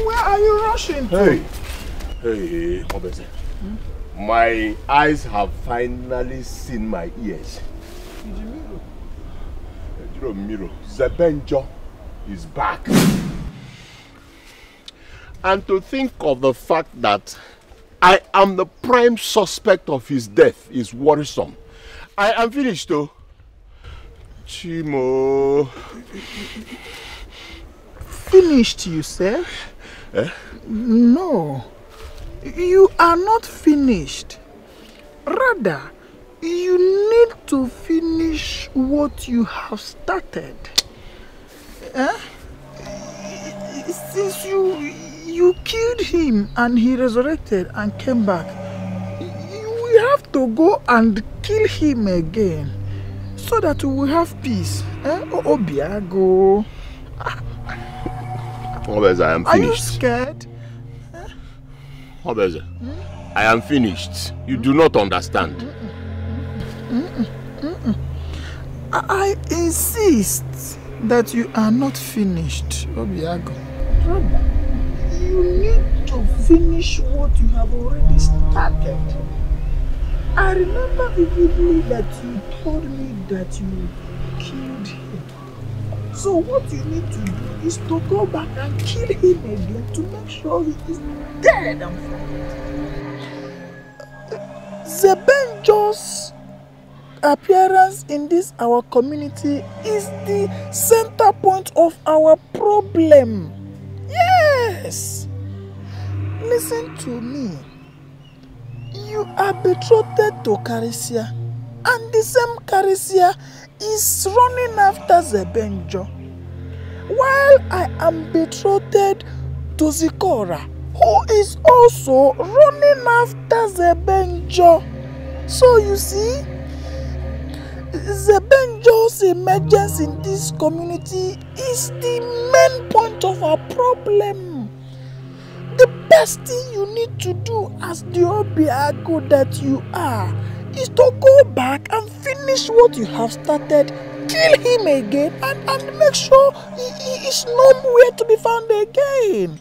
Where are you rushing to? Hey, Obese. My eyes have finally seen my ears. Zebenjo is back. And to think of the fact that I am the prime suspect of his death is worrisome. I am finished though. Chimo. Finished, you said? Eh? No. You are not finished. Rather, you need to finish what you have started. Since you killed him and he resurrected and came back, we have to go and kill him again so that we will have peace. Obiago. Obeze, I am finished. Are you scared? Obeze, I am finished. You do not understand. I insist that you are not finished, Obiago. You need to finish what you have already started. I remember vividly that you told me that you killed him. So what you need to do is to go back and kill him again to make sure he is dead and forgotten. Zebenjo's appearance in this our community is the center point of our problem. Yes! Listen to me. You are betrothed to Carisia, and the same Carisia is running after Zebenjo, while I am betrothed to Zikora, who is also running after Zebenjo. So you see, Zebenjo's emergence in this community is the main point of our problem. The best thing you need to do as the Obiago that you are is to go back and finish what you have started, kill him again, and make sure he is nowhere to be found again.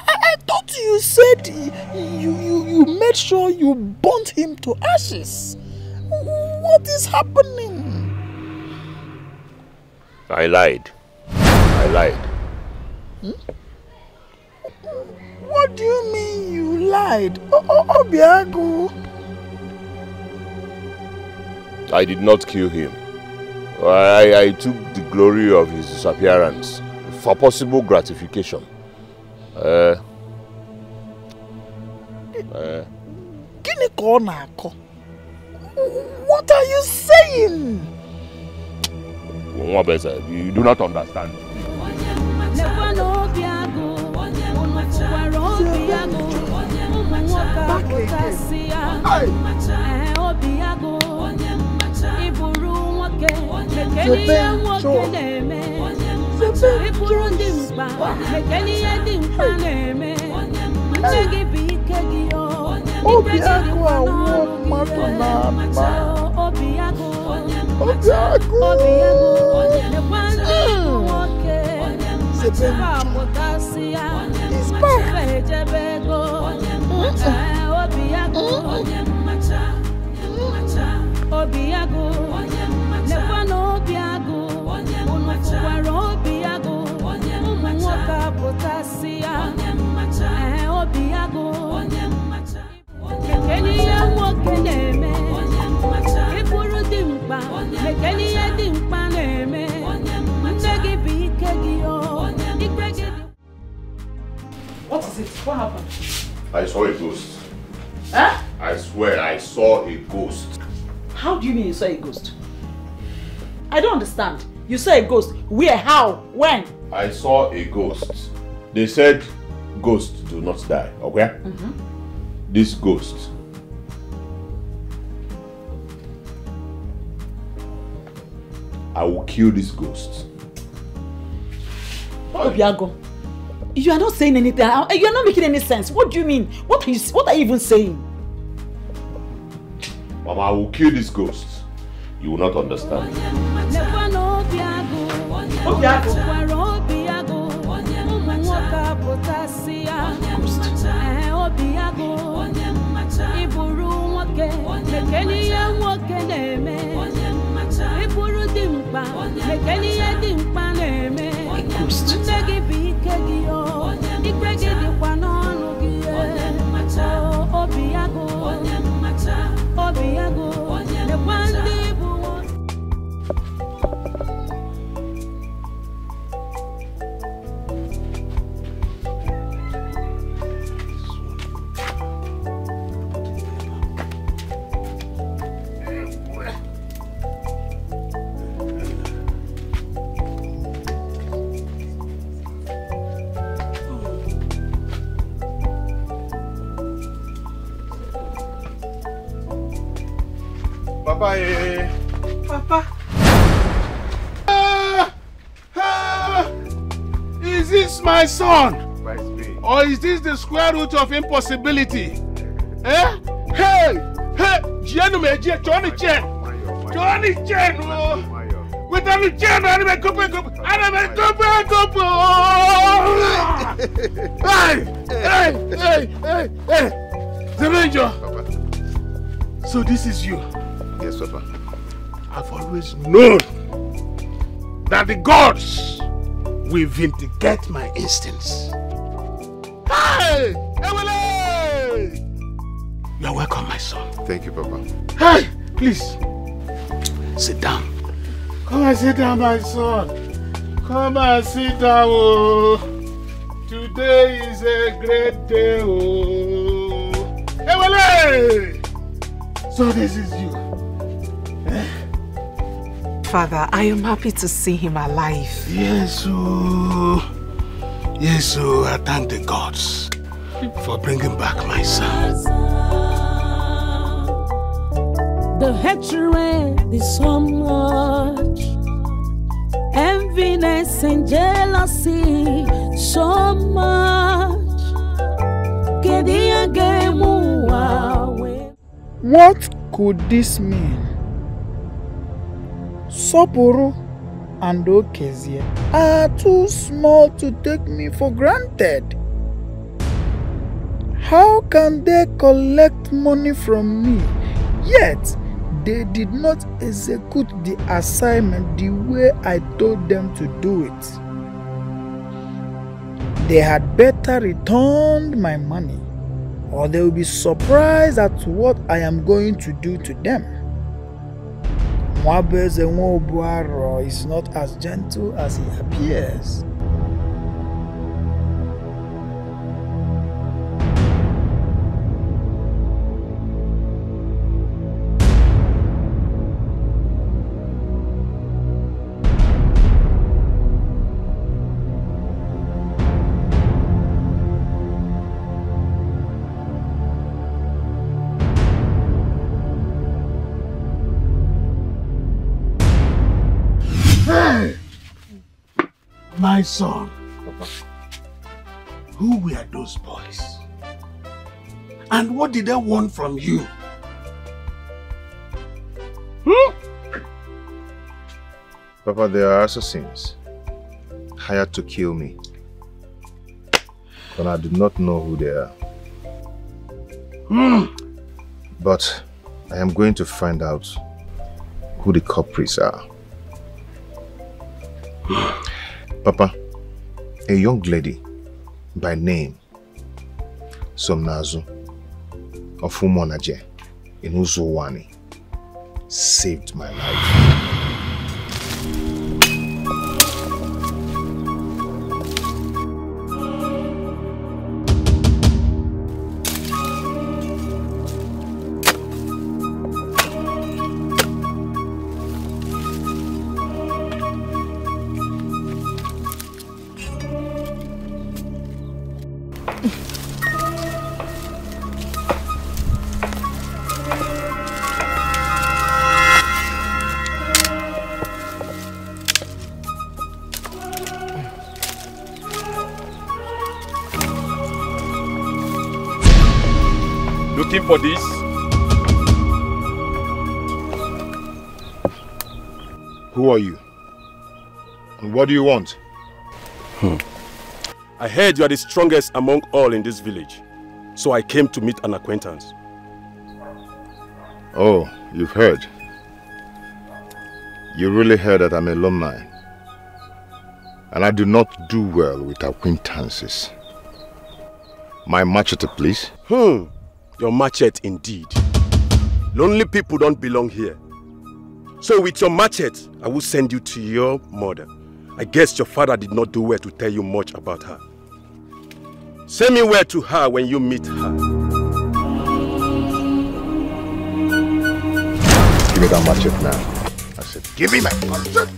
I thought you said you made sure you burnt him to ashes. What is happening? I lied. What do you mean you lied? Obiago. I did not kill him. I took the glory of his disappearance for possible gratification. What are you saying? You do not understand. What is it? What happened? I saw a ghost. Huh? I swear I saw a ghost. How do you mean you saw a ghost? I don't understand. You saw a ghost. Where? How? When? I saw a ghost. They said ghosts do not die, okay? This ghost. I will kill this ghost. Obiago, you are not saying anything. You are not making any sense. What do you mean? What are you even saying? Mama, I will kill this ghost. You will not understand. Papa. Is this my son? Or is this the square root of impossibility? Eh? Hey! Johnny Chen! With Johnny Chen, I'm a couple. Hey! The Ranger! So this is you? Yes, Papa. I've always known that the gods will vindicate my instincts. Hey! You're welcome, my son. Thank you, Papa. Hey! Please, sit down. Come and sit down, my son. Come and sit down. Oh. Today is a great day. Oh. Hey! So this is you. Father, I am happy to see him alive. Yes, I thank the gods for bringing back my son. The hatred is so much, enviness and jealousy so much. What could this mean? Soporo and Okezie are too small to take me for granted. How can they collect money from me, yet they did not execute the assignment the way I told them to do it? They had better return my money, or they will be surprised at what I am going to do to them. Mwabeze Nwobuaro is not as gentle as he appears. My son, who were those boys? And what did they want from you? Papa, they are assassins, hired to kill me. But I do not know who they are. But I am going to find out who the culprits are. Papa, a young lady by name Somnazu of Umonaje in Uzuwani saved my life. Looking for this? Who are you? And what do you want? I heard you are the strongest among all in this village. So I came to meet an acquaintance. Oh, you've heard. You really heard that I'm an alumni. And I do not do well with acquaintances. My machete, please. Your machete indeed. Lonely people don't belong here. So with your machete, I will send you to your mother. I guess your father did not do well to tell you much about her. Send me word to her when you meet her. Give me that machete now. I said, give me my machete.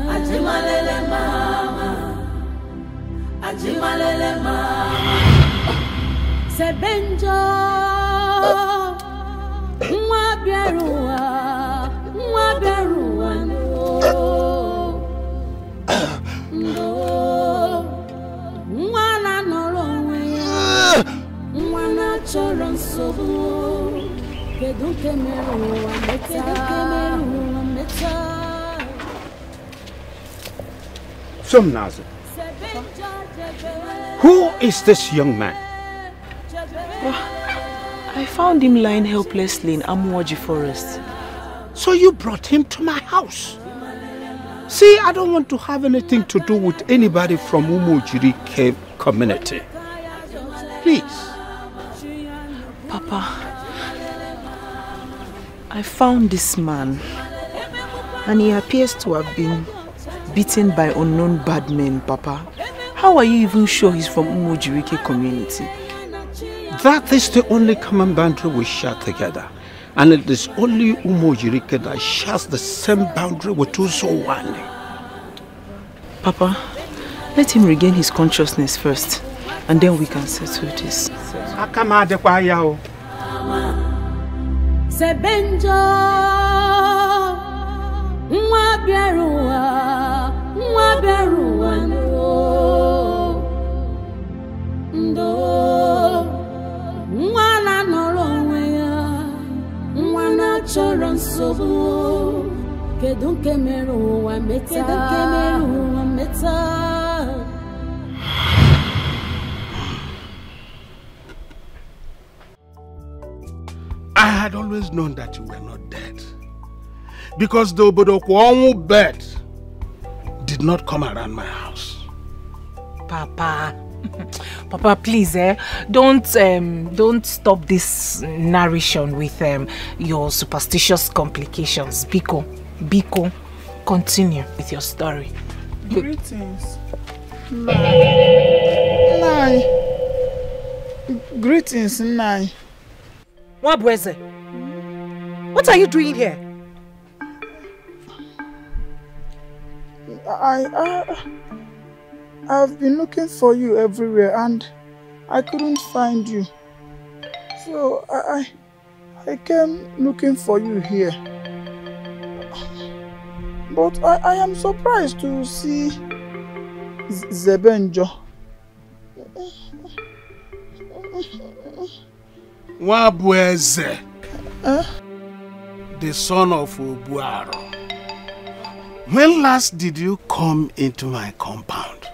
Ajimalele mama, Ajimalele mama, Sebenjo, Mwaberua, Mwaberua no, Mwana norowe, Mwana choronso, Keduke meru ameta. Somnazu, who is this young man? I found him lying helplessly in Amuaji forest. So you brought him to my house? See, I don't want to have anything to do with anybody from Umujiri Cave community. Please. Papa, I found this man and he appears to have been beaten by unknown bad men, Papa. How are you even sure he's from Umujirike community? That is the only common boundary we share together. And it is only Umujirike that shares the same boundary with Uzowani. Papa, let him regain his consciousness first, and then we can settle this. Sebenjo nwa bịaruwa ndo nwa na nọrọ onwe ya nwa na chọrọ nsogbu kedu nke mere ụwa meta I had always known that you were not dead. Because the Obodokwanwu bird did not come around my house. Papa, Papa, please, don't stop this narration with your superstitious complications. Biko, continue with your story. Greetings. Nai. Greetings, Nai. Wabweze, what are you doing here? I've been looking for you everywhere and I couldn't find you. So I came looking for you here. But I am surprised to see Zebenjo. Wabweze, the son of Obuaro. When last did you come into my compound?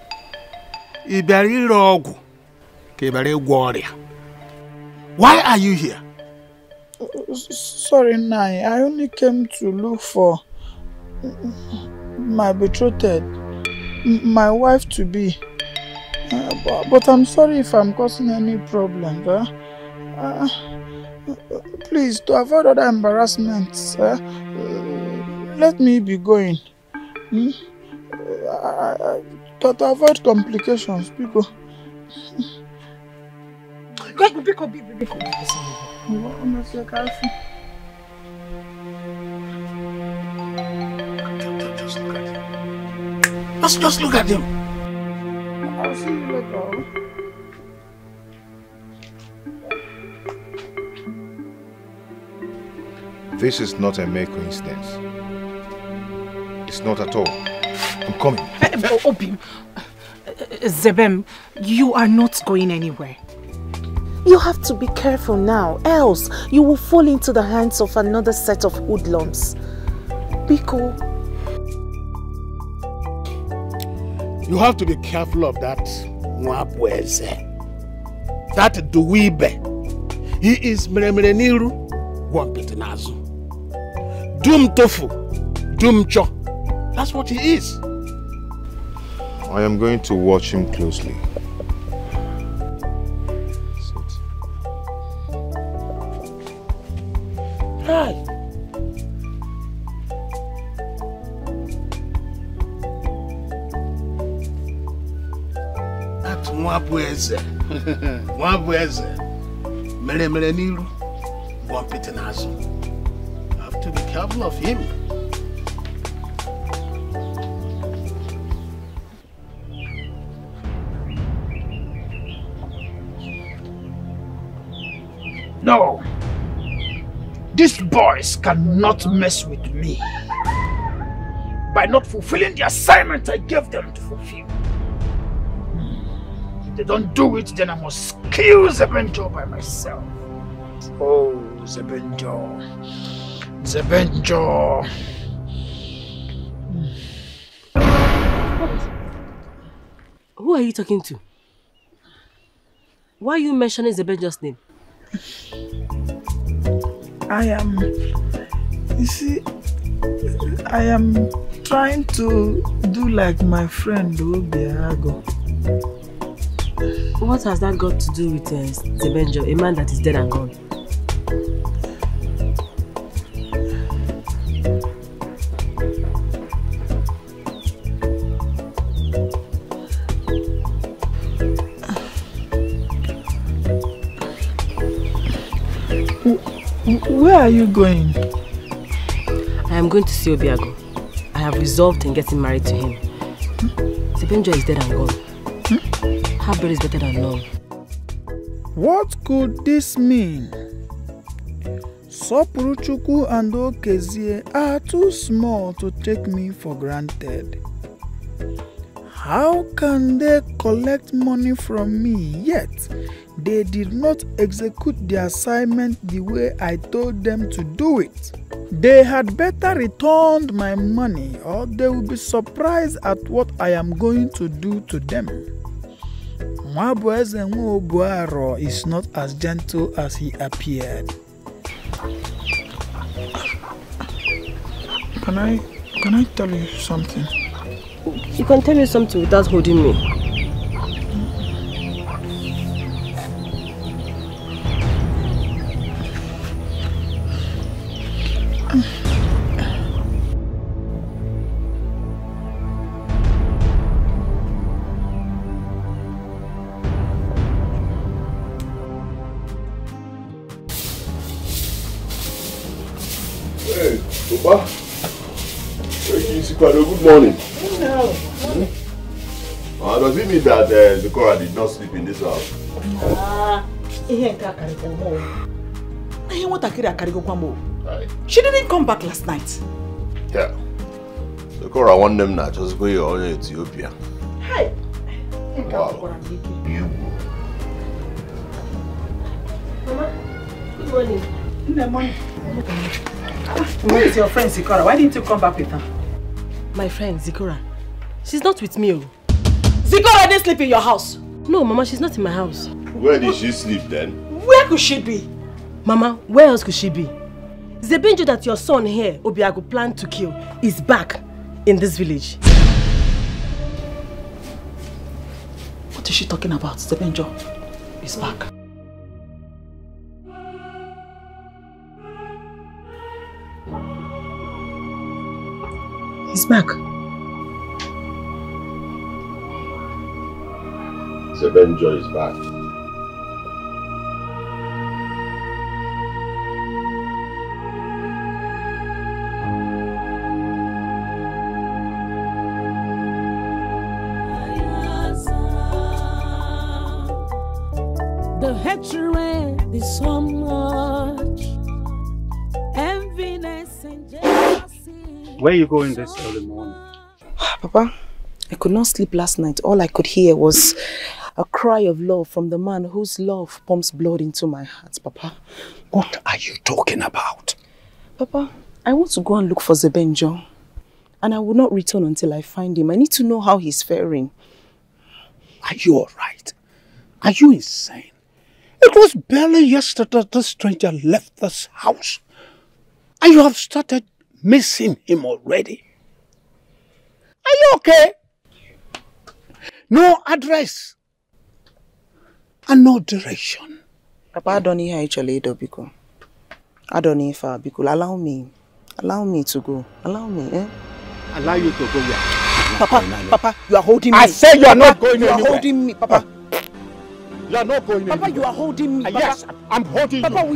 Why are you here? Sorry, Nai. I only came to look for my betrothed, my wife to be. But I'm sorry if I'm causing any problem. Please, to avoid other embarrassments, let me be going. To avoid complications, people. Just look at him. I'll see you later. This is not a mere coincidence. It's not at all. I'm coming. Obim, Zebem, you are not going anywhere. You have to be careful now, else you will fall into the hands of another set of hoodlums. Biko. You have to be careful of that Mwabweze. That Duwibe. He is Meremreniru Wampitinazu. Dum Tofu. Dum Cho. That's what he is. I am going to watch him closely. Hi. That's Mwabweze. Mwabweze. Meremreniru Wampitinazu. You have to be careful of him. No. These boys cannot mess with me by not fulfilling the assignment I gave them to fulfill. If they don't do it, then I must kill Zebenjo by myself. Oh, Zebenjo. Zebenjo. Who are you talking to? Why are you mentioning Zebenjo's name? I am trying to do like my friend Obiago. What has that got to do with Zebenjo, a man that is dead and gone? Where are you going? I am going to see Obiago. I have resolved in getting married to him. Sebenjo is dead and gone. Half-breed is better than none. What could this mean? Sopuruchuku and Okezie are too small to take me for granted. How can they collect money from me yet they did not execute the assignment the way I told them to do it? They had better return my money or they will be surprised at what I am going to do to them. Mwabueze Nwobuaro is not as gentle as he appeared. Can I tell you something? You can tell me something without holding me. Hey, Papa. Good morning. Does it mean that Zikora did not sleep in this house? She didn't come back last night. Yeah. Zikora want them now just go here to Ethiopia. Hi. Wow. Mama, good morning. Good morning. Where is your friend Zikora? Why didn't you come back with her? My friend Zikora. She's not with me. Zikora didn't sleep in your house. No, Mama, she's not in my house. Where did she sleep then? Where could she be? Mama, where else could she be? Zebenjo that your son here, Obiago, planned to kill, is back in this village. What is she talking about? Zebenjo is back. He's back. Sebenjo is back. The hatred is so much. Enviness and jealousy. Where are you going this early morning? Papa, I could not sleep last night. All I could hear was a cry of love from the man whose love pumps blood into my heart, Papa. What are you talking about? Papa, I want to go and look for Zebenjo. And I will not return until I find him. I need to know how he's faring. Are you alright? Are you insane? It was barely yesterday that this stranger left this house. And you have started missing him already. Are you okay? No address. And no direction. Papa, I don't hear actually, Biko. I don't hear far, Biko. Allow me. Allow me to go. Allow me, eh? Allow you to go where? Papa, you are holding me. I say you are not going anywhere. You are holding me, Papa. You are not going anywhere. Papa, you are holding me. Papa. Yes, I'm holding you. Papa,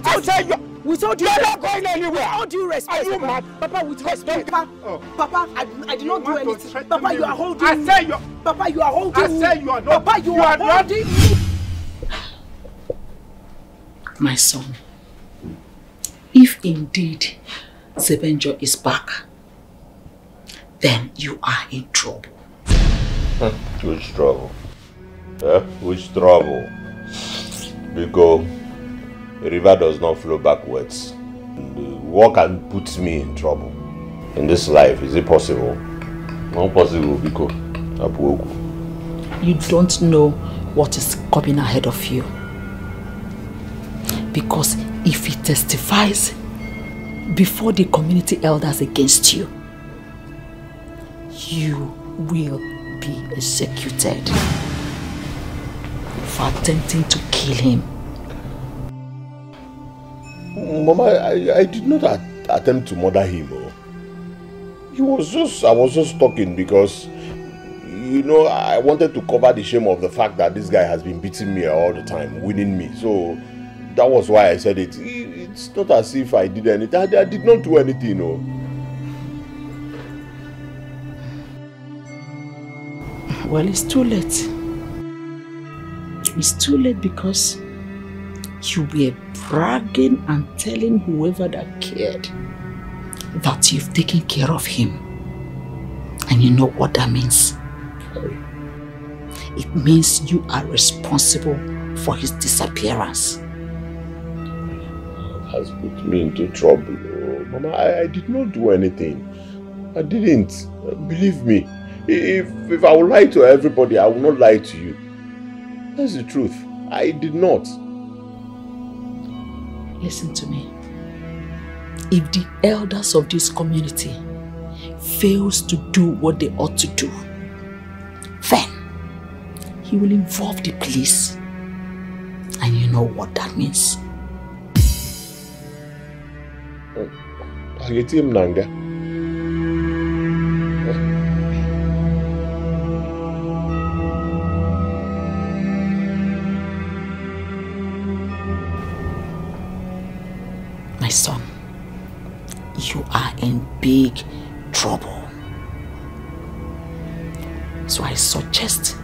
with all due not going anywhere. With all due respect. Are you mad? Papa, with respect. Papa, I did not do anything. Papa, you are holding me. I say you. Papa, you are holding me. I say you are not. Papa, you are holding me. My son, if indeed Zebenjo is back, then you are in trouble. Which trouble? Which trouble? Because the river does not flow backwards. What can put me in trouble? In this life, is it possible? Not possible because you don't know what is coming ahead of you. Because if he testifies before the community elders against you, you will be executed for attempting to kill him. Mama, I did not attempt to murder him. I was just talking because, you know, I wanted to cover the shame of the fact that this guy has been beating me all the time, winning me. So that was why I said it. It's not as if I did anything. I did not do anything, Well, it's too late. It's too late because you were bragging and telling whoever that cared that you've taken care of him. And you know what that means? It means you are responsible for his disappearance. It has put me into trouble. Oh, Mama, I did not do anything. I didn't. Believe me. If I would lie to everybody, I will not lie to you. That's the truth. I did not. Listen to me. If the elders of this community fails to do what they ought to do, then he will involve the police. And you know what that means. My son, you are in big trouble. So I suggest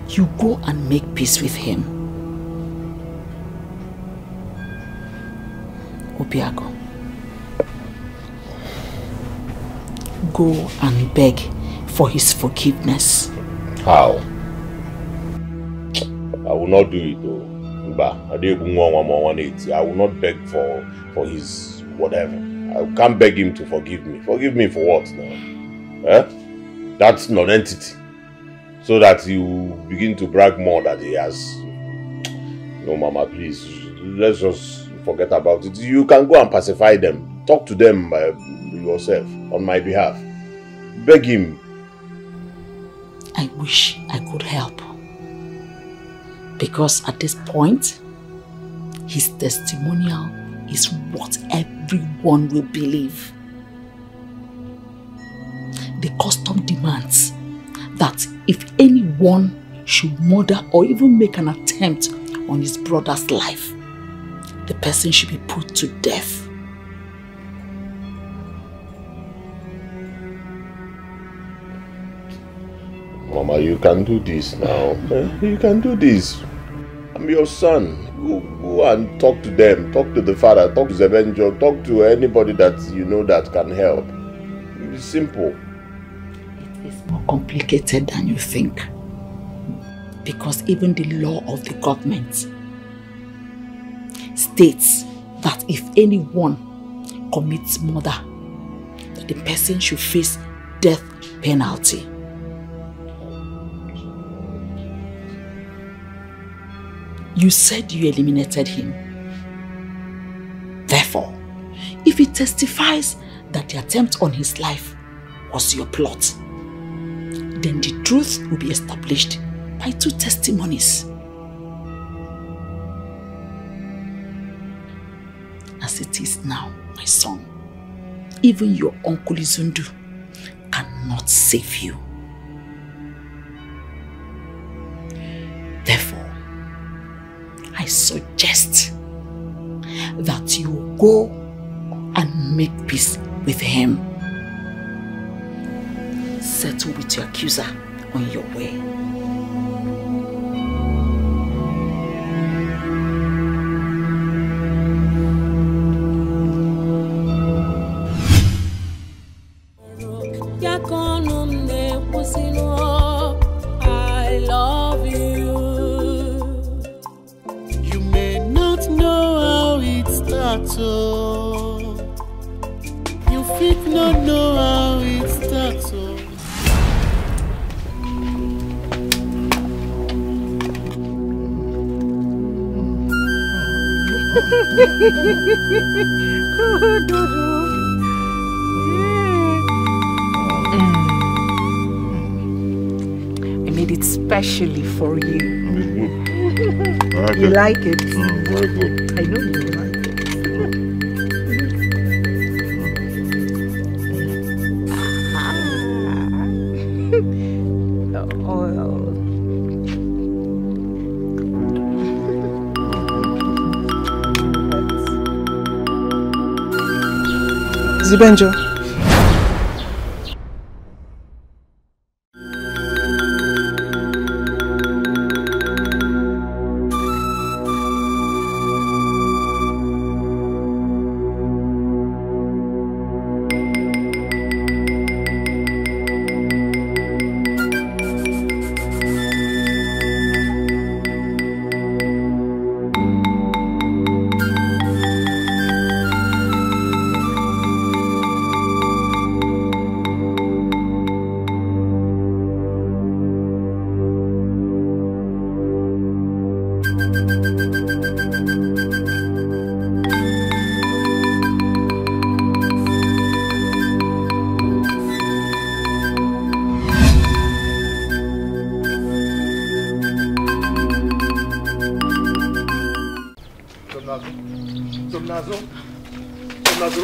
you go and make peace with him. Obiago, go and beg for his forgiveness. How? I will not do it though. I will not beg for his whatever. I can't beg him to forgive me. Forgive me for what now? Eh? That's non-entity. So that he will begin to brag more that he has. No, Mama, please. Let's just forget about it. You can go and pacify them. Talk to them yourself on my behalf. Beg him. I wish I could help. Because at this point, his testimonial is what everyone will believe. The custom demands that if anyone should murder or even make an attempt on his brother's life, the person should be put to death. Mama, you can do this now. You can do this. I'm your son. Go and talk to them. Talk to the father. Talk to Zebenjo. Talk to anybody that you know that can help. It's simple. It's more complicated than you think. Because even the law of the government states that if anyone commits murder, that the person should face death penalty. You said you eliminated him. Therefore, if he testifies that the attempt on his life was your plot, then the truth will be established by 2 testimonies. As it is now, my son, even your uncle Izundu cannot save you. Therefore, I suggest that you go and make peace with him. Settle with your accuser on your way. I love you. You may not know how it starts, oh. You fit not know how it starts, oh. I made it specially for you. You like it? Very good. I know you like it. Zibenjo. Somnazo,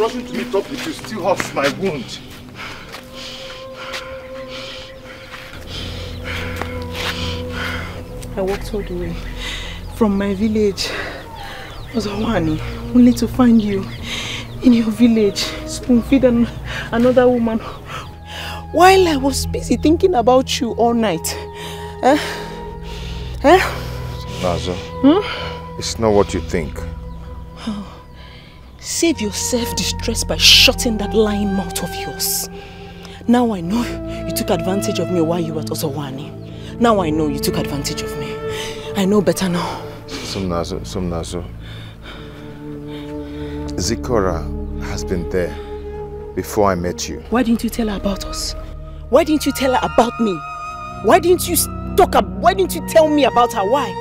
rushing to meet up with you still hurts my wound. I walked all the way from my village, Ozawani, only to find you in your village, spoon-feeding another woman, while I was busy thinking about you all night. Nazo, it's not what you think. Save your self-distress by shutting that lying mouth of yours. Now I know you took advantage of me while you were at Ozawani. Now I know you took advantage of me. I know better now. Somnazo. Zikora has been there before I met you. Why didn't you tell her about us? Why didn't you tell her about me? Why didn't you tell me about her? Why?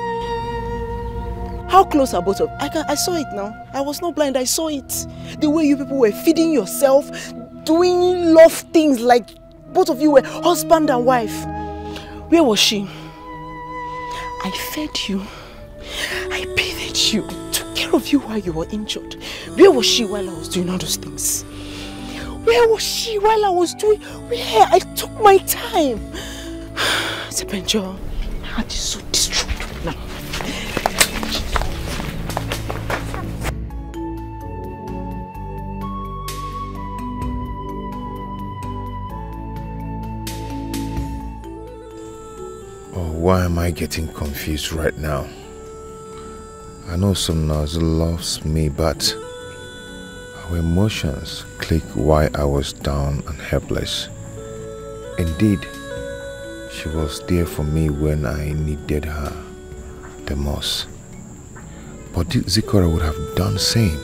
How close are both of you? I saw it now. I was not blind, I saw it. The way you people were feeding yourself, doing love things like both of you were husband and wife. Where was she? I fed you. I bathed you. I took care of you while you were injured. Where was she while I was doing all those things? Where was she while I was doing... Where? I took my time. Sebenjo, my heart is so destroyed right now. Why am I getting confused right now? I know Somnazo loves me, but our emotions clicked while I was down and helpless. Indeed, she was there for me when I needed her the most. But Zikora would have done the same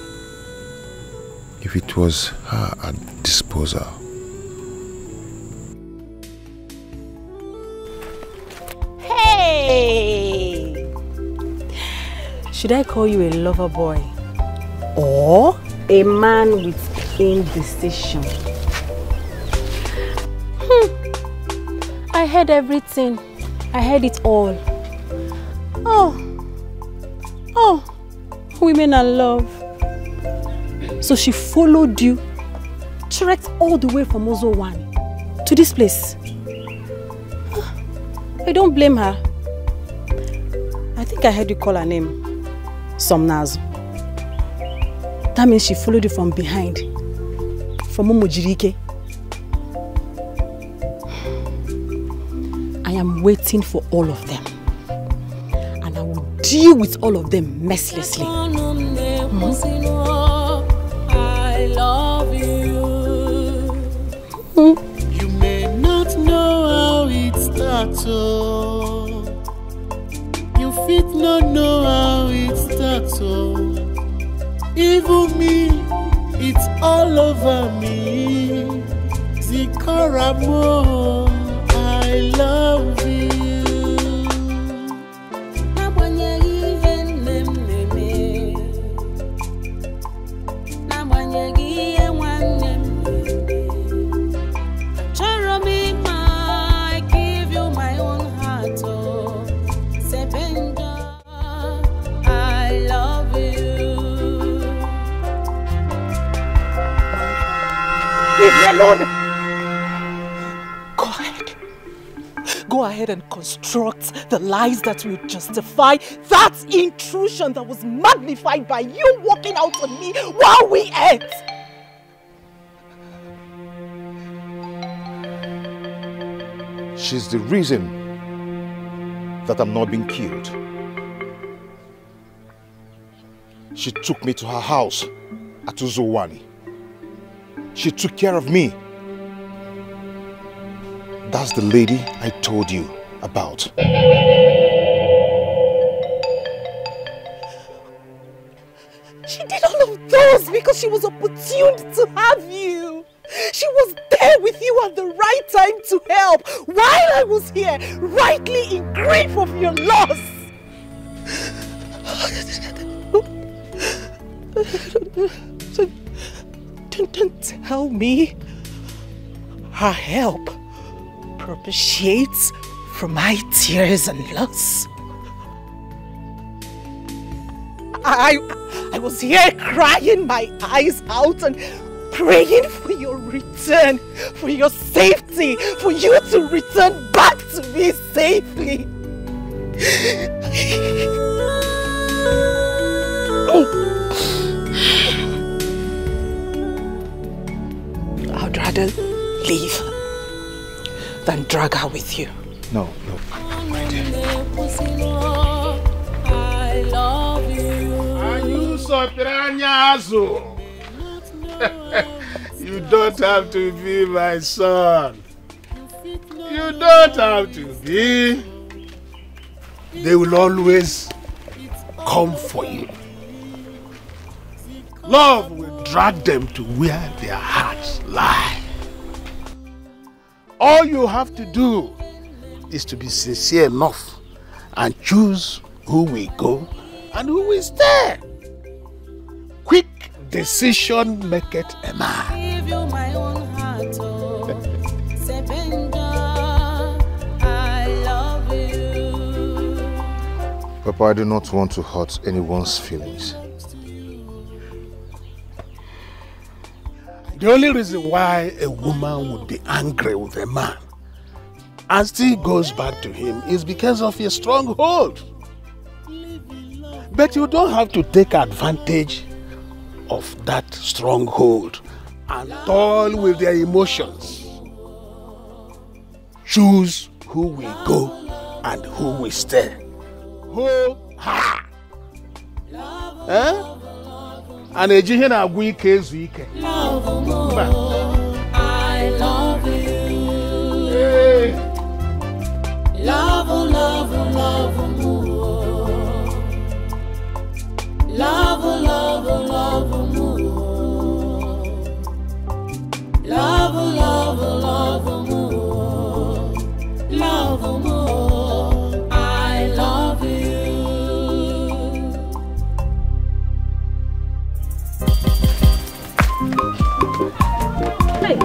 if it was her at disposal. Hey! Should I call you a lover boy or a man with indecision? I heard everything. I heard it all. Oh, women are love. So she followed you, trekked all the way from Ozawani to this place. I don't blame her. I think I heard you call her name Somnazo. That means she followed you from behind, from Umujirike. I am waiting for all of them, and I will deal with all of them mercilessly. I love you. You may not know how it starts, oh. You fit not know how it starts, oh. Even me, it's all over me. Zikora mo, I love you. Leave me alone! Go ahead and construct the lies that will justify that intrusion that was magnified by you walking out on me while we ate! She's the reason that I'm not being killed. She took me to her house at Ozawani. She took care of me. That's the lady I told you about. She did all of those because she was opportuned to have you. She was there with you at the right time to help while I was here, rightly in grief of your loss. Don't tell me her help propitiates from my tears and loss. I was here crying my eyes out and praying for your return, for your safety, for you to return back to me safely. I'd rather leave than drag her with you. No, I'm ready. I love you. Are you Sotranyazo? You don't have to be my son. You don't have to be. They will always come for you. Love will drag them to where their hearts lie. All you have to do is to be sincere enough and choose who will go and who will stay. Quick decision maketh a man. Give you my own heart, oh. Sebenja, I love you. Papa, I do not want to hurt anyone's feelings. The only reason why a woman would be angry with a man and still goes back to him is because of a stronghold. But you don't have to take advantage of that stronghold and toil with their emotions. Choose who will go and who will stay. Who ha? Eh? And a jihin agwu ike ezu ike. Love more. I love you. Hey. Love, love, love more. Love, love, love more. Love, love, love more. Love more. I love you. Hey.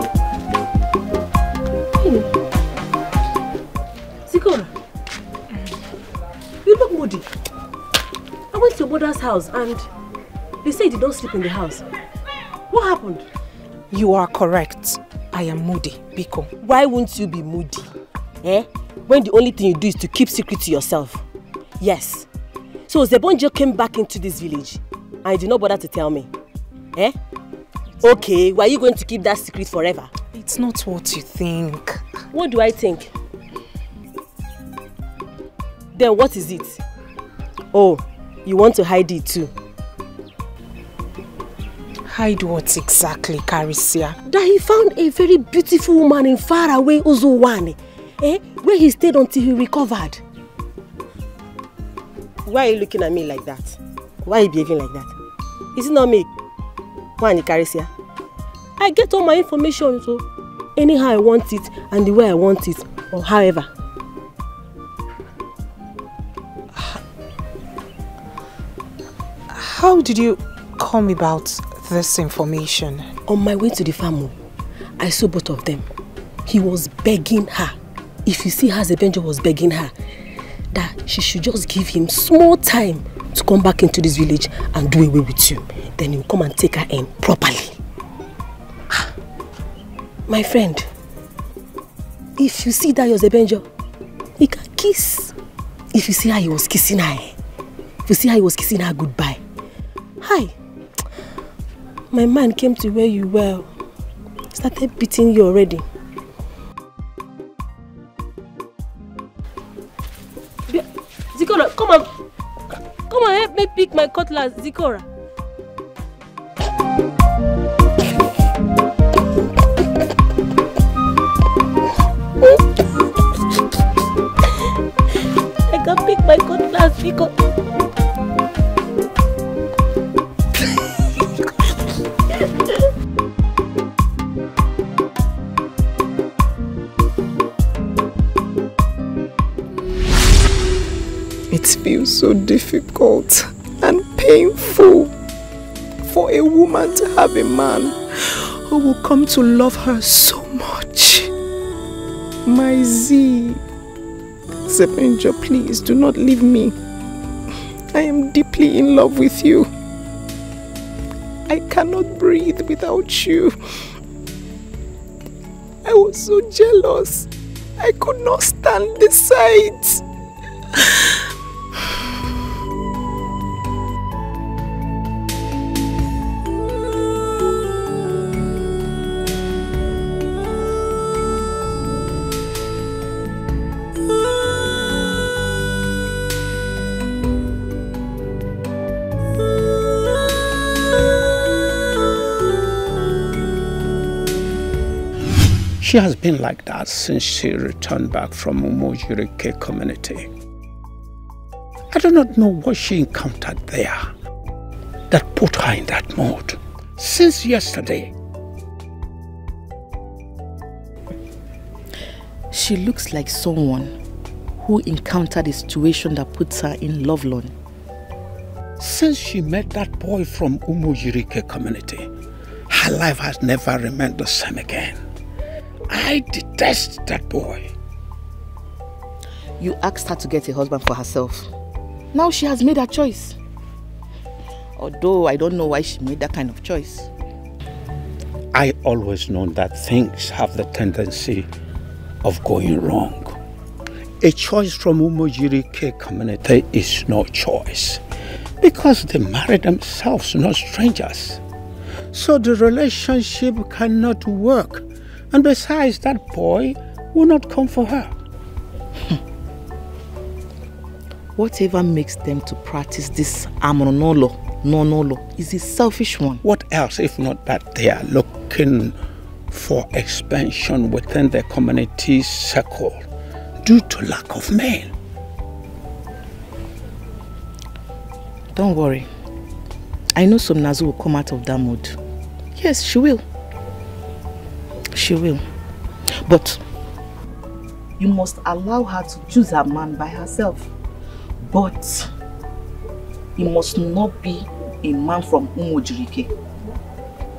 Zikora. You look moody. I went to your mother's house and they say you did not sleep in the house. What happened? You are correct. I am moody, Biko. Why won't you be moody? Eh? When the only thing you do is to keep secret to yourself. Yes. So Zebonjo came back into this village and you did not bother to tell me. Eh? Okay, why are you going to keep that secret forever? It's not what you think. What do I think? Then what is it? Oh, you want to hide it too? Hide what exactly, Carisia? That he found a very beautiful woman in faraway Uzuwane, where he stayed until he recovered. Why are you looking at me like that? Why are you behaving like that? Is it not me? Why Carisia? I get all my information so anyhow I want it and the way I want it, or however. How did you come about this information? On my way to the farm, I saw both of them. He was begging her. If you see how Zebenjo was begging her, that she should just give him small time to come back into this village and do away with you. Then he'll come and take her in properly. My friend, if you see that your Zebenjo, he can kiss. If you see how he was kissing her, if you see how he was kissing her goodbye. Hi. My mind came to where you were. Started beating you already. Zikora, come on, help me pick my cutlass, Zikora. I can pick my cutlass, Zikora. It feels so difficult painful for a woman to have a man who will come to love her so much. My Z. Zebenjo, please do not leave me. I am deeply in love with you. I cannot breathe without you. I was so jealous. I could not stand the sight. She has been like that since she returned back from Umojirike community. I do not know what she encountered there that put her in that mood. Since yesterday. She looks like someone who encountered a situation that puts her in lovelorn. Since she met that boy from Umojirike community, her life has never remained the same again. I detest that boy. You asked her to get a husband for herself. Now she has made her choice. Although I don't know why she made that kind of choice. I always know that things have the tendency of going wrong. A choice from Umojirike community is no choice because they marry themselves, not strangers. So the relationship cannot work. And besides, that boy will not come for her. Whatever makes them to practice this amonolo is a selfish one. What else if not that they are looking for expansion within their community circle due to lack of men? Don't worry. I know some Nazu will come out of that mood. Yes, she will. She will. But you must allow her to choose her man by herself. But he must not be a man from Umojirike.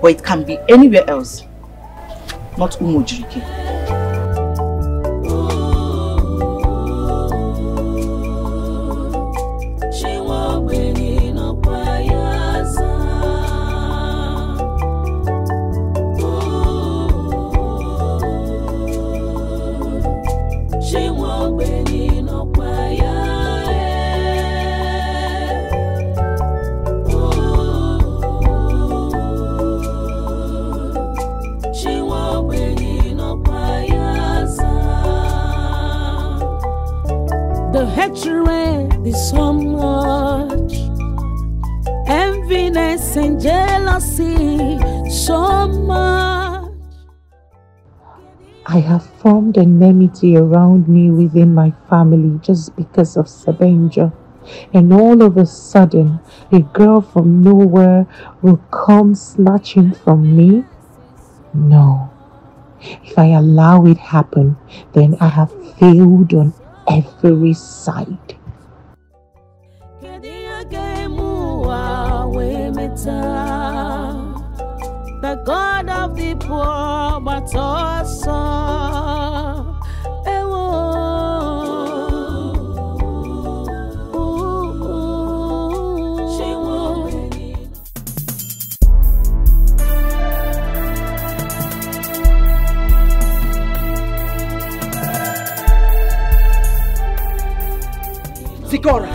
Or it can be anywhere else, not Umojirike. The hatred is so much, enviness and jealousy so much. I have formed enmity around me within my family just because of Zebenjo. And all of a sudden, a girl from nowhere will come snatching from me? No. If I allow it happen, then I have failed on every side. The God of the poor, but also Zigora!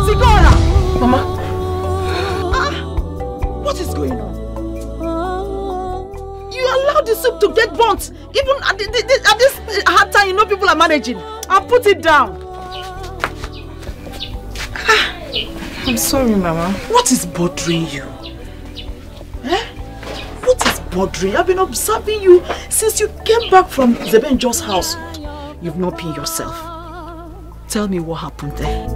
Zigora! Mama! What is going on? You allowed the soup to get burnt, even at this hard time. You know people are managing. I'll put it down. I'm sorry, Mama. What is bothering you? Eh? What is bothering you? I've been observing you since you came back from Zebenjo's house. You've not been yourself. Tell me what happened there.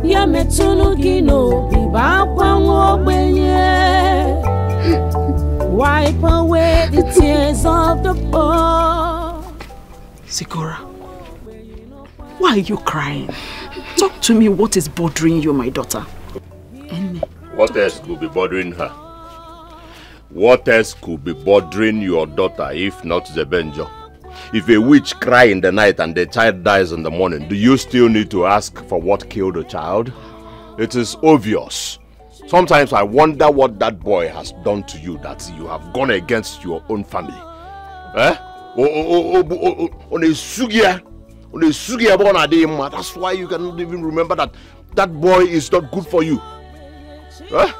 Wipe away the tears of the poor. Zigora, why are you crying? Talk to me. What is bothering you, my daughter? What else could be bothering her? What else could be bothering your daughter if not Zebenjo? If a witch cries in the night and the child dies in the morning, do you still need to ask for what killed the child? It is obvious. Sometimes I wonder what that boy has done to you that you have gone against your own family. Eh? That's why you cannot even remember that that boy is not good for you. Eh?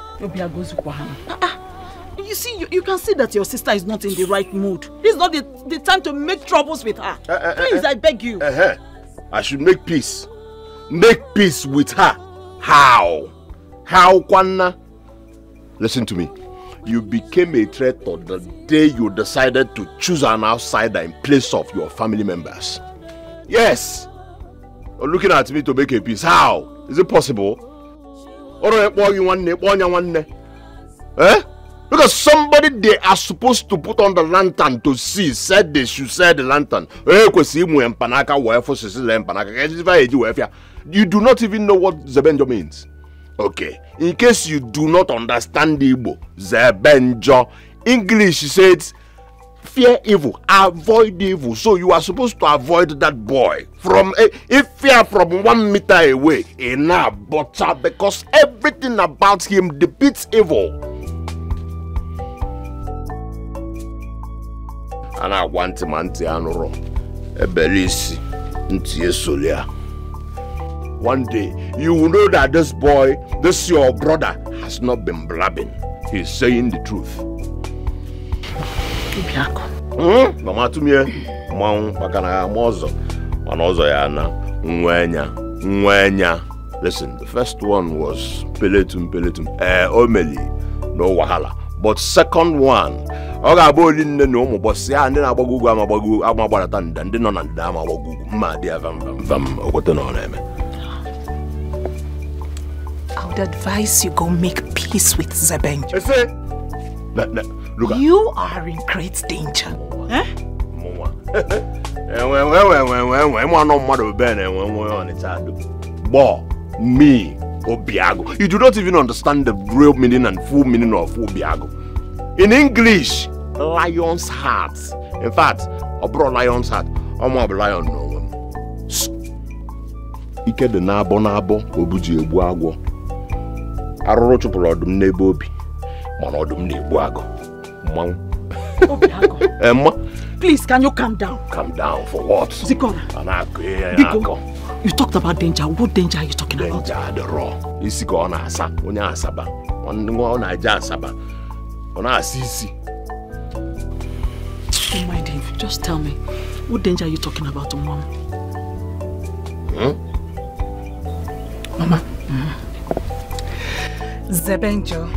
You see, you can see that your sister is not in the right mood. This is not the time to make troubles with her. Please, I beg you. I should make peace. Make peace with her. How? How, Kwana? Listen to me. You became a traitor the day you decided to choose an outsider in place of your family members. Yes. You're looking at me to make a peace. How? Is it possible? Eh? Because somebody they are supposed to put on the lantern to see said they should sell the lantern. You do not even know what Zebenjo means. Okay, in case you do not understand Igbo, Zebenjo, English says fear evil, avoid evil. So you are supposed to avoid that boy from if fear from 1 meter away, enough, but because everything about him depicts evil. And I want him anti-anoro. Ebelisi, ntiye solia. One day, you will know that this boy, this your brother, has not been blabbing. He's saying the truth. Mama to me, Mom, Bakana Mozo, Onozo Yana, Nwenya. Listen, the first one was Peletum, Omeli, no Wahala. But second one, Oga Boli no boss, and then Abagu, Amabaratan, and then on and Dama, my dear I would advise you go make peace with Zebenjo. Look, you are in great danger. Me, Obiago. You do not even understand the real meaning and full meaning of Obiago. In English, lion's heart. In fact, I brought lion's heart. I'm a lion. Ike de nabo, obuji ebuago. Aroro chupolo dum nebobi. Mono dum nebuago. Emma. Please, can you calm down? Calm down for what? Zikora. You talked about danger. What danger are you talking about? Danger, the raw. Isiko on asa, onya asaba. On aja asaba. On asisi. Don't mind him. Just tell me. What danger are you talking about, Mom? Mama. Zebenjo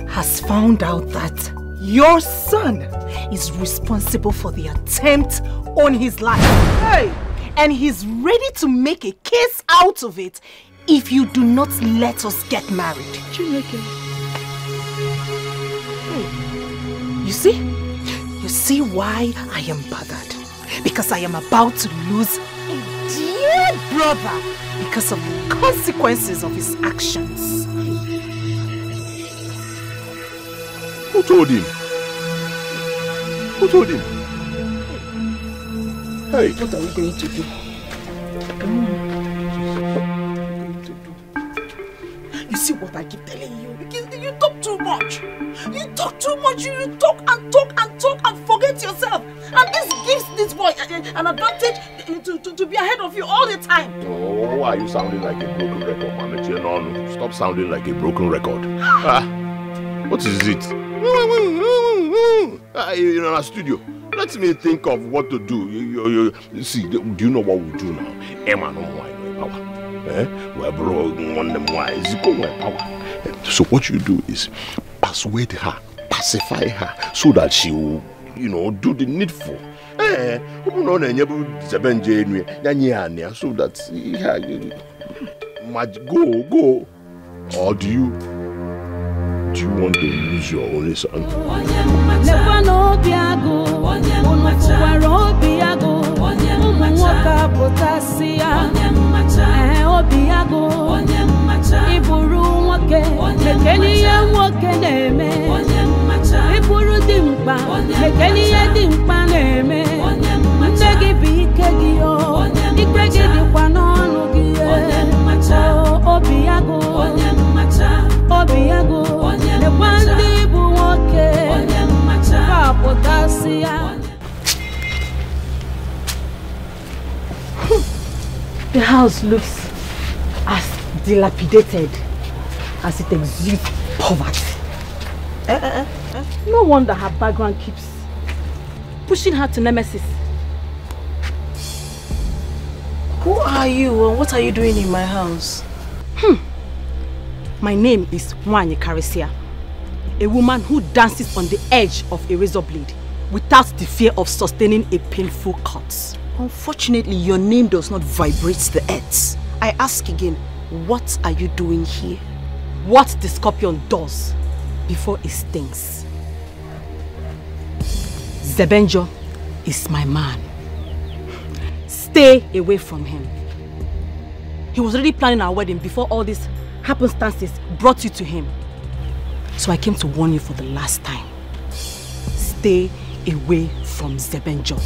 has found out that your son is responsible for the attempt on his life. Hey! And he's ready to make a case out of it if you do not let us get married. You see why I am bothered? Because I am about to lose a dear brother because of the consequences of his actions. Who told him? Who told him? Hey, what are we going to do? You see what I keep telling you? You talk too much. You talk too much. You talk and forget yourself. And this gives this boy an advantage to be ahead of you all the time. Oh, why are you sounding like a broken record, Mama? No, stop sounding like a broken record. What is it? You're in a studio. Let me think of what to do. You see, do you know what we'll do now? Emma no more power. We're broken on them wise. Power. So what you do is persuade her, pacify her, so that she will, do the needful. So that might go. Or do you want to lose your only son? ike mekeni ihe nwoke na-eme ịbụrụ dimkpa mekeni ihe dimkpa na-eme nne gị bụ ike gị ike gị dịkwa n'ọnụ gị obi ya go nekwa ndị bụ nwoke kapụtasị ya. The house looks as dilapidated as it exudes poverty. No wonder her background keeps pushing her to nemesis. Who are you and what are you doing in my house? My name is Nwanye Karisia, a woman who dances on the edge of a razor blade without the fear of sustaining a painful cut. Unfortunately, your name does not vibrate the earth. I ask again, what are you doing here? What the scorpion does before it stings. Zebenjo is my man. Stay away from him. He was already planning our wedding before all these happenstances brought you to him. So I came to warn you for the last time. Stay away from Zebenjo.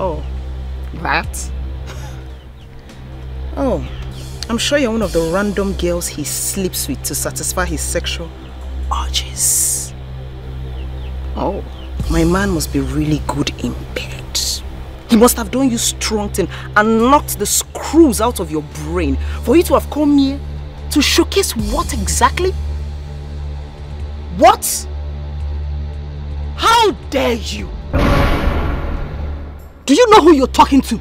Oh, that? Oh, I'm sure you're one of the random girls he sleeps with to satisfy his sexual urges. Oh, my man must be really good in bed. He must have done you strong thing and knocked the screws out of your brain for you to have come here to showcase what exactly? What? How dare you? Do you know who you're talking to?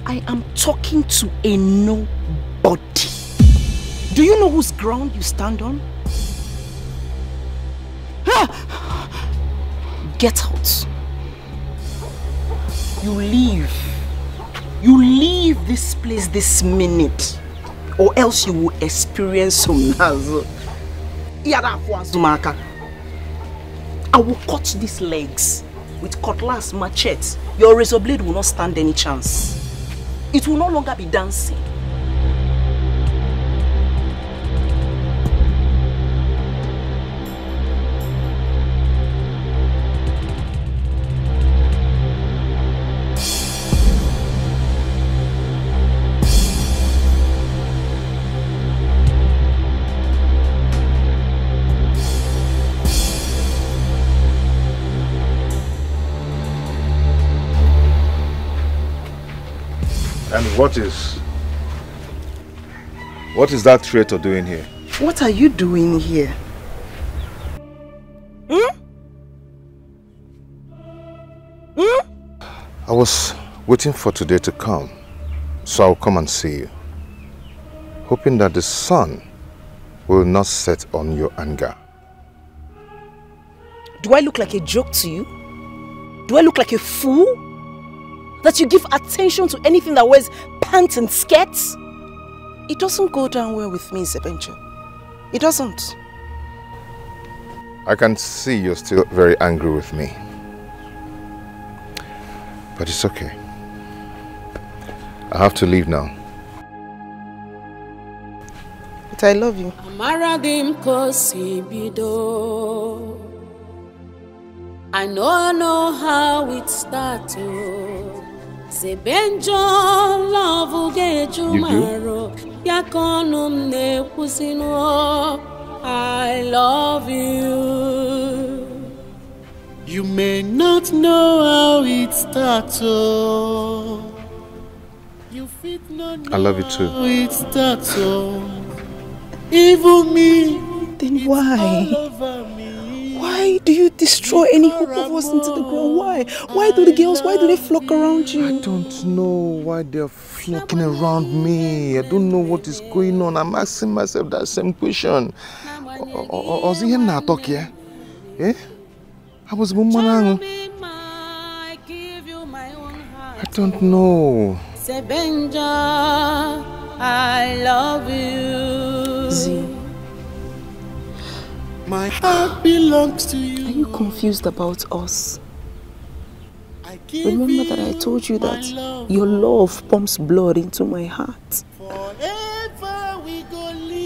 I am talking to a nobody. Do you know whose ground you stand on? Get out. You leave. You leave this place this minute, or else you will experience some nazo. I will cut these legs with cutlass, machete. Your razor blade will not stand any chance. It will no longer be dancing. And what is that traitor doing here? What are you doing here? I was waiting for today to come, so I'll come and see you, hoping that the sun will not set on your anger. Do I look like a joke to you? Do I look like a fool? That you give attention to anything that wears pants and skirts? It doesn't go down well with me, Zebenjo. It doesn't. I can see you're still very angry with me. But it's okay. I have to leave now. But I love you. I know how it started. Zebenjo love Gejumaro. Yakonum ne kusino. I love you. You may not know how it started. I love you too. How it started. Even me. Then why? Why do you destroy any hope of us into the ground? Why? Why do they flock around you? I don't know why they're flocking around me. I don't know what is going on. I'm asking myself that same question. I don't know. Zebenjo, I love you. Z. My heart belongs to you. Are you confused about us? Remember that I told you that your love pumps blood into my heart. Forever we go live.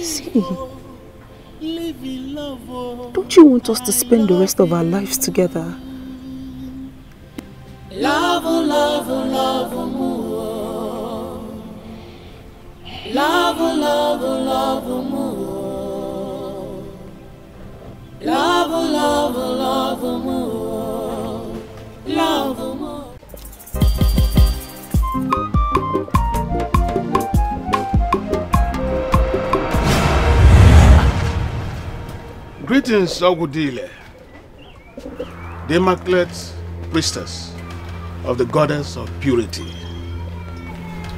Don't you want us to spend the rest of our lives together? Love, love, love, more. Love, love, love, more. Love, love, love, more. Love, more. Greetings, Ogudile, the immaculate priestess of the goddess of purity.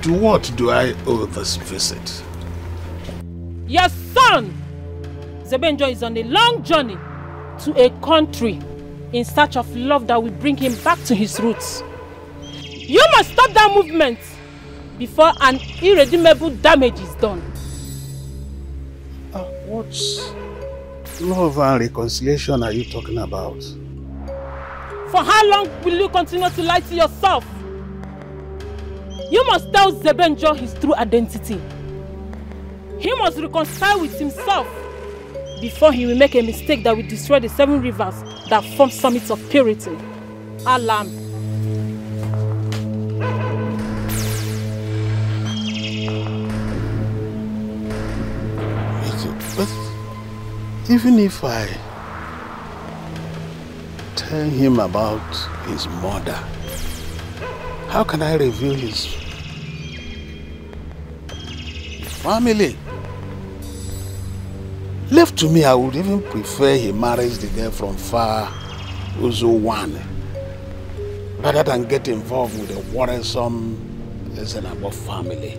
To what do I owe this visit? Your son, Zebenjo, is on a long journey to a country in search of love that will bring him back to his roots. You must stop that movement before an irredeemable damage is done. What's love and reconciliation are you talking about? For how long will you continue to lie to yourself? You must tell Zebenjo his true identity. He must reconcile with himself before he will make a mistake that will destroy the 7 rivers that form summits of purity. Alam. But even if I tell him about his mother, how can I reveal his family? Left to me, I would even prefer he marries the girl from far Uzo1 rather than get involved with a worrisome Ezenabo family.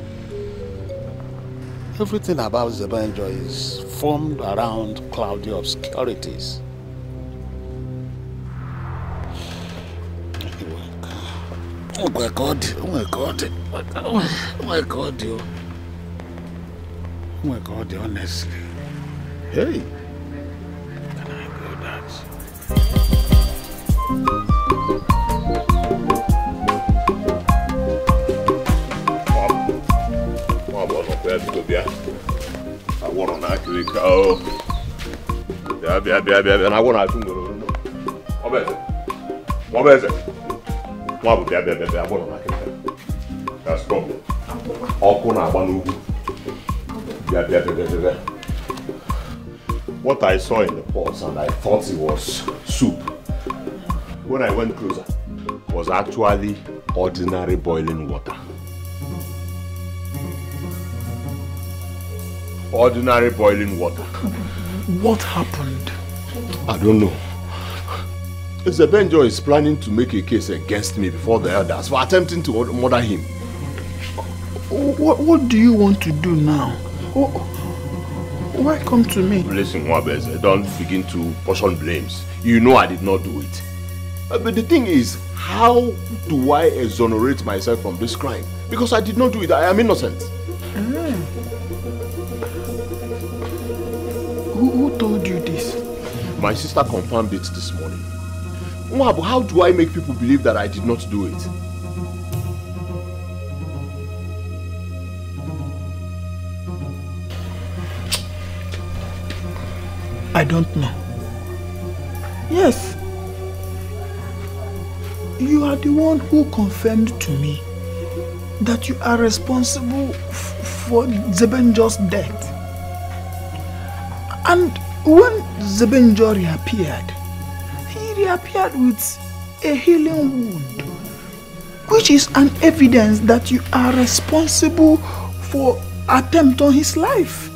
Everything about Zebenjo is formed around cloudy obscurities. Oh my God, oh my God, oh my God, you. Oh my God, honestly. Hey, can I go that? I want to actually go. And I want to go. What is it? That's problem. What I saw in the pots and I thought it was soup. When I went closer, it was actually ordinary boiling water. Ordinary boiling water. What happened? I don't know. Zebenjo is planning to make a case against me before the elders for attempting to murder him. What do you want to do now? Why come to me? Listen, Wabeze, don't begin to portion blames. You know I did not do it. But the thing is, how do I exonerate myself from this crime? Because I did not do it. I am innocent. Who told you this? My sister confirmed it this morning. Mwabo, how do I make people believe that I did not do it? I don't know. Yes. You are the one who confirmed to me that you are responsible for Zebenjo's death. And when Zebenjo reappeared, he reappeared with a healing wound, which is an evidence that you are responsible for attempt on his life.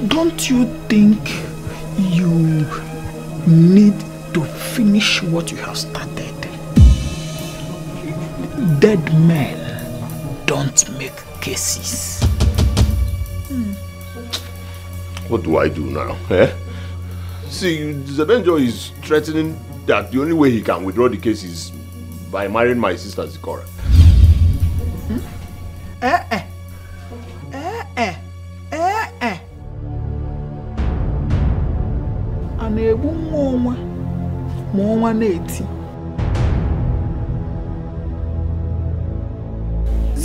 Don't you think you need to finish what you have started? Dead men don't make cases. What do I do now? Eh? See, Zebenjo is threatening that the only way he can withdraw the case is by marrying my sister Zikora. Anebu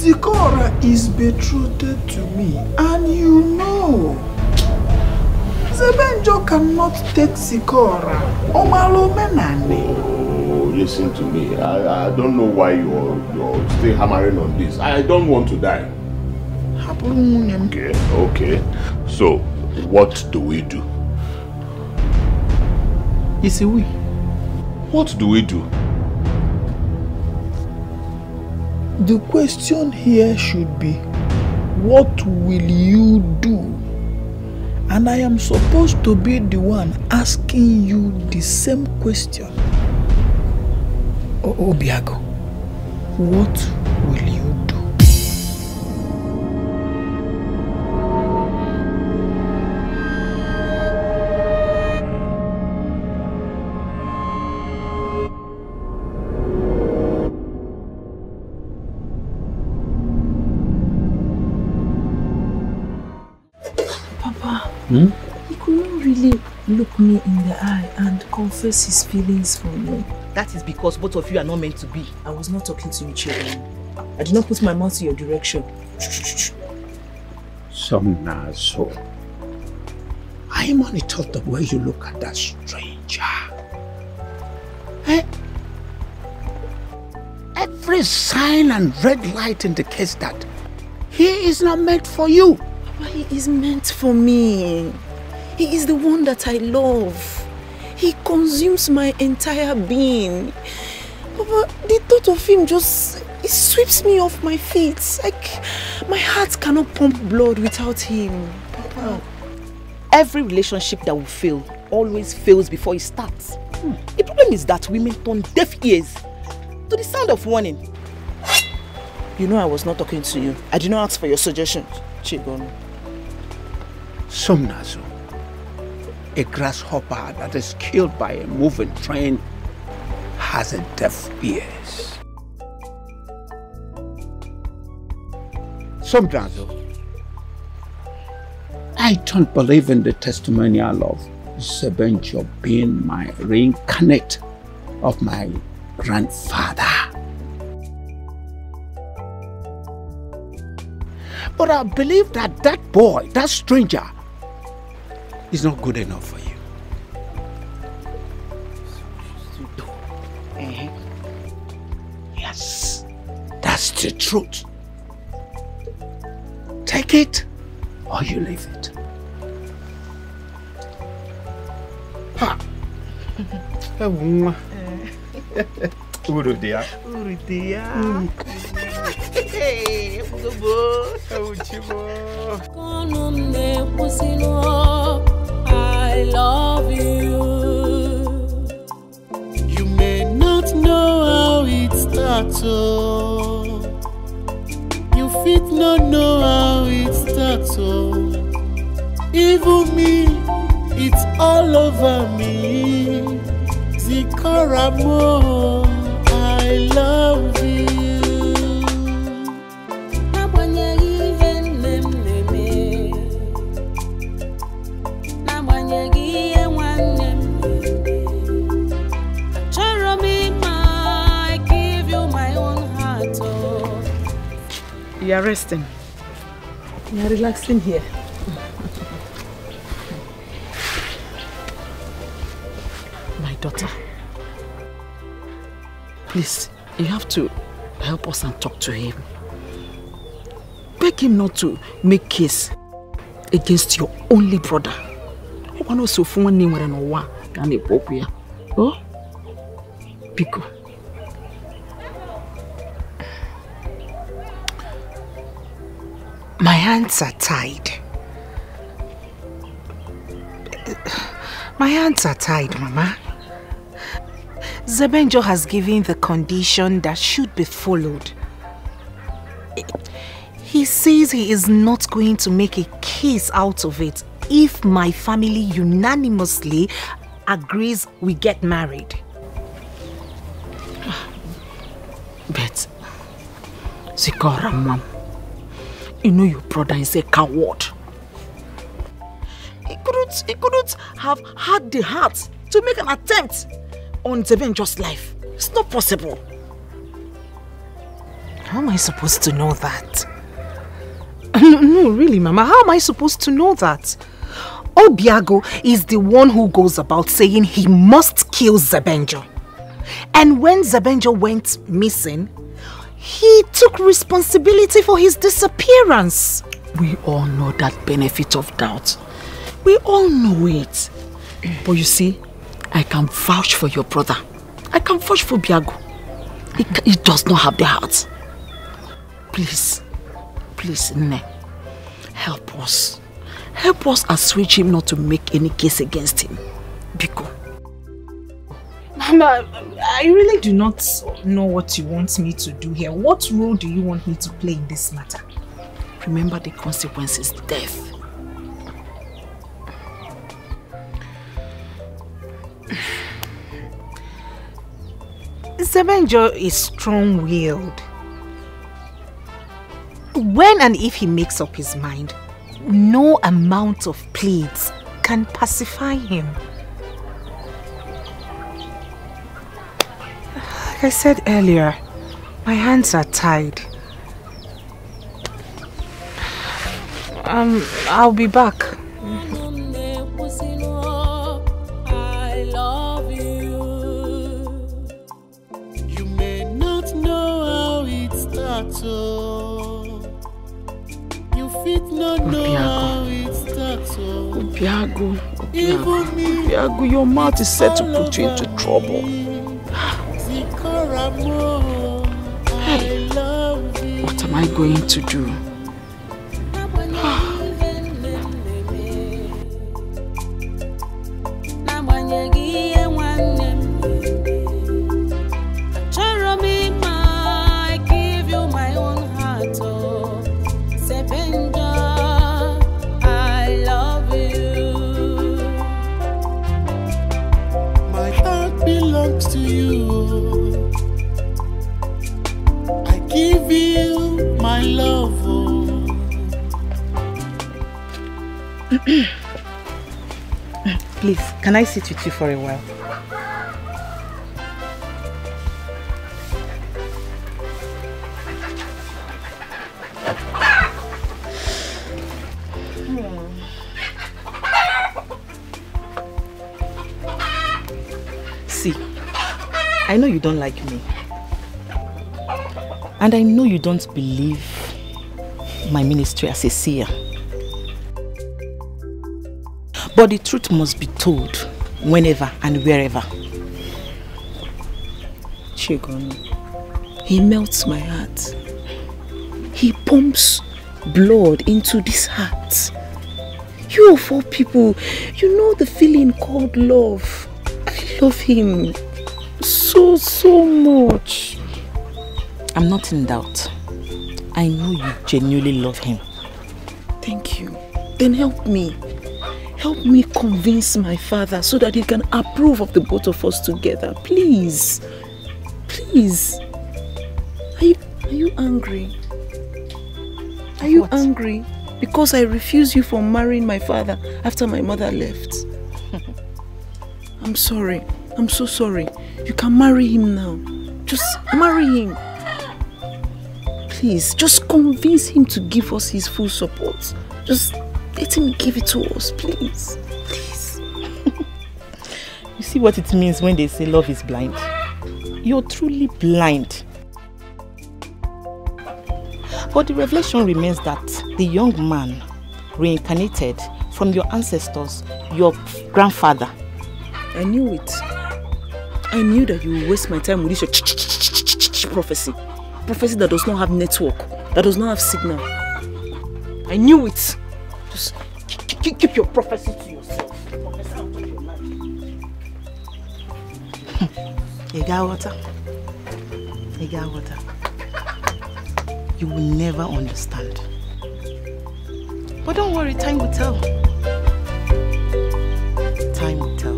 Zikora is betrothed to me, and you know. Zebenjo cannot take Zikora. Omalo menane. Oh, listen to me. I don't know why you're still hammering on this. I don't want to die. Okay. So, what do we do? You see, what do we do? The question here should be, what will you do? And I am supposed to be the one asking you the same question. Obiago, what will you do? He could not really look me in the eye and confess his feelings for me. That is because both of you are not meant to be. I was not talking to you, children. I did not put my mouth in your direction. Somnazo, I am only told the way you look at that stranger. Every sign and red light indicates that he is not meant for you. Papa, he is meant for me. He is the one that I love. He consumes my entire being. Papa, the thought of him it sweeps me off my feet. Like, my heart cannot pump blood without him. Papa. Every relationship that will fail always fails before it starts. The problem is that women turn deaf ears to the sound of warning. You know I was not talking to you. I did not ask for your suggestions, Chigon. Somnazo, a grasshopper that is killed by a moving train has a deaf ears. Somnazo, I don't believe in the testimonial of Zebenjo being my reincarnate of my grandfather. But I believe that that boy, that stranger, is not good enough for you. Yes, that's the truth. Take it or you leave it. Ha! Urudia. I love you. You may not know how it starts, oh. You fit not know how it starts, oh. Even me, it's all over me. Zikoramo, I love you. You are resting. You are relaxing here. My daughter, please, you have to help us and talk to him. Beg him not to make case against your only brother. Oh, Pico. My hands are tied. My hands are tied, Mama. Zebenjo has given the condition that should be followed. He says he is not going to make a case out of it if my family unanimously agrees we get married. But, Zikora, Mom, you know your brother is a coward. He couldn't have had the heart to make an attempt on Zebenjo's life. It's not possible. How am I supposed to know that? No, really, Mama. How am I supposed to know that? Obiago is the one who goes about saying he must kill Zebenjo. And when Zebenjo went missing, he took responsibility for his disappearance. We all know that benefit of doubt. We all know it. But you see, I can vouch for your brother. I can vouch for Biago. He does not have the heart. Please, Nne, help us. Help us assuage him not to make any case against him. Biko. Mama, I really do not know what you want me to do here. What role do you want me to play in this matter? Remember the consequences, death. Zebenjo is strong-willed. When and if he makes up his mind, no amount of pleads can pacify him. Like I said earlier, my hands are tied. I'll be back. I love you. You may not know how it starts, you fit not know how it starts. Obiago, your mouth is set to put you into trouble. Hey, what am I going to do? To you, I give you my love. Please, can I sit with you for a while? See, I know you don't like me. And I know you don't believe my ministry as a seer. But the truth must be told whenever and wherever. Chigon, he melts my heart. He pumps blood into this heart. You of all people, you know the feeling called love. I love him so much. I'm not in doubt. I know you genuinely love him. Thank you. Then help me. Help me convince my father so that he can approve of the both of us together. Please. Please. Are you angry? Are you angry because I refuse you from marrying my father after my mother left? I'm sorry. I'm so sorry. You can marry him now. Just marry him. Please, just convince him to give us his full support. Just let him give it to us, please. Please. You see what it means when they say love is blind? You're truly blind. But the revelation remains that the young man reincarnated from your ancestors, your grandfather. I knew it. I knew that you would waste my time with this prophecy. Prophecy that does not have network, that does not have signal. I knew it. Just keep your prophecy to yourself. Prophesy out of your life. Egawata. You will never understand. But don't worry, time will tell. Time will tell.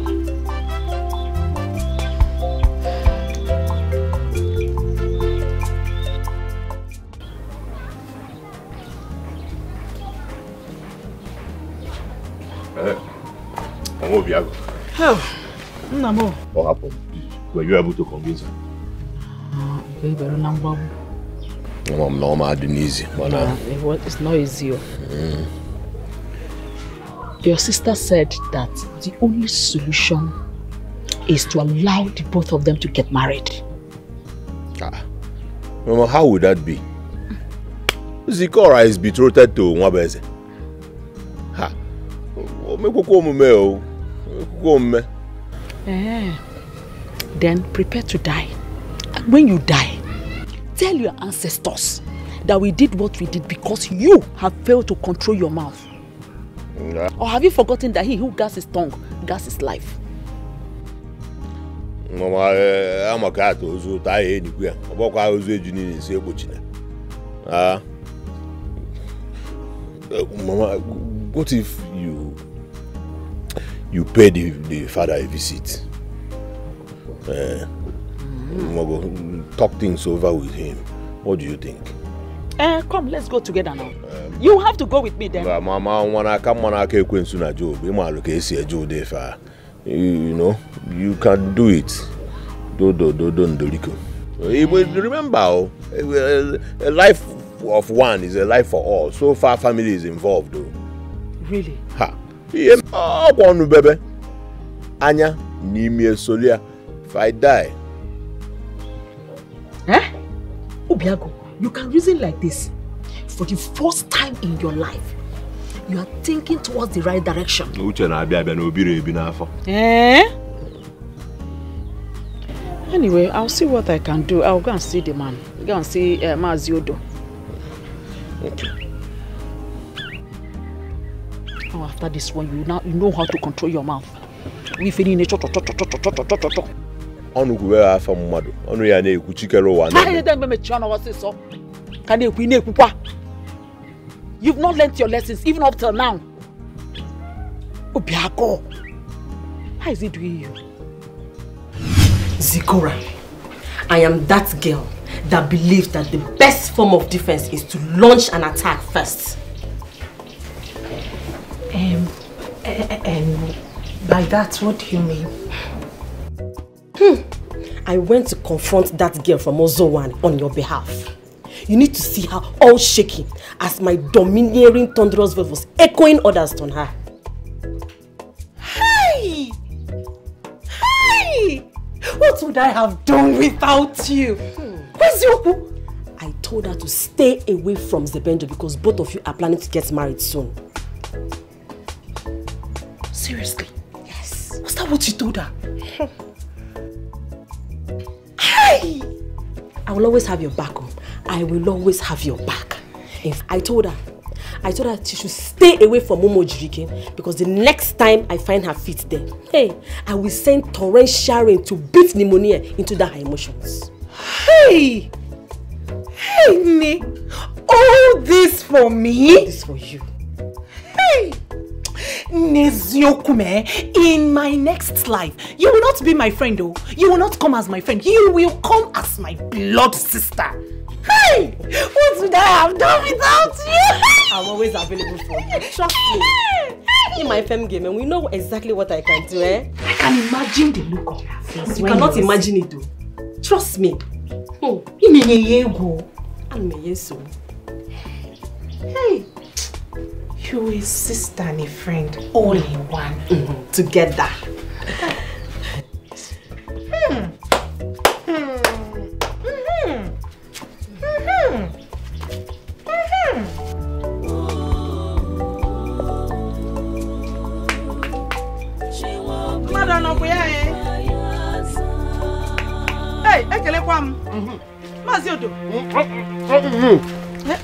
Oh, Namo. What happened? Were you able to convince her? It's not easy. Your sister said that the only solution is to allow the both of them to get married. Mama, how would that be? Zikora is betrothed to Nwabeze. Then prepare to die. And when you die, tell your ancestors that we did what we did because you have failed to control your mouth. Or have you forgotten that he who guards his tongue guards his life? Mama, I'm a cat who's tired anywhere. About I was aging in Sebochina. Mama, what if you pay the father a visit? Talk things over with him. What do you think? Come, let's go together now. You have to go with me then. Mama, when I come on, I can't go into a job. You know, you can do it. Remember, a life of one is a life for all. So far, family is involved, though. Really? Baby. Anya, Nimie Solia. If I die. Obiago, you can reason like this. For the first time in your life, you are thinking towards the right direction. Anyway, I'll see what I can do. I'll go and see the man. Go and see Maziodo. Okay. Oh, after this one, you know how to control your mouth. We feel nature. You've not learnt your lessons even up till now. Obiago, how is he doing you? Zikora, I am that girl that believes that the best form of defense is to launch an attack first. And by that, what do you mean? I went to confront that girl from Ozowan on your behalf. You need to see her all shaking as my domineering thunderous voice was echoing orders on her. Hey! Hey! What would I have done without you? Where's your... I told her to stay away from Zebenjo because both of you are planning to get married soon. Seriously? Yes. Was that what you told her? Hey! I will always have your back. I will always have your back. I told her she should stay away from Momo Jiriken because the next time I find her feet there, I will send torrential rain to beat pneumonia into her emotions. Hey! Hey, me! All this for me? All this for you. Hey! Neziokume, in my next life, you will not be my friend though. You will not come as my friend. You will come as my blood sister. Hey! What would I have done without you? I'm always available for you. Trust me. In my femme game, and we know exactly what I can do, I can imagine the look of her face. You cannot imagine it though. Trust me. Hey! You a sister and a friend, all in one. Together. Hey, Ekelekwam. Maziodo.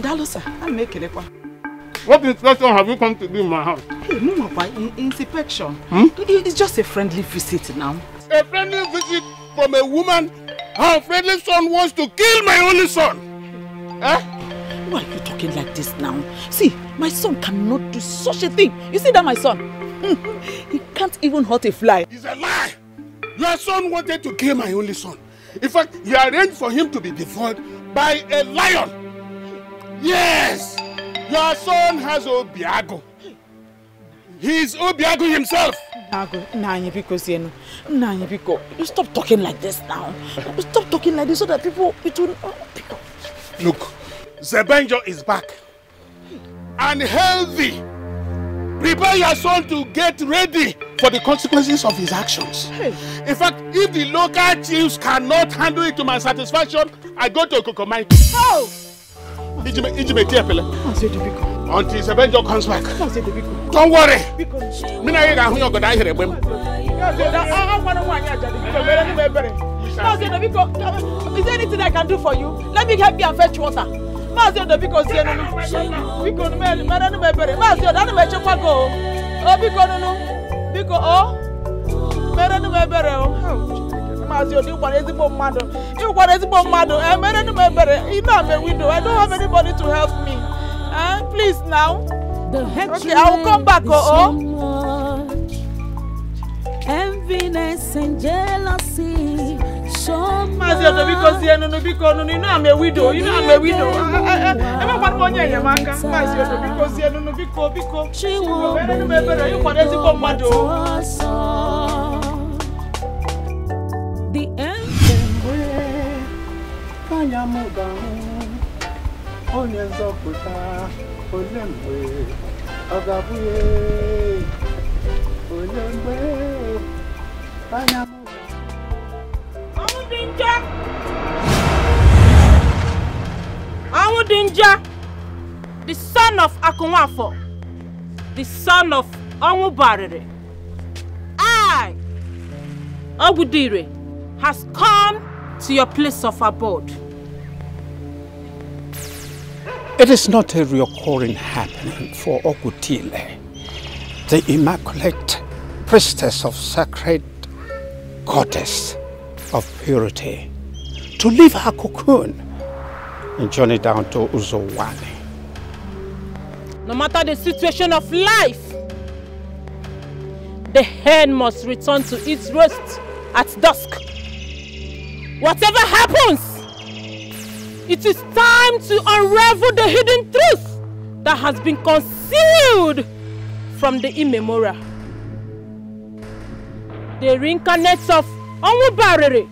Dalosa, I'm Ekelekwam. What inspection have you come to do in my house? Hey, no, inspection. It's just a friendly visit now. A friendly visit from a woman? Her friendly son wants to kill my only son. Why are you talking like this now? See, my son cannot do such a thing. You see that, my son? He can't even hurt a fly. It's a lie. Your son wanted to kill my only son. In fact, he arranged for him to be devoured by a lion. Yes! Your son has Obiago. He's Obiago himself. You stop talking like this now. Stop talking like this so that people... Look, Zebenjo is back. And healthy. Prepare your son to get ready for the consequences of his actions. In fact, if the local chiefs cannot handle it to my satisfaction, I go to Kokomai. Oh! Until Zebenjo comes back. Don't worry. Is there anything I can do for you? Let me help you and fetch water. I don't have anybody to help me. Please now. Okay, I will come back. Enviness and jealousy. Because you know I'm a widow. You know I'm a widow. The end. Dinja, the son of Akunwafo, the son of Onwubarere, I, Ogudire, has come to your place of abode. It is not a recurring happening for Ogudile, the immaculate priestess of sacred goddess of purity, to leave her cocoon and journey down to Uzowani. No matter the situation of life, the hen must return to its roost at dusk. Whatever happens, it is time to unravel the hidden truth that has been concealed from the immemorial. The reincarnate of Onwubarere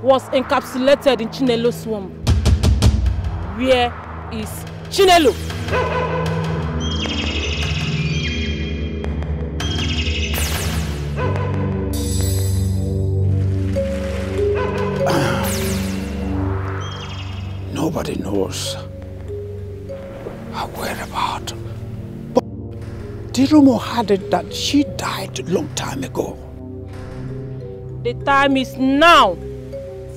was encapsulated in Chinelo's womb. Where is Chinelo? Nobody knows her whereabouts. But the rumor had it that she died a long time ago. The time is now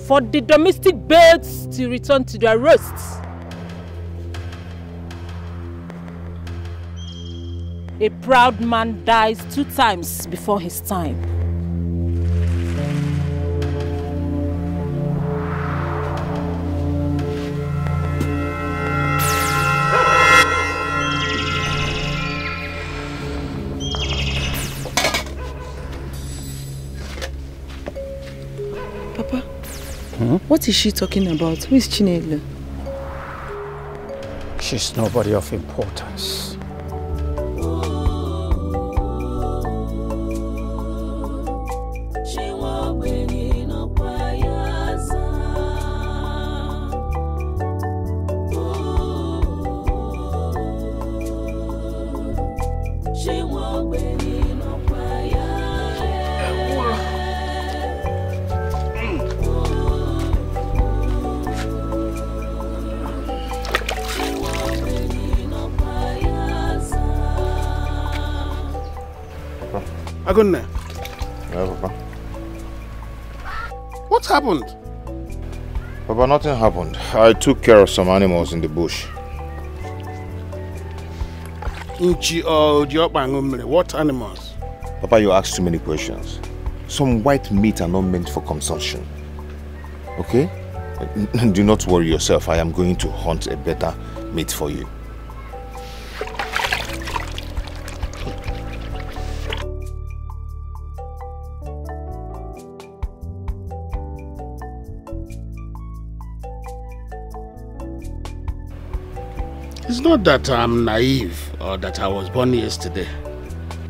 for the domestic birds to return to their roosts. A proud man dies 2 times before his time. Papa, what is she talking about? Who is Chinelo? She's nobody of importance. Agunne. Yeah, Papa. What happened? Papa, nothing happened. I took care of some animals in the bush. What animals? Papa, you ask too many questions. Some white meat are not meant for consumption. Okay? Do not worry yourself. I am going to hunt a better meat for you. It's not that I'm naive or that I was born yesterday,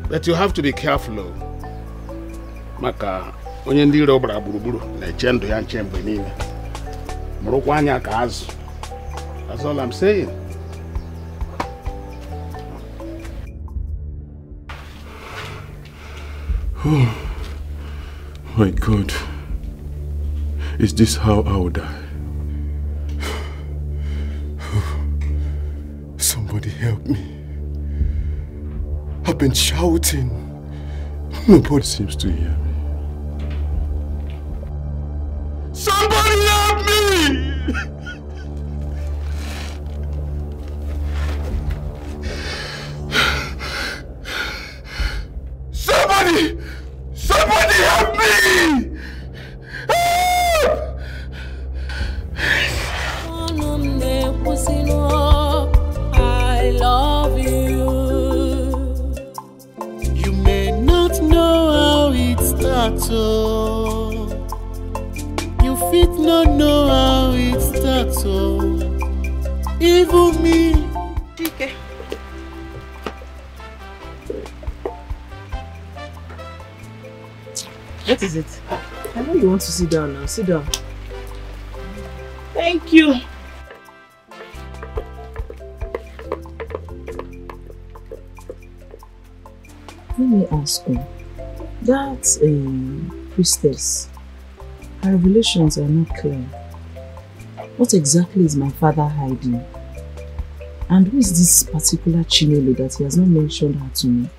but you have to be careful. Maka onye ndi iro gbara gburugburu na-eche ndụ ya nche mgbe niile. Mụrụkwa anya ka azụ. That's all I'm saying. Oh my God. Is this how I will die? Somebody help me. I've been shouting. Nobody seems to hear me. Somebody help me! Somebody help me! I love you. You may not know how it starts, oh. You fit not know how it starts, oh. Even me. Chike. What is it? I know you want to sit down now. Sit down. Thank you. Let me ask you, that priestess, her revelations are not clear. What exactly is my father hiding? And who is this particular Chinelo that he has not mentioned her to me?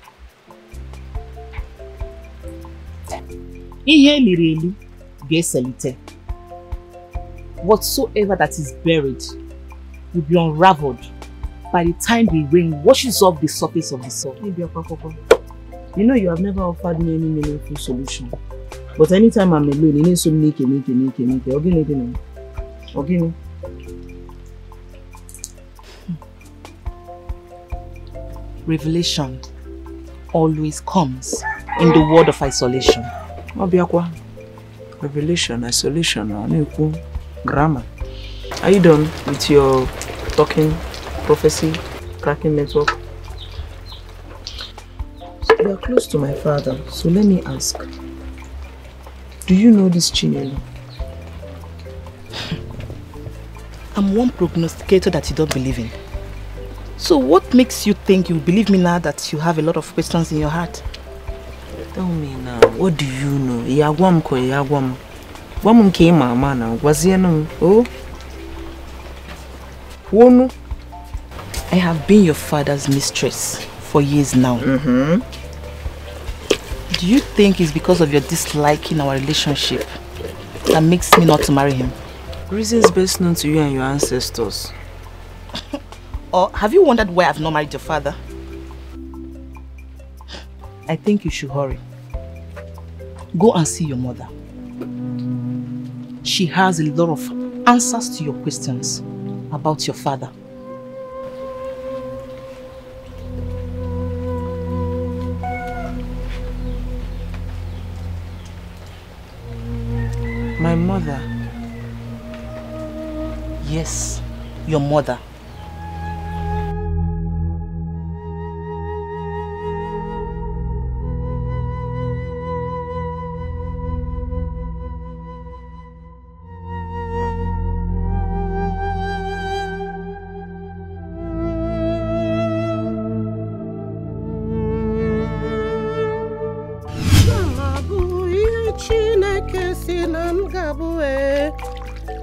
Whatsoever that is buried will be unraveled by the time the rain washes off the surface of the soil. You know you have never offered me any meaningful solution. But anytime I'm alone, you need to make it. Okay. Revelation always comes in the word of isolation. Revelation, isolation, grammar. Are you done with your talking, prophecy, cracking network? You are close to my father, so let me ask. Do you know this Chinelo? I'm one prognosticator that you don't believe in. So what makes you think you believe me now that you have a lot of questions in your heart? Tell me now, what do you know? Yagwam ko yagwam. Wam ke mama na wazieno. Oh. Wonu. I have been your father's mistress for years now. Do you think it's because of your dislike in our relationship that makes me not to marry him? Reasons best known to you and your ancestors. Or have you wondered why I've not married your father? I think you should hurry. Go and see your mother. She has a lot of answers to your questions about your father. My mother? Yes, your mother.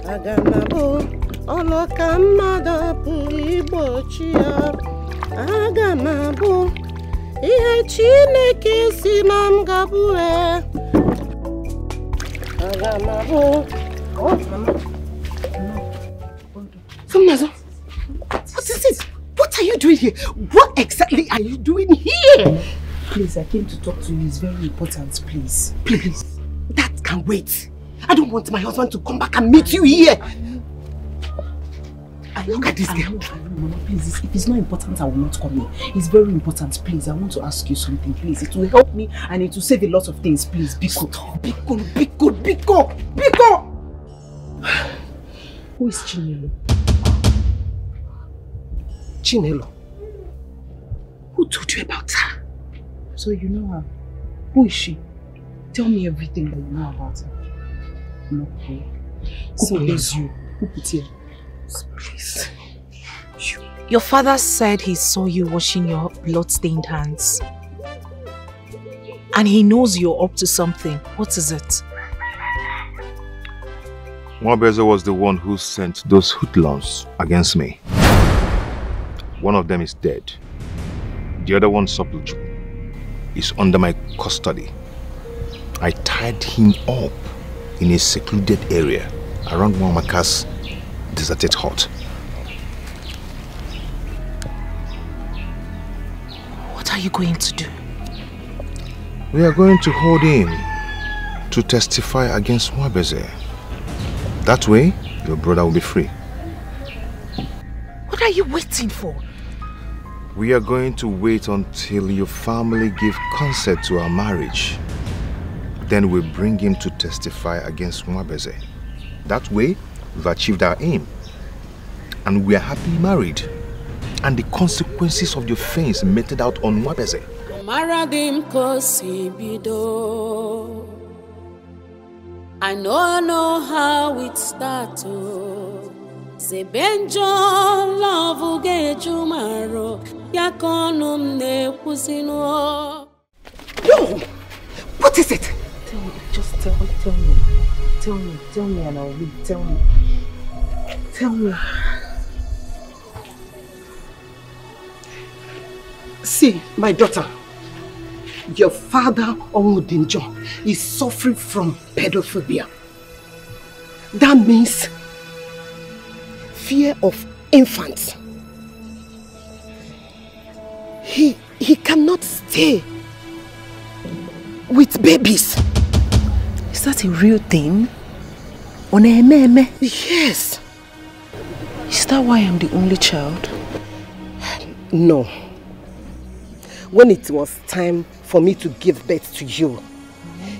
Aganabo oloka mmadụ pụrụ igbochi ya. Aganabo ihe Chineke si na m gabụ Aganabo. Somnazo, what is this? What are you doing here? What exactly are you doing here? Please, I came to talk to you. It's very important, please. Please, that can wait. I don't want my husband to come back and meet you here. Look at this girl. Mama, please, if it's not important, I will not come here. It's very important, please. I want to ask you something, please. It will help me and it will save a lot of things, please. Biko. Who is Chinelo? Chinelo? Who told you about her? So you know her. Who is she? Tell me everything that you know about her. No, who pays you? Who put here? Please. Your father said he saw you washing your blood-stained hands. And he knows you're up to something. What is it? Mwabeze was the one who sent those hoodlums against me. One of them is dead. The other one, Sopluchu, is under my custody. I tied him up in a secluded area around Mwamaka's deserted hut. What are you going to do? We are going to hold him to testify against Mwabeze. That way, your brother will be free. What are you waiting for? We are going to wait until your family give consent to our marriage. Then we'll bring him to testify against Mwabeze. That way, we've achieved our aim. And we are happily married. And the consequences of your offense meted out on Mwabeze. I know how it started. Zebenjo love ugejumaro yakonum ne kusino. No! What is it? Tell me, just tell me and I'll leave. Tell me. See, my daughter, your father, Omudinjo, is suffering from pedophobia. That means fear of infants. He cannot stay with babies. Is that a real thing? Onememe? Yes. Is that why I'm the only child? No. When it was time for me to give birth to you,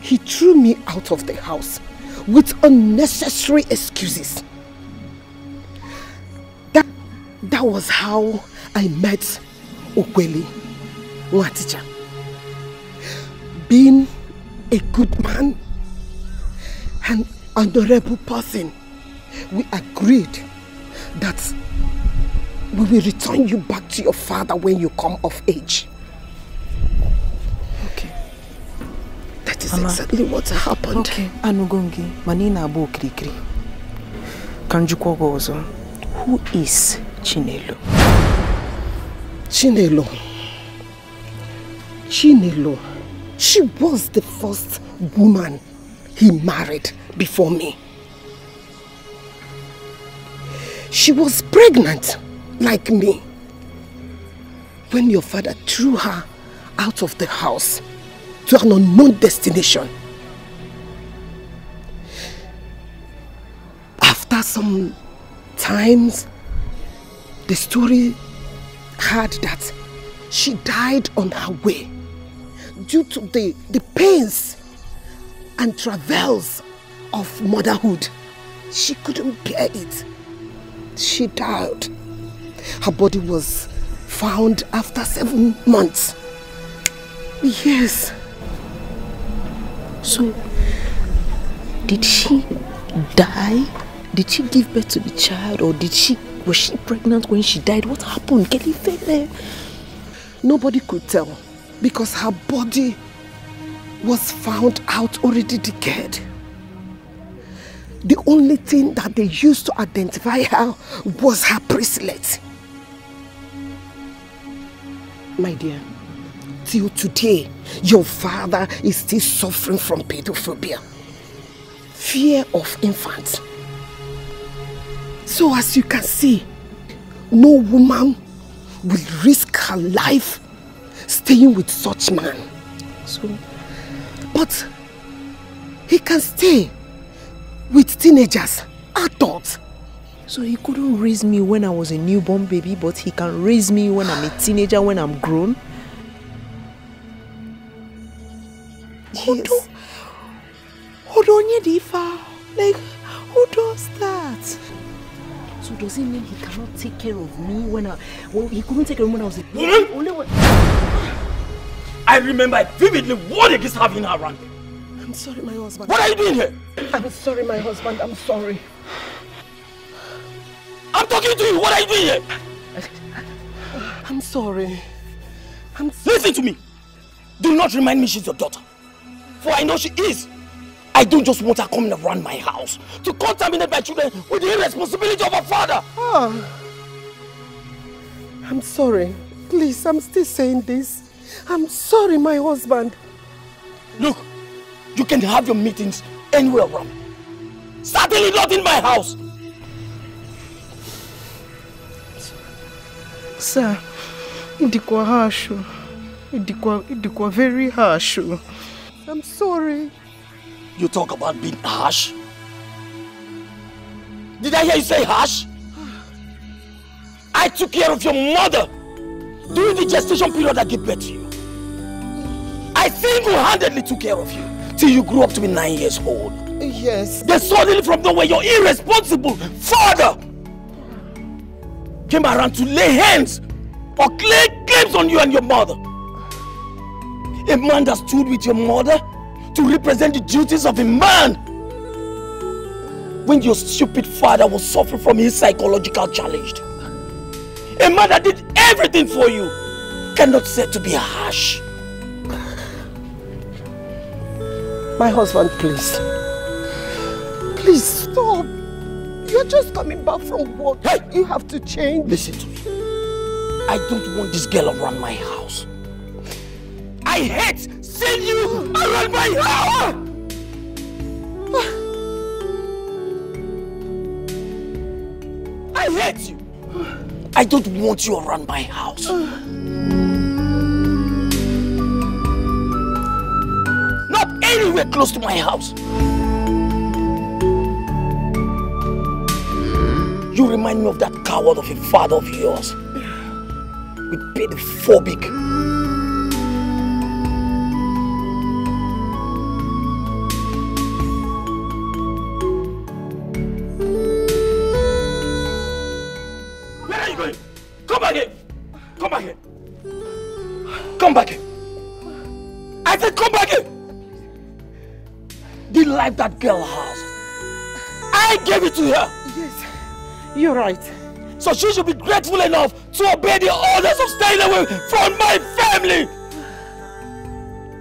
he threw me out of the house with unnecessary excuses. That was how I met Okweli Nwatija. Being a good man and honorable person, we agreed that we will return you back to your father when you come of age. Okay. That is exactly what happened. Okay, Anugongi, Manina Abu Krikri. Kanjukwogozo, who is Chinelo? Chinelo, she was the first woman he married before me. She was pregnant like me when your father threw her out of the house to an unknown destination. After some times, the story had that she died on her way due to the pains and travails of motherhood. She couldn't bear it. She died. Her body was found after 7 months. Yes. So, did she die? Did she give birth to the child, or was she pregnant when she died? What happened? Nobody could tell because her body was found out already decayed. The only thing that they used to identify her was her bracelet. My dear, till today, your father is still suffering from pedophobia. Fear of infants. So as you can see, no woman will risk her life staying with such man. But he can stay with teenagers, adults. So he couldn't raise me when I was a newborn baby, but he can raise me when I'm a teenager, when I'm grown? Yes. Like, who does that? So does it mean he cannot take care of me he couldn't take care of me when I was a Woman! I remember vividly what it is having her around. I'm sorry, my husband. What are you doing here? I'm sorry, my husband. I'm sorry. I'm talking to you. What are you doing here? I'm sorry. Listen to me. Do not remind me she's your daughter. For I know she is. I don't just want her coming around my house to contaminate my children with the irresponsibility of her father. I'm sorry. Please, I'm still saying this. I'm sorry, my husband. Look, you can have your meetings anywhere around. Certainly not in my house. Sir, idikwa harsh. Idikwa very harsh. I'm sorry. You talk about being harsh? Did I hear you say harsh? I took care of your mother during the gestation period I gave birth to you. I single-handedly took care of you till you grew up to be 9 years old. Yes. Then suddenly from nowhere, your irresponsible father came around to lay hands or claim claims on you and your mother. A man that stood with your mother to represent the duties of a man when your stupid father was suffering from his psychological challenge. A man that did everything for you cannot say to be harsh. My husband, please. Please stop. You're just coming back from work. Hey, you have to change. Listen to me. I don't want this girl around my house. I hate seeing you around my house. I hate you. I don't want you around my house. Not anywhere close to my house. You remind me of that coward of a father of yours. With pedophobic. Where are you going? Come back here. Come back here. Come back here. I said come back here. The life that girl has, I gave it to her. Yes, you're right. So she should be grateful enough to obey the orders of staying away from my family.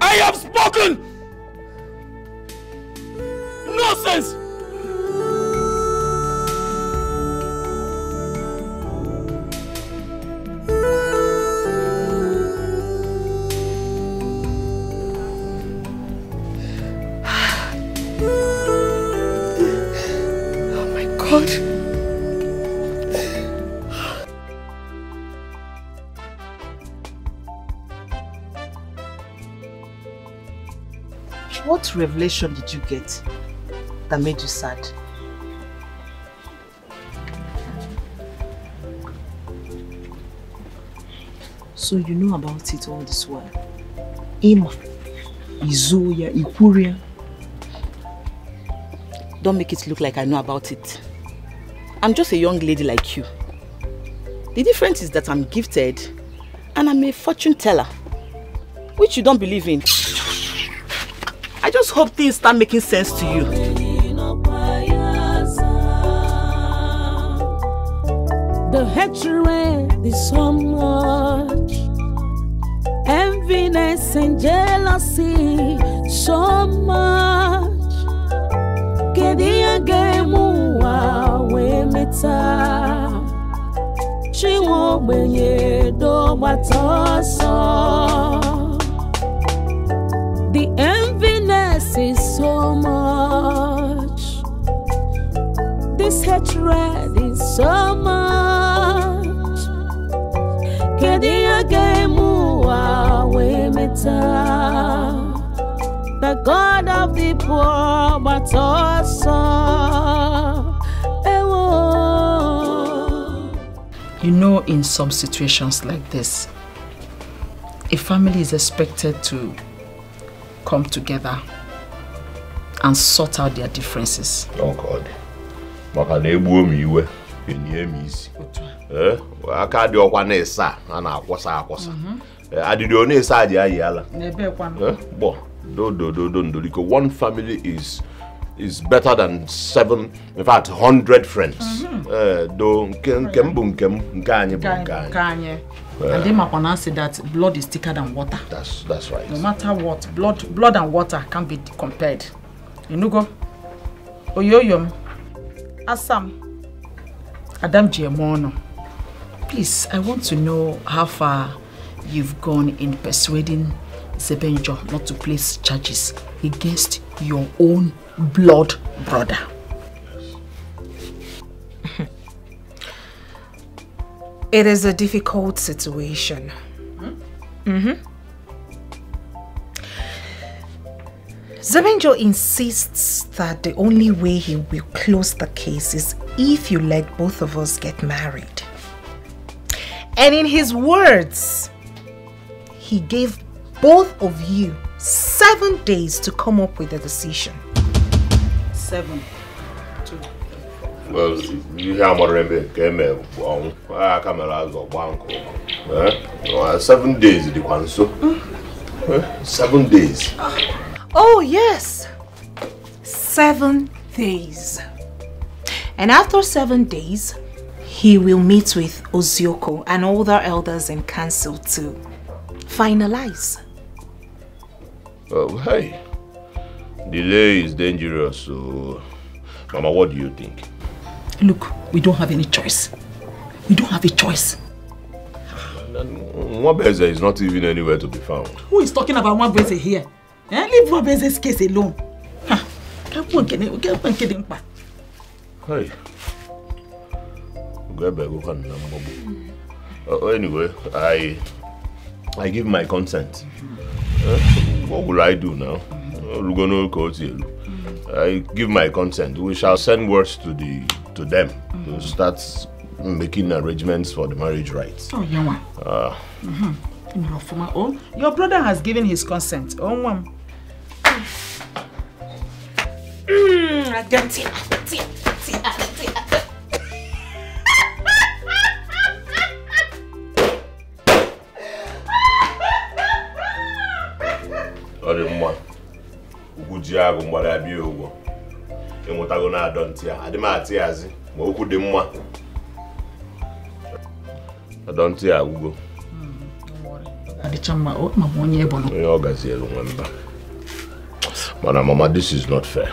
I have spoken. Nonsense. Oh my God. What revelation did you get that made you sad? So you know about it all this while? Ima, Izoya, Ikuria. Don't make it look like I know about it. I'm just a young lady like you. The difference is that I'm gifted and I'm a fortune teller, which you don't believe in. I just hope things start making sense to you. The hatred is so much, enviness and jealousy so much. Kedia gemu we meta, chiwo benye do batoso. The enviness is so much. This hatred is so much. Kedia gemu we meta. The God of the poor, but also. You know, in some situations like this, a family is expected to come together and sort out their differences. Oh God. Maka na egbu omi iwe, enye mi isi. Aka di okwa na esa, na akwọsa. Adidi o na esa aji ayi ala. Nebe kwanu. Bo, do ndoliko. One family is is better than 7, in fact 100 friends. Though And they might say that blood is thicker than water. That's right. No matter what, blood and water can be compared. Inugo, Oyoyom, Asam, Adam Jemono. Please, I want to know how far you've gone in persuading Zebenjo not to place charges against your own blood brother. It is a difficult situation. Zebenjo insists that the only way he will close the case is if you let both of us get married. And in his words, he gave both of you 7 days to come up with a decision. 7. Well, you hear more came 7 days the Kwanso. 7 days. Oh yes, 7 days. And after 7 days, he will meet with Ozioko and other elders in council to finalize. Oh, hey. Delay is dangerous, so... Mama, what do you think? Look, we don't have any choice. We don't have a choice. Mwabeze is not even anywhere to be found. Who is talking about Mwabeze here? Leave Mwabeze's case alone. Hey. Anyway, I give my consent. What will I do now? I give my consent. We shall send words to them to start making arrangements for the marriage rights. Oh, yeah. Your brother has given his consent. Mama, this is not fair.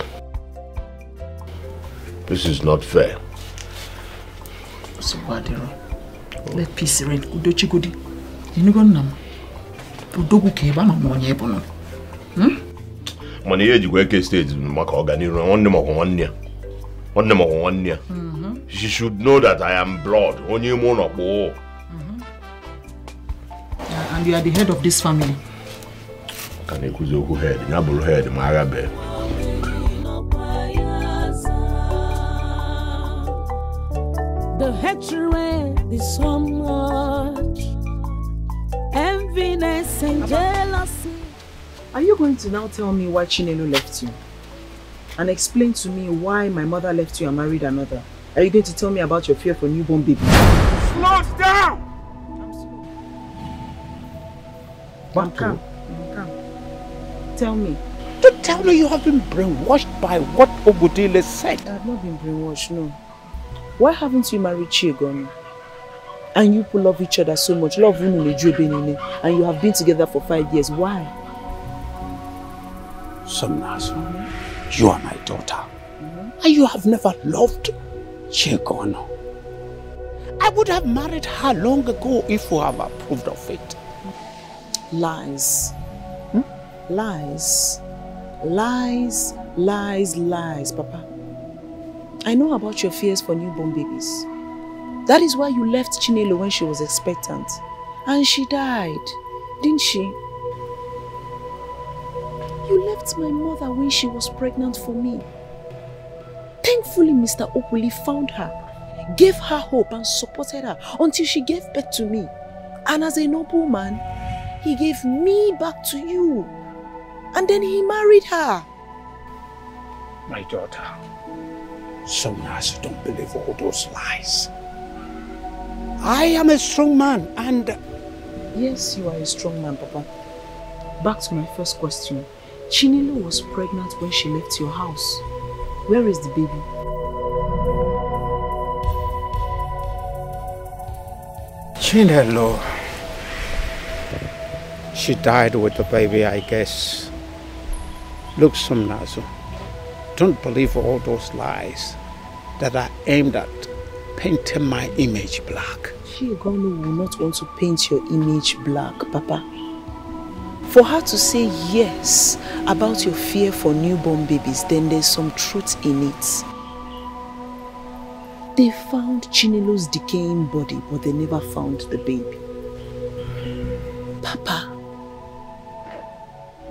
This is not fair. So let peace reign. Udochi gudi. Nam. Udogu keba na monye bono. Money age work stage maka organiro one year. She should know that I am blood. And you are the head of this family. Can you go head? Naburu head, Marabe. The hatred is so much, enviness and jealousy. Are you going to now tell me why Chinelo left you? And explain to me why my mother left you and married another? Are you going to tell me about your fear for newborn baby? Slow down! I'm calm. Tell me. Don't tell me you have been brainwashed by what Ogudile said. I have not been brainwashed, no. Why haven't you married Chigon? And you people love each other so much. And you have been together for 5 years. Why? Somnas, you are my daughter. And you have never loved Chigon. I would have married her long ago if you have approved of it. Lies. Lies. Lies, lies, lies, Papa. I know about your fears for newborn babies. That is why you left Chinelo when she was expectant. And she died, didn't she? You left my mother when she was pregnant for me. Thankfully, Mr. Okuli found her, gave her hope and supported her until she gave birth to me. And as a noble man, he gave me back to you. And then he married her. My daughter, Somnas, don't believe all those lies. I am a strong man and... Yes, you are a strong man, Papa. Back to my first question. Chinelo was pregnant when she left your house. Where is the baby? Chinelo. She died with the baby, I guess. Look, Somnazo, don't believe all those lies that are aimed at painting my image black. Chigono will not want to paint your image black, Papa. For her to say yes about your fear for newborn babies, then there's some truth in it. They found Chinelo's decaying body, but they never found the baby. Papa,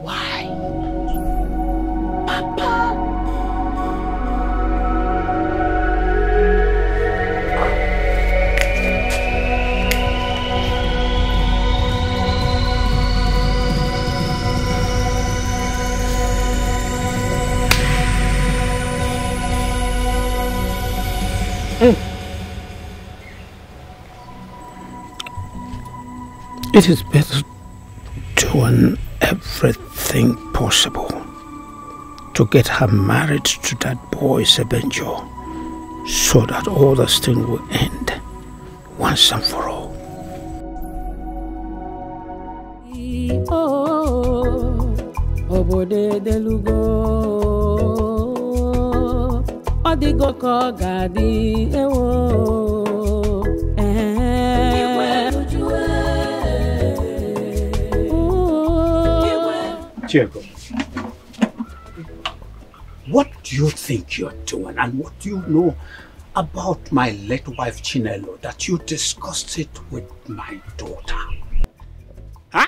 why? Papa! It is better doing everything possible to get her married to that boy Sebenjo, so that all this thing will end once and for all. Diego, what do you think you're doing, and what do you know about my late wife Chinelo that you discussed it with my daughter? Huh?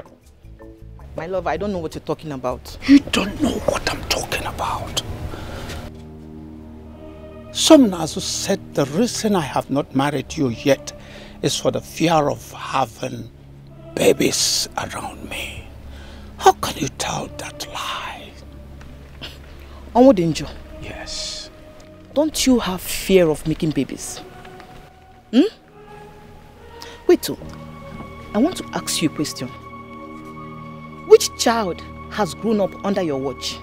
My love, I don't know what you're talking about. You don't know what I'm talking about. Somnazo said the reason I have not married you yet is for the fear of having babies around me. How can you tell that lie? Onwodinjo. Yes. Don't you have fear of making babies? Wait, I want to ask you a question. Which child has grown up under your watch?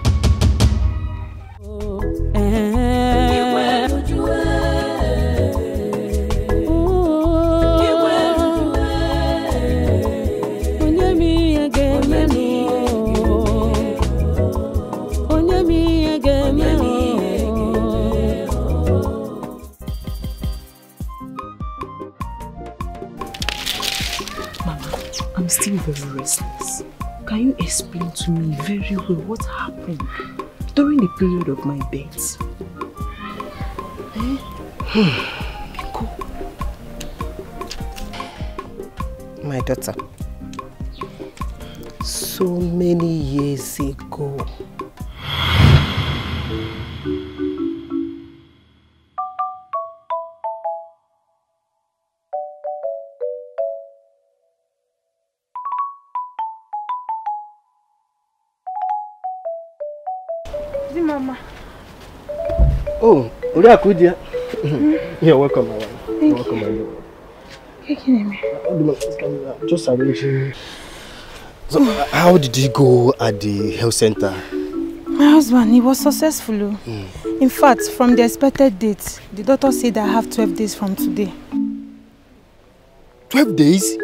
I'm still very restless. Can you explain to me very well what happened during the period of my birth? My daughter, so many years ago, Mama. Oh, Uriakudia. You're welcome, my wife. You're welcome, my lord. Just arranging. So, how did you go at the health center? My husband, he was successful. In fact, from the expected date, the doctor said I have 12 days from today. 12 days?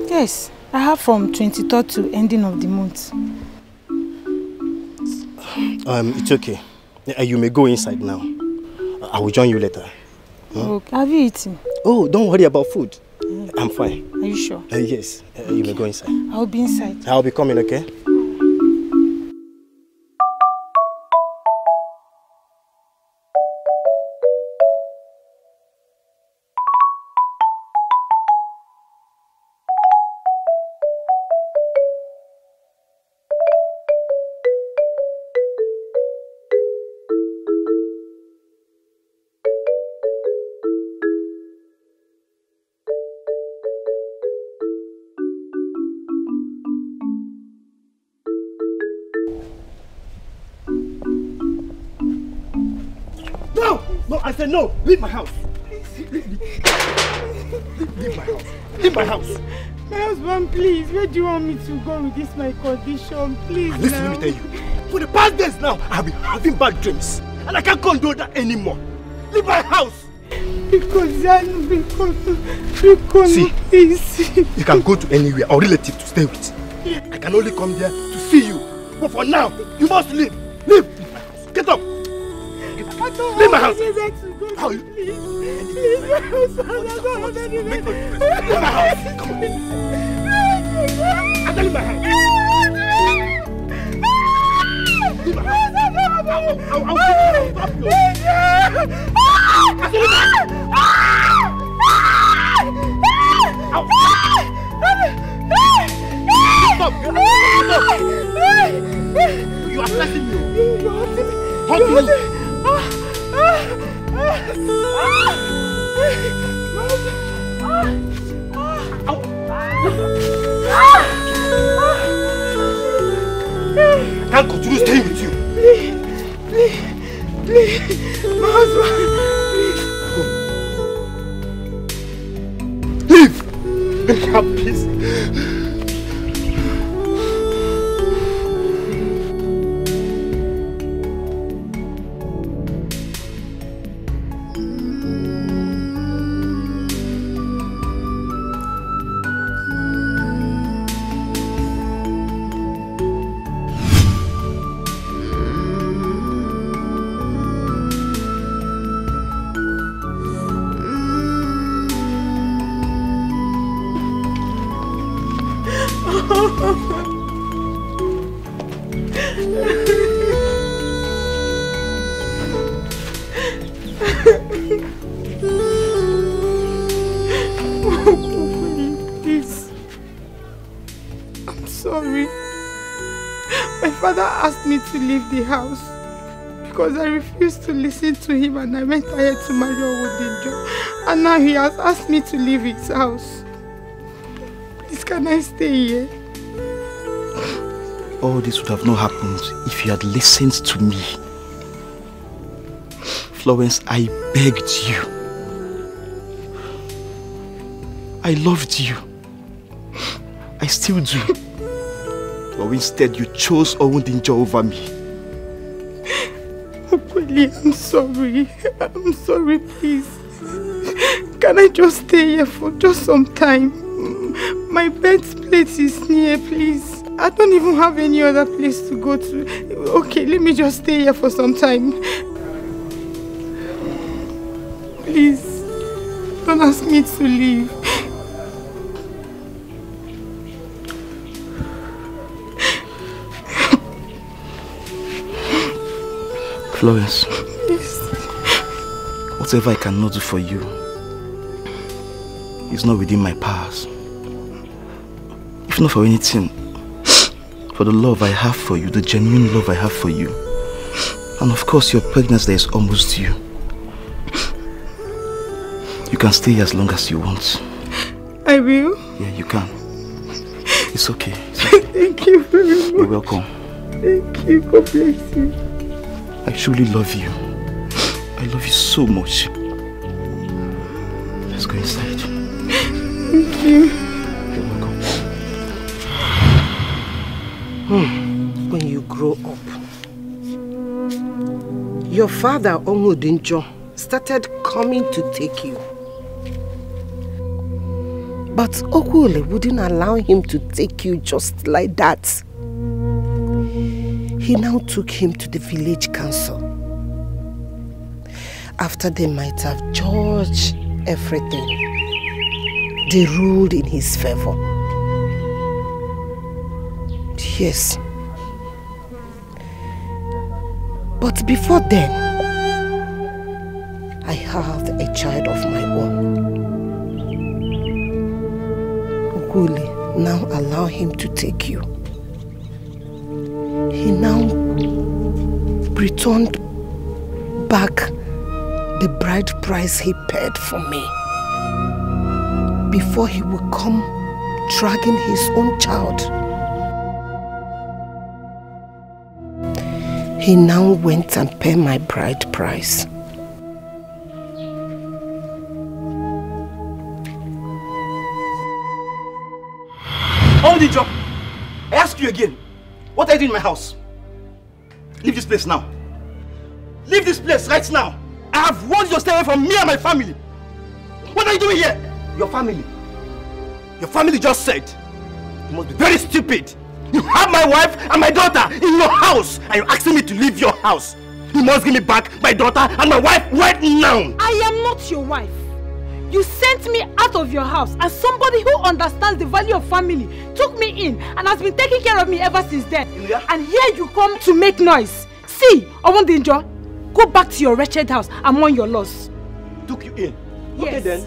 Yes, I have from 23rd to ending of the month. It's okay. You may go inside now. I will join you later. Okay. Have you eaten? Oh, don't worry about food. I'm fine. Are you sure? Yes. You may go inside. I'll be inside. I'll be coming, okay? No, I said no. Leave my house. Leave my house. Leave my house. My husband, please. Where do you want me to go with this my condition? Please. Listen, let me tell you. For the past days now, I've been having bad dreams. And I can't condone that anymore. Leave my house. Because See, please. You can go to anywhere or relative to stay with. I can only come there to see you. But for now, you must leave. Leave my house. Get up. Leave my house. How you? Leave my house. Leave my house. Come on. I tell you my house. Leave my house. I'll stop you. Stop! You are flashing me. How do you? I can't continue staying with you. Please, my husband, please. Leave! Make her peace. asked me to leave the house because I refused to listen to him and I went ahead to marry Owodinjo. And now he has asked me to leave his house. Please, can I stay here? All this would have not happened if you had listened to me. Florence, I begged you. I loved you. I still do. But instead you chose Owodinjo over me. Okweli, I'm sorry. I'm sorry, please. Can I just stay here for just some time? My birthplace is near, please. I don't even have any other place to go to. Okay, let me just stay here for some time. Please, don't ask me to leave. Florence, yes. Whatever I cannot do for you is not within my powers. If not for anything, for the love I have for you, the genuine love I have for you, and of course your pregnancy that is almost due. You can stay here as long as you want. I will? Yeah, you can. It's okay. It's okay. Thank you very much. You're welcome. Thank you. God bless you. I truly love you. I love you so much. Let's go inside. Thank you. You're welcome. When you grow up, your father, Owodinjo, started coming to take you. But Okwule wouldn't allow him to take you just like that. He now took him to the village council. After they might have judged everything, they ruled in his favor. Yes. But before then, I had a child of my own. Okwule now allow him to take you. He now returned back the bride price he paid for me before he would come dragging his own child. He now went and paid my bride price. Owodinjo, I ask you again. What are you doing in my house? Leave this place now. Leave this place right now. I have warned you to stay away from me and my family. What are you doing here? Your family just said you must be very stupid. You have my wife and my daughter in your house and you're asking me to leave your house. You must give me back my daughter and my wife right now. I am not your wife. You sent me out of your house as somebody who understands the value of family, took me in and has been taking care of me ever since then. Yeah. And here you come to make noise. See, Owondinjo, go back to your wretched house and mourn your loss. Took you in? Yes. Okay then.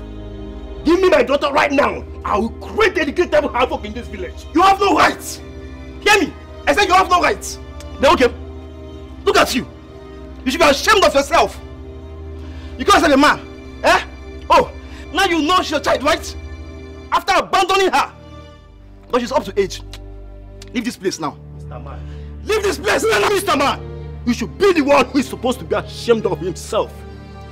Give me my daughter right now. I will create educatable havoc in this village. You have no rights. Hear me? I said you have no rights. Then okay. Look at you. You should be ashamed of yourself. You can't say a man. Eh? Oh, now you know she's your child, right? After abandoning her. But she's up to age. Leave this place now. Mr. Man. Leave this place now, Mr. Man. You should be the one who is supposed to be ashamed of himself.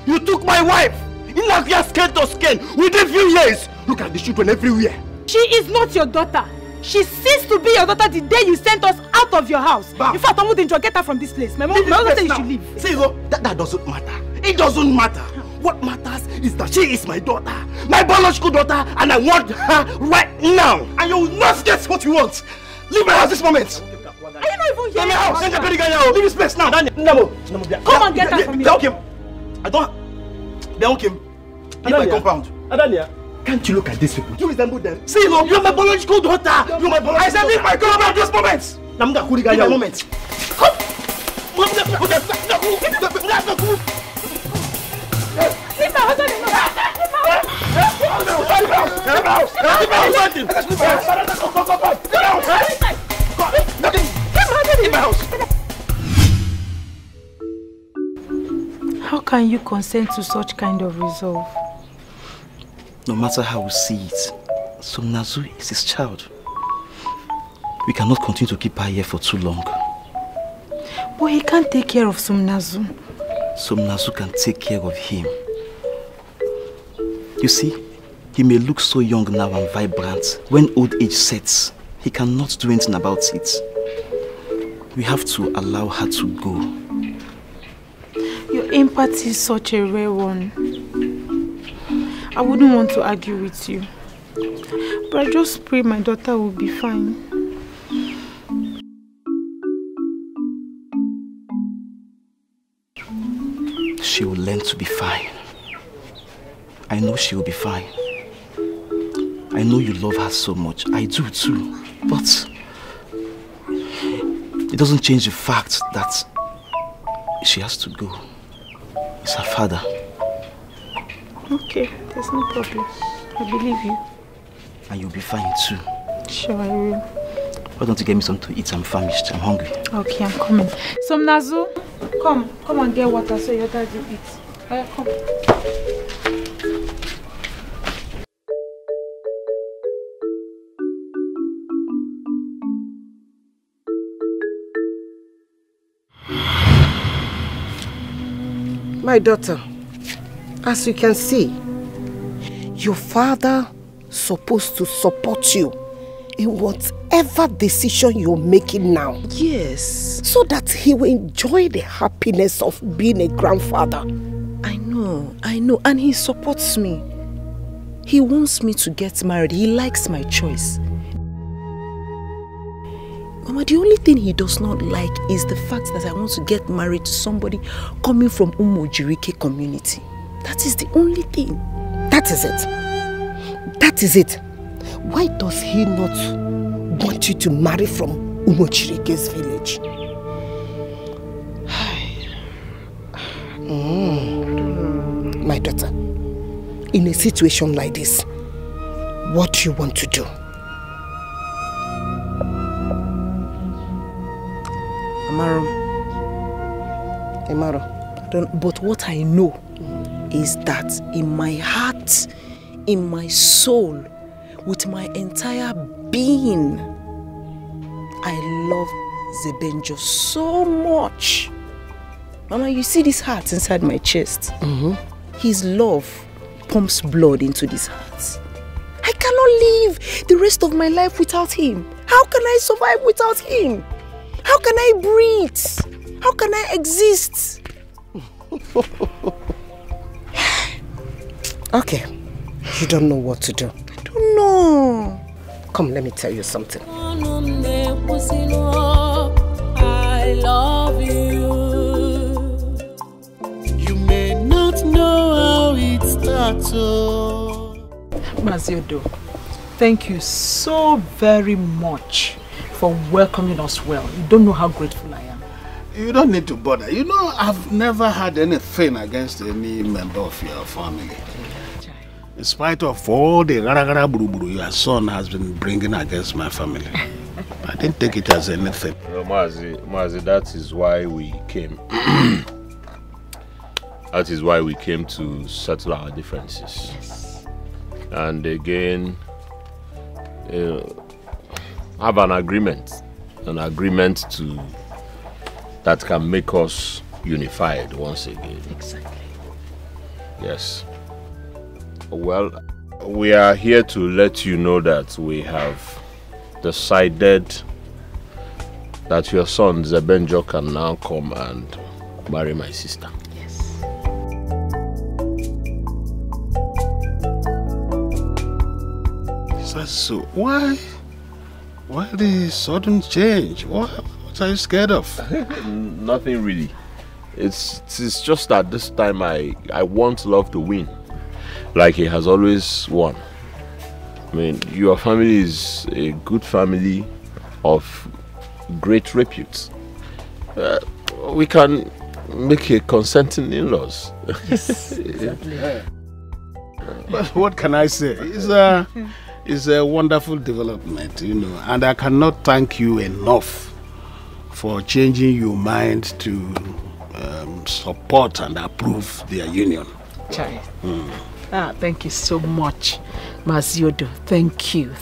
You took my wife. In like you are scared to skin within a few years. Look at the children everywhere. She is not your daughter. She ceased to be your daughter the day you sent us out of your house. In fact, I wouldn't get her from this place. My mom said you should leave. See, that doesn't matter. It doesn't matter. What matters is that she is my daughter. My biological daughter, and I want her right now. And you will not get what you want. Leave my house this moment. Are you not even here? Leave this place now. Come and get her from me. I don't. They don't come. Leave my compound. Adania. Can't you look at these people? You resemble them. See, you're my biological daughter. You're my biological daughter. I said leave my compound this moment. Leave my moment. Come. Leave my husband in my house. How can you consent to such kind of resolve? No matter how we see it, Somnazu is his child. We cannot continue to keep her here for too long. But he can't take care of Somnazu. Somnazu can take care of him. You see, he may look so young now and vibrant. When old age sets, he cannot do anything about it. We have to allow her to go. Your empathy is such a rare one. I wouldn't want to argue with you. But I just pray my daughter will be fine. She will learn to be fine. I know she will be fine. I know you love her so much. I do too. But it doesn't change the fact that she has to go. It's her father. Okay, there's no problem. I believe you. And you'll be fine too. Sure, I will. Why don't you get me something to eat? I'm famished. I'm hungry. Okay, I'm coming. Somnazu, come and get water so your dad will eat. Come. My daughter, as you can see, your father is supposed to support you in whatever decision you're making now. Yes. So that he will enjoy the happiness of being a grandfather. I know. And he supports me. He wants me to get married. He likes my choice. Mama, the only thing he does not like is the fact that I want to get married to somebody coming from Umojirike community. That is the only thing. That is it. That is it. Why does he not want you to marry from Umojirike's village? My daughter, in a situation like this, what do you want to do? Amaro, but what I know is that in my heart, in my soul, with my entire being, I love Zebenjo so much. Mama, you see this heart inside my chest? His love pumps blood into this heart. I cannot live the rest of my life without him. How can I survive without him? How can I breathe? How can I exist? Okay. You don't know what to do. I don't know. Come, let me tell you something. I love you. You may not know how it starts. Maziodo, thank you so very much for welcoming us well. You don't know how grateful I am. You don't need to bother. You know, I've never had anything against any member of your family. In spite of all the gara buru your son has been bringing against my family. I didn't take it as anything. No, Mazi, that is why we came. That is why we came to settle our differences. Yes. And again, have an agreement to that can make us unified once again. Exactly. Yes. Well, we are here to let you know that we have decided that your son Zebenjo can now come and marry my sister. Yes. So why the sudden change? What are you scared of? Nothing really. It's just that this time I want love to win, like he has always won. I mean, your family is a good family of great repute. We can make a consenting in-laws. Yes, exactly. But what can I say? It's a wonderful development, you know, and I cannot thank you enough for changing your mind to support and approve their union. Chai. Thank you so much, Maziodo. Thank you.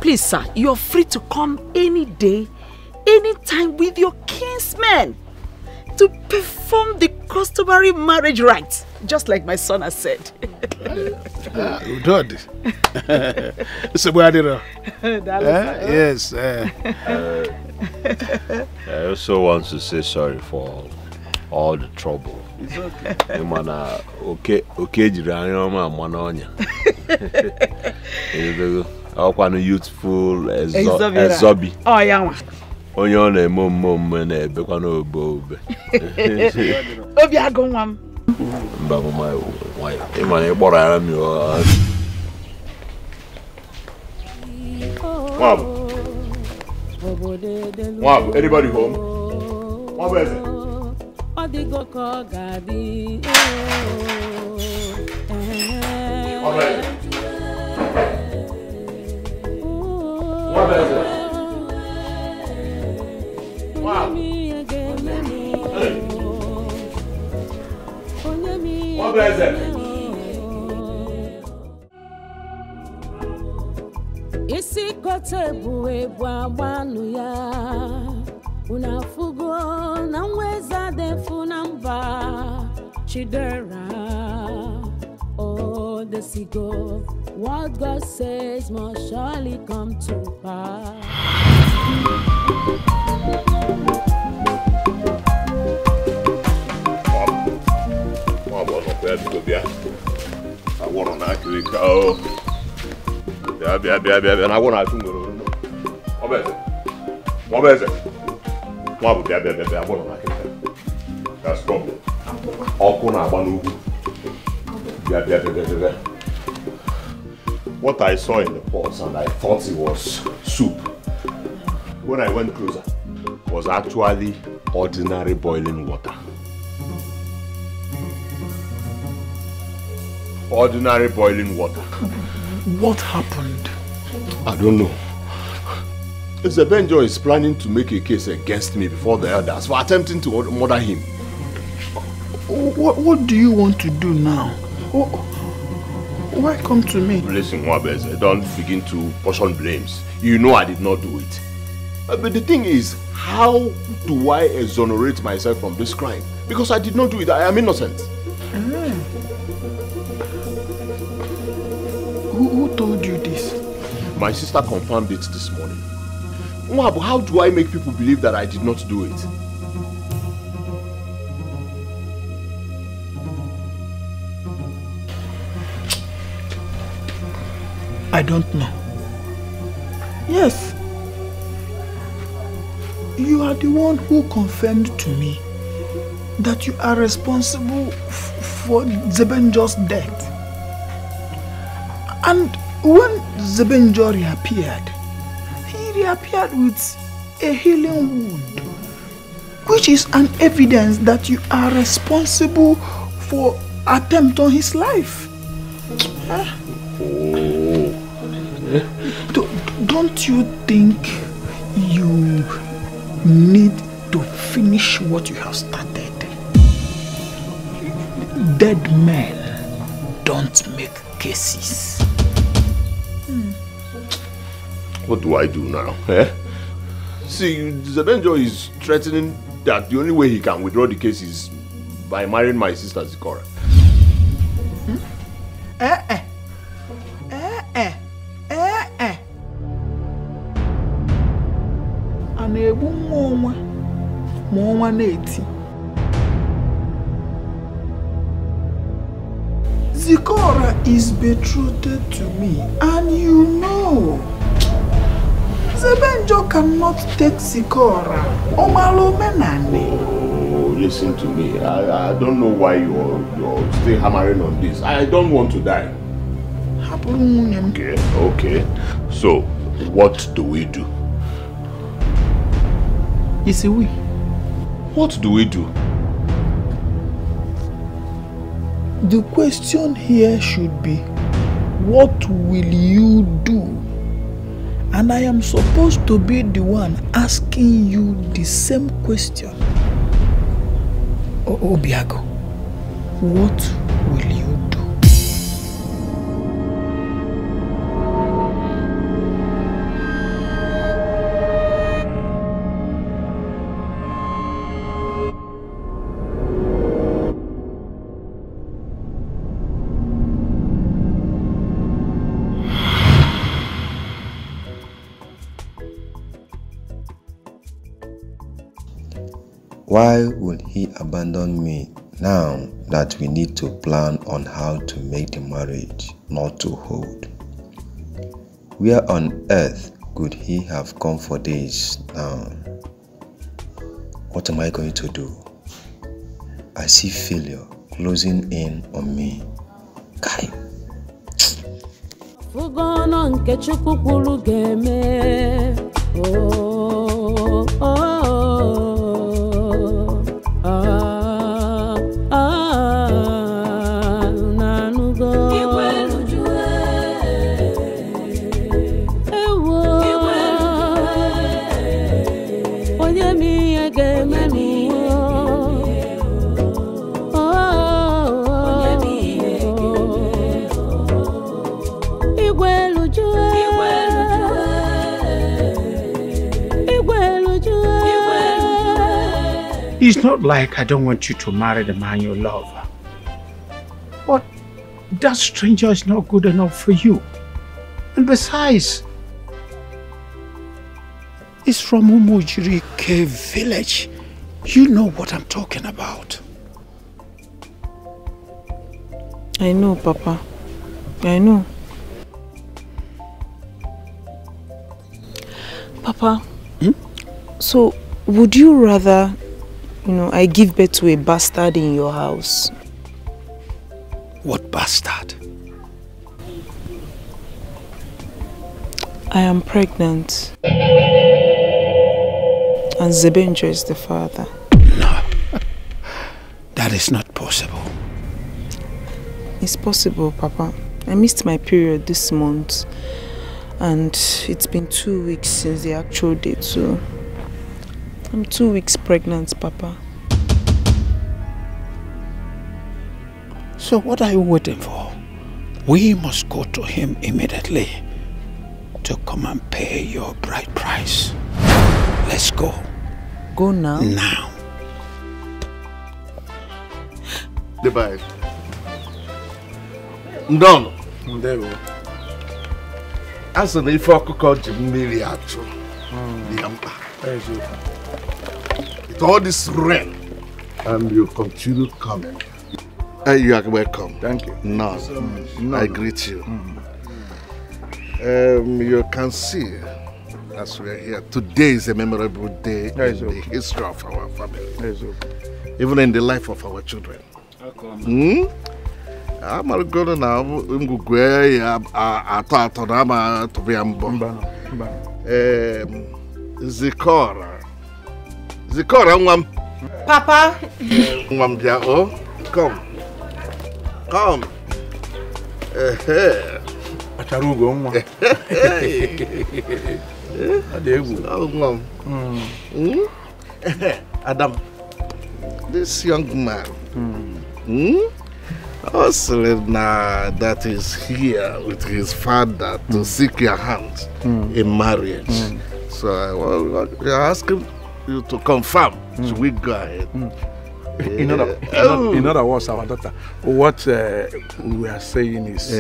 Please, sir, you're free to come any day, anytime with your kinsmen to perform the customary marriage rites, just like my son has said. Yes. I also want to say sorry for all the trouble. It's okay. Our youthful Ezobi. Oh, yeah. Onye ọ na-eme omume na-ebekwa n'obe. Obi agụ nwa m. Mba mama, ịma na ịgbọrọ ya m yo. Wow, anybody home? What was it? What is it? Wow. Hey. What is it? Isi kote buwe bwabanu ya unafugo na mweza defu namba Chidera. Oh, the seagull, what God says must surely come to pass. I want to actually go. And I want to go. What is it? I want to that's problem. What I saw in the pots and I thought it was soup. When I went closer, it was actually ordinary boiling water. Ordinary boiling water. What happened? I don't know. Zebenjo is planning to make a case against me before the elders for attempting to murder him. What do you want to do now? Why come to me? Listen, Wabeze, don't begin to portion blames. You know I did not do it. But the thing is, how do I exonerate myself from this crime? Because I did not do it. I am innocent. Who told you this? My sister confirmed it this morning. How do I make people believe that I did not do it? I don't know. Yes. You are the one who confirmed to me that you are responsible for Zebenjo's death. And when Zebenjo reappeared, he reappeared with a healing wound, which is an evidence that you are responsible for attempt on his life. Don't you think you need to finish what you have started? Dead men don't make cases. What do I do now? Eh? See, Zebenjo is threatening that the only way he can withdraw the case is by marrying my sister Zikora. Zikora is betrothed to me, and you know Zebenjo cannot take Zikora. Oh, listen to me. I don't know why you're still hammering on this. I don't want to die. Okay. So, what do we do? You see, what do we do? The question here should be, what will you do? And I am supposed to be the one asking you the same question. Obiago, what will you do? Why would he abandon me now that we need to plan on how to make the marriage not to hold? Where on earth could he have come for this now? What am I going to do? I see failure closing in on me. Kai. It's not like I don't want you to marry the man you love. But that stranger is not good enough for you. And besides, it's from Umujiri Cave village. You know what I'm talking about. I know, Papa. I know. Papa, so would you rather, I give birth to a bastard in your house? What bastard? I am pregnant. And Zebenjo is the father. No. That is not possible. It's possible, Papa. I missed my period this month. And it's been 2 weeks since the actual date, so I'm 2 weeks pregnant, Papa. So what are you waiting for? We must go to him immediately to come and pay your bride price. Let's go. Go now? Now. Goodbye. No. There we go. As an if I could call Jimmy Acho, with all this rain, and you continue coming. You are welcome. Thank you. No, I greet you. You can see, as we are here, today is a memorable day in the history of our family. Even in the life of our children. I'm going to now. Zikora, Papa. Come. Adam, this young man, that is here with his father to seek your hand in marriage. So I ask him you to confirm. So we go ahead. In other words, our daughter, what we are saying is,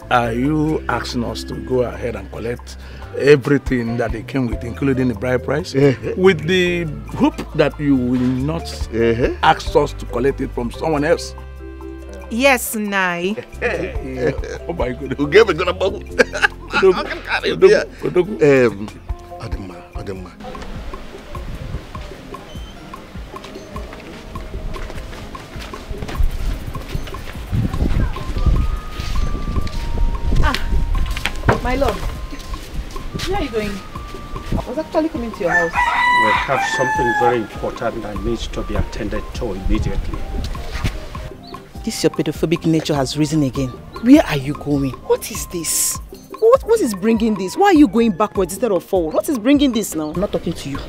are you asking us to go ahead and collect everything that they came with, including the bride price, with the hope that you will not ask us to collect it from someone else? Yes, Nai. Oh my goodness. Who gave a good bubble? Adema. My love, where are you going? I was actually coming to your house. We have something very important that needs to be attended to immediately. This your pedophobic nature has risen again. Where are you going? What is this? What is bringing this? Why are you going backwards instead of forward? What is bringing this now? I'm not talking to you.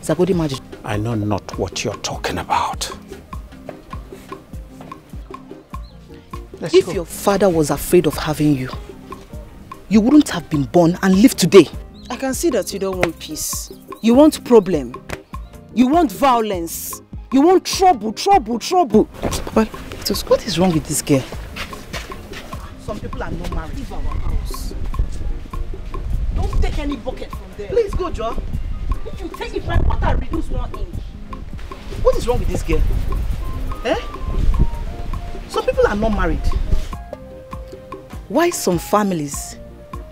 Zagodi Magic. I know not what you're talking about. If your father was afraid of having you, you wouldn't have been born and lived today. I can see that you don't want peace. You want problem. You want violence. You want trouble. But what is wrong with this girl? Some people are not married. Leave our house. Don't take any bucket from there. Please go, Joe. If you take it, my water reduce 1 inch. What is wrong with this girl? Some people are not married. Why some families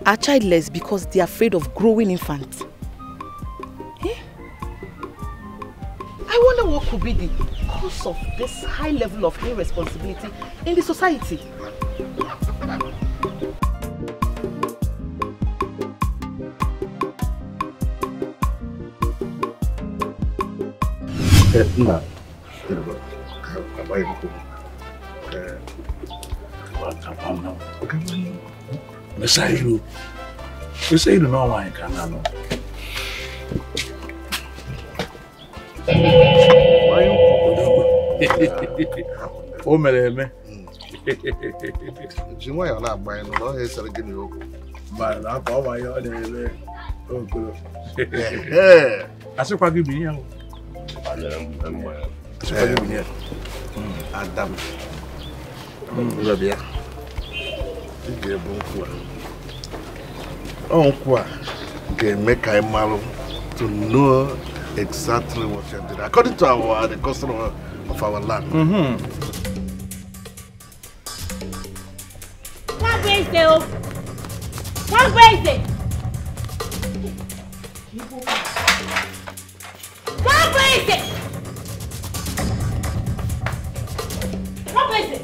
are childless because they are afraid of growing infants? I wonder what could be the cause of this high level of irresponsibility in the society. Mesailu no wine kanano. O meleme. Jimwa ya na agba enu no esere gini oku. Ma na ba wa yo na ogolo. Asikwa gi bi yan o. Asikwa gi bi yan. Adam. Rabia. Ige bonku. Uncle, can make a malu to know exactly what you did according to the custom of our land. What is it? What is it? What is it? What is it? What is it?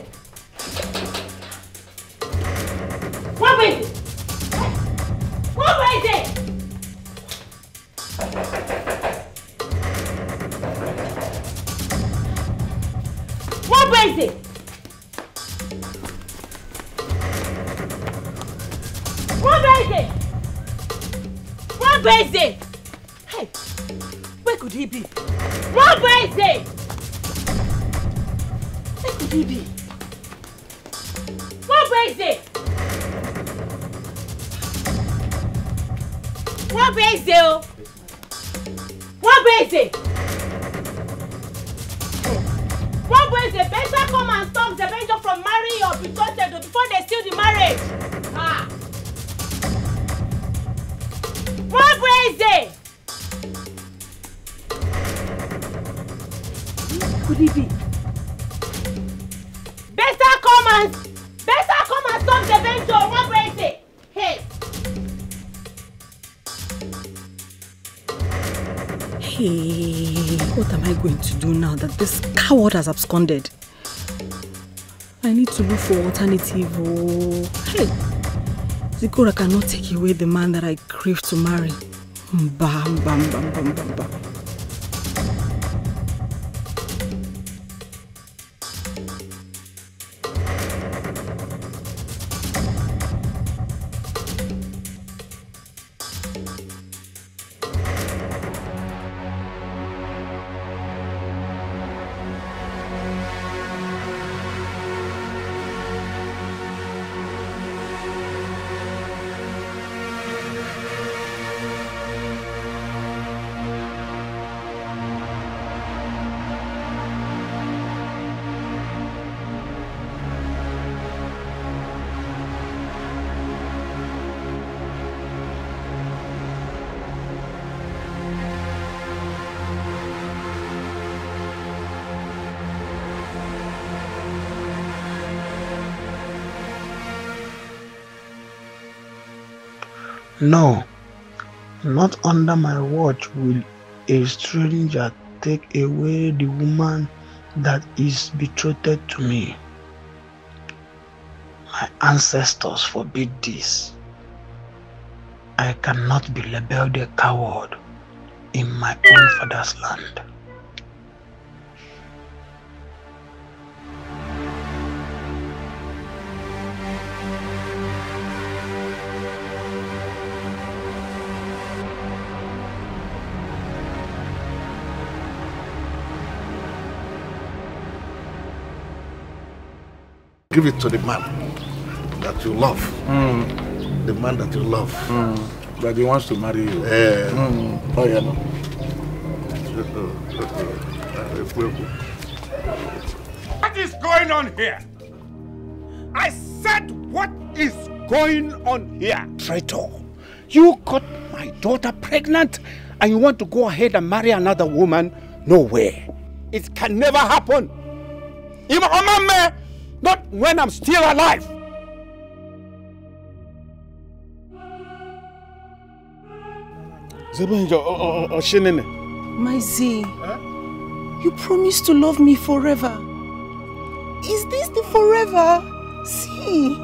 What is it? What is it? What is it? What is it? Hey, where could he be? What is it? Where could he be? What is it? What is it? What is it? What is it? Better come and stop the Benjo from marrying your betrothed before they steal the marriage. Ah. What is it? Could it be? Better come and stop the Benjo. What is it? Hey. Hey, what am I going to do now that this coward has absconded? I need to look for alternative. Oh, hey, Zikora cannot take away the man that I crave to marry. Bam, bam, bam, bam, bam, bam. No, not under my watch will a stranger take away the woman that is betrothed to me. My ancestors forbid this. I cannot be labeled a coward in my own father's land. Give it to the man that you love. The man that you love. That he wants to marry you. Oh, yeah, no. What is going on here? I said, what is going on here? Traitor. You got my daughter pregnant and you want to go ahead and marry another woman? No way. It can never happen. Not when I'm still alive. My Z, you promised to love me forever. Is this the forever? See.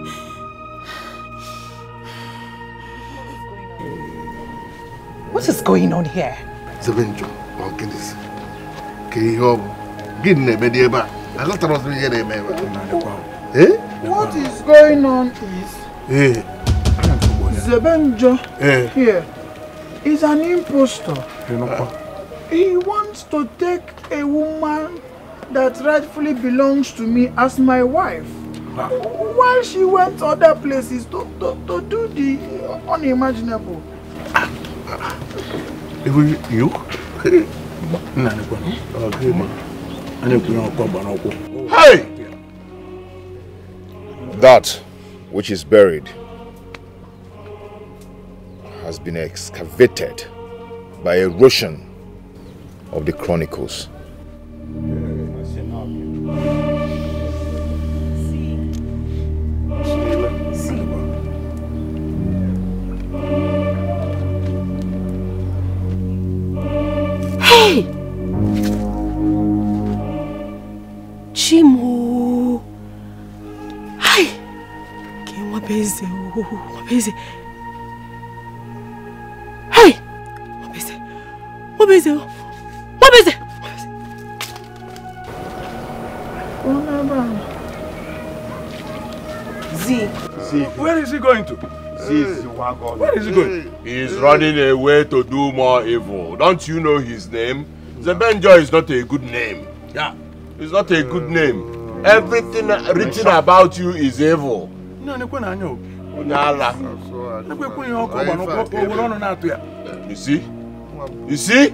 What is going on here? Zebenjo, Malkinis. Kihob, Guinea, what is going on is Zebenjo here is an impostor. He wants to take a woman that rightfully belongs to me as my wife, while she went other places to do the unimaginable. You? Hey! That which is buried has been excavated by erosion of the chronicles. Hey! Chimo! Hi! Wabeze, wabeze. Hey! Wabeze, wabeze, wabeze. Z, where is he going to? Where is he going? He's running away to do more evil. Don't you know his name? Zebenjo is not a good name. Yeah, it's not a good name. Everything written about you is evil. You see? You see?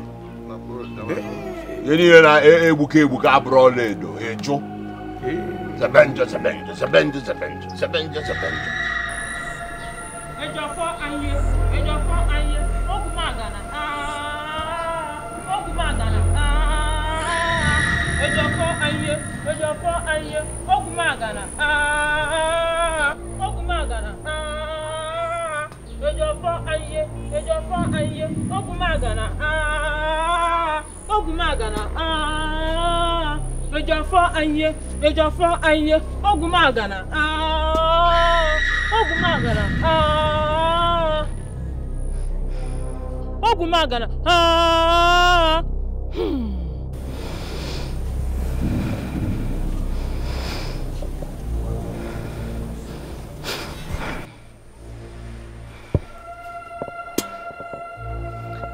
Zebenjo. Ejafo anye, Ogumagana. Ogumagana. Ogumagana.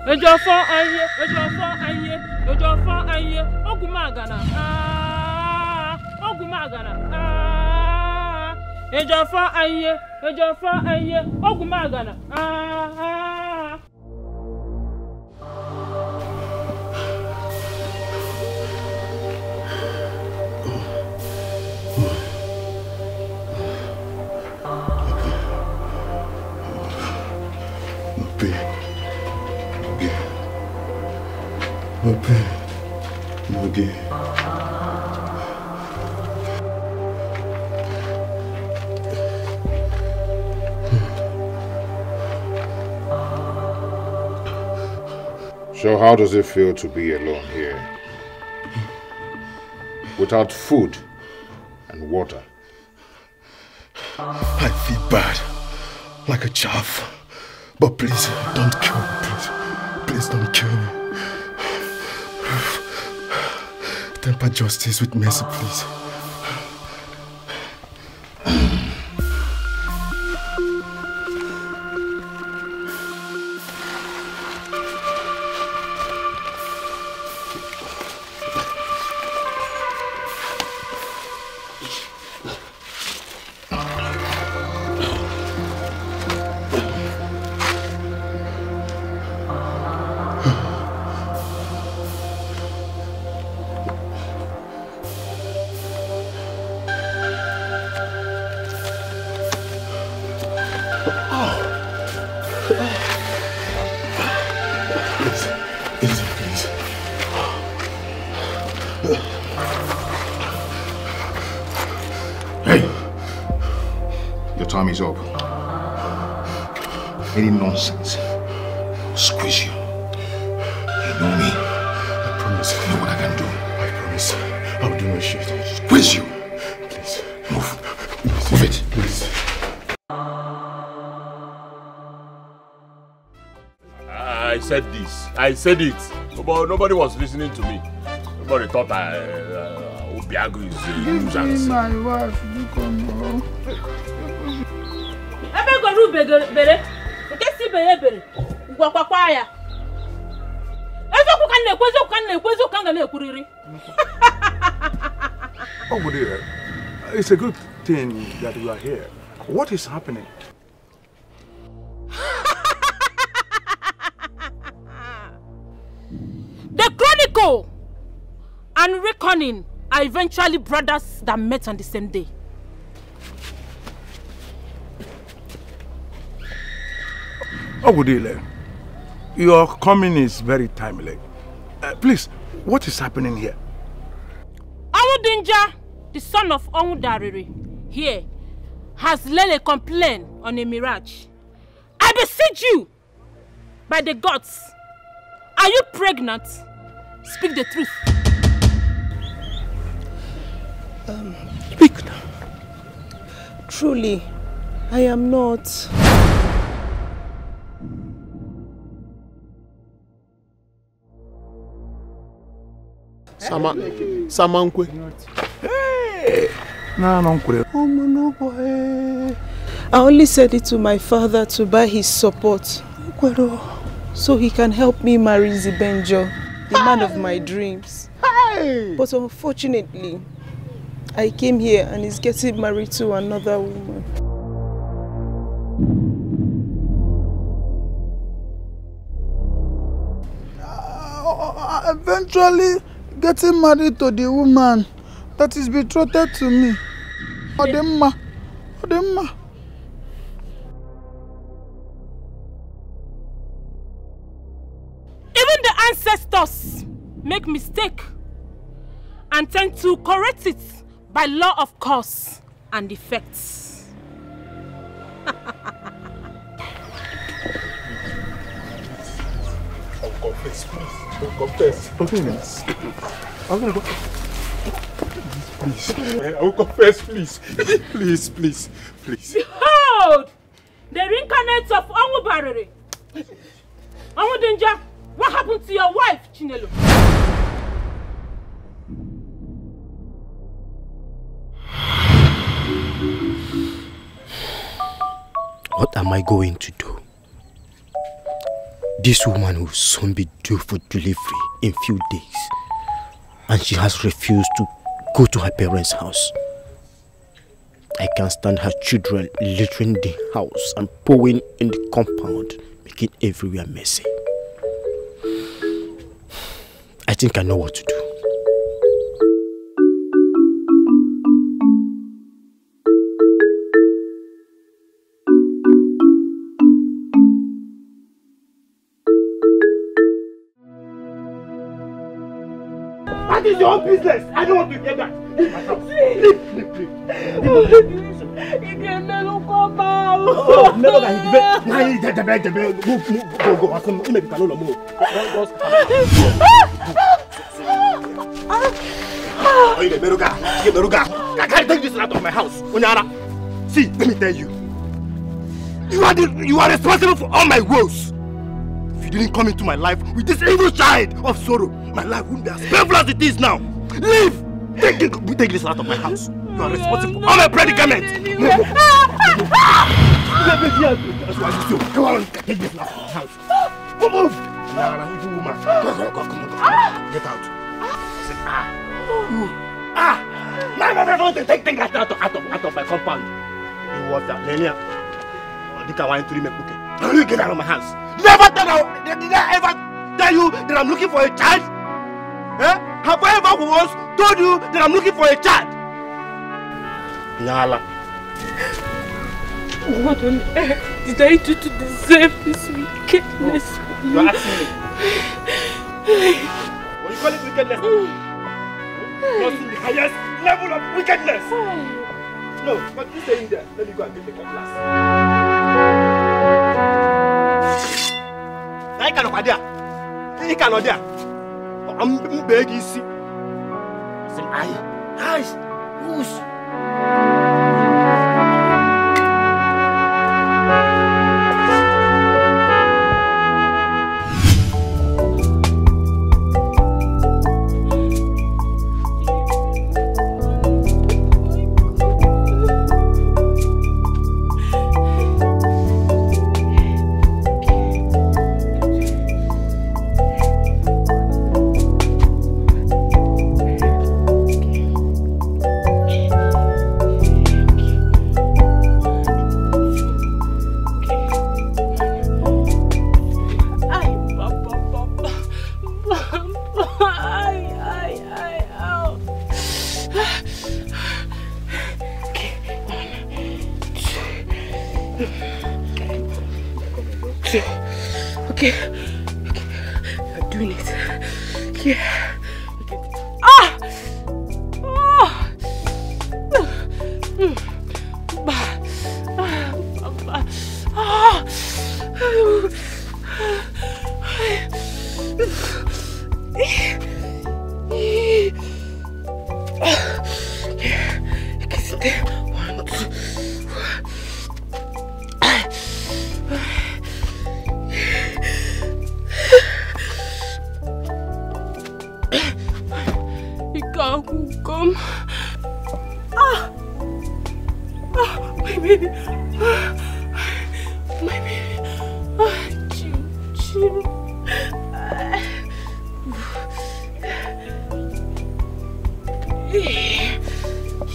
Ejafo anye, Ogumagana. Ogumagana. Ejafo anye, Ogumagana. Okay. So how does it feel to be alone here? Without food and water? I feel bad, like a chaff. But please, don't kill me, please. Please don't kill me. Temper justice with mercy, please. Time is up. Any nonsense, I'll squeeze you. You know me. I promise. You know what I can do. I promise. I'll do my shit. Squeeze you. Please. Move. Please. Move it. Please. I said this. I said it. But nobody was listening to me. Nobody thought Obiago is a nuisance. My wife, you come home. Bere, nke si bere, gwakwa ya. Ezoku kan na ekwuriri. Oh, dear. It's a good thing that we are here. What is happening? The Chronicle and Reckoning are eventually brothers that met on the same day. Oh, dear. Your coming is very timely. Please, what is happening here? Awudinja, the son of Onwudariri, here, has laid a complaint on a mirage. I beseech you, by the gods, are you pregnant? Speak the truth. Speak now. Truly, I am not. Samankwe. Hey! I only said it to my father to buy his support, so he can help me marry Zibenjo, the man of my dreams. But unfortunately, I came here and he's getting married to another woman. Eventually getting married to the woman that is betrothed to me. Odemma. Even the ancestors make mistake and tend to correct it by law of cause and effects. I'll confess, please. I'll confess. I'm gonna go. Please. I will confess, please. Please, please, please. Behold! The reincarnates of Onwu Barere. Onwu Danger, what happened to your wife, Chinelo? What am I going to do? This woman will soon be due for delivery in few days, and she has refused to go to her parents' house. I can't stand her children littering the house and pouring in the compound, making everywhere messy. I think I know what to do. That is your own business. I don't want to hear that. Leave my house. Leave. You can never come out. Oh, never can you go. Maybe can no more. Oh, you Meruga. I can't take this out of my house. Onyara. See, let me tell you. You are responsible for all my woes. If you didn't come into my life with this evil child of sorrow, my life wouldn't be as painful as it is now. Leave! Take this out of my house. You are responsible for all my predicaments. Come on, take this out of my house. Move! Evil woman. Come on. Get out. No, take that out of my compound. You was that, Lenia. Did I want to make cooking? How do you get out of my house? Did I ever tell you that I'm looking for a child? Eh? Have I ever once told you that I'm looking for a child? Nyala. What on earth did I do to deserve this wickedness? You're asking me. What do you call it wickedness? You're seeing the highest level of wickedness. No, but you stay in there. Let me go and get the cutlass. I cannot idea. He cannot idea. I'm begging you. Say, aye, who's? Okay. You're doing it. Yeah.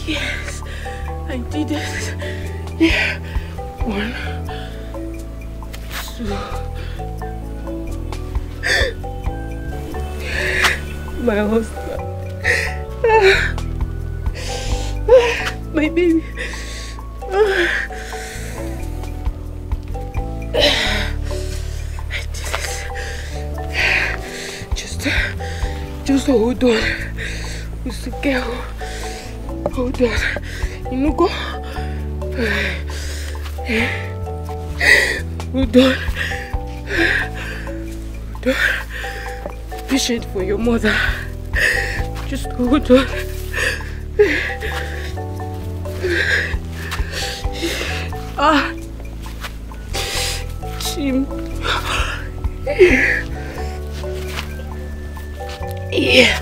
Yes, I did it. Yeah. 1, 2. My husband. My baby. I did it. Just hold on. Mr. Girl. Hold on. You know, go. Hold on. Hold on. Patient for your mother. Just hold on. Jim. Yeah.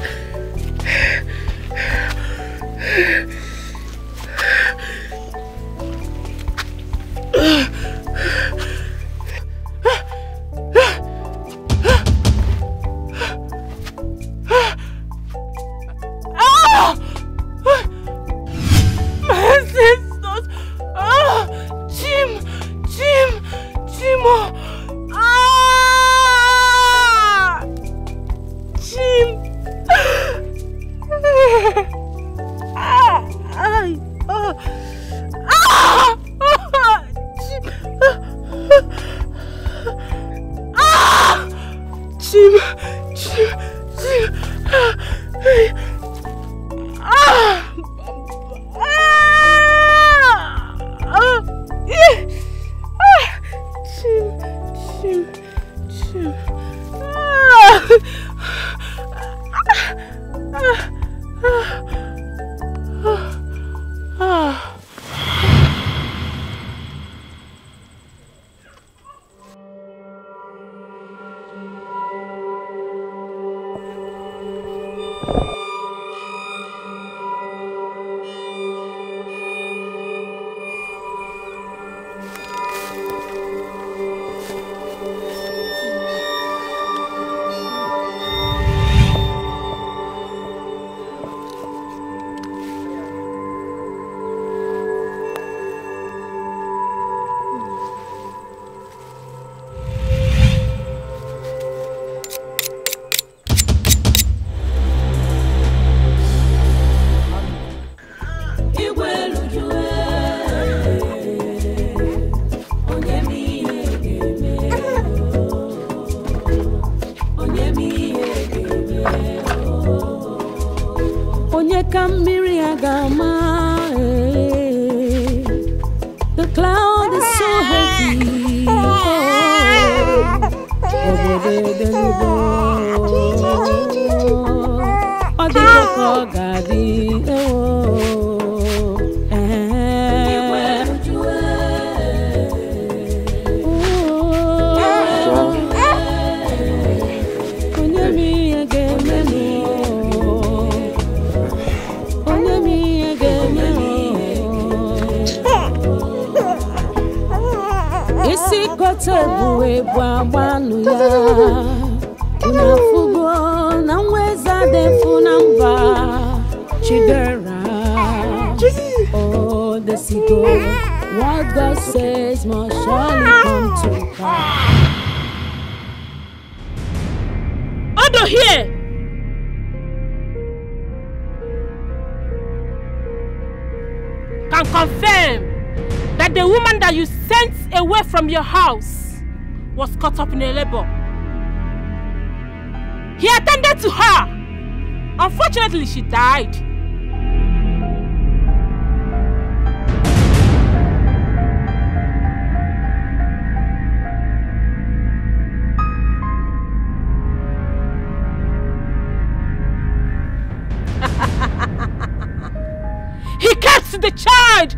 The cloud is so heavy. Oh, the seagull, what God says must surely come to pass. Order here! Can confirm that the woman that you sent away from your house was caught up in a labor. He attended to her. Unfortunately, she died. He kept the child.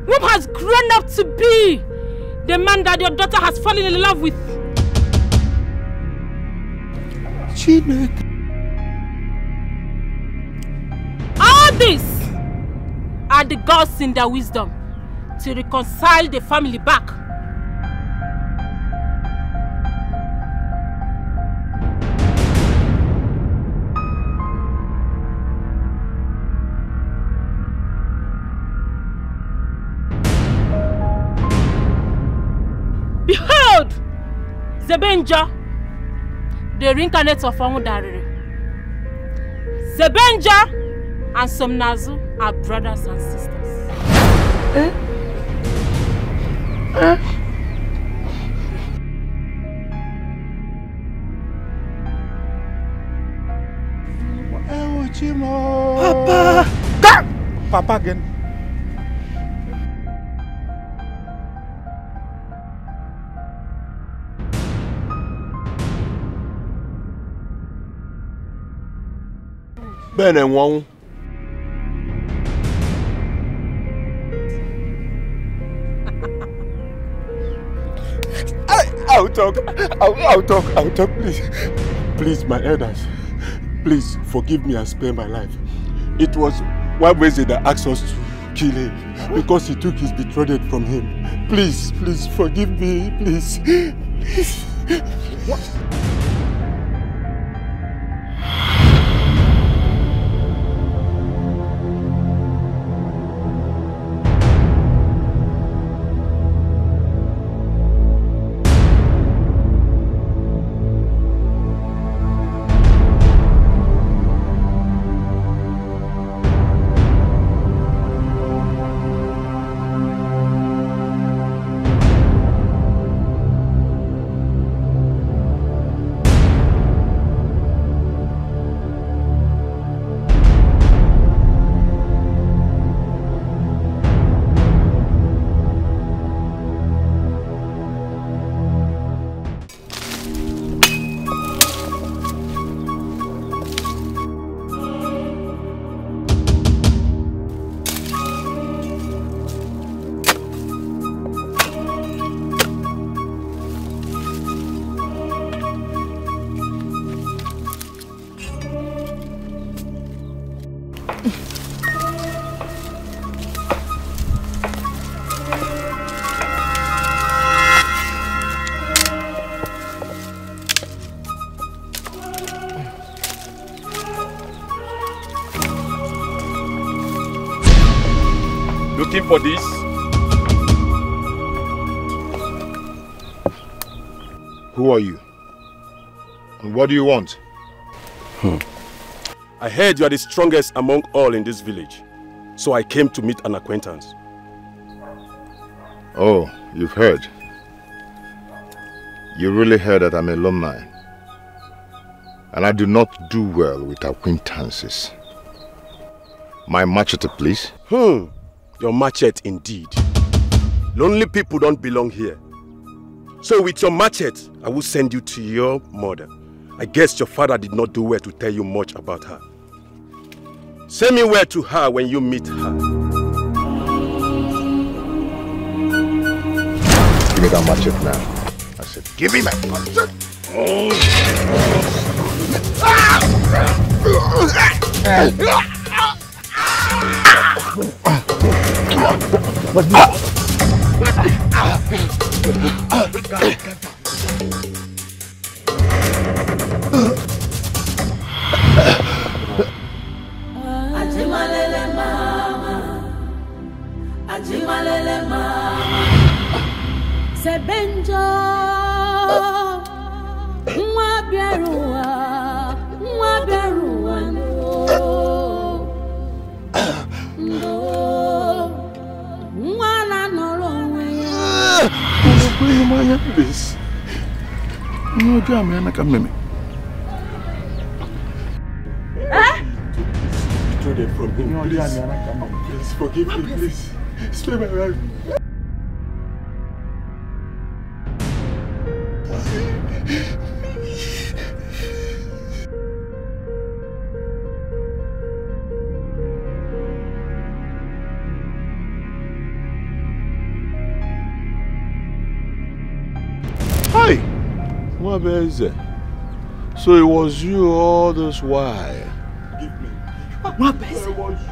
Whom has grown up to be the man that your daughter has fallen in love with. All these are the gods in their wisdom to reconcile the family back. Behold, Zebenja, the reincarnate of Amudarere. Zebenja and Somnazu are brothers and sisters. Papa! Papa again. Ben and Wong. I'll talk, please. Please, my elders. Please, forgive me and spare my life. It was one reason that asked us to kill him. Because he took his betrothed from him. Please, please, forgive me, please. Please. What? Looking for this? Who are you? And what do you want? I heard you are the strongest among all in this village. So I came to meet an acquaintance. Oh, you've heard. You really heard that I'm a alumni. And I do not do well with acquaintances. My machete, please. Your machete indeed. Lonely people don't belong here. So with your machete, I will send you to your mother. I guess your father did not do well to tell you much about her. Send me word to her when you meet her. Give me that machete now. I said, give me my machete. Ajimalele mama, Ajimalele mama, Sebenjo, Mwabiarua, Please. No, Jamie, I can't make me. From him, please forgive me, please. Spare my life. Hi! What is it? So it was you all this while? Give me. What is it? Was you.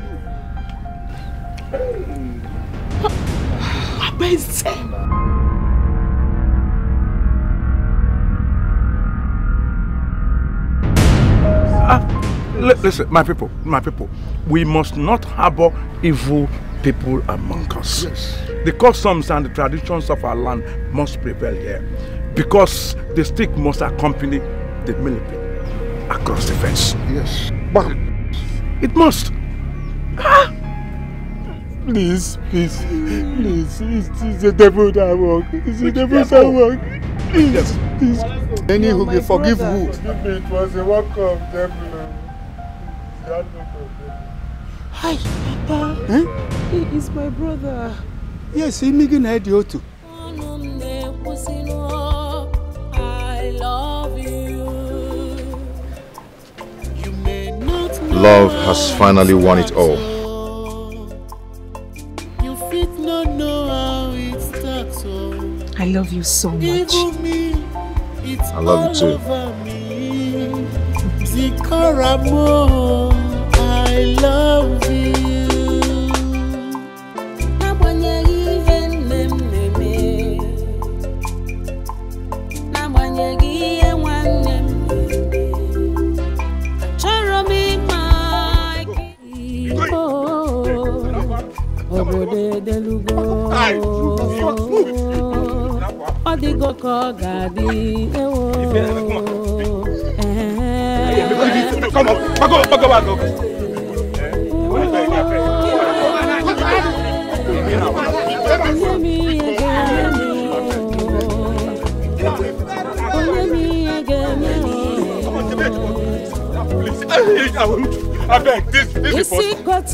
What is it? Listen, my people, we must not harbor evil people among us. Yes. The customs and the traditions of our land must prevail here, because the stick must accompany the military across the fence. Yes. It must. Please, it's the devil that work. It's the devil that work. Please. Any who will forgive who? Forgive me, it was a work of devil. Hi, Papa. Huh? He is my brother. Yes, he making idea too. I love you. You may not know Love has finally won it all. I love you so much. I love you too. I love you. Come on, back. I beg, this is possible.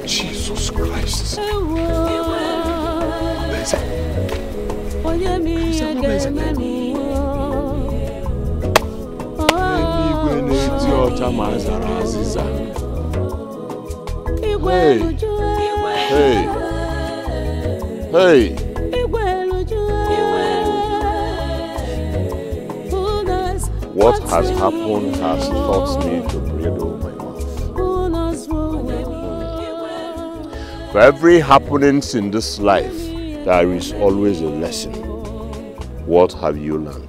Jesus Christ. Hey. What has happened has taught me to bridle my mouth. For every happenings in this life, there is always a lesson. What have you learned?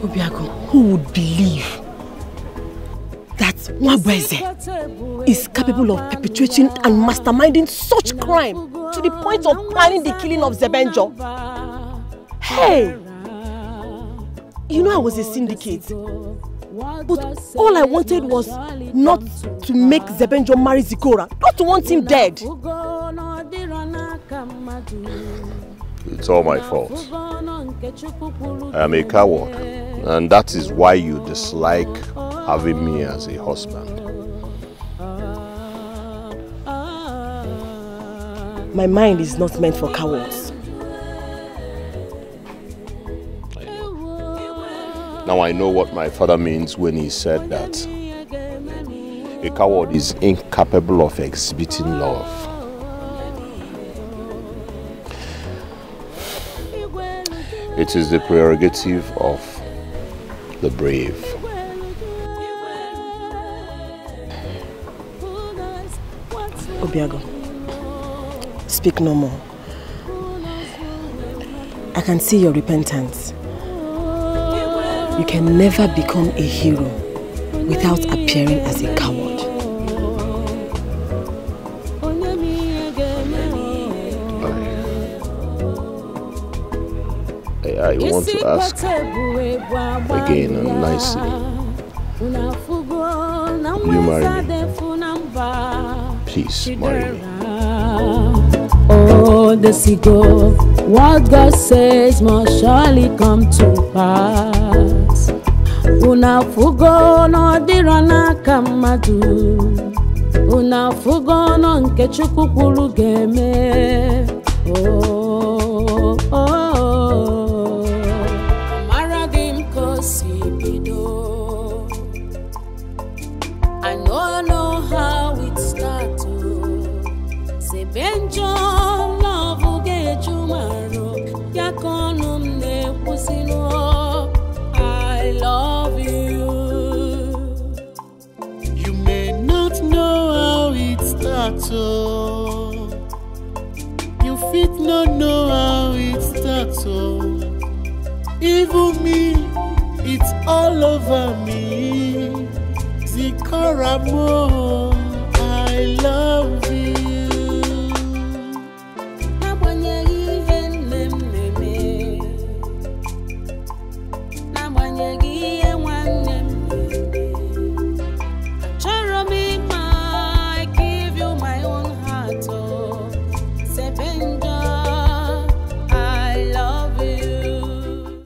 Obiago, who would believe that Nwabweze is capable of perpetrating and masterminding such crime to the point of planning the killing of Zebenjo? Hey! You know I was a syndicate, but all I wanted was not to make Zebenjo marry Zikora, not to want him dead. It's all my fault. I am a coward, and that is why you dislike having me as a husband. My mind is not meant for cowards. Now I know what my father means when he said that a coward is incapable of exhibiting love. It is the prerogative of the brave. Obiago, speak no more. I can see your repentance. You can never become a hero without appearing as a coward. I want to ask again and nicely. Will you marry me? Please marry me. Oh, the seagull, what God says must surely come to pass. Una fugo no dirana kamadu. Una fugo no nke chukwu kwuru game. Oh, oh, oh. Amaradim kosi bido. I know how it started. Zebenjo love ge jumaro. Yakonum ne pusino. I love you. You may not know how it started. You fit not know how it started. Even me, it's all over me. Zikora mo.